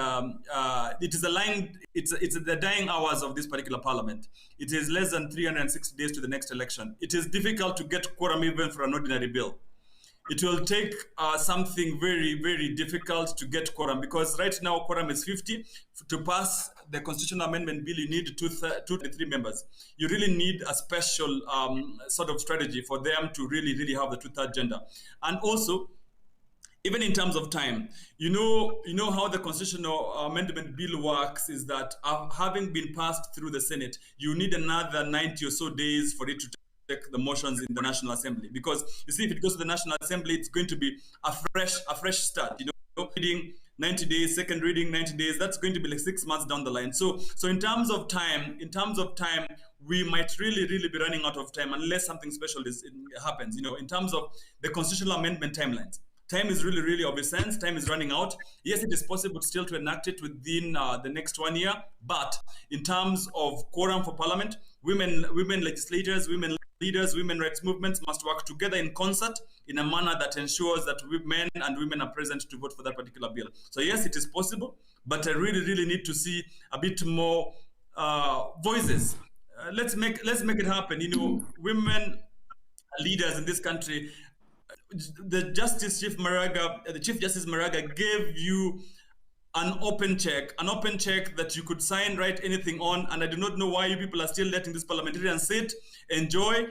S19: it is aligned. It's the dying hours of this particular parliament. It is less than 360 days to the next election. It is difficult to get quorum even for an ordinary bill. It will take something very, very difficult to get quorum, because right now quorum is 50. To pass the constitutional amendment bill, you need 223 members. You really need a special sort of strategy for them to really have the two-third gender. And also, even in terms of time, you know how the constitutional amendment bill works is that having been passed through the Senate, you need another 90 or so days for it to take the motions in the National Assembly. Because you see, if it goes to the National Assembly, it's going to be a fresh start. You know, reading 90 days, second reading 90 days. That's going to be like 6 months down the line. So in terms of time, we might really be running out of time unless something special happens. You know, in terms of the constitutional amendment timelines. Time is really of essence. Time is running out. Yes, it is possible still to enact it within the next 1 year, but in terms of quorum for parliament, women legislators, women leaders, women rights movements must work together in concert in a manner that ensures that men and women are present to vote for that particular bill. So yes, it is possible, but I really need to see a bit more voices. Let's make it happen. You know, women leaders in this country. The Chief Justice Maraga gave you an open check that you could sign, write anything on, and I do not know why you people are still letting this parliamentarian sit, enjoy.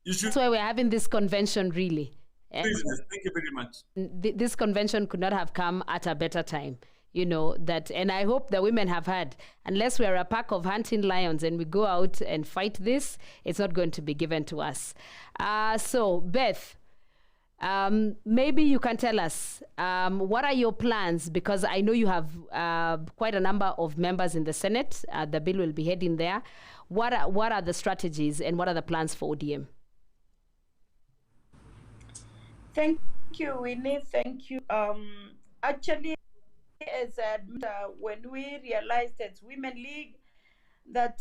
S12: That's why we're having this convention, really.
S19: Please, thank you very much.
S12: This convention could not have come at a better time. You know that, and I hope the women have heard, unless we are a pack of hunting lions and we go out and fight this, it's not going to be given to us. So, Beth, Maybe you can tell us what are your plans, because I know you have quite a number of members in the Senate. The bill will be heading there. What are the strategies and what are the plans for ODM?
S15: Thank you, Winnie. Thank you. Actually, as when we realized as Women League that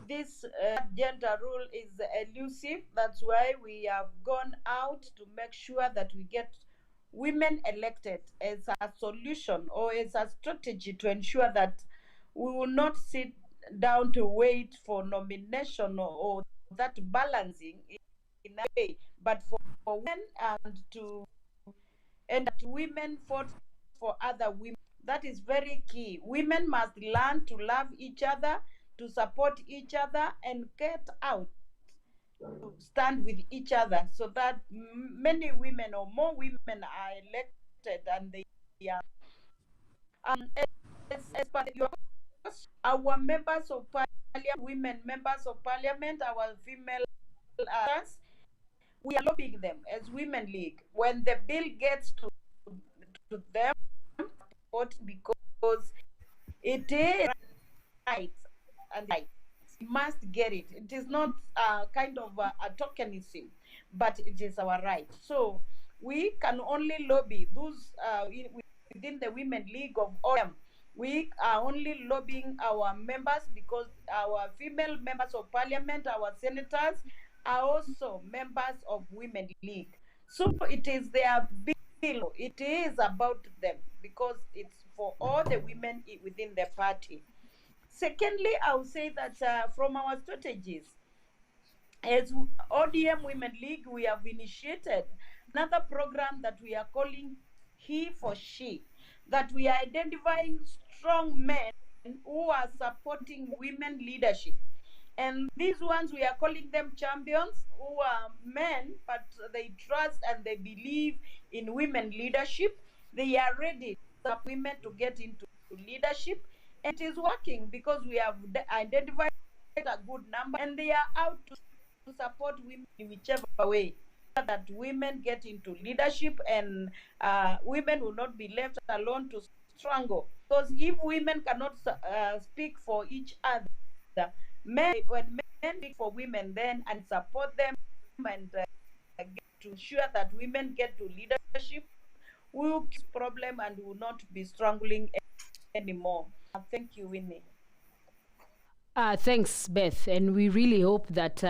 S15: this gender rule is elusive, that's why we have gone out to make sure that we get women elected as a solution or as a strategy to ensure that we will not sit down to wait for nomination or that balancing in a way, but for women and that women fought for other women. That is very key. Women must learn to love each other, to support each other, and get out to stand with each other so that many women or more women are elected and they are. As per your question, our members of parliament, women members of parliament, our female we are lobbying them as Women League. When the bill gets to them, because it is right and right. We must get it. It is not kind of a tokenism, but it is our right. So we can only lobby those within the Women League of ODM. We are only lobbying our members because our female members of parliament, our senators, are also members of Women League. So it is their bill. It is about them because it's for all the women within the party. Secondly, I would say that from our strategies, as ODM Women League, we have initiated another program that we are calling He for She, that we are identifying strong men who are supporting women leadership. And these ones, we are calling them champions, who are men, but they trust and they believe in women leadership. They are ready for women to get into leadership. And it is working because we have identified a good number and they are out to support women in whichever way that women get into leadership and women will not be left alone to struggle. Because if women cannot speak for each other, when men speak for women then and support them and to ensure that women get to leadership, we will keep this problem and will not be struggling anymore. Thank you, Winnie.
S12: Thanks, Beth. And we really hope that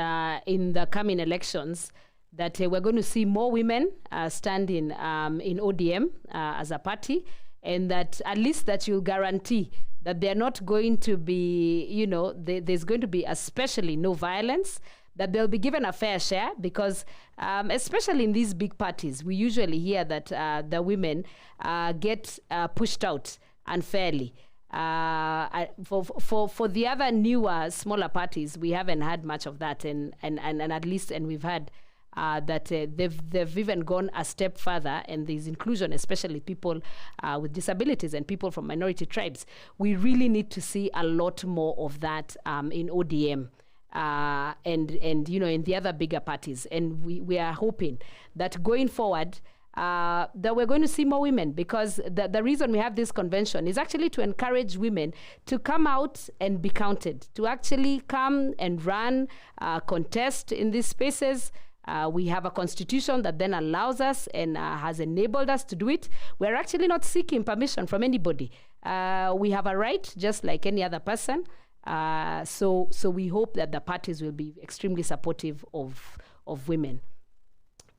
S12: in the coming elections that we're going to see more women standing in ODM as a party, and that at least that you'll guarantee that they're not going to be, there's going to be especially no violence, that they'll be given a fair share, because especially in these big parties, we usually hear that the women get pushed out unfairly. For the other newer, smaller parties, we haven't had much of that, and at least, and we've had that they've even gone a step further, and there's inclusion, especially people with disabilities and people from minority tribes. We really need to see a lot more of that in ODM. And in the other bigger parties, and we are hoping that going forward that we're going to see more women, because the reason we have this convention is actually to encourage women to come out and be counted, to actually come and run, contest in these spaces. We have a constitution that then allows us and has enabled us to do it. We're actually not seeking permission from anybody. We have a right just like any other person. So we hope that the parties will be extremely supportive of women.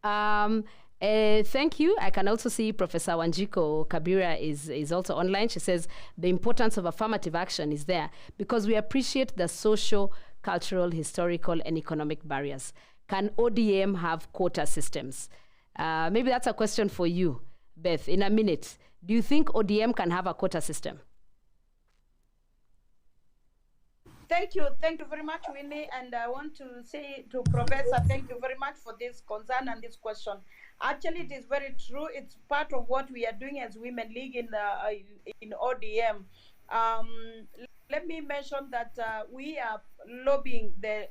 S12: Thank you. I can also see Professor Wanjiko Kabira is also online. She says the importance of affirmative action is there because we appreciate the social, cultural, historical, and economic barriers. Can ODM have quota systems? Maybe that's a question for you, Beth, in a minute. Do you think ODM can have a quota system?
S15: Thank you very much, Winnie. And I want to say to Professor, thank you very much for this concern and this question. Actually, it is very true. It's part of what we are doing as Women League in ODM. Let me mention that we are lobbying the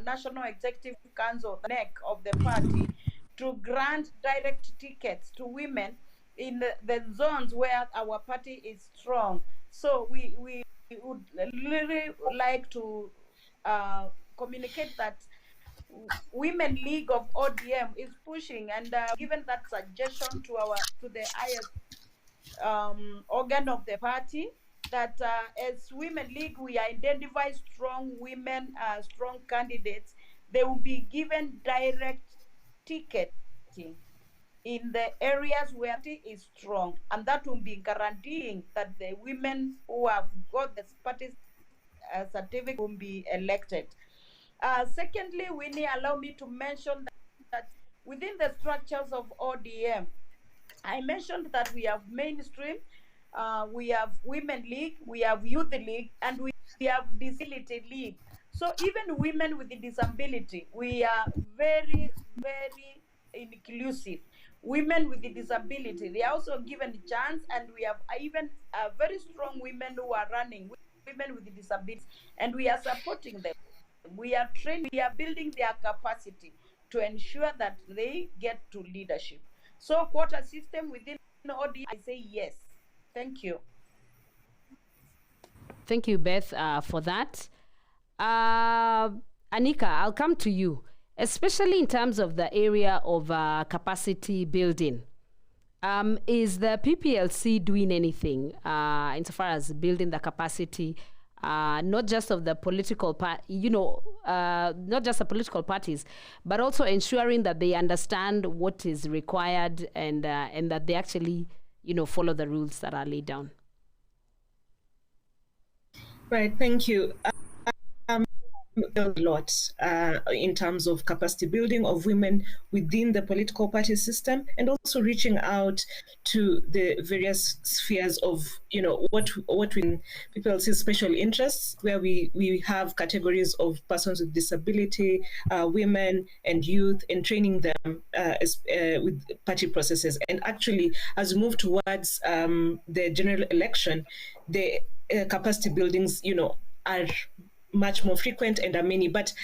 S15: National Executive Council, the neck of the party, to grant direct tickets to women in the zones where our party is strong. So we would really like to communicate that Women League of ODM is pushing and given that suggestion to the highest organ of the party, that as Women League we identify strong women, strong candidates. They will be given direct ticketing in the areas where it is strong, and that will be guaranteeing that the women who have got the party certificate will be elected. Secondly, Winnie, allow me to mention that within the structures of ODM, I mentioned that we have mainstream, we have Women League, we have Youth League, and we have Disability League. So even women with disability, we are very, very inclusive. Women with disability, they are also given a chance, and we have even very strong women who are running, women with disabilities, and we are supporting them. We are training, we are building their capacity to ensure that they get to leadership. So quota system within ODM, I say yes. Thank you.
S12: Thank you, Beth, for that. Anika, I'll come to you, especially in terms of the area of capacity building. Is the PPLC doing anything insofar as building the capacity, not just of the political not just the political parties, but also ensuring that they understand what is required and that they actually, follow the rules that are laid down?
S23: Right, thank you. A lot in terms of capacity building of women within the political party system, and also reaching out to the various spheres of what we people see special interests, where we have categories of persons with disability, women and youth, and training them with party processes. And actually, as we move towards the general election, the capacity buildings are much more frequent and are many. But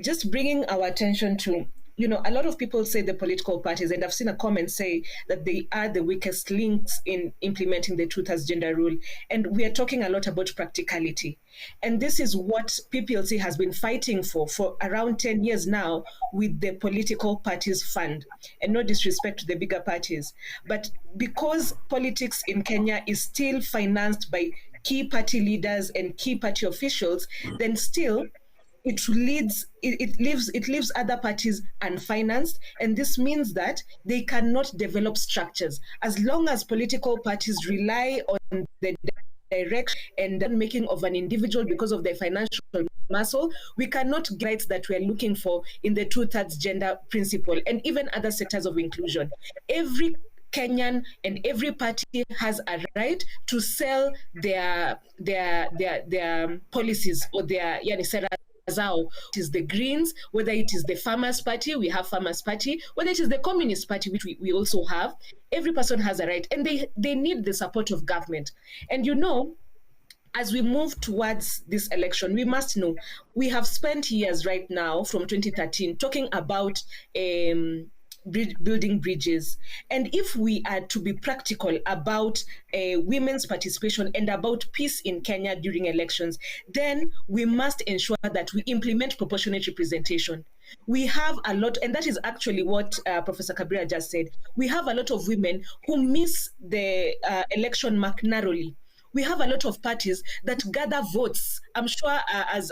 S23: just bringing our attention to, a lot of people say the political parties, and I've seen a comment say that they are the weakest links in implementing the truth as gender rule. And we are talking a lot about practicality. And this is what PPLC has been fighting for around 10 years now with the political parties fund. And no disrespect to the bigger parties, but because politics in Kenya is still financed by key party leaders and key party officials, then still it leaves other parties unfinanced, and this means that they cannot develop structures. As long as political parties rely on the direction and the making of an individual because of their financial muscle, we cannot get rights that we're looking for in the 2/3 gender principle and even other sectors of inclusion. Every Kenyan and every party has a right to sell their policies or their sera zao. It is the Greens, whether it is the Farmers Party, we have Farmers Party, whether it is the Communist Party, which we also have. Every person has a right, and they need the support of government. And as we move towards this election, we must know we have spent years right now from 2013 talking about building bridges. And if we are to be practical about women's participation and about peace in Kenya during elections, then we must ensure that we implement proportionate representation. We have a lot, and that is actually what Professor Kabira just said. We have a lot of women who miss the election mark narrowly. We have a lot of parties that gather votes. I'm sure, as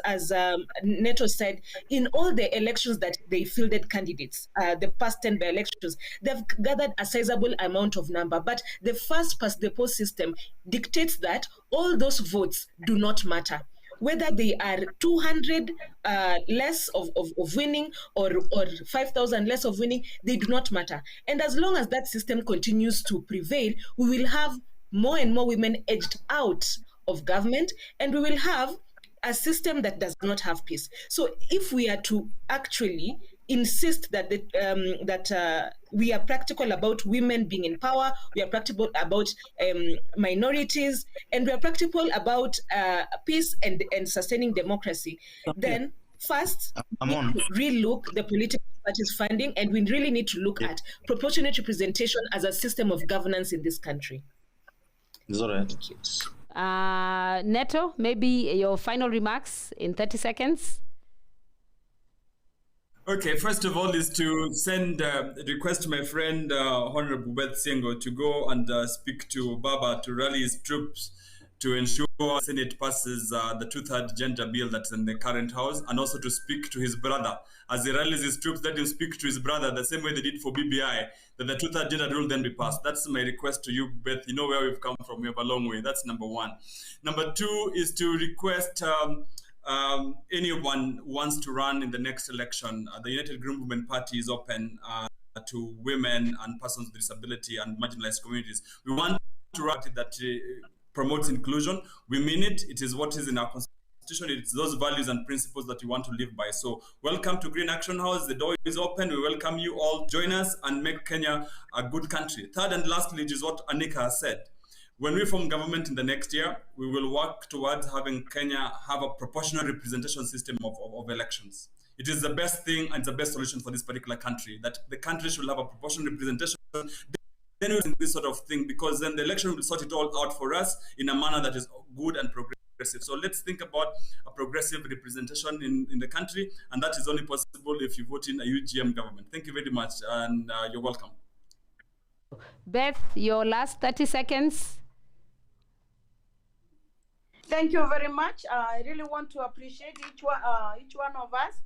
S23: Neto said, in all the elections that they fielded candidates, the past 10 by-elections, they've gathered a sizable amount of number. But the first past the post system dictates that all those votes do not matter. Whether they are 200 less of winning or 5,000 less of winning, they do not matter. And as long as that system continues to prevail, we will have more and more women edged out of government, and we will have a system that does not have peace. So if we are to actually insist that we are practical about women being in power, we are practical about minorities, and we are practical about peace and sustaining democracy, then first we relook the political parties funding, and we really need to look at proportionate representation as a system of governance in this country.
S4: It's all right.
S12: Neto, maybe your final remarks in 30 seconds.
S19: Okay, first of all is to send a request to my friend Honorable Beth Siengo to go and speak to Baba to rally his troops to ensure the Senate passes the two-third gender bill that's in the current House, and also to speak to his brother. As he rallies his troops, let him speak to his brother the same way they did for BBI, that the two-third gender rule then be passed. That's my request to you, Beth. You know where we've come from. We have a long way. That's number one. Number two is to request anyone who wants to run in the next election. The United Green Movement Party is open to women and persons with disability and marginalized communities. We want to run it that promotes inclusion. We mean it. It is what is in our constitution. It's those values and principles that we want to live by. So welcome to Green Action House. The door is open. We welcome you all. Join us and make Kenya a good country. Third and lastly, which is what Anika has said. When we form government in the next year, we will work towards having Kenya have a proportional representation system of elections. It is the best thing and the best solution for this particular country, that the country should have a proportional representation. Then we'll do this sort of thing, because then the election will sort it all out for us in a manner that is good and progressive. So let's think about a progressive representation in the country, and that is only possible if you vote in a UGM government. Thank you very much, and you're welcome.
S12: Beth, your last 30 seconds.
S15: Thank you very much. I really want to appreciate each one of us.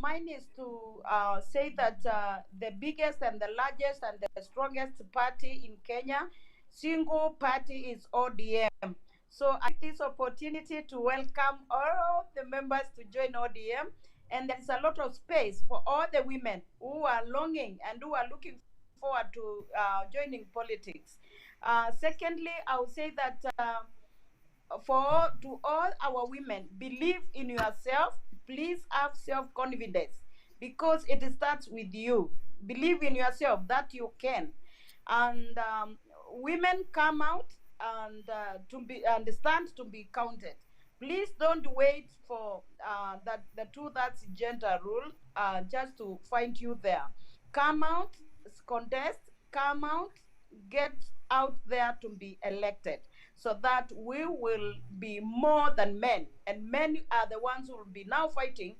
S15: Mine is to say that the biggest and the largest and the strongest party in Kenya, single party, is ODM. So I take this opportunity to welcome all the members to join ODM. And there's a lot of space for all the women who are longing and who are looking forward to joining politics. Secondly, I would say that to all our women, believe in yourself. Please have self-confidence, because it starts with you. Believe in yourself that you can. And women, come out and stand to be counted. Please don't wait for the two-thirds gender rule just to find you there. Come out, contest, come out, get out there to be elected, so that we will be more than men. And men are the ones who will be now fighting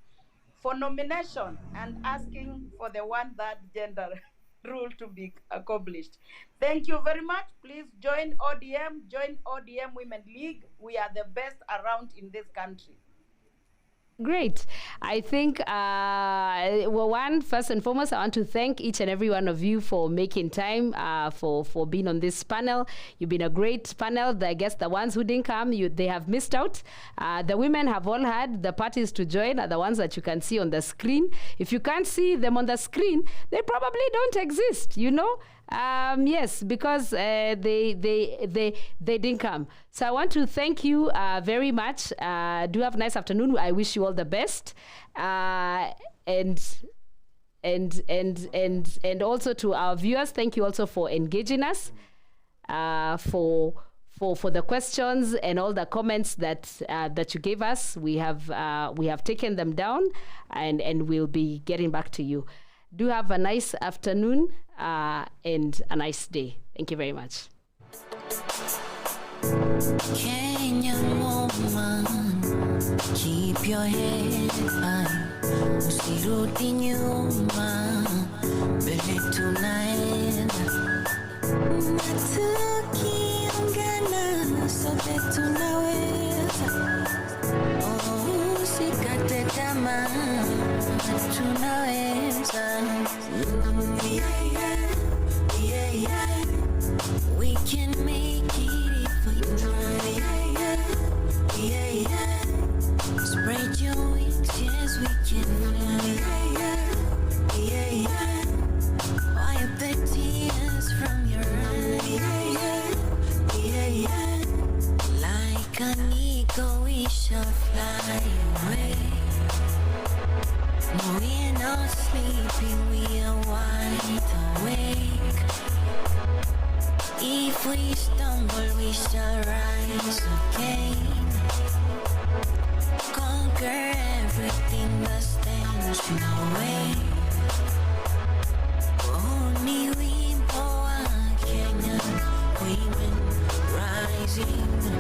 S15: for nomination and asking for the one-third gender rule to be accomplished. Thank you very much. Please join ODM, join ODM Women League. We are the best around in this country.
S12: Great. I think, first and foremost, I want to thank each and every one of you for making time for being on this panel. You've been a great panel. I guess the ones who didn't come, they have missed out. The women have all had the parties to join, are the ones that you can see on the screen. If you can't see them on the screen, they probably don't exist, you know? Yes, because they didn't come. So I want to thank you very much. Do have a nice afternoon. I wish you all the best. And also to our viewers, thank you also for engaging us, for the questions and all the comments that you gave us. We have taken them down, and we'll be getting back to you. Do have a nice afternoon and a nice day. Thank you very much.
S21: Kenyan woman, keep your head high, usirudi nyuma, mbele tunaenda, na tukiungana sote tunaweza, usikate tamaa, tunaweza. We can make it if we try. Spread your wings, yes we can fly. Wipe the tears from your eyes. Like an eagle we shall fly away. No, we're not sleeping, we are wide awake. If we stumble, we shall rise again. Conquer everything that stands in our way. rising.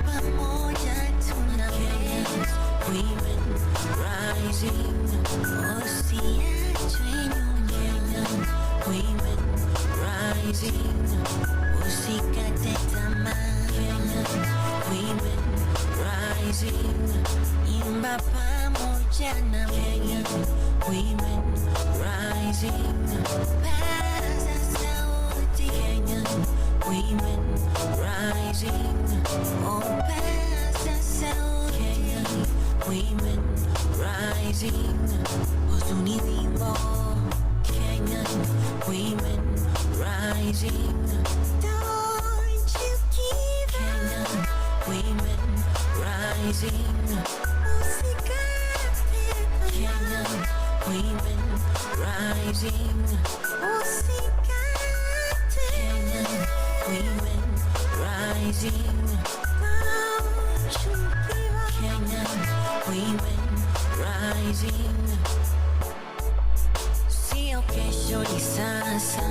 S21: Pamoja tunaweza. Women rising. Usiachwe nyuma. Women rising. Usikate tamaa. Women rising. Imba pamoja na women. Women rising. Paza sauti Kenyan. Women rising. Oh, paza sauti Kenyan. Women rising. Huzuni wimbo Kenyan. Women rising. Don't you give up. Women rising. Usikate Kenyan. Women rising. Usikate Kenyan. Women rising. Don't you give up Kenyan. Women rising. Sio kesho ni sasa,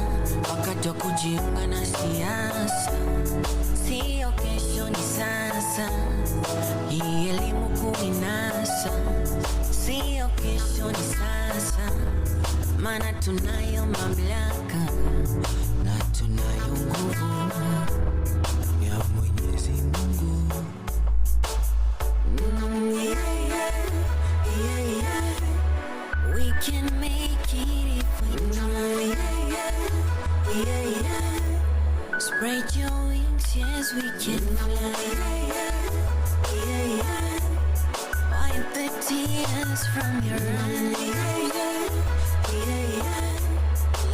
S21: wakati wa kujiunga na siasa. Sio kesho ni sasa, hii elimu kuinasa. Sio kesho ni sasa, maana tunayo mamlaka na tunayo nguvu ya Mwenyezi Mungu. We can make it if we try. Spread your wings, yes we can fly. Wipe the tears from your eyes.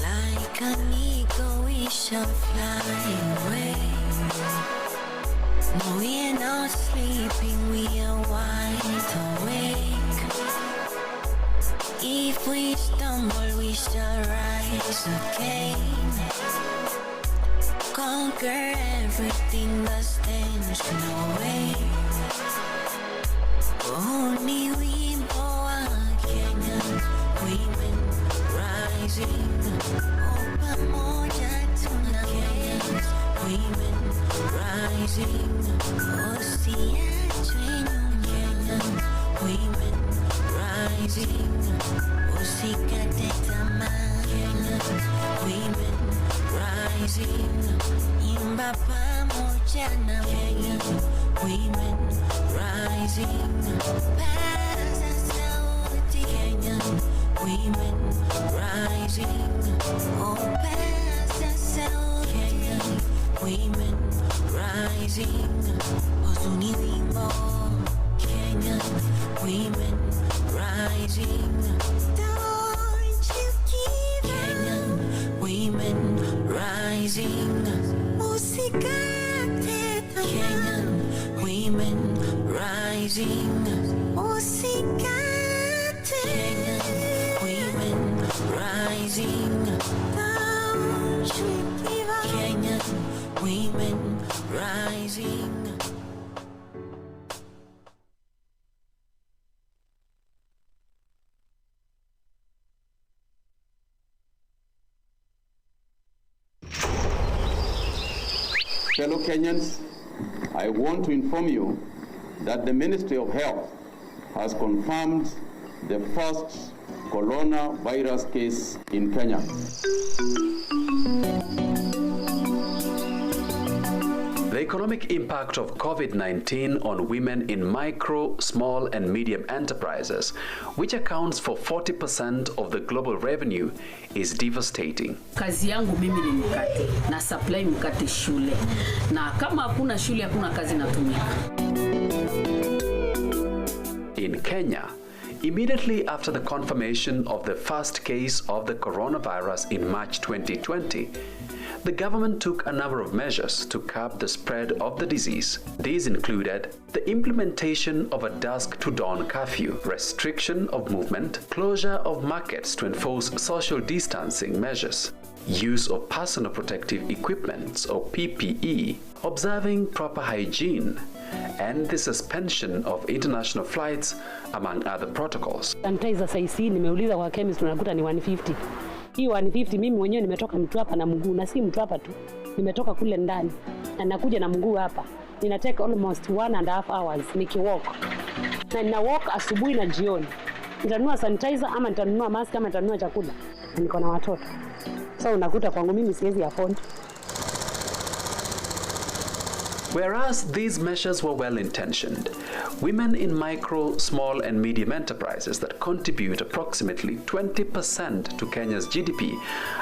S21: Like an eagle we shall fly away. No, we're not sleeping, we are wide awake. If we stumble, we shall rise again. Conquer everything that stands in our way. Only wimbo wa Kenya. Women rising. Pamoja tunaweza. Women rising. Usiachwe nyuma. Women rising. Usikate tamaa. Women rising. Imba pamoja na women. Women rising. Paza sauti Kenya. Women rising. Oh, paza sauti Kenya. Women rising. Huzuni wimbo Kenya. Women rising. Don't you give Kenya. Women rising. Usikate Kenya. Women rising. Usikate Kenya. Women rising. Don't you give up Kenya. Women rising.
S11: Fellow Kenyans, I want to inform you that the Ministry of Health has confirmed the first coronavirus case in Kenya.
S13: The economic impact of COVID-19 on women in micro, small and medium enterprises, which accounts for 40% of the global revenue, is devastating.
S16: Kazi yangu mimi ni mkate, na supply mkate shule. Na kama hakuna shule hakuna kazi natumika.
S13: In Kenya, immediately after the confirmation of the first case of the coronavirus in March 2020, the government took a number of measures to curb the spread of the disease. These included the implementation of a dusk to dawn curfew, restriction of movement, closure of markets to enforce social distancing measures, use of personal protective equipment or PPE, observing proper hygiene, and the suspension of international flights, among other protocols.
S10: Sanitizer saisi nimeuliza kwa chemist tunakuta ni 150. Hii 150 mimi mwenyewe nimetoka Mtwapa na mguu na si Mtwapa tu. nimetoka kule ndani na nakuja na mguu hapa, nina take almost 1.5 hours nikiwalk. Na nina walk asubuhi na jioni. Nitanunua sanitizer ama nitanunua mask ama nitanunua chakula. Na niko na watoto. So unakuta kwangu mimi siwezi afford.
S13: Whereas these measures were well-intentioned, women in micro, small and medium enterprises that contribute approximately 20% to Kenya's GDP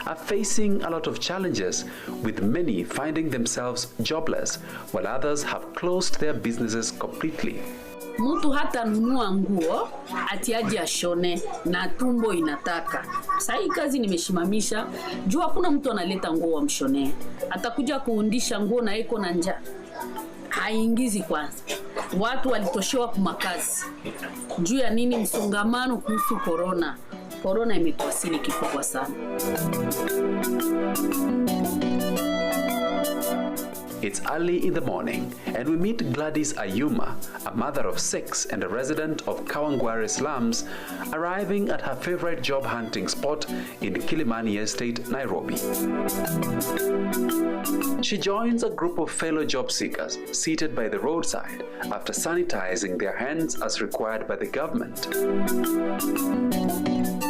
S13: are facing a lot of challenges, with many finding themselves jobless, while others have closed their businesses completely.
S16: Mtu hata nunua nguo ati aje ashone na tumbo inataka. Sasa hii kazi nimeshimamisha, juu hakuna mtu analeta nguo wa mshone. Atakuja kuundisha nguo na iko na njaa. Haingizi kwanza. Watu walitoshewa kwa makazi. Juu ya nini? Msongamano kuhusu corona. Corona imetuasili kikubwa sana.
S13: It's early in the morning, and we meet Gladys Ayuma, a mother of 6 and a resident of Kawangware slums, arriving at her favorite job hunting spot in Kilimani Estate, Nairobi. She joins a group of fellow job seekers seated by the roadside after sanitizing their hands as required by the government.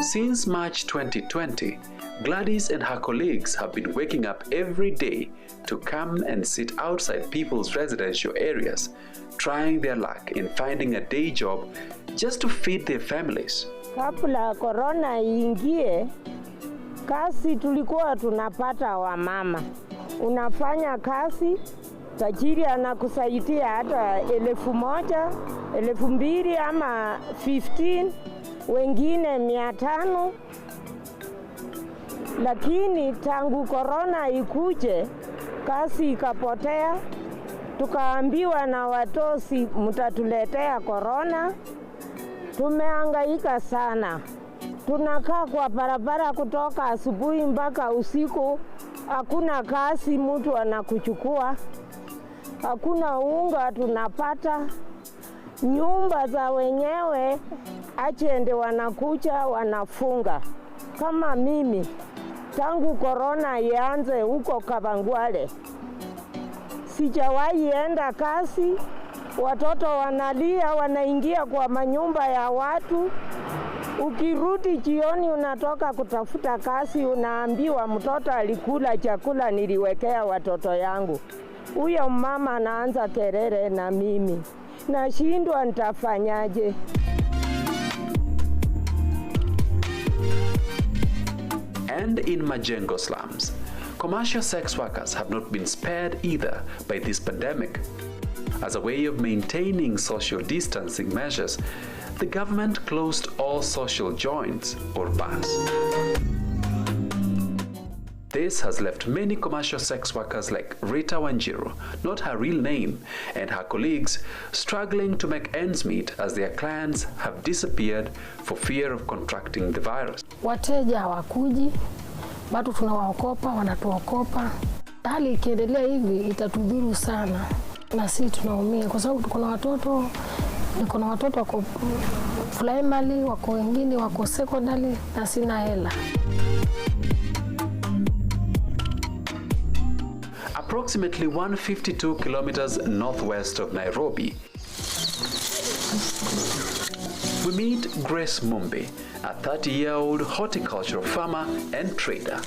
S13: Since March 2020, Gladys and her colleagues have been waking up every day to come and sit outside people's residential areas, trying their luck in finding a day job just to feed their families.
S8: Kabla corona iingie, kazi tulikuwa tunapata wa mama. Unafanya kazi, tajiri anakusaidia hata 1,000, 2,000 ama 15, wengine 500. Lakini tangu corona ikuje, kazi ikapotea. Tukaambiwa na watosi mtatuletea corona. Tumehangaika sana. Tunakaa kwa barabara kutoka asubuhi mpaka usiku. Hakuna kazi mtu anakuchukua. Hakuna unga tunapata. Nyumba za wenyewe achende wanakuja wanafunga. Kama mimi tangu corona ianze huko Kawangware sijawahi enda kazi. Watoto wanalia, wanaingia kwa manyumba ya watu. Ukirudi jioni unatoka kutafuta kazi, unaambiwa mtoto alikula chakula niliwekea watoto yangu. Huyo mama anaanza kelele na mimi nashindwa nitafanyaje.
S13: And in Majengo slums, commercial sex workers have not been spared either by this pandemic. As a way of maintaining social distancing measures, the government closed all social joints or bars. This has left many commercial sex workers like Rita Wanjiru, not her real name, and her colleagues struggling to make ends meet as their clients have disappeared for fear of contracting the virus.
S18: Wateja hawakuji, watu tunawaokopa, wanatuokopa. Hali ikiendelea hivi itatudhuru sana na sisi tunaumia kwa sababu tuko na watoto wako primary, wako wengine wako secondary na sina hela.
S13: Approximately 152 kilometers northwest of Nairobi, we meet Grace Mumbi, a 30-year-old horticultural farmer and trader.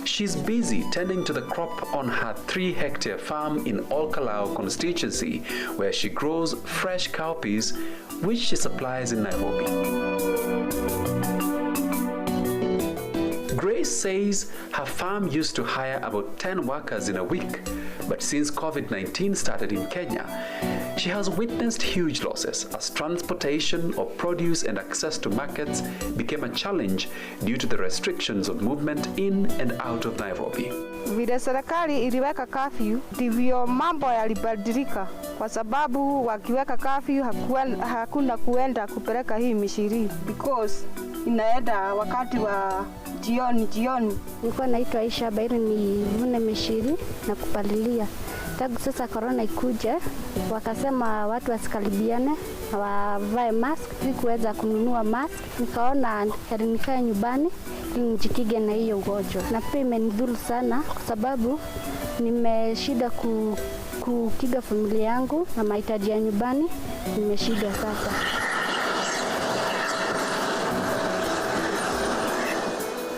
S13: She's busy tending to the crop on her 3-hectare farm in Olkalau constituency, where she grows fresh cowpeas, which she supplies in Nairobi. Grace says her farm used to hire about 10 workers in a week, but since COVID-19 started in Kenya, she has witnessed huge losses as transportation of produce and access to markets became a challenge due to the restrictions of movement in and out of Nairobi.
S8: Vile serikali iliweka curfew, ndivyo mambo yalibadilika kwa sababu wakiweka curfew hakuna kuenda kupeleka hii mishiri because inaenda wakati wa jioni.
S20: Nilikuwa naitwa Aisha Bairu, ni vune mishiri na kupalilia. Tangu sasa corona ikuje, wakasema watu wasikaribiane, wavae mask. Sikuweza kununua mask, nikaona heri nikae nyumbani nijikige na hiyo ugonjwa. Na pia imenidhuru sana kwa sababu nimeshida kukiga familia yangu na mahitaji ya nyumbani, nimeshida sasa.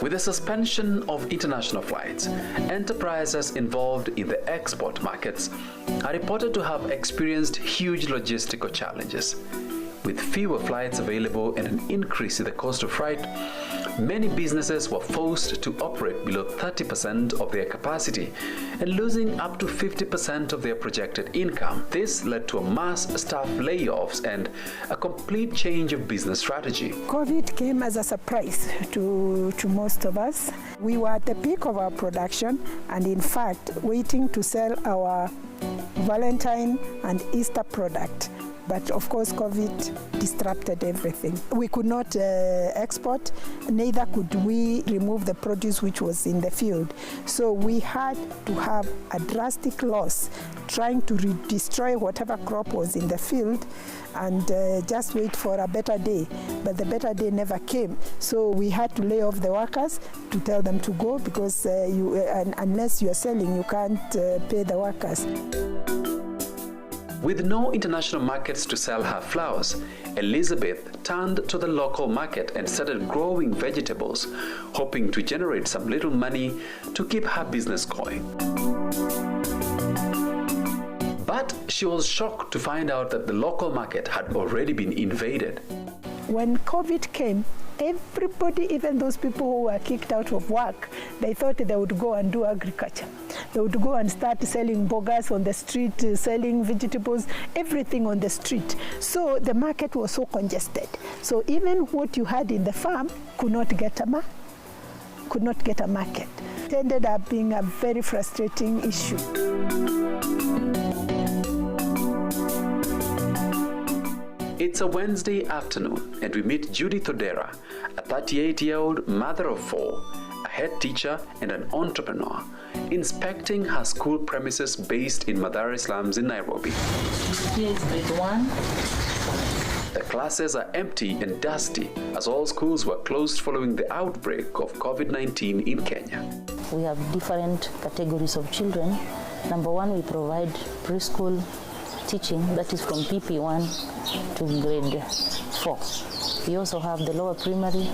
S13: With the suspension of international flights, enterprises involved in the export markets are reported to have experienced huge logistical challenges. With fewer flights available and an increase in the cost of freight, many businesses were forced to operate below 30% of their capacity and losing up to 50% of their projected income. This led to a mass staff layoffs and a complete change of business strategy.
S1: COVID came as a surprise to most of us. We were at the peak of our production and in fact waiting to sell our Valentine and Easter product. But of course, COVID disrupted everything. We could not export, neither could we remove the produce which was in the field. So we had to have a drastic loss, trying to destroy whatever crop was in the field and just wait for a better day. But the better day never came. So we had to lay off the workers to tell them to go because unless you are selling, you can't pay the workers.
S13: With no international markets to sell her flowers, Elizabeth turned to the local market and started growing vegetables, hoping to generate some little money to keep her business going. But she was shocked to find out that the local market had already been invaded.
S1: When COVID came, everybody, even those people who were kicked out of work, they thought they would go and do agriculture. They would go and start selling bogas on the street, selling vegetables, everything on the street. So the market was so congested. So even what you had in the farm could not get a market. It ended up being a very frustrating issue.
S13: It's a Wednesday afternoon and we meet Judy Thodera, a 38-year-old mother of 4, a head teacher and an entrepreneur, inspecting her school premises based in Mathare slums in Nairobi.
S16: Here is grade 1.
S13: The classes are empty and dusty as all schools were closed following the outbreak of COVID-19 in Kenya.
S14: We have different categories of children. Number 1, we provide preschool teaching, that is from PP1 to grade 4. We also have the lower primary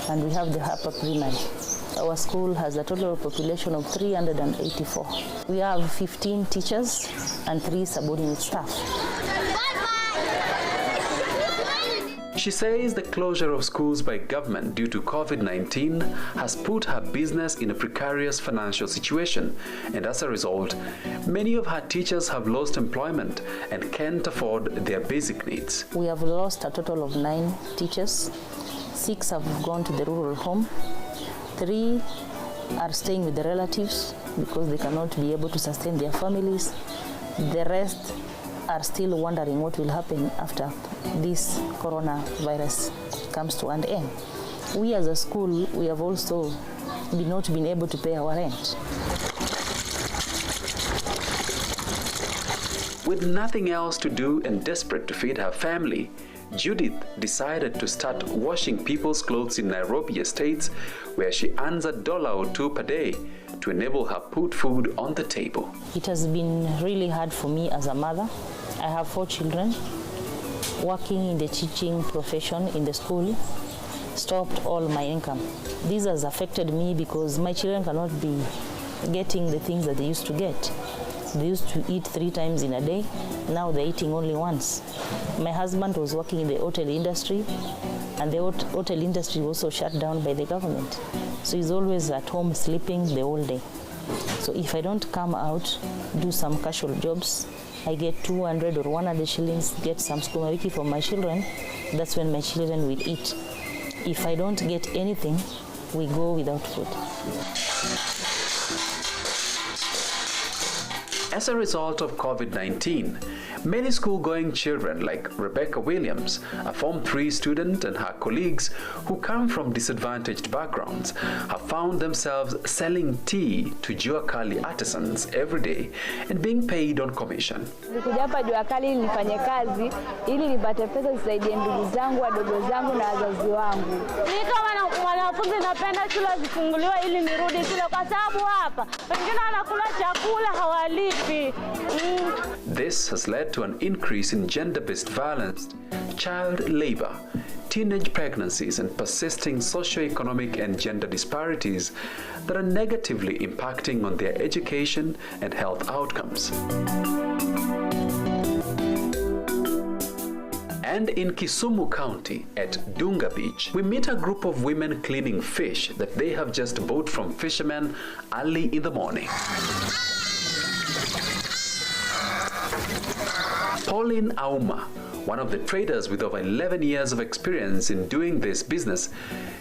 S14: and we have the upper primary. Our school has a total population of 384. We have 15 teachers and 3 subordinate staff.
S13: She says the closure of schools by government due to COVID-19 has put her business in a precarious financial situation, and as a result, many of her teachers have lost employment and can't afford their basic needs.
S14: We have lost a total of 9 teachers. 6 have gone to the rural home. 3 are staying with the relatives because they cannot be able to sustain their families. The rest are still wondering what will happen after this coronavirus comes to an end. We as a school, we have also not been able to pay our rent.
S13: With nothing else to do and desperate to feed her family, Judith decided to start washing people's clothes in Nairobi estates, where she earns $1 or $2 per day to enable her put food on the table.
S14: It has been really hard for me as a mother. I have 4 children. Working in the teaching profession in the school stopped all my income. This has affected me because my children cannot be getting the things that they used to get. They used to eat 3 times in a day. Now they're eating only once. My husband was working in the hotel industry, and the hotel industry was also shut down by the government. So he's always at home sleeping the whole day. So if I don't come out, do some casual jobs, I get 200 or 100 shillings, get some sukuma wiki for my children, that's when my children will eat. If I don't get anything, we go without food.
S13: As a result of COVID-19, many school-going children like Rebecca Williams, a Form 3 student, and her colleagues who come from disadvantaged backgrounds have found themselves selling tea to Jua Kali artisans every day and being paid on commission.
S17: Nilikuja hapa Jua Kali nifanye kazi ili nipate pesa zisaidie ndugu zangu, wadogo zangu na wazazi wangu. Mimi kama mwanafunzi
S3: wanafunzi napenda shule zifunguliwe ili nirudi shule kwa sababu hapa wengine wanakula chakula hawalipi.
S13: This has led to an increase in gender-based violence, child labor, teenage pregnancies, and persisting socio-economic and gender disparities that are negatively impacting on their education and health outcomes. And in Kisumu County at Dunga Beach, we meet a group of women cleaning fish that they have just bought from fishermen early in the morning. Pauline Auma, one of the traders with over 11 years of experience in doing this business,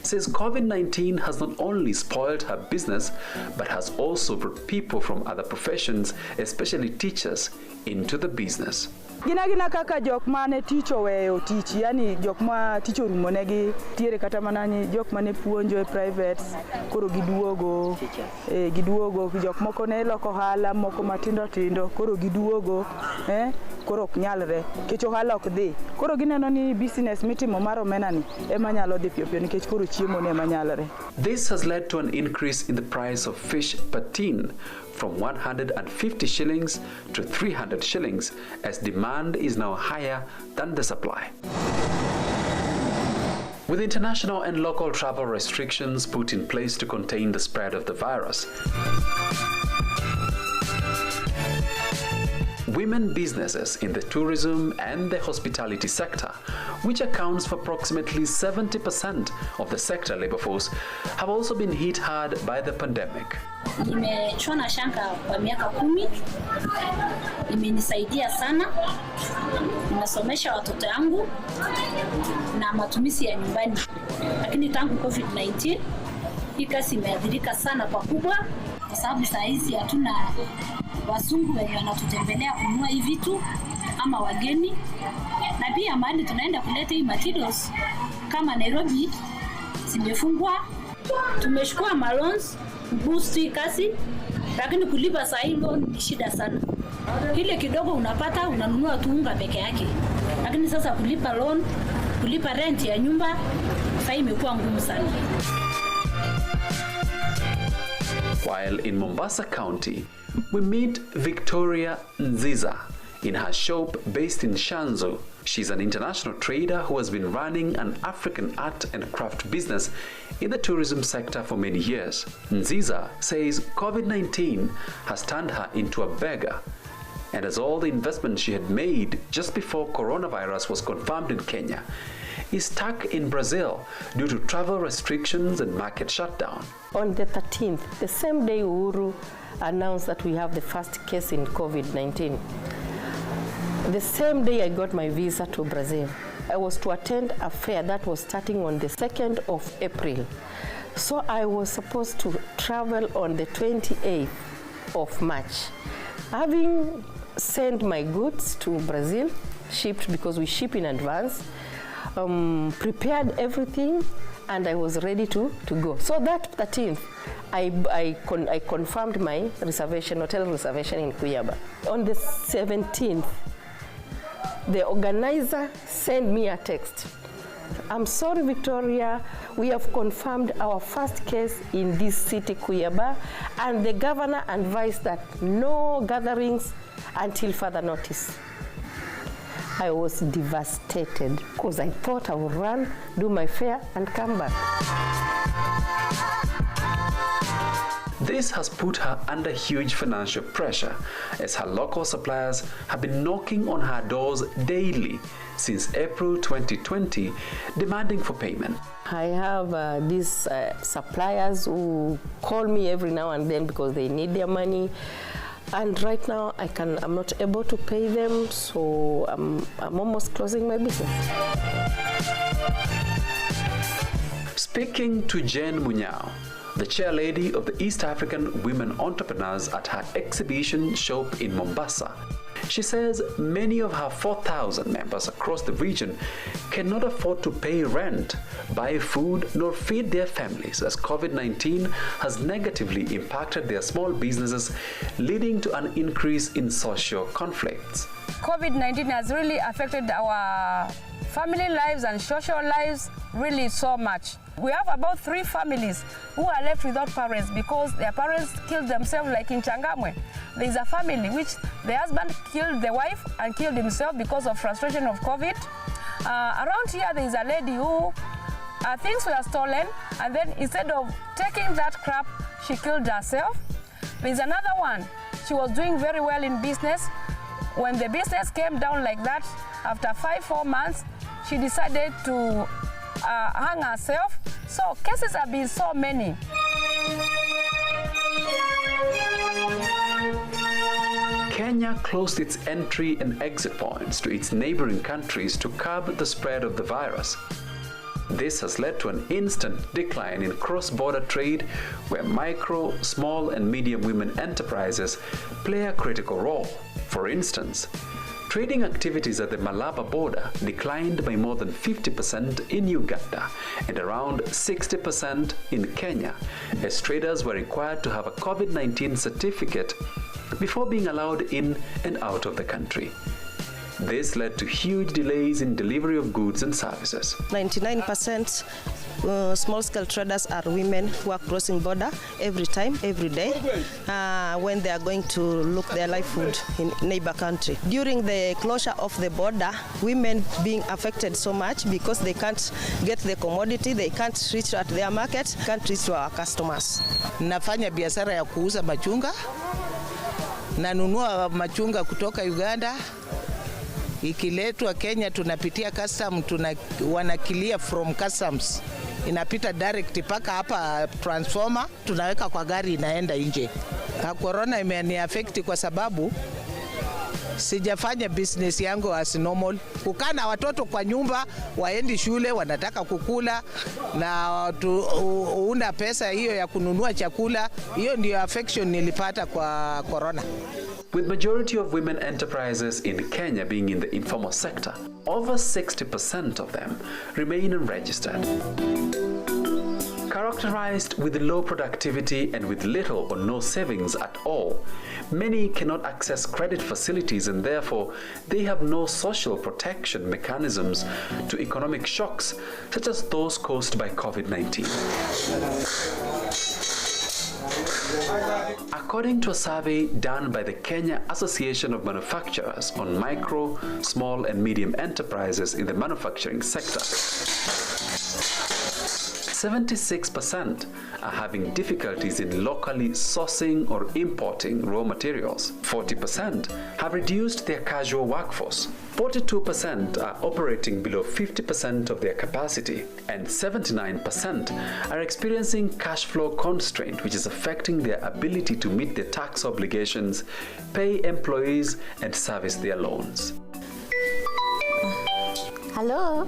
S13: says COVID-19 has not only spoiled her business, but has also brought people from other professions, especially teachers, into the business.
S6: Gina kaka jok mane ticho weyo tich, yani jok ma ticho rumonegi tiere kata manani jok mane puonjo e privates koro giduogo giduogo jok moko ne loko hala moko matindo tindo koro giduogo koro ok nyalre kech ohala ok dhi koro gineno ni business mitimo mar omena ni ema nyalo dhi piyo nikech koro chiemo ne ema nyalre.
S13: This has led to an increase in the price of fish per tin from 150 shillings to 300 shillings as demand is now higher than the supply. With international and local travel restrictions put in place to contain the spread of the virus, women businesses in the tourism and the hospitality sector, which accounts for approximately 70% of the sector labor force, have also been hit hard by the pandemic.
S9: Nimechona shanga kwa miaka 10. Imenisaidia sana. Nimesomesha watoto wangu na matumizi ya nyumbani. Lakini tangu COVID-19 hii kazi imeathirika sana kwa kubwa kwa sababu saa hizi hatuna wazungu wenye wanatutembelea kununua hivi vitu ama wageni. Na pia mahali tunaenda kuleta hii materials kama Nairobi zimefungwa. Tumeshukua loans boost kazi, lakini kulipa saa hii loan ni shida sana. Ile kidogo unapata unanunua tu unga peke yake. Lakini sasa kulipa loan, kulipa rent ya nyumba sasa imekuwa ngumu sana.
S13: While in Mombasa County, we meet Victoria Nziza in her shop based in Shanzu. She's an international trader who has been running an African art and craft business in the tourism sector for many years. Nziza says COVID-19 has turned her into a beggar, and as all the investment she had made just before coronavirus was confirmed in Kenya is stuck in Brazil due to travel restrictions and market shutdown.
S24: On the 13th, the same day Uhuru announced that we have the first case in COVID-19, the same day I got my visa to Brazil. I was to attend a fair that was starting on the 2nd of April. So I was supposed to travel on the 28th of March. Having sent my goods to Brazil, shipped because we ship in advance, prepared everything, and I was ready to go. So that 13th, I confirmed my reservation, hotel reservation in Kuyaba. On the 17th, the organizer sent me a text. I'm sorry, Victoria, we have confirmed our first case in this city, Kuyaba, and the governor advised that no gatherings until further notice. I was devastated because I thought I would run, do my fare, and come back.
S13: This has put her under huge financial pressure as her local suppliers have been knocking on her doors daily since April 2020, demanding for payment.
S24: I have these suppliers who call me every now and then because they need their money. And right now I'm not able to pay them, so I'm almost closing my business.
S13: Speaking to Jane Munyao, the chairlady of the East African Women Entrepreneurs at her exhibition shop in Mombasa, she says many of her 4,000 members across the region cannot afford to pay rent, buy food, nor feed their families as COVID-19 has negatively impacted their small businesses, leading to an increase in social conflicts.
S25: COVID-19 has really affected our family lives and social lives really so much.
S2: We have about 3 families who are left without parents because their parents killed themselves, like in Changamwe. There is a family which the husband killed the wife and killed himself because of frustration of COVID. Around here, there is a lady who things were stolen, and then instead of taking that crap, she killed herself. There is another one. She was doing very well in business. When the business came down like that, after 5-4 months, she decided to hang herself. So cases have been so many.
S13: Kenya closed its entry and exit points to its neighboring countries to curb the spread of the virus. This has led to an instant decline in cross-border trade, where micro, small and medium women enterprises play a critical role. For instance, trading activities at the Malaba border declined by more than 50% in Uganda and around 60% in Kenya, as traders were required to have a COVID-19 certificate before being allowed in and out of the country. This led to huge delays in delivery of goods and services.
S5: 99% small-scale traders are women who are crossing border every time, every day, when they are going to look their livelihood in neighbor country. During the closure of the border, women being affected so much because they can't get the commodity, they can't reach at their market, can't reach to our customers.
S7: Nafanya biashara ya kuuza machunga, nanunua machunga kutoka Uganda. Ikiletwa Kenya tunapitia custom, wanakilia from customs. Inapita direct paka hapa transformer, tunaweka kwa gari inaenda nje. Corona imeniaffect kwa sababu sijafanya business yangu as normal. Kukaa na watoto kwa nyumba, waendi shule, wanataka kukula na una pesa hiyo ya kununua chakula. Hiyo ndio affection nilipata kwa corona.
S13: With majority of women enterprises in Kenya being in the informal sector, over 60% of them remain unregistered. Characterized with low productivity and with little or no savings at all, many cannot access credit facilities and therefore they have no social protection mechanisms to economic shocks such as those caused by COVID-19. According to a survey done by the Kenya Association of Manufacturers on micro, small and medium enterprises in the manufacturing sector, 76% are having difficulties in locally sourcing or importing raw materials. 40% have reduced their casual workforce. 42% are operating below 50% of their capacity, and 79% are experiencing cash flow constraint, which is affecting their ability to meet their tax obligations, pay employees, and service their loans.
S22: Hello?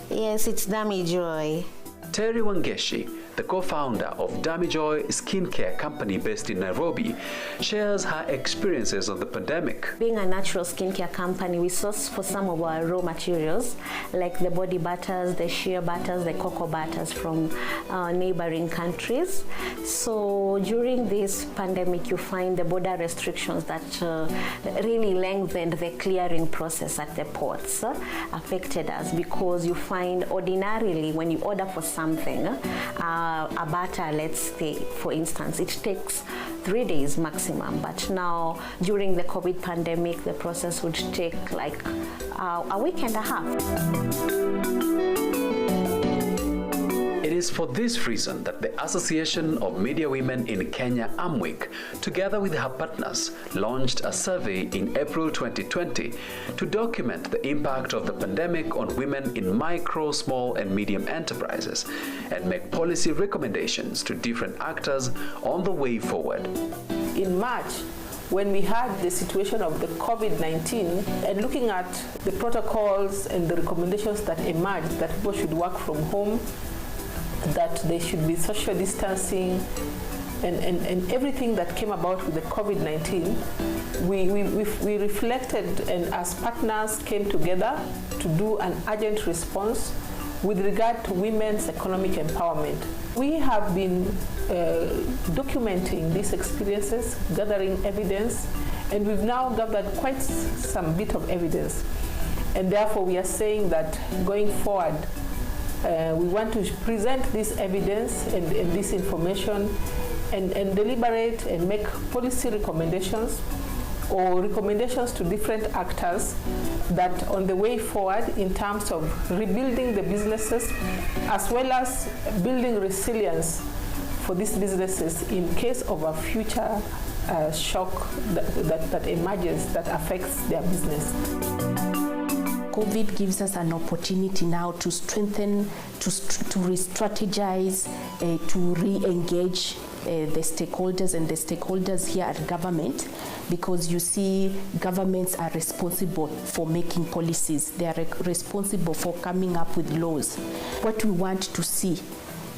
S22: Yes, it's Dami Joy.
S13: Terry Wangeshi, the co-founder of Damijoy skincare company based in Nairobi, shares her experiences of the pandemic.
S22: Being a natural skincare company, we source for some of our raw materials, like the body butters, the shea butters, the cocoa butters from neighboring countries. So during this pandemic, you find the border restrictions that really lengthened the clearing process at the ports affected us, because you find ordinarily when you order for something, a butter, let's say, for instance, it takes 3 days maximum. But now, during the COVID pandemic, the process would take like a week and a half.
S13: It is for this reason that the Association of Media Women in Kenya, AMWIC, together with her partners, launched a survey in April 2020 to document the impact of the pandemic on women in micro, small and medium enterprises and make policy recommendations to different actors on the way forward.
S25: In March, when we had the situation of the COVID-19 and looking at the protocols and the recommendations that emerged, that people should work from home, that there should be social distancing, and everything that came about with the COVID-19, we reflected and as partners came together to do an urgent response with regard to women's economic empowerment. We have been documenting these experiences, gathering evidence, and we've now gathered quite some bit of evidence. And therefore we are saying that going forward, We want to present this evidence and this information and deliberate and make policy recommendations or recommendations to different actors that on the way forward in terms of rebuilding the businesses as well as building resilience for these businesses in case of a future shock that emerges that affects their business.
S4: COVID gives us an opportunity now to strengthen, to re-strategize, to re-engage the stakeholders and the stakeholders here at government, because you see governments are responsible for making policies. They are responsible for coming up with laws. What we want to see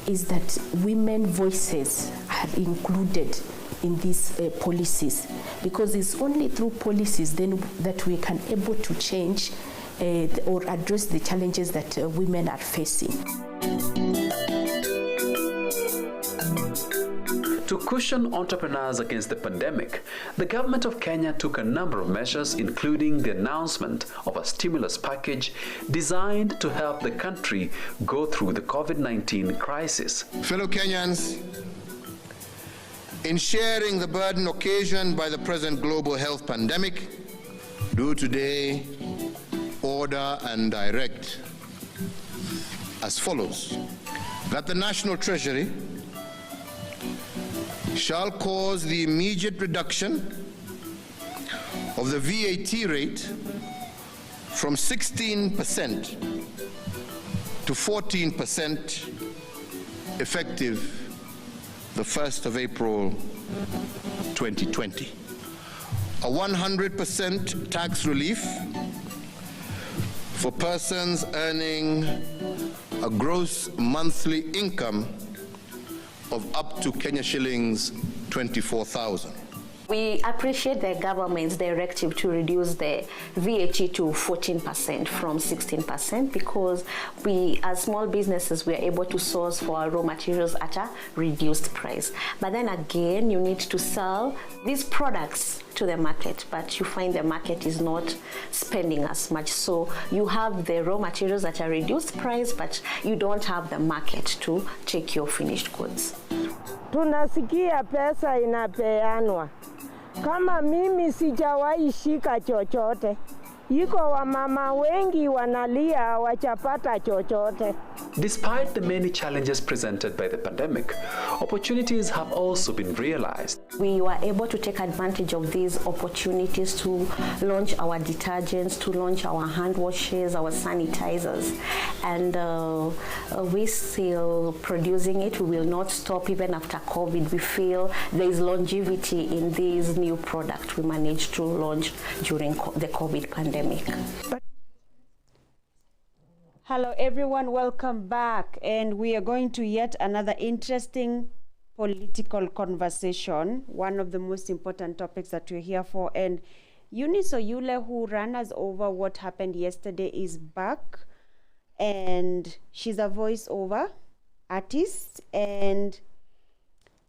S4: is that women voices are included in these policies, because it's only through policies then that we can able to change or address the challenges that women are facing.
S13: To cushion entrepreneurs against the pandemic, the government of Kenya took a number of measures, including the announcement of a stimulus package designed to help the country go through the COVID-19 crisis.
S12: Fellow Kenyans, in sharing the burden occasioned by the present global health pandemic, do today order and direct as follows: that the National Treasury shall cause the immediate reduction of the VAT rate from 16% to 14% effective the 1st of April 2020. A 100% tax relief for persons earning a gross monthly income of up to Kenya shillings 24,000.
S22: We appreciate the government's directive to reduce the VAT to 14% from 16%, because we, as small businesses, we are able to source for our raw materials at a reduced price. But then again, you need to sell these products to the market, but you find the market is not spending as much. So you have the raw materials at a reduced price, but you don't have the market to take your finished goods.
S8: Tunasikia pesa inapeanwa. Kama mimi sijawahi shika chochote, iko wamama wengi wanalia wachapata chochote.
S13: Despite the many challenges presented by the pandemic, opportunities have also been realized.
S22: We were able to take advantage of these opportunities to launch our detergents, to launch our hand washes, our sanitizers, and we're still producing it. We will not stop even after COVID. We feel there is longevity in these new products we managed to launch during the COVID pandemic.
S15: Hello everyone, welcome back, and we are going to yet another interesting political conversation, one of the most important topics that we're here for. And Eunice Oyule, who ran us over what happened yesterday, is back, and she's a voiceover artist, and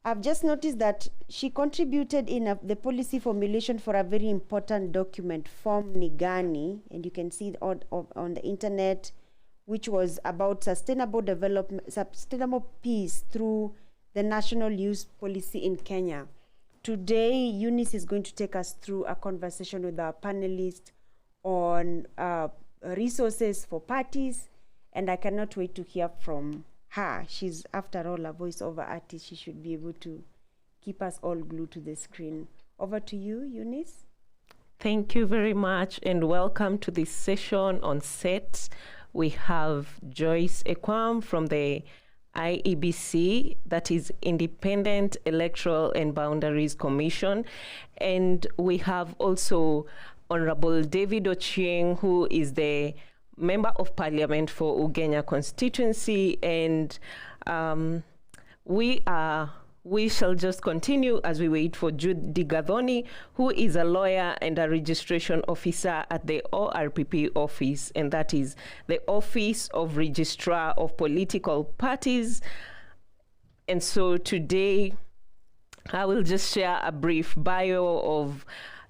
S15: I've just noticed that she contributed in the policy formulation for a very important document, Form Nigani, and you can see it on the internet, which was about sustainable development, sustainable peace through the national youth policy in Kenya. Today, Eunice is going to take us through a conversation with our panelists on resources for parties, and I cannot wait to hear from her. She's, after all, a voiceover artist. She should be able to keep us all glued to the screen. Over to you, Eunice.
S19: Thank you very much, and welcome to this session on SET. We have Joyce Ekwam from the IEBC, that is Independent Electoral and Boundaries Commission. And we have also Honorable David Ochieng, who is the Member of Parliament for Ugenya constituency. And we shall just continue as we wait for Judy Gathoni, who is a lawyer and a registration officer at the ORPP office, and that is the Office of Registrar of Political Parties. And so today I will just share a brief bio of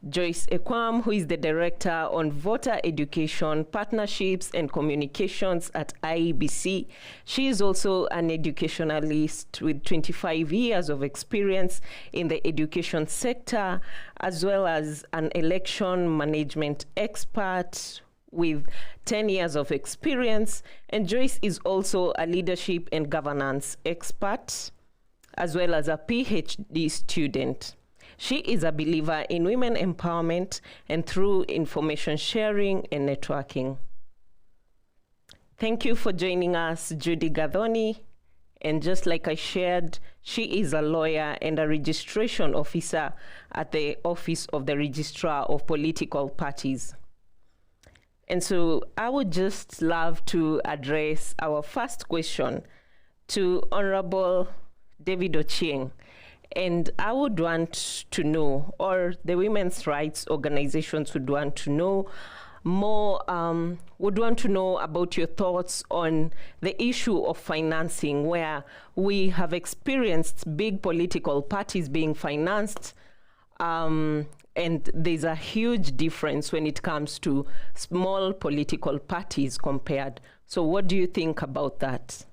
S19: Joyce Ekwam, who is the Director on Voter Education, Partnerships and Communications at IEBC. She is also an educationalist with 25 years of experience in the education sector, as well as an election management expert with 10 years of experience. And Joyce is also a leadership and governance expert, as well as a PhD student. She is a believer in women empowerment and through information sharing and networking. Thank you for joining us, Judy Gathoni. And just like I shared, she is a lawyer and a registration officer at the Office of the Registrar of Political Parties. And so I would just love to address our first question to Honorable David Ochieng. And I would want to know, or the women's rights organizations would want to know more, would want to know about your thoughts on the issue of financing, where we have experienced big political parties being financed, and there's a huge difference when it comes to small political parties compared. So what do you think about that?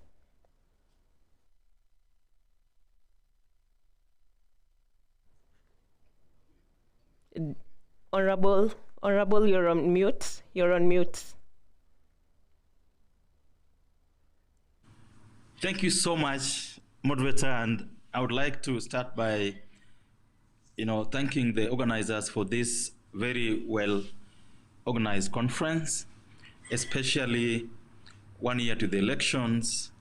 S19: Honorable, you're on mute. You're on mute.
S10: Thank you so much, moderator. And I would like to start by, thanking the organizers for this very well organized conference, especially 1 year to the elections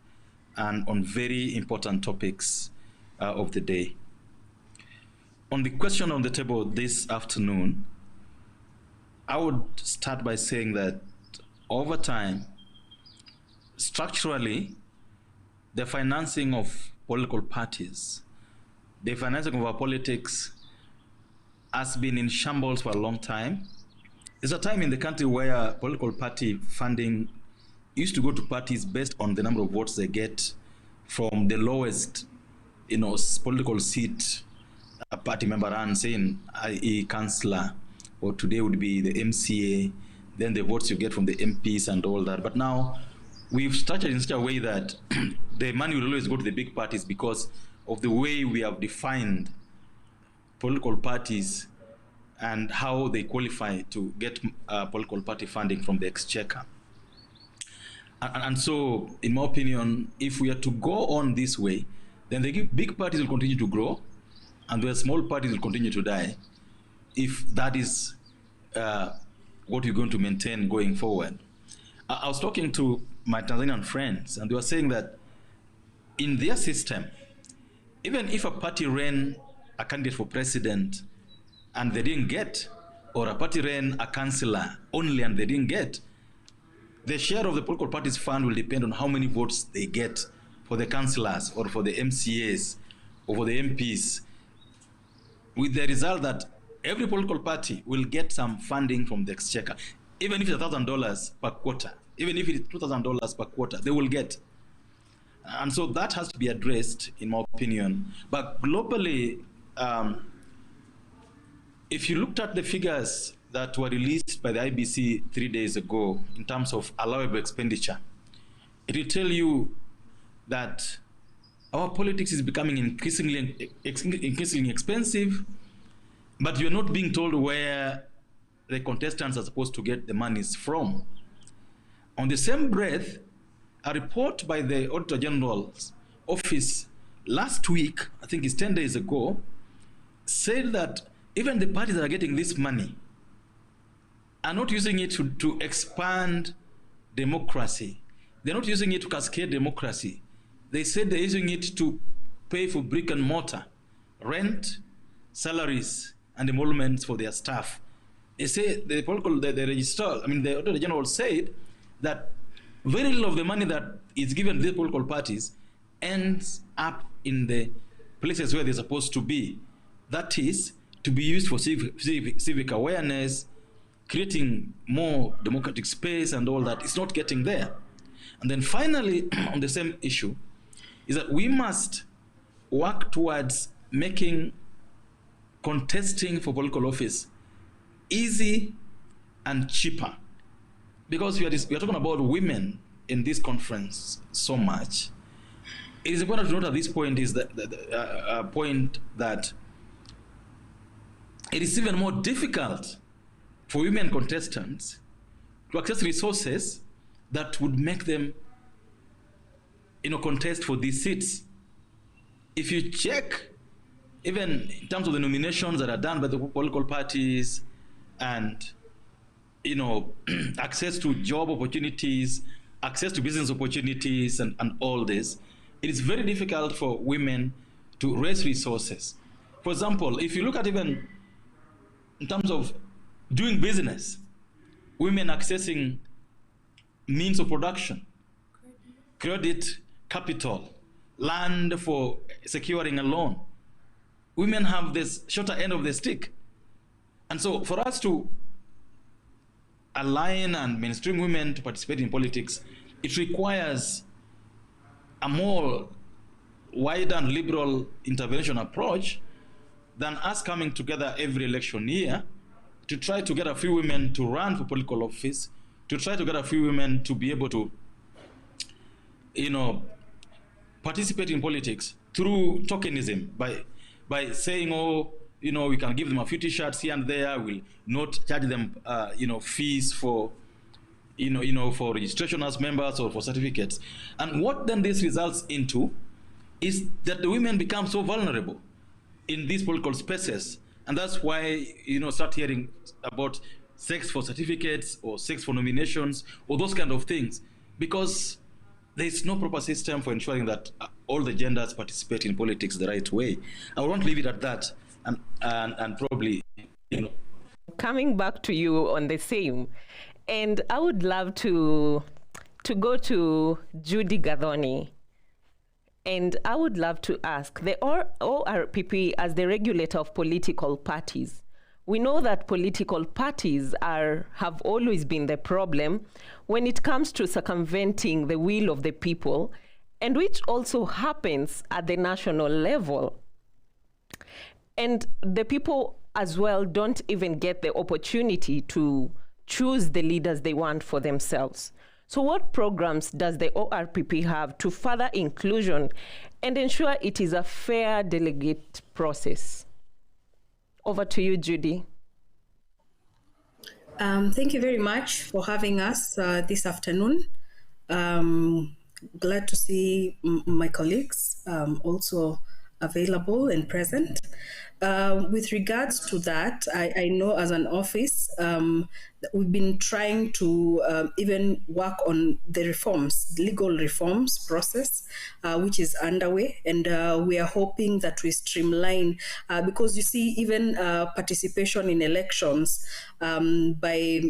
S10: and on very important topics of the day. On the question on the table this afternoon, I would start by saying that over time, structurally, the financing of political parties, the financing of our politics has been in shambles for a long time. There's a time in the country where political party funding used to go to parties based on the number of votes they get from the lowest, political seat a party member runs in, i.e. councillor, or today would be the MCA, then the votes you get from the MPs and all that. But now we've structured in such a way that the money will always go to the big parties because of the way we have defined political parties and how they qualify to get political party funding from the exchequer. And so, in my opinion, if we are to go on this way, then the big parties will continue to grow, and the small parties will continue to die, if that is what we're going to maintain going forward. I was talking to my Tanzanian friends, and they were saying that in their system, even if a party ran a candidate for president and they didn't get, or a party ran a councillor only and they didn't get, the share of the political party's fund will depend on how many votes they get for the councillors or for the MCAs or for the MPs, with the result that every political party will get some funding from the exchequer, even if it's $1,000 per quarter, even if it's $2,000 per quarter, they will get. And so that has to be addressed, in my opinion. But globally, if you looked at the figures that were released by the IBC 3 days ago in terms of allowable expenditure, it will tell you that our politics is becoming increasingly expensive, but you're not being told where the contestants are supposed to get the monies from. On the same breath, a report by the Auditor General's office last week, I think it's 10 days ago, said that even the parties that are getting this money are not using it to expand democracy. They're not using it to cascade democracy. They said they're using it to pay for brick and mortar, rent, salaries, and emoluments for their staff. They say the registrar, the Auditor General said that very little of the money that is given to these political parties ends up in the places where they're supposed to be. That is, to be used for civic awareness, creating more democratic space and all that. It's not getting there. And then finally, on the same issue, is that we must work towards making contesting for political office easy and cheaper. Because we are talking about women in this conference so much. It is important to note at this point is the point that it is even more difficult for women contestants to access resources that would make them, contest for these seats. If you check, even in terms of the nominations that are done by the political parties and, access to job opportunities, access to business opportunities and all this, it is very difficult for women to raise resources. For example, if you look at even in terms of doing business, women accessing means of production, credit, capital, land for securing a loan, women have this shorter end of the stick. And so for us to align and mainstream women to participate in politics, it requires a more wide and liberal intervention approach than us coming together every election year to try to get a few women to run for political office, to try to get a few women to be able to, participate in politics through tokenism by saying, we can give them a few t-shirts here and there, we'll not charge them, fees for, for registration as members or for certificates. And what then this results into is that the women become so vulnerable in these political spaces. And that's why, start hearing about sex for certificates or sex for nominations or those kind of things, because there is no proper system for ensuring that all the genders participate in politics the right way. I won't leave it at that, and probably,
S19: Coming back to you on the same, and I would love to go to Judy Gathoni. And I would love to ask, the ORPP as the regulator of political parties, we know that political parties have always been the problem when it comes to circumventing the will of the people, and which also happens at the national level. And the people as well don't even get the opportunity to choose the leaders they want for themselves. So what programs does the ORPP have to further inclusion and ensure it is a fair delegate process? Over to you, Judy.
S11: Thank you very much for having us this afternoon. Glad to see my colleagues also available and present. With regards to that, I know as an office, we've been trying to even work on the reforms, legal reforms process, which is underway. And we are hoping that we streamline, because you see, even participation in elections by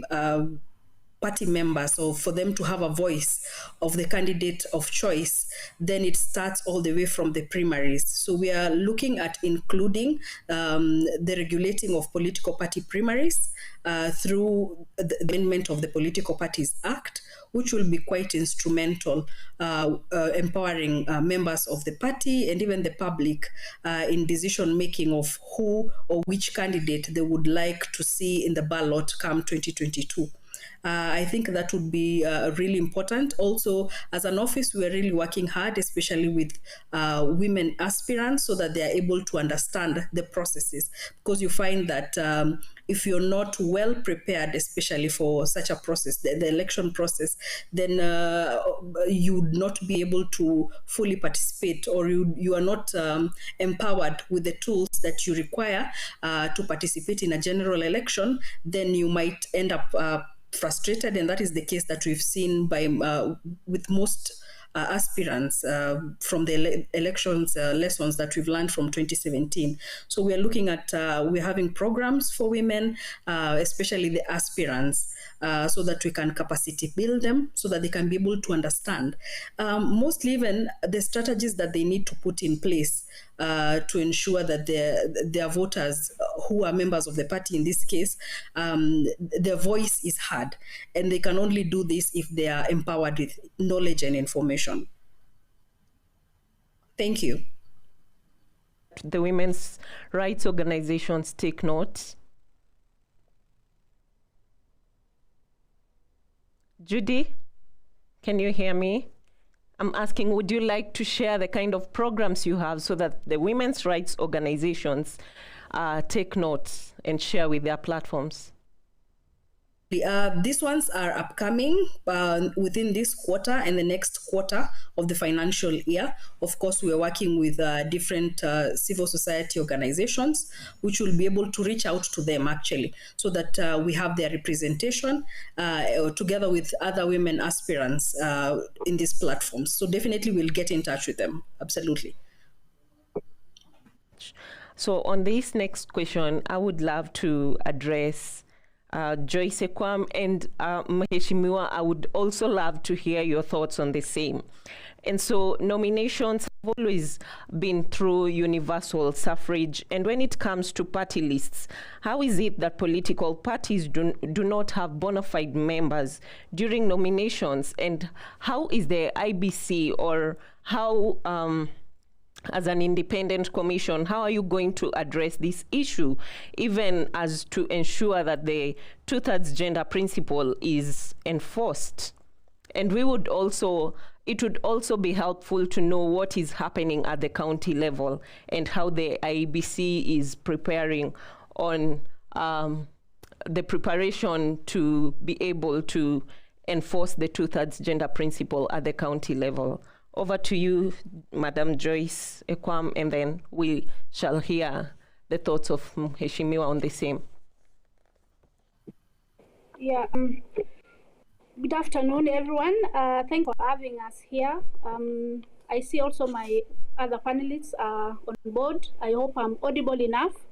S11: party members, or for them to have a voice of the candidate of choice, then it starts all the way from the primaries. So we are looking at including the regulating of political party primaries through the amendment of the Political Parties Act, which will be quite instrumental, empowering members of the party and even the public in decision making of who or which candidate they would like to see in the ballot come 2022. I think that would be really important. Also, as an office, we are really working hard, especially with women aspirants, so that they are able to understand the processes. Because you find that if you're not well prepared, especially for such a process, the election process, then you would not be able to fully participate, or you are not empowered with the tools that you require to participate in a general election, then you might end up frustrated, and that is the case that we've seen with most aspirants from the elections lessons that we've learned from 2017. So we are looking at, we're having programs for women, especially the aspirants, so that we can capacity build them, so that they can be able to understand. Mostly even the strategies that they need to put in place to ensure that their voters, who are members of the party in this case, their voice is heard. And they can only do this if they are empowered with knowledge and information. Thank you.
S19: The women's rights organizations take note. Judy, can you hear me? I'm asking, would you like to share the kind of programs you have so that the women's rights organizations take notes and share with their platforms?
S11: These ones are upcoming within this quarter and the next quarter of the financial year. Of course, we are working with different civil society organizations, which will be able to reach out to them actually, so that we have their representation together with other women aspirants in these platforms. So definitely we'll get in touch with them. Absolutely.
S19: So on this next question, I would love to address Joyce Ekwam and Mheshimiwa. I would also love to hear your thoughts on the same. And so nominations have always been through universal suffrage. And when it comes to party lists, how is it that political parties do not have bona fide members during nominations? And how is the IBC, or how as an independent commission, how are you going to address this issue, even as to ensure that the 2/3 gender principle is enforced? And it would also be helpful to know what is happening at the county level and how the IEBC is preparing on the preparation to be able to enforce the 2/3 gender principle at the county level. Over to you, Madam Joyce Ekwam, and then we shall hear the thoughts of Mheshimiwa on the same.
S9: Yeah. Good afternoon, everyone. Thank you for having us here. I see also my other panelists are on board. I hope I'm audible enough.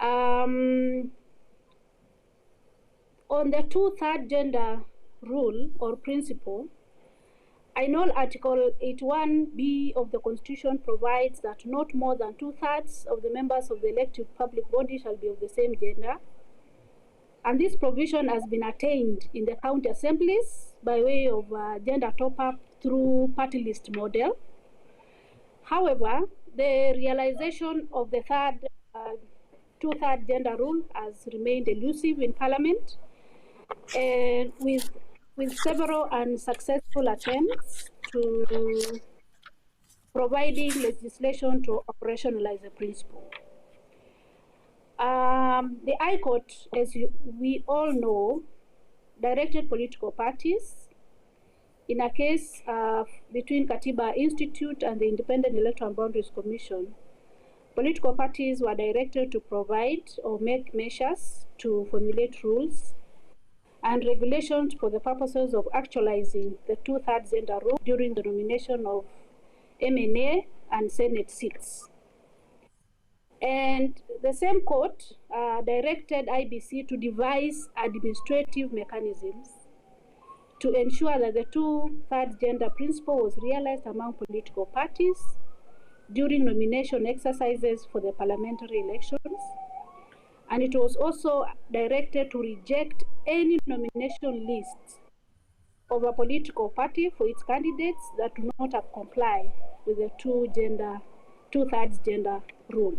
S9: On the 2/3 gender rule or principle, I know Article 81B of the Constitution provides that not more than 2/3 of the members of the elective public body shall be of the same gender. And this provision has been attained in the county assemblies by way of gender top-up through party list model. However, the realization of the 2/3 gender rule has remained elusive in Parliament, and with several unsuccessful attempts to providing legislation to operationalize the principle. The High Court, as we all know, directed political parties in a case between Katiba Institute and the Independent Electoral Boundaries Commission. Political parties were directed to provide or make measures to formulate rules and regulations for the purposes of actualizing the 2/3 gender rule during the nomination of MNA and Senate seats. And the same court directed IBC to devise administrative mechanisms to ensure that the 2/3 gender principle was realized among political parties during nomination exercises for the parliamentary elections. And it was also directed to reject any nomination list of a political party for its candidates that do not comply with the 2/3 gender rule.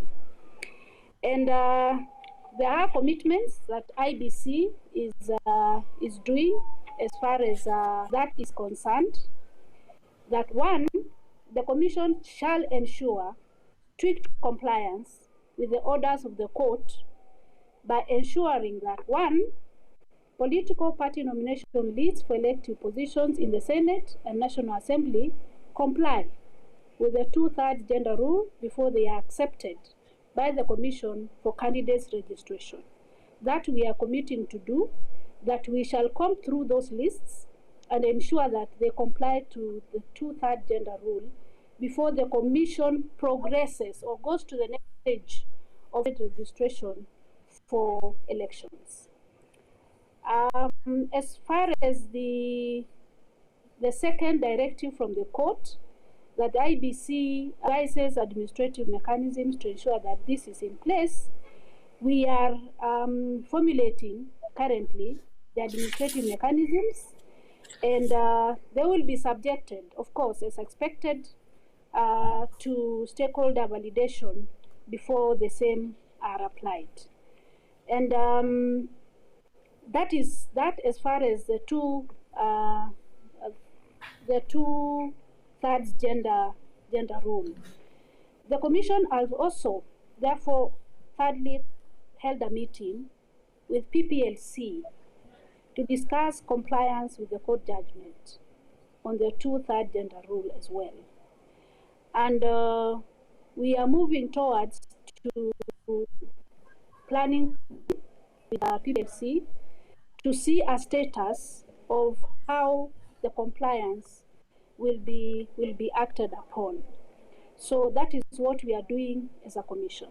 S9: And there are commitments that IBC is doing as far as that is concerned. That one, the Commission shall ensure strict compliance with the orders of the court by ensuring that one, political party nomination lists for elective positions in the Senate and National Assembly comply with the 2/3 gender rule before they are accepted by the Commission for candidates registration. That we are committing to do, that we shall come through those lists and ensure that they comply to the 2/3 gender rule before the Commission progresses or goes to the next stage of registration for elections. As far as the second directive from the court, that IBC advises administrative mechanisms to ensure that this is in place, we are formulating currently the administrative mechanisms, and they will be subjected, of course, as expected, to stakeholder validation before the same are applied. And that as far as the the two-thirds gender rule. The Commission has also, therefore, thirdly, held a meeting with PPLC to discuss compliance with the court judgment on the two-thirds gender rule as well. And we are moving towards to planning with the PPLC to see a status of how the compliance will be acted upon. So that is what we are doing as a commission.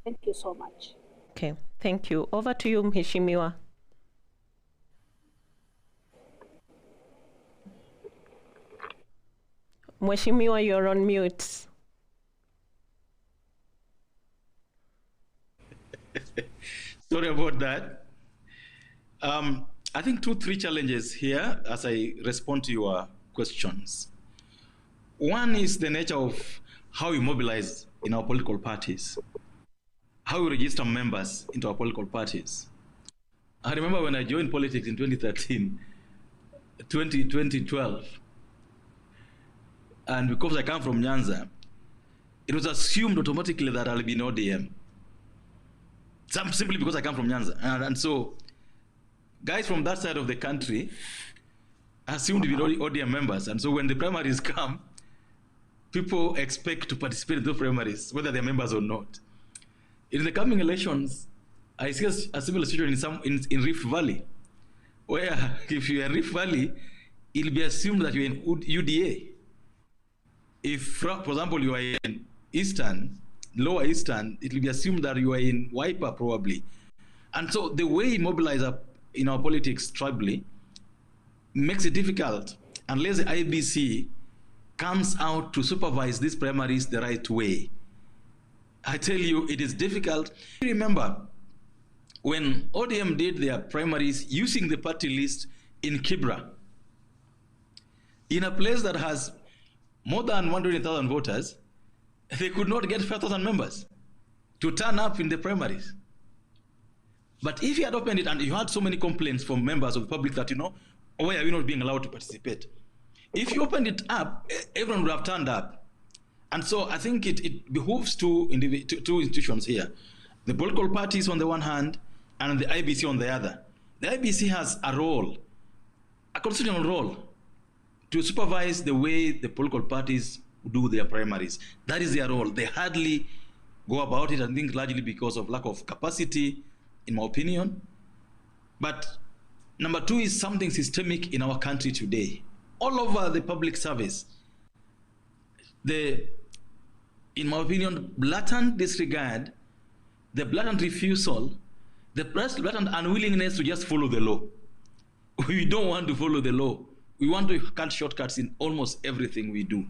S9: Thank you so much.
S19: Okay, thank you. Over to you, Mheshimiwa. Mheshimiwa, you're on mute.
S10: Sorry about that. I think 2-3 challenges here as I respond to your questions. One is the nature of how we mobilize in our political parties, how we register members into our political parties. I remember when I joined politics in 2012, and because I come from Nyanza, it was assumed automatically that I'll be in ODM. Simply because I come from Nyanza. And so guys from that side of the country assumed to be ODM members. And so when the primaries come, people expect to participate in those primaries, whether they're members or not. In the coming elections, I see a similar situation in Rift Valley, where if you're in Rift Valley, it'll be assumed that you're in UDA. If, for example, you are in Lower Eastern, it will be assumed that you are in Wiper probably. And so the way we mobilize in our politics tribally makes it difficult unless the IBC comes out to supervise these primaries the right way. I tell you, it is difficult. Remember, when ODM did their primaries using the party list in Kibra, in a place that has more than 100,000 voters, they could not get 5,000 members to turn up in the primaries. But if you had opened it and you had so many complaints from members of the public that, why are we not being allowed to participate? If you opened it up, everyone would have turned up. And so I think it behooves two institutions here. The political parties on the one hand and the IBC on the other. The IBC has a role, a constitutional role, to supervise the way the political parties do their primaries. That is their role. They hardly go about it, I think largely because of lack of capacity, in my opinion. But number two is something systemic in our country today. All over the public service, in my opinion, blatant disregard, the blatant refusal, the blatant unwillingness to just follow the law. We don't want to follow the law. We want to cut shortcuts in almost everything we do.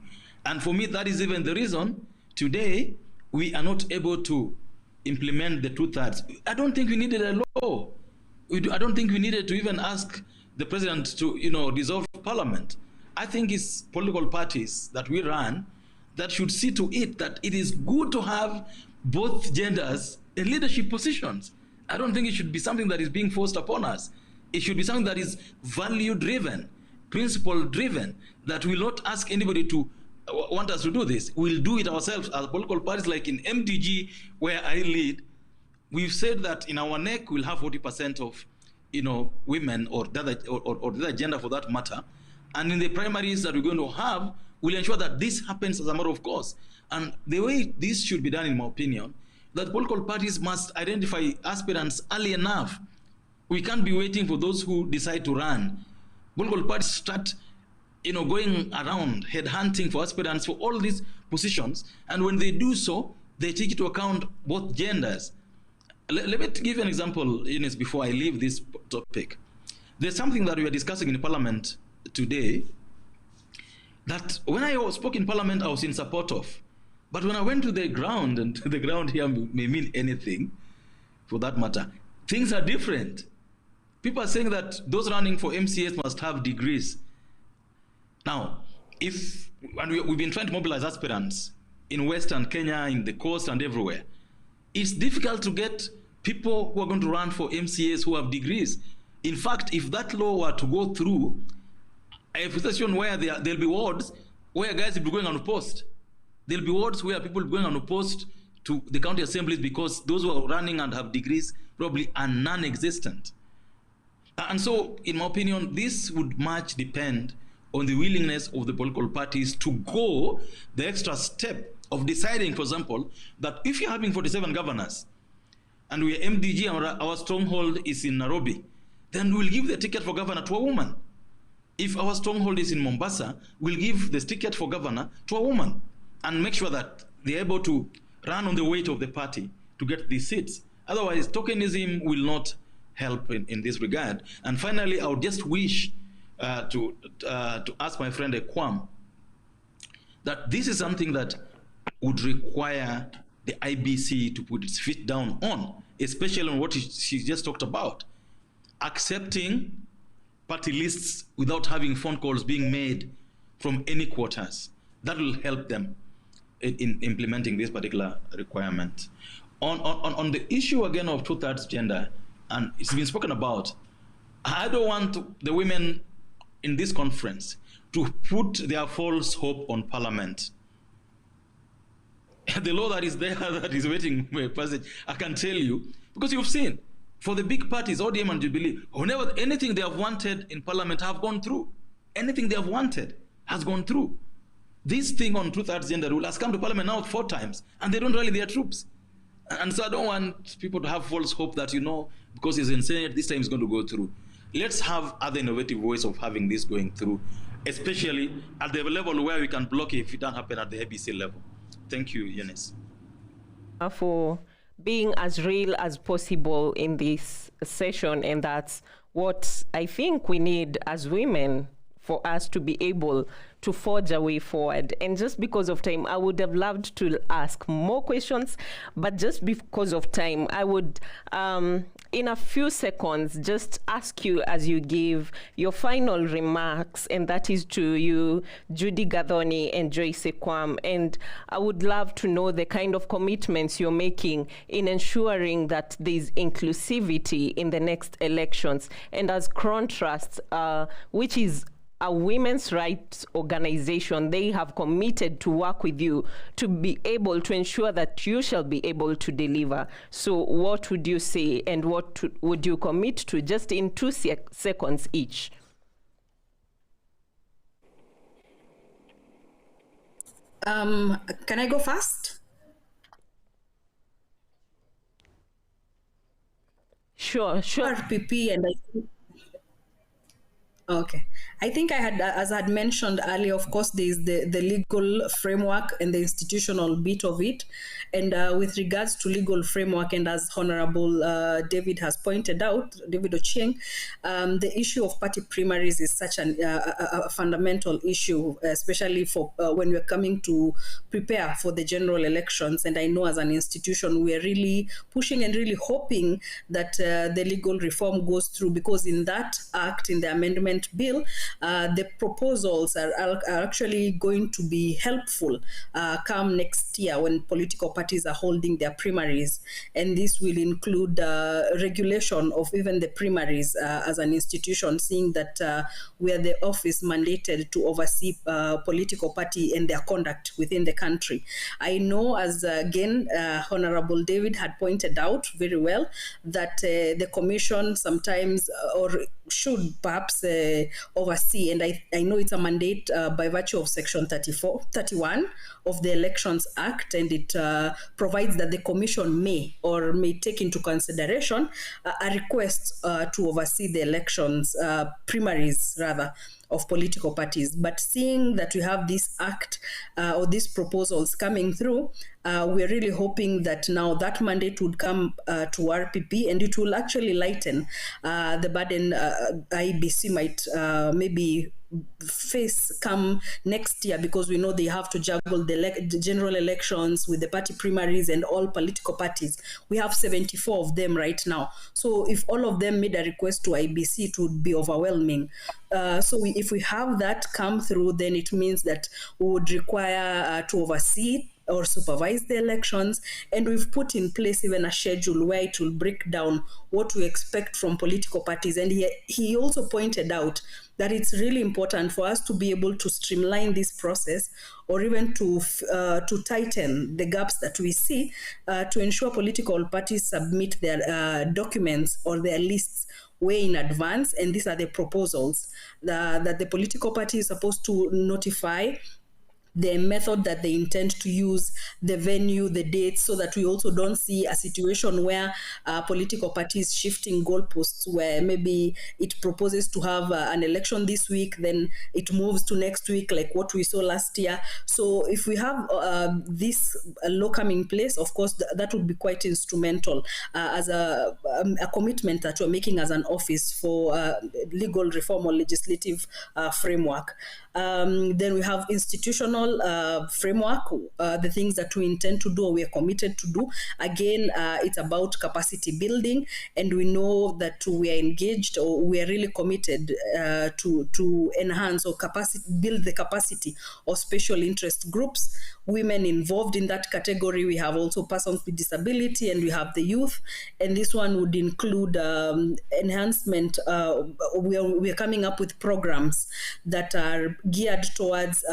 S10: And for me, that is even the reason today we are not able to implement the two-thirds. I don't think we needed a law. I don't think we needed to even ask the president to, dissolve parliament. I think it's political parties that we run that should see to it that it is good to have both genders in leadership positions. I don't think it should be something that is being forced upon us. It should be something that is value-driven, principle-driven, that will not ask anybody to want us to do this. We'll do it ourselves as political parties. Like in MDG, where I lead, we've said that in our NEC we'll have 40% of women or the other gender for that matter. And in the primaries that we're going to have, we'll ensure that this happens as a matter of course. And the way this should be done, in my opinion, that political parties must identify aspirants early enough. We can't be waiting for those who decide to run. Political parties start going around headhunting for aspirants for all these positions, and when they do so, they take into account both genders. Let me give you an example, Eunice, before I leave this topic. There's something that we are discussing in Parliament today that when I spoke in Parliament, I was in support of. But when I went to the ground, and the ground here may mean anything for that matter, things are different. People are saying that those running for MCAs must have degrees. Now, we've been trying to mobilize aspirants in Western Kenya, in the coast and everywhere. It's difficult to get people who are going to run for MCAs who have degrees. In fact, if that law were to go through, a station where there'll be wards where guys will be going unopposed. There'll be wards where people will be going unopposed to the county assemblies because those who are running and have degrees probably are non-existent. And so, in my opinion, this would much depend on the willingness of the political parties to go the extra step of deciding, for example, that if you're having 47 governors and we are MDG and our stronghold is in Nairobi, then we'll give the ticket for governor to a woman. If our stronghold is in Mombasa, we'll give the ticket for governor to a woman and make sure that they're able to run on the weight of the party to get these seats. Otherwise, tokenism will not help in this regard. And finally, I would just wish to ask my friend Ekwam that this is something that would require the IBC to put its feet down on, especially on what she just talked about, accepting party lists without having phone calls being made from any quarters. That will help them in implementing this particular requirement. On the issue again of 2/3 gender, and it's been spoken about, I don't want the women in this conference to put their false hope on Parliament. The law that is there, that is waiting for a passage, I can tell you, because you've seen, for the big parties, ODM and Jubilee, whenever anything they have wanted in Parliament have gone through. Anything they have wanted has gone through. This thing on 2/3 gender rule has come to Parliament now 4 times, and they don't rally their troops. And so I don't want people to have false hope that, because it's in Senate, this time it's going to go through. Let's have other innovative ways of having this going through, especially at the level where we can block it if it doesn't happen at the ABC level. Thank you, Eunice.
S19: For being as real as possible in this session, and that's what I think we need as women for us to be able to forge a way forward. And just because of time, I would have loved to ask more questions, but just because of time, I would, in a few seconds, just ask you as you give your final remarks, and that is to you, Judy Gathoni and Joyce Ekwam. And I would love to know the kind of commitments you're making in ensuring that there's inclusivity in the next elections. And as contrast, which is a women's rights organization, they have committed to work with you to be able to ensure that you shall be able to deliver. So what would you say, and what would you commit to, just in 2 seconds each?
S11: Can I go first?
S19: Sure.
S11: RPP, and okay. I think I had, as I had mentioned earlier, of course, there is the legal framework and the institutional bit of it. And with regards to legal framework, and as Honorable David has pointed out, David Ochieng, the issue of party primaries is such a fundamental issue, especially for when we're coming to prepare for the general elections. And I know as an institution, we're really pushing and really hoping that the legal reform goes through, because in that act, in the amendment bill, the proposals are actually going to be helpful come next year when political parties are holding their primaries. And this will include regulation of even the primaries as an institution, seeing that we are the office mandated to oversee political party and their conduct within the country. I know, as again, Honorable David had pointed out very well, that the commission sometimes or should perhaps oversee, and I know it's a mandate by virtue of Section 31 of the Elections Act, and it provides that the Commission may take into consideration a request to oversee the elections, primaries rather, of political parties. But seeing that we have this act or these proposals coming through, we're really hoping that now that mandate would come to RPP, and it will actually lighten the burden IBC might maybe face come next year, because we know they have to juggle the general elections with the party primaries and all political parties. We have 74 of them right now. So if all of them made a request to IBC, it would be overwhelming. If we have that come through, then it means that we would require to oversee or supervise the elections. And we've put in place even a schedule where it will break down what we expect from political parties. And he also pointed out that it's really important for us to be able to streamline this process, or even to tighten the gaps that we see, to ensure political parties submit their documents or their lists way in advance. And these are the proposals that the political party is supposed to notify, the method that they intend to use, the venue, the dates, so that we also don't see a situation where political parties shifting goalposts, where maybe it proposes to have an election this week, then it moves to next week, like what we saw last year. So if we have this law coming in place, of course, that would be quite instrumental as a commitment that we're making as an office for legal reform or legislative framework. Then we have institutional framework, the things that we intend to do or we are committed to do. Again, it's about capacity building, and we know that we are engaged, or we are really committed to enhance or build the capacity of special interest groups, women involved in that category. We have also persons with disability, and we have the youth, and this one would include enhancement. We are coming up with programs that are geared towards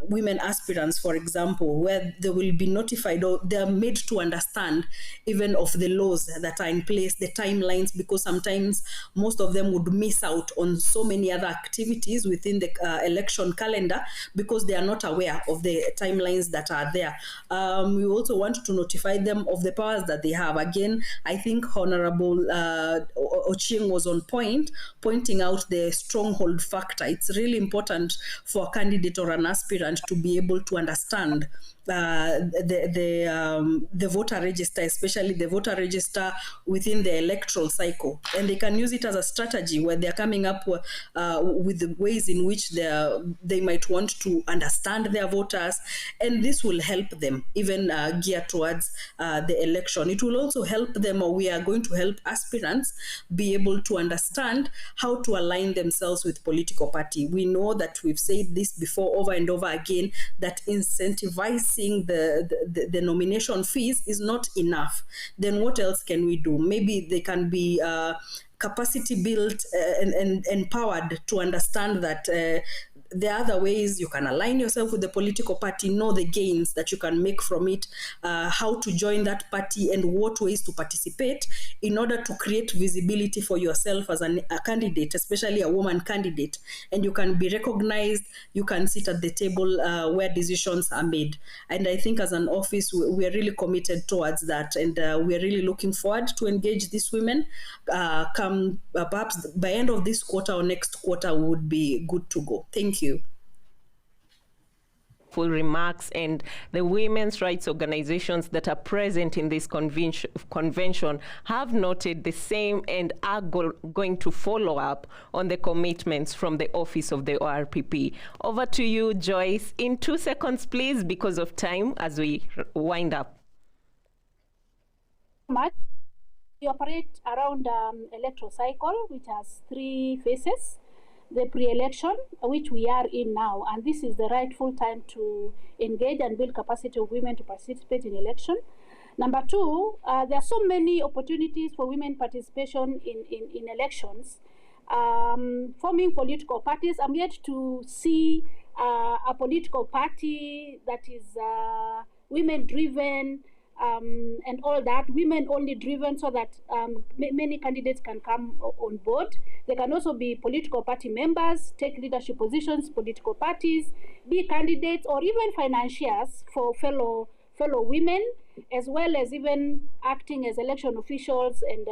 S11: women aspirants, for example, where they will be notified, or they are made to understand even of the laws that are in place, the timelines, because sometimes most of them would miss out on so many other activities within the election calendar because they are not aware of the timelines that are there. We also want to notify them of the powers that they have. Again, I think Honorable Ochieng was on point, pointing out the stronghold factor. It's really important for a candidate or an aspirant to be able to understand the voter register, especially the voter register within the electoral cycle, and they can use it as a strategy where they're coming up with the ways in which they might want to understand their voters, and this will help them even gear towards the election. It will also help them, or we are going to help aspirants be able to understand how to align themselves with political party. We know that we've said this before over and over again, that incentivizing the nomination fees is not enough. Then what else can we do? Maybe they can be capacity built and empowered to understand that there are other ways you can align yourself with the political party, know the gains that you can make from it, how to join that party, and what ways to participate in order to create visibility for yourself as a candidate, especially a woman candidate. And you can be recognized, you can sit at the table where decisions are made. And I think as an office, we are really committed towards that, and we are really looking forward to engage these women. Come perhaps by end of this quarter or next quarter would be good to go. Thank you.
S19: Full remarks, and the women's rights organizations that are present in this convention have noted the same and are going to follow up on the commitments from the office of the ORPP. Over to you, Joyce, in 2 seconds, please, because of time as we wind up.
S9: We operate around electoral cycle, which has 3 phases. The pre-election, which we are in now, and this is the rightful time to engage and build capacity of women to participate in election. Number 2, there are so many opportunities for women participation in elections. Forming political parties, I'm yet to see a political party that is women-driven, and all that, women only driven, so that many candidates can come on board. They can also be political party members, take leadership positions, political parties, be candidates, or even financiers for fellow women, as well as even acting as election officials, and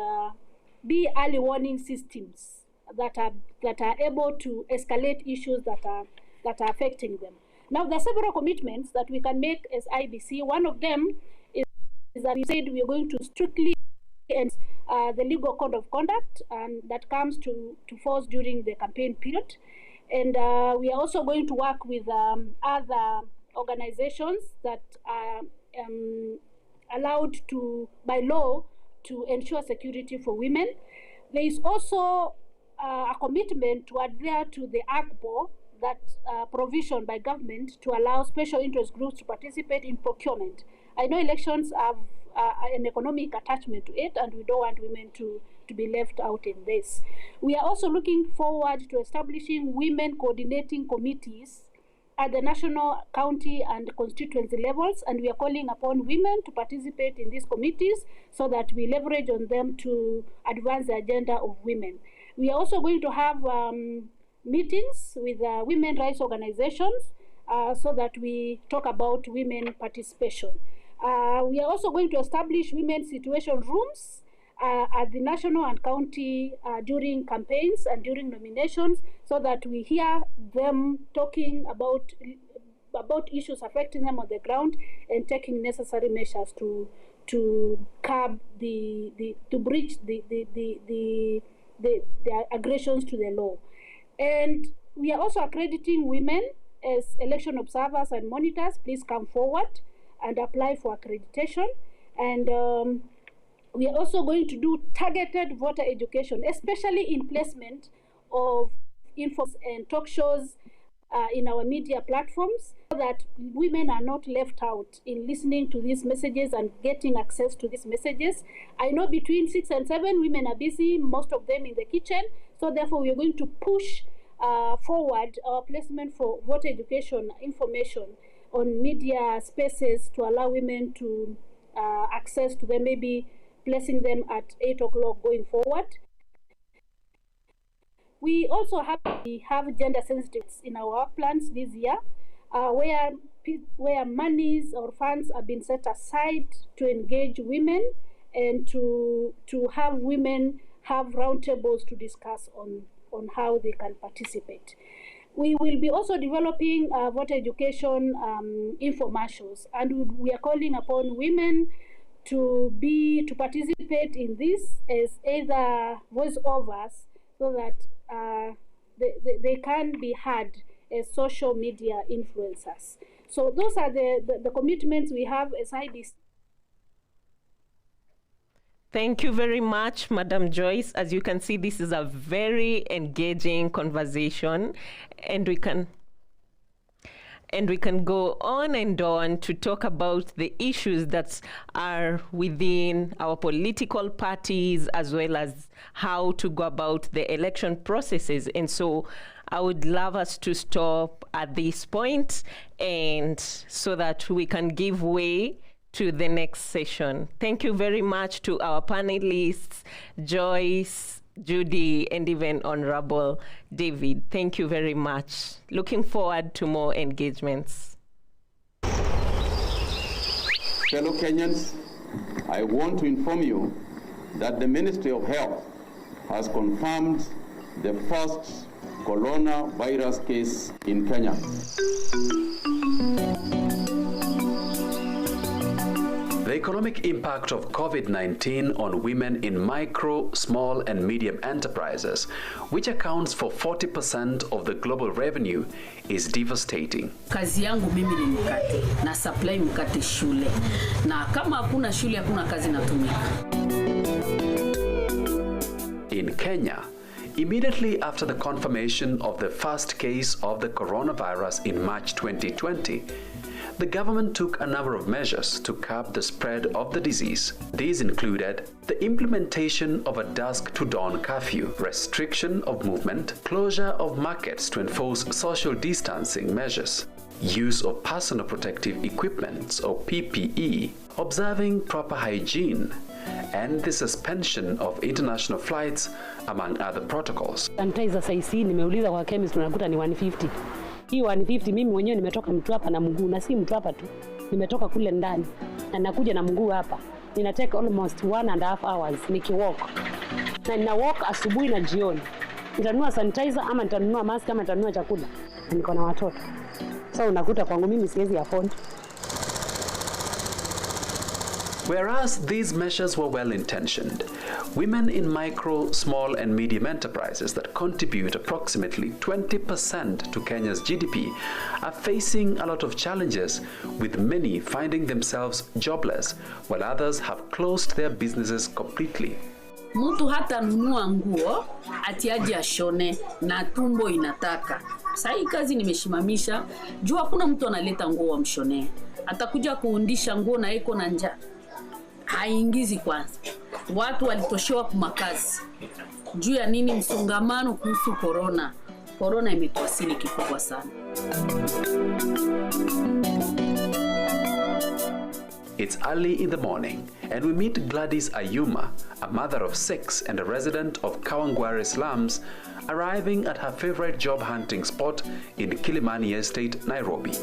S9: be early warning systems that are able to escalate issues that are affecting them. Now, there are several commitments that we can make as IBC. One of them is that we said we are going to strictly enforce the legal code of conduct, and that comes to force during the campaign period. And we are also going to work with other organizations that are allowed by law to ensure security for women. There is also a commitment to adhere to the ACBO, that provision by government to allow special interest groups to participate in procurement. I know elections have an economic attachment to it, and we don't want women to be left out in this. We are also looking forward to establishing women coordinating committees at the national, county, and constituency levels, and we are calling upon women to participate in these committees so that we leverage on them to advance the agenda of women. We are also going to have meetings with women rights organizations so that we talk about women participation. We are also going to establish women's situation rooms at the national and county during campaigns and during nominations, so that we hear them talking about issues affecting them on the ground and taking necessary measures to curb to breach the aggressions to the law. And we are also accrediting women as election observers and monitors. Please come forward and apply for accreditation. And we are also going to do targeted voter education, especially in placement of info and talk shows in our media platforms, so that women are not left out in listening to these messages and getting access to these messages. I know between 6 and 7 women are busy, most of them in the kitchen, so therefore we are going to push forward our placement for voter education information on media spaces to allow women to access to them, maybe placing them at 8 o'clock going forward. We also have gender sensitivities in our work plans this year, where monies or funds have been set aside to engage women and to have women have roundtables to discuss on how they can participate. We will be also developing voter education infomercials, and we are calling upon women to participate in this as either voiceovers, so that they can be heard as social media influencers. So those are the commitments we have as IBC.
S19: Thank you very much, Madam Joyce. As you can see, this is a very engaging conversation, and we can go on and on to talk about the issues that are within our political parties, as well as how to go about the election processes. And so I would love us to stop at this point, and so that we can give way to the next session. Thank you very much to our panelists, Joyce, Judy, and even Honorable David. Thank you very much. Looking forward to more engagements.
S1: Fellow Kenyans, I want to inform you that the Ministry of Health has confirmed the first coronavirus case in Kenya.
S13: The economic impact of COVID-19 on women in micro, small, and medium enterprises, which accounts for 40% of the global revenue, is devastating.
S16: Kazi yangu mimi ni mkate, na supply mkate shule. Na kama hakuna shule, hakuna kazi natumika.
S13: In Kenya, immediately after the confirmation of the first case of the coronavirus in March 2020, the government took a number of measures to curb the spread of the disease. These included the implementation of a dusk to dawn curfew, restriction of movement, closure of markets to enforce social distancing measures, use of personal protective equipment or PPE, observing proper hygiene, and the suspension of international flights, among other protocols.
S18: Sanitizer saisi nimeuliza kwa chemist unakuta ni 150. Hii 150 mimi mwenyewe nimetoka mtu hapa na mguu, na si mtu hapa tu. Nimetoka kule ndani na nakuja na mguu hapa. Nina take almost 1.5 hours nikiwalk. Na nina walk asubuhi na jioni. Nitanunua sanitizer ama nitanunua mask ama nitanunua chakula. Na niko na watoto. So unakuta kwangu mimi siwezi afford.
S13: Whereas these measures were well-intentioned, women in micro, small, and medium enterprises that contribute approximately 20% to Kenya's GDP are facing a lot of challenges, with many finding themselves jobless, while others have closed their businesses completely.
S16: Mtu hata nunua nguo ati aje ashone na tumbo inataka. Sasa hii kazi nimeshimamisha. Jua hakuna mtu analeta nguo wa mshone. Atakuja kuundisha nguo na iko na njaa. Haingizi kwanza. Watu walitoshewa kwa makazi. Juu ya nini? Msongamano kuhusu corona. Corona imetuasili kikubwa sana.
S13: It's early in the morning, and we meet Gladys Ayuma, a mother of 6 and a resident of Kawangware slums, arriving at her favorite job hunting spot in Kilimani Estate, Nairobi.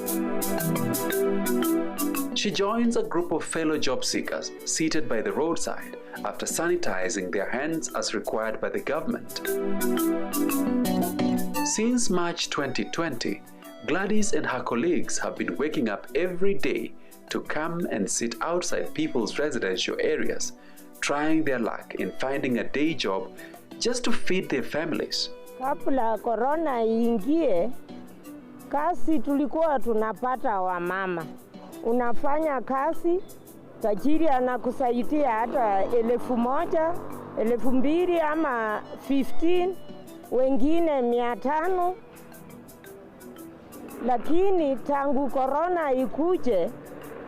S13: She joins a group of fellow job seekers seated by the roadside after sanitizing their hands as required by the government. Since March 2020, Gladys and her colleagues have been waking up every day to come and sit outside people's residential areas, trying their luck in finding a day job just to feed their families.
S8: Kabla corona iingie, kazi tulikuwa tunapata wa mama. Unafanya kazi, tajiri anakusaidia hata 1,000, 2,000 ama 15, wengine 500. Lakini tangu corona ikuje,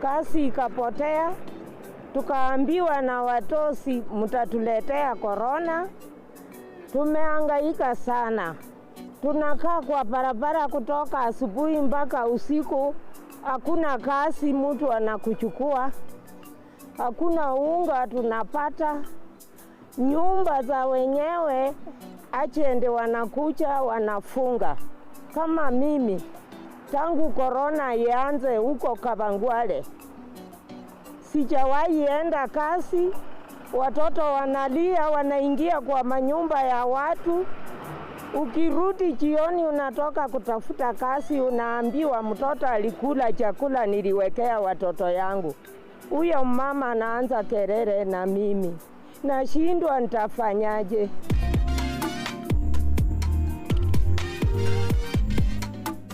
S8: kazi ikapotea, tukaambiwa na watosi mtatuletea corona. Tumehangaika sana. Tunakaa kwa barabara kutoka asubuhi mpaka usiku. Hakuna kazi mtu anakuchukua. Hakuna unga tunapata. Nyumba za wenyewe achende wanakuja wanafunga. Kama mimi, tangu corona ianze huko Kawangware, sijawahi enda kazi. Watoto wanalia, wanaingia kwa manyumba ya watu. Ukirudi jioni unatoka kutafuta kazi, unaambiwa mtoto alikula chakula niliwekea watoto yangu. Huyo mama anaanza kelele na mimi nashindwa nitafanyaje.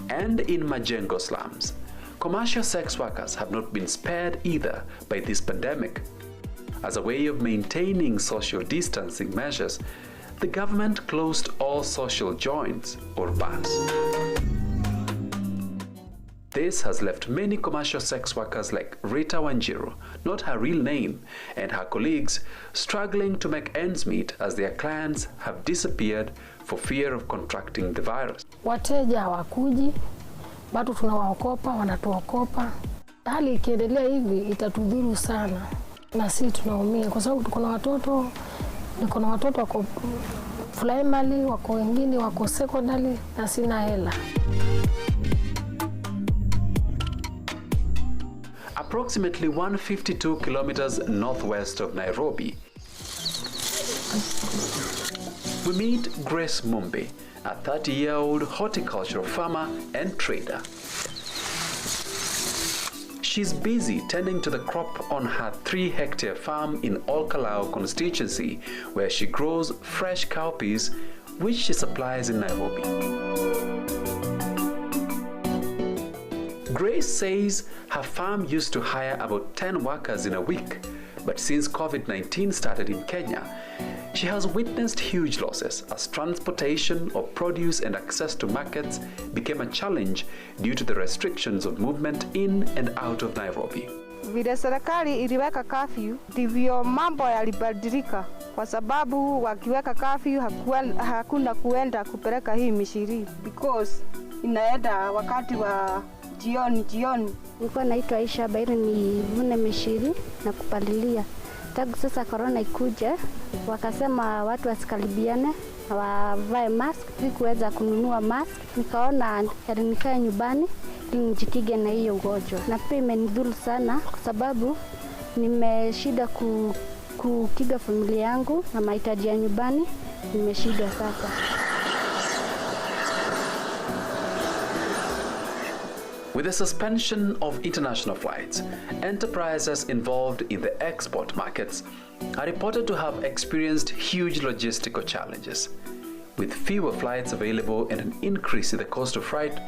S13: And in Majengo slums, commercial sex workers have not been spared either by this pandemic. As a way of maintaining social distancing measures, the government closed all social joints or bars. This has left many commercial sex workers like Rita Wanjiru, not her real name, and her colleagues struggling to make ends meet as their clients have disappeared for fear of contracting the virus.
S14: Wateja hawakuji, bado tunawaokopa, wanatuokopa. Hali ikiendelea hivi itatudhuru sana. Na sisi tunaumia kwa sababu tuko na watoto wako primary, wako wengine wako secondary na sina hela.
S13: Approximately 152 kilometers northwest of Nairobi, we meet Grace Mumbi, a 30-year-old horticultural farmer and trader. She's busy tending to the crop on her 3-hectare farm in Olkalau constituency, where she grows fresh cowpeas, which she supplies in Nairobi. Grace says her farm used to hire about 10 workers in a week, but since COVID-19 started in Kenya, she has witnessed huge losses as transportation of produce and access to markets became a challenge due to the restrictions of movement in and out of Nairobi.
S17: Vile serikali iliweka curfew, ndivyo mambo yalibadilika kwa sababu wakiweka curfew hakuna kuenda kupeleka hii mishiri because inaenda wakati wa jioni.
S20: Nilikuwa naitwa Aisha Bairu, ni vune mishiri na kupalilia. Tangu sasa corona ikuje, wakasema watu wasikaribiane, wavae mask, sikuweza kununua mask. Nikaona nikae nyumbani ili nijikinge na hiyo ugonjwa. Na pia imenidhuru sana kwa sababu nimeshida kukiga familia yangu na mahitaji ya nyumbani, nimeshida sasa.
S13: With the suspension of international flights, enterprises involved in the export markets are reported to have experienced huge logistical challenges. With fewer flights available and an increase in the cost of freight,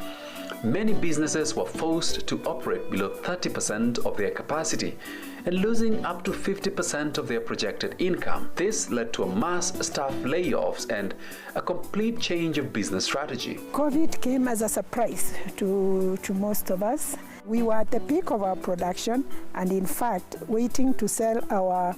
S13: many businesses were forced to operate below 30% of their capacity and losing up to 50% of their projected income. This led to a mass staff layoffs and a complete change of business strategy.
S3: COVID came as a surprise to most of us. We were at the peak of our production and in fact waiting to sell our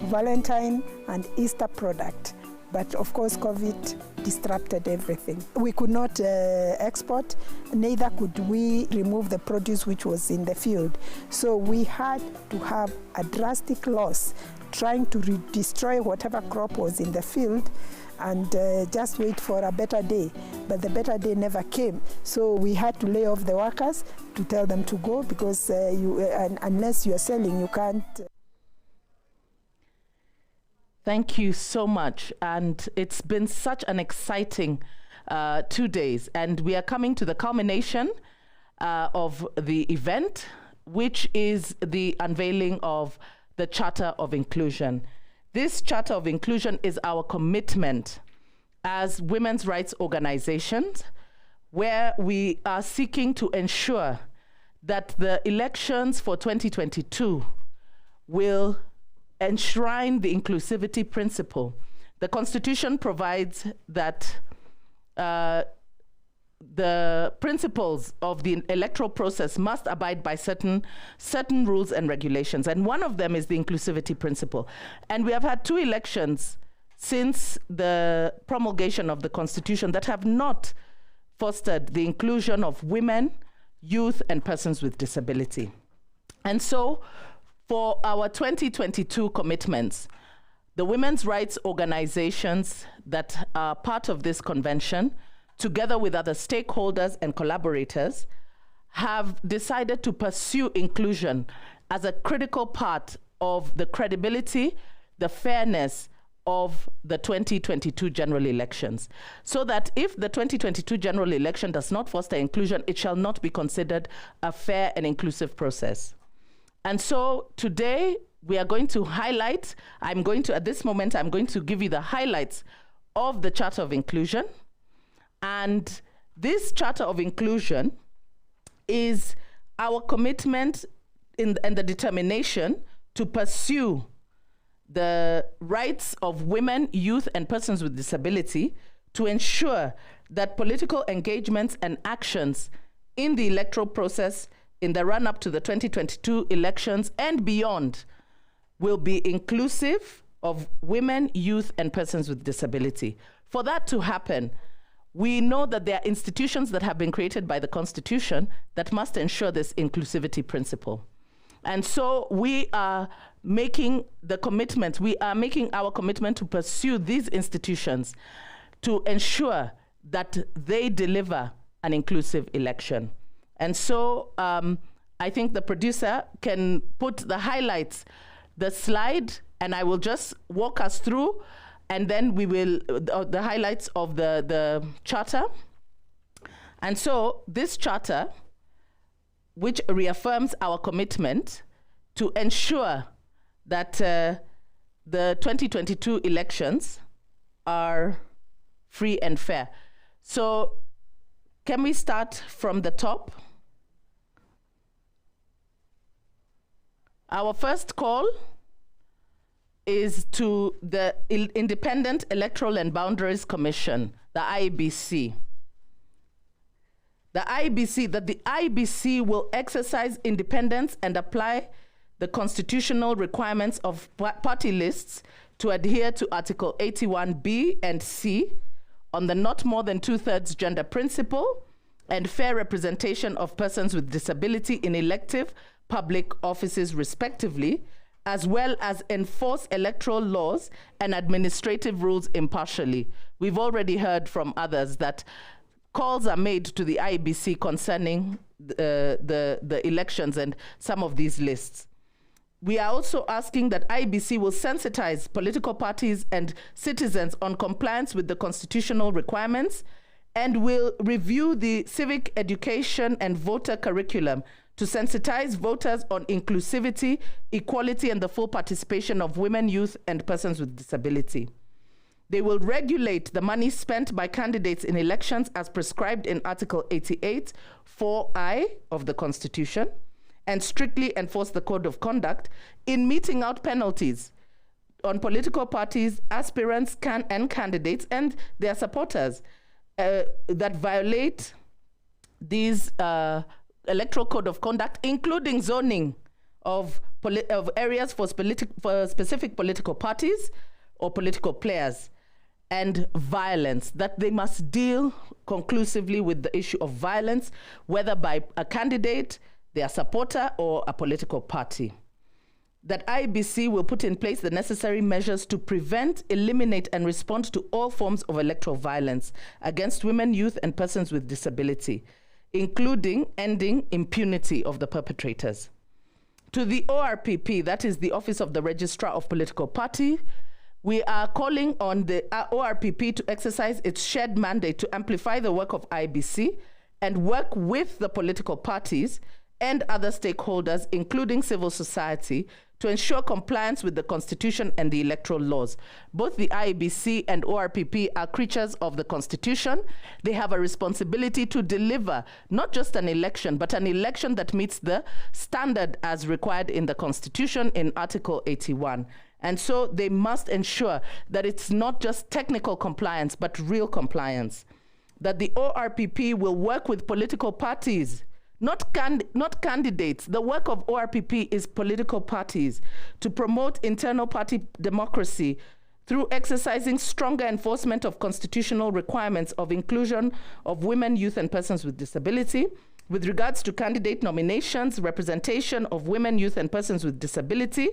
S3: Valentine and Easter product. But of course COVID disrupted everything. We could not export, neither could we remove the produce which was in the field. So we had to have a drastic loss trying to destroy whatever crop was in the field and just wait for a better day. But the better day never came. So we had to lay off the workers to tell them to go because unless you're selling, you can't.
S6: Thank you so much. And it's been such an exciting 2 days. And we are coming to the culmination of the event, which is the unveiling of the Charter of Inclusion. This Charter of Inclusion is our commitment as women's rights organizations, where we are seeking to ensure that the elections for 2022 will enshrine the inclusivity principle. The Constitution provides that the principles of the electoral process must abide by certain rules and regulations, and one of them is the inclusivity principle. And we have had 2 elections since the promulgation of the Constitution that have not fostered the inclusion of women, youth, and persons with disability. And so, for our 2022 commitments, the women's rights organizations that are part of this convention, together with other stakeholders and collaborators, have decided to pursue inclusion as a critical part of the credibility, the fairness of the 2022 general elections. So that if the 2022 general election does not foster inclusion, it shall not be considered a fair and inclusive process. And so today we are going to highlight, at this moment, I'm going to give you the highlights of the Charter of Inclusion. And this Charter of Inclusion is our commitment and the determination to pursue the rights of women, youth, and persons with disability to ensure that political engagements and actions in the electoral process in the run-up to the 2022 elections and beyond will be inclusive of women, youth, and persons with disability. For that to happen, we know that there are institutions that have been created by the Constitution that must ensure this inclusivity principle. And so we are making our commitment to pursue these institutions to ensure that they deliver an inclusive election. And so I think the producer can put the highlights, the slide, and I will just walk us through, and then we will, the highlights of the charter. And so this charter, which reaffirms our commitment to ensure that the 2022 elections are free and fair. So can we start from the top? Our first call is to the Independent Electoral and Boundaries Commission, the IEBC. The IEBC will exercise independence and apply the constitutional requirements of party lists to adhere to Article 81B and C on the not more than 2/3 gender principle and fair representation of persons with disability in elective public offices respectively, as well as enforce electoral laws and administrative rules impartially. We've already heard from others that calls are made to the IEBC concerning the elections and some of these lists. We are also asking that IEBC will sensitize political parties and citizens on compliance with the constitutional requirements and will review the civic education and voter curriculum to sensitize voters on inclusivity, equality, and the full participation of women, youth, and persons with disability. They will regulate the money spent by candidates in elections as prescribed in Article 88, 4I of the Constitution, and strictly enforce the code of conduct in meting out penalties on political parties, aspirants, and candidates and their supporters that violate these electoral code of conduct, including zoning of areas for specific political parties or political players, and violence, that they must deal conclusively with the issue of violence, whether by a candidate, their supporter, or a political party. That IEBC will put in place the necessary measures to prevent, eliminate, and respond to all forms of electoral violence against women, youth, and persons with disability, including ending impunity of the perpetrators. To the ORPP, that is the Office of the Registrar of Political Party, we are calling on the ORPP to exercise its shared mandate to amplify the work of IEBC and work with the political parties and other stakeholders, including civil society, to ensure compliance with the Constitution and the electoral laws. Both the IEBC and ORPP are creatures of the Constitution. They have a responsibility to deliver not just an election, but an election that meets the standard as required in the Constitution in Article 81. And so they must ensure that it's not just technical compliance, but real compliance. That the ORPP will work with political parties, not candidates. The work of ORPP is political parties to promote internal party democracy through exercising stronger enforcement of constitutional requirements of inclusion of women, youth, and persons with disability. With regards to candidate nominations, representation of women, youth, and persons with disability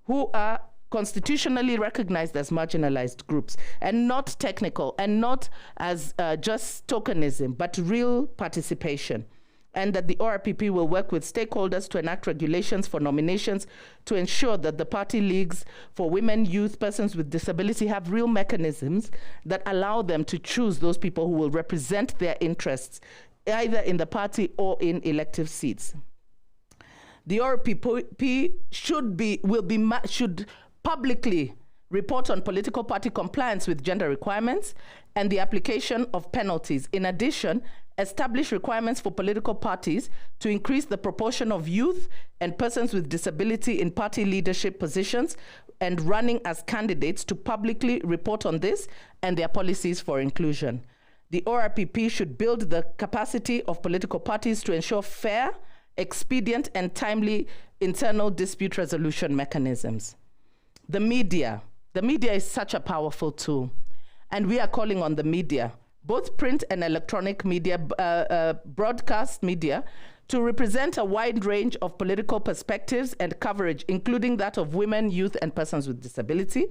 S6: who are constitutionally recognized as marginalized groups, and not technical, and not as just tokenism, but real participation. And that the ORPP will work with stakeholders to enact regulations for nominations to ensure that the party leagues for women, youth, persons with disability have real mechanisms that allow them to choose those people who will represent their interests, either in the party or in elective seats. The ORPP should publicly report on political party compliance with gender requirements and the application of penalties. In addition, establish requirements for political parties to increase the proportion of youth and persons with disability in party leadership positions and running as candidates, to publicly report on this and their policies for inclusion. The ORPP should build the capacity of political parties to ensure fair, expedient, and timely internal dispute resolution mechanisms. The media is such a powerful tool, and we are calling on the media, both print and electronic media, broadcast media, to represent a wide range of political perspectives and coverage, including that of women, youth, and persons with disability.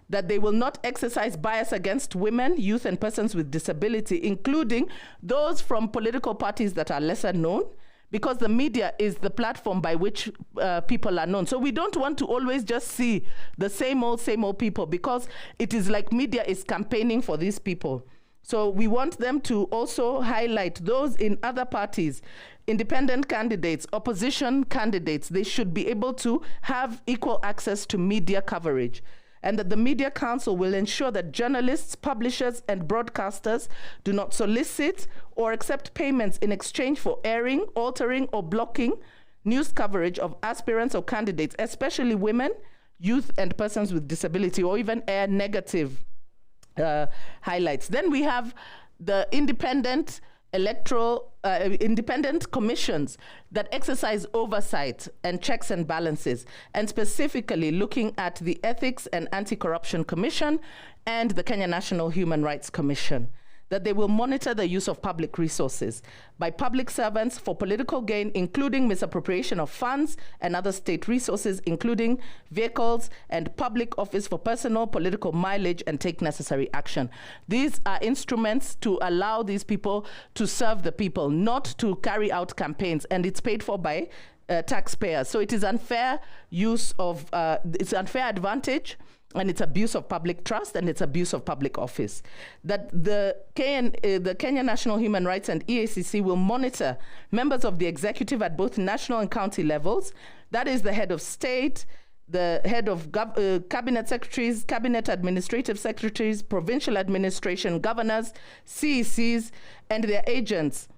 S6: That they will not exercise bias against women, youth, and persons with disability, including those from political parties that are lesser known, because the media is the platform by which people are known. So we don't want to always just see the same old people, because it is like media is campaigning for these people. So we want them to also highlight those in other parties, independent candidates, opposition candidates. They should be able to have equal access to media coverage. And that the Media Council will ensure that journalists, publishers, and broadcasters do not solicit or accept payments in exchange for airing, altering, or blocking news coverage of aspirants or candidates, especially women, youth, and persons with disability, or even air negative highlights. Then we have the independent independent commissions that exercise oversight and checks and balances, and specifically looking at the Ethics and Anti-Corruption Commission and the Kenya National Human Rights Commission. That they will monitor the use of public resources by public servants for political gain, including misappropriation of funds and other state resources, including vehicles and public office for personal political mileage, and take necessary action. These are instruments to allow these people to serve the people, not to carry out campaigns, and it's paid for by taxpayers. So it is unfair use of, it's unfair advantage, and it's abuse of public trust, and it's abuse of public office. That the Kenya National Human Rights and EACC will monitor members of the executive at both national and county levels. That is the head of state, the head of cabinet secretaries, cabinet administrative secretaries, provincial administration, governors, CECs, and their agents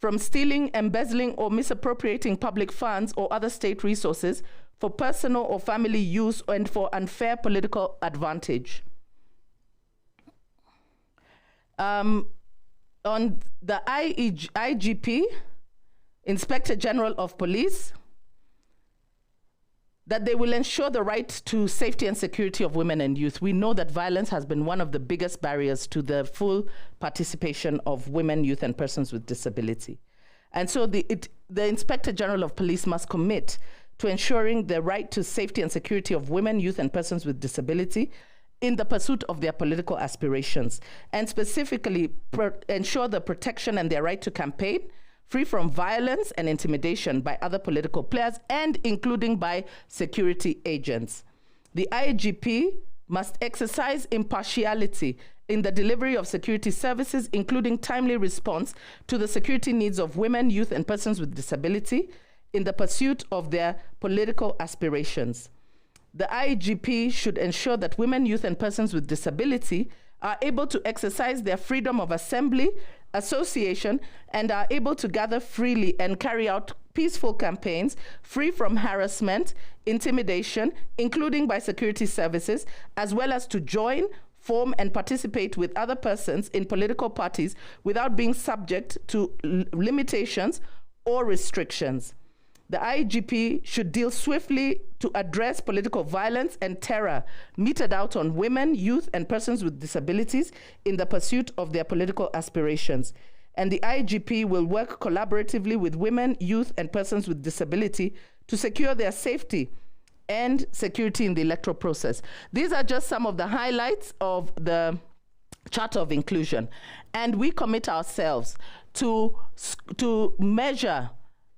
S6: from stealing, embezzling, or misappropriating public funds or other state resources for personal or family use and for unfair political advantage. On the IGP, Inspector General of Police, that they will ensure the right to safety and security of women and youth. We know that violence has been one of the biggest barriers to the full participation of women, youth, and persons with disability. And so the Inspector General of Police must commit to ensuring the right to safety and security of women, youth, and persons with disability in the pursuit of their political aspirations, and specifically ensure the protection and their right to campaign, free from violence and intimidation by other political players and including by security agents. The IGP must exercise impartiality in the delivery of security services, including timely response to the security needs of women, youth, and persons with disability in the pursuit of their political aspirations. The IGP should ensure that women, youth, and persons with disability are able to exercise their freedom of assembly, association, and are able to gather freely and carry out peaceful campaigns free from harassment, intimidation, including by security services, as well as to join, form, and participate with other persons in political parties without being subject to limitations or restrictions. The IGP should deal swiftly to address political violence and terror meted out on women, youth, and persons with disabilities in the pursuit of their political aspirations. And the IGP will work collaboratively with women, youth, and persons with disability to secure their safety and security in the electoral process. These are just some of the highlights of the Charter of Inclusion. And we commit ourselves to measure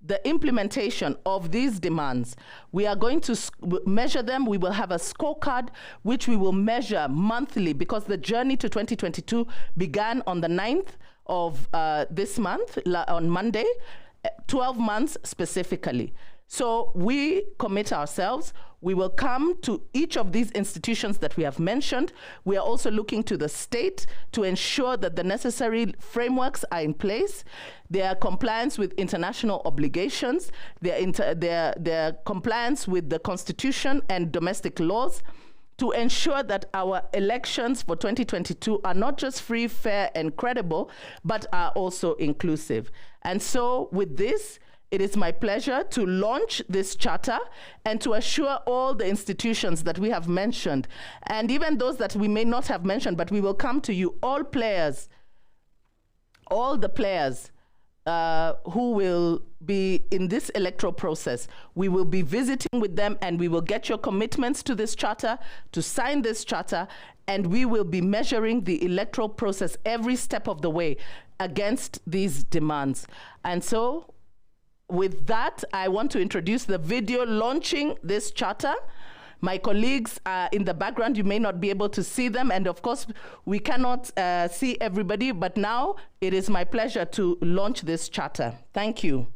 S6: the implementation of these demands. We are going to measure them. We will have a scorecard which we will measure monthly, because the journey to 2022 began on the 9th of this month, on Monday, 12 months specifically. So we commit ourselves. We will come to each of these institutions that we have mentioned. We are also looking to the state to ensure that the necessary frameworks are in place. Their compliance with international obligations, their compliance with the Constitution and domestic laws, to ensure that our elections for 2022 are not just free, fair, and credible, but are also inclusive. And so with this, it is my pleasure to launch this charter and to assure all the institutions that we have mentioned, and even those that we may not have mentioned, but we will come to you, all players, all the players who will be in this electoral process. We will be visiting with them, and we will get your commitments to this charter, to sign this charter, and we will be measuring the electoral process every step of the way against these demands. And so, with that, I want to introduce the video launching this charter. My colleagues are in the background. You may not be able to see them. And of course, we cannot see everybody. But now it is my pleasure to launch this charter. Thank you.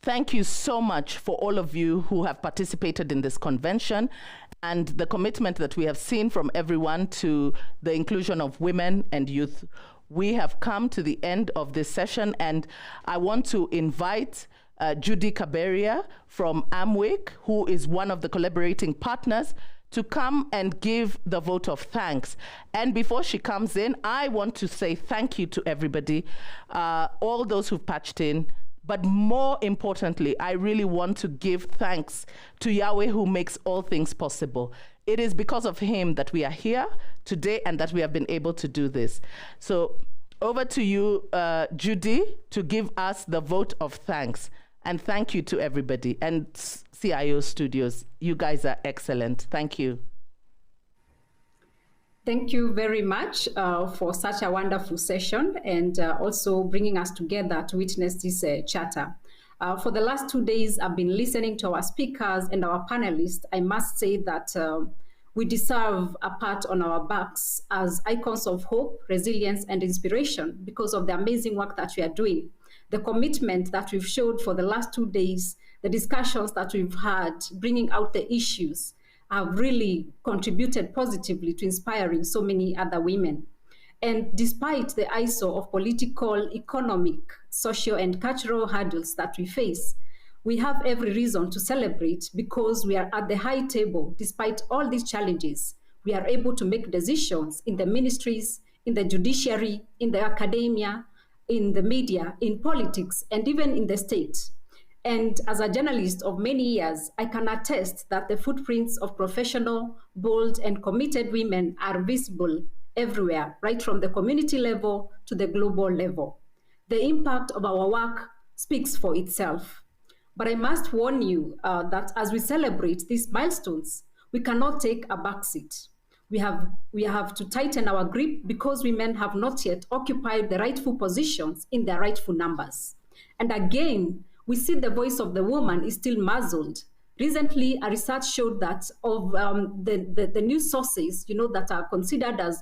S6: Thank you so much for all of you who have participated in this convention and the commitment that we have seen from everyone to the inclusion of women and youth. We have come to the end of this session, and I want to invite Judy Kaberia from Amwick, who is one of the collaborating partners, to come and give the vote of thanks. And before she comes in, I want to say thank you to everybody, all those who've patched in, But more importantly, I really want to give thanks to Yahweh who makes all things possible. It is because of him that we are here today and that we have been able to do this. So over to you, Judy, to give us the vote of thanks. And thank you to everybody. And CIO Studios, you guys are excellent. Thank you.
S2: Thank you very much for such a wonderful session and also bringing us together to witness this charter. For the last 2 days, I've been listening to our speakers and our panelists. I must say that we deserve a pat on our backs as icons of hope, resilience, and inspiration because of the amazing work that we are doing. The commitment that we've showed for the last 2 days, the discussions that we've had, bringing out the issues, have really contributed positively to inspiring so many other women. And despite the ISO of political, economic, social, and cultural hurdles that we face, we have every reason to celebrate because we are at the high table. Despite all these challenges, we are able to make decisions in the ministries, in the judiciary, in the academia, in the media, in politics, and even in the state. And as a journalist of many years, I can attest that the footprints of professional, bold, and committed women are visible everywhere, right from the community level to the global level. The impact of our work speaks for itself. But I must warn you that as we celebrate these milestones, we cannot take a backseat. We have to tighten our grip because women have not yet occupied the rightful positions in their rightful numbers. And again, we see the voice of the woman is still muzzled. Recently, a research showed that of the news sources, that are considered as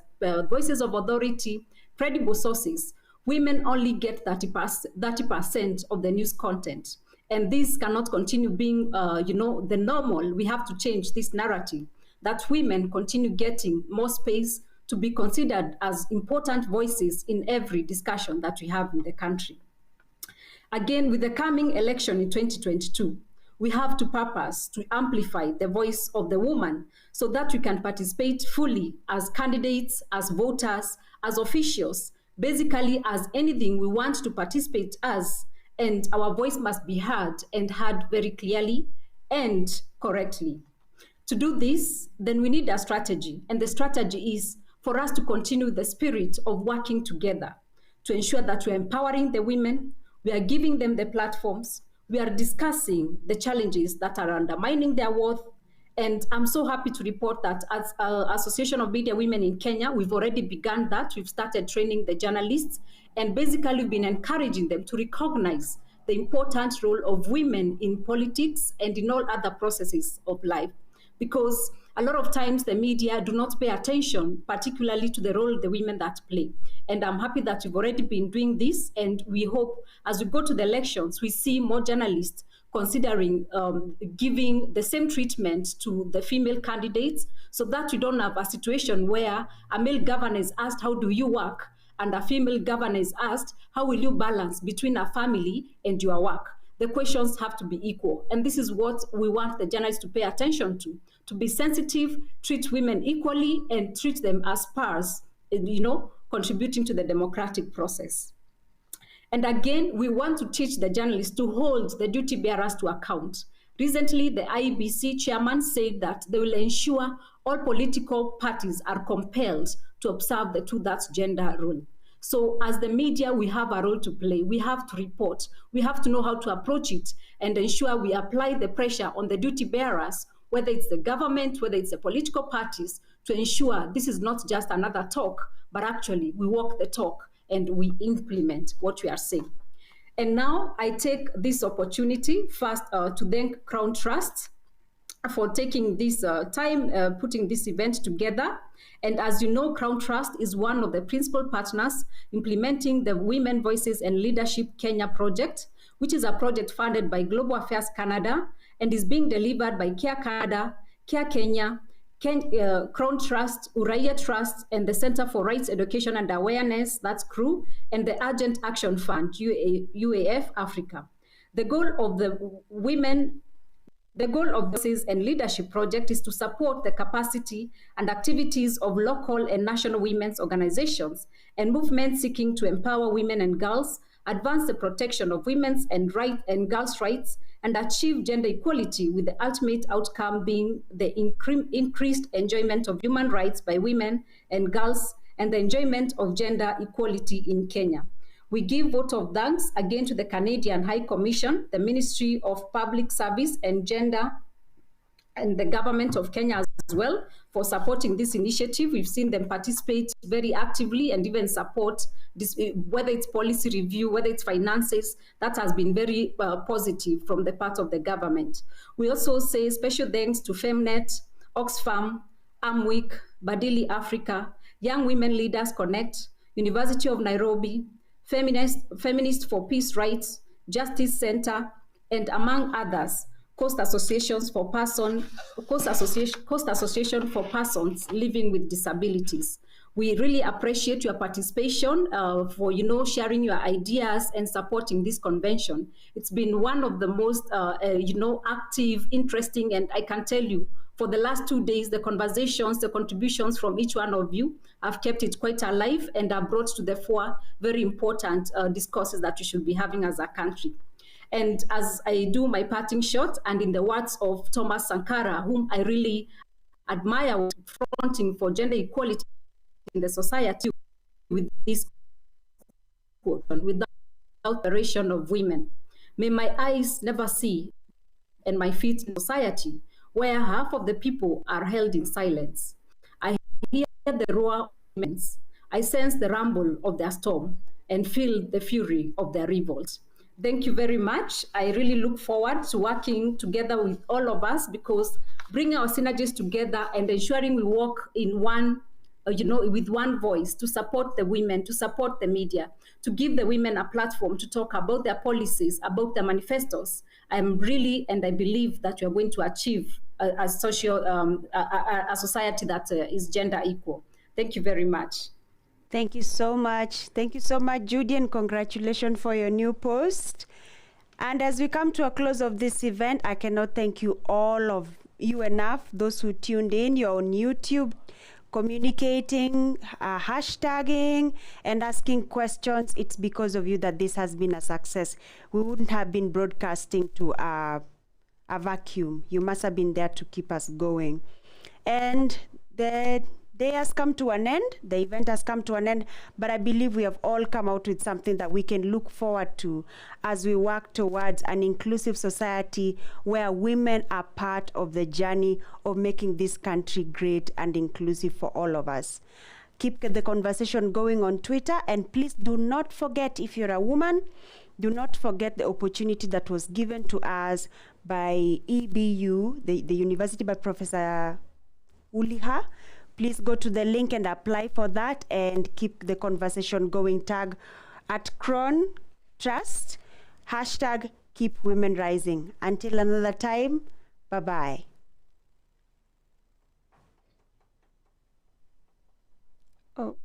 S2: voices of authority, credible sources, women only get 30% of the news content. And this cannot continue being, the normal. We have to change this narrative that women continue getting more space to be considered as important voices in every discussion that we have in the country. Again, with the coming election in 2022, we have to purpose to amplify the voice of the woman so that we can participate fully as candidates, as voters, as officials, basically as anything we want to participate as, and our voice must be heard and heard very clearly and correctly. To do this, then we need a strategy, and the strategy is for us to continue the spirit of working together to ensure that we're empowering the women, we are giving them the platforms, we are discussing the challenges that are undermining their worth. And I'm so happy to report that as Association of Media Women in Kenya, we've already begun that. We've started training the journalists and basically we've been encouraging them to recognize the important role of women in politics and in all other processes of life. Because a lot of times the media do not pay attention, particularly to the role the women that play. And I'm happy that you've already been doing this. And we hope as we go to the elections, we see more journalists considering giving the same treatment to the female candidates so that we don't have a situation where a male governor is asked, how do you work? And a female governor is asked, how will you balance between a family and your work? The questions have to be equal. And this is what we want the journalists to pay attention to be sensitive, treat women equally, and treat them as pairs, contributing to the democratic process. And again, we want to teach the journalists to hold the duty bearers to account. Recently, the IEBC chairman said that they will ensure all political parties are compelled to observe the 2-thirds gender rule. So as the media, we have a role to play. We have to report. We have to know how to approach it and ensure we apply the pressure on the duty bearers, whether it's the government, whether it's the political parties, to ensure this is not just another talk, but actually we walk the talk and we implement what we are saying. And now I take this opportunity first to thank Crown Trust for taking this time, putting this event together. And as you know, Crown Trust is one of the principal partners implementing the Women Voices and Leadership Kenya project, which is a project funded by Global Affairs Canada and is being delivered by Care Canada, Care Kenya, Crown Trust, Uraia Trust, and the Center for Rights Education and Awareness, that's CRU, and the Urgent Action Fund, UAF Africa. The goal of the Voices and Leadership Project is to support the capacity and activities of local and national women's organizations and movements seeking to empower women and girls advance the protection of women's and girls' rights, and achieve gender equality, with the ultimate outcome being the increased enjoyment of human rights by women and girls and the enjoyment of gender equality in Kenya. We give vote of thanks again to the Canadian High Commission, the Ministry of Public Service and Gender, and the government of Kenya as well for supporting this initiative. We've seen them participate very actively and even support this, whether it's policy review, whether it's finances, that has been very positive from the part of the government. We also say special thanks to Femnet, Oxfam, Amweek, Badili Africa, Young Women Leaders Connect, University of Nairobi, Feminist for Peace Rights, Justice Center, and among others, Coast Association for Persons Living with Disabilities. We really appreciate your participation for sharing your ideas and supporting this convention. It's been one of the most active, interesting, and I can tell you, for the last 2 days, the conversations, the contributions from each one of you have kept it quite alive and are brought to the fore very important discourses that we should be having as a country. And as I do my parting shot, and in the words of Thomas Sankara, whom I really admire, fronting for gender equality in the society, with this quote, without separation of women, may my eyes never see and my feet in society, where half of the people are held in silence. I hear the roar of winds, I sense the rumble of their storm, and feel the fury of their revolt. Thank you very much. I really look forward to working together with all of us, because bringing our synergies together and ensuring we work in one, with one voice to support the women, to support the media, to give the women a platform to talk about their policies, about their manifestos. I'm really, and I believe that we are going to achieve a society that is gender equal. Thank you very much.
S15: Thank you so much. Thank you so much, Judy, and congratulations for your new post. And as we come to a close of this event, I cannot thank you all of you enough, those who tuned in, you're on YouTube, communicating, hashtagging, and asking questions. It's because of you that this has been a success. We wouldn't have been broadcasting to a vacuum. You must have been there to keep us going. And the day has come to an end, the event has come to an end, but I believe we have all come out with something that we can look forward to as we work towards an inclusive society where women are part of the journey of making this country great and inclusive for all of us. Keep the conversation going on Twitter, and please do not forget, if you're a woman, do not forget the opportunity that was given to us by EBU, the university, by Professor Uliha. Please go to the link and apply for that, and keep the conversation going. Tag at Cron Trust, hashtag keep women rising. Until another time, bye-bye. Oh.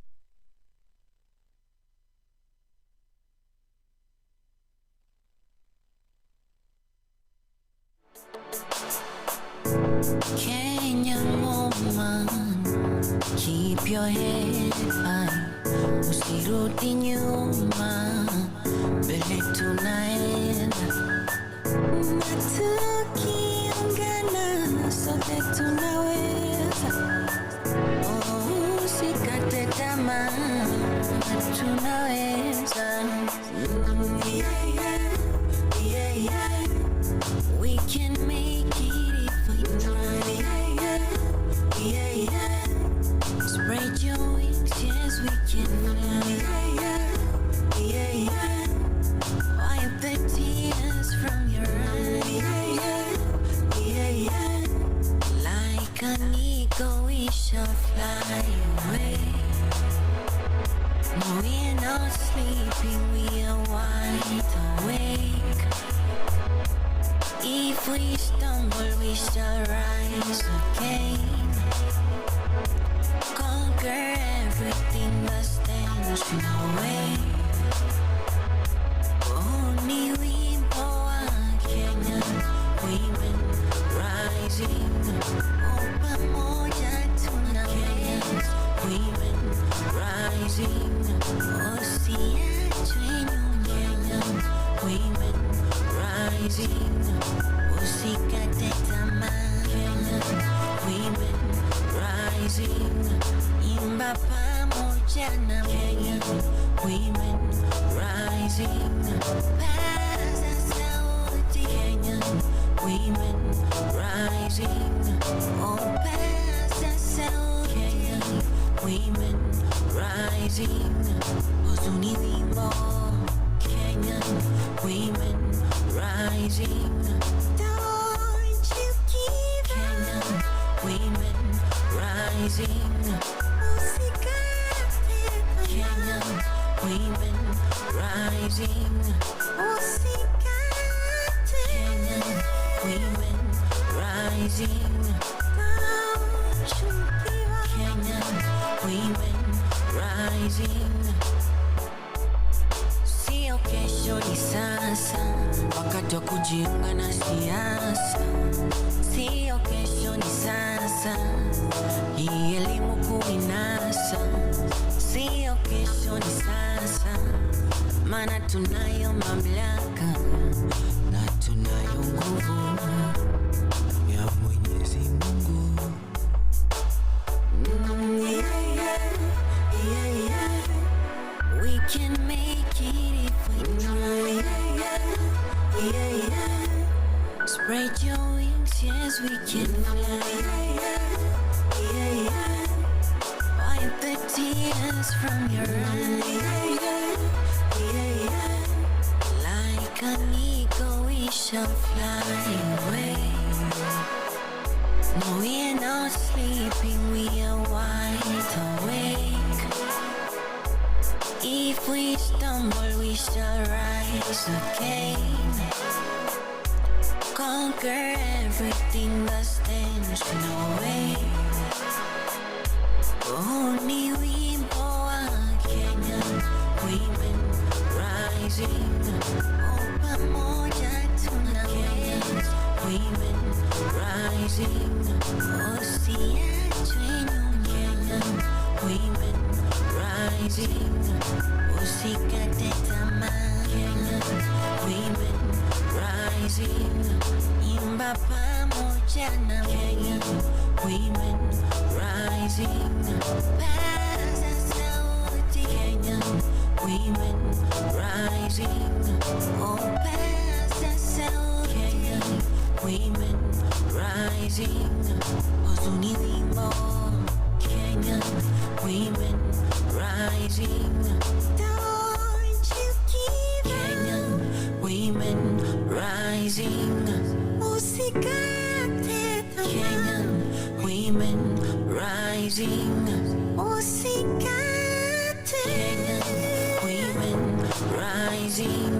S5: Kenyan woman, keep your head high, usirudi nyuma, mbele tunaenda, na tukiungana sote tunaweza. Oh, usikate tamaa, tunaweza. Yeah, yeah, yeah. We can make it if we try. Yeah, yeah. Spread your wings, yes we can fly. Yeah, yeah. Wipe the tears from your eyes. Yeah, yeah. Like an eagle we shall fly away. No, we're not sleeping, we are wide awake. If we stumble, we shall rise again. Conquer everything that stands in our way. Only wimbo wa Kenyan women rising. Oh, pamoja tuna Kenyan women rising. Oh, siachwe nyuma. rising. Usikate tamaa. Kenyan women rising. Imba pamoja na Kenyan women rising. Paza sauti. Kenyan women rising. Oh, paza sauti. Kenyan women rising. Huzuni wimbo. Kenyan women rising. Don't you give up. Kenyan women rising. Usikate tamaa. Kenyan women rising. Usikate. Kenyan women rising. Don't you give up. Kenyan women rising. Sio kesho ni sasa, wakati wa kujiunga na siasa. Sio kesho ni sasa, hii elimu kuinasa. Sio kesho ni sasa, maana tunayo mamlaka na tunayo nguvu ya Mwenyezi Mungu. We can make it if we try. Spread your wings, yes we can fly. Wipe the tears from your eyes. Like an eagle we shall fly away. No, we're not sleeping, we are wide awake. If we stumble, we shall rise again. Conquer everything that stands in our way. Only wimbo wa Kenyan women rising. Oh, pamoja tuna Kenyan women rising. Oh, siachwe nyuma. Kenyan women rising. Usikate tamaa. Kenyan women rising. Imba pamoja na Kenyan women rising. Paza sauti. Kenyan women rising. Oh, paza sauti. Kenyan women rising. Huzuni wimbo. Kenyan women rising. Don't you give up. Kenyan women rising. Usikate tamaa. Kenyan women rising. Usikate. Kenyan women rising.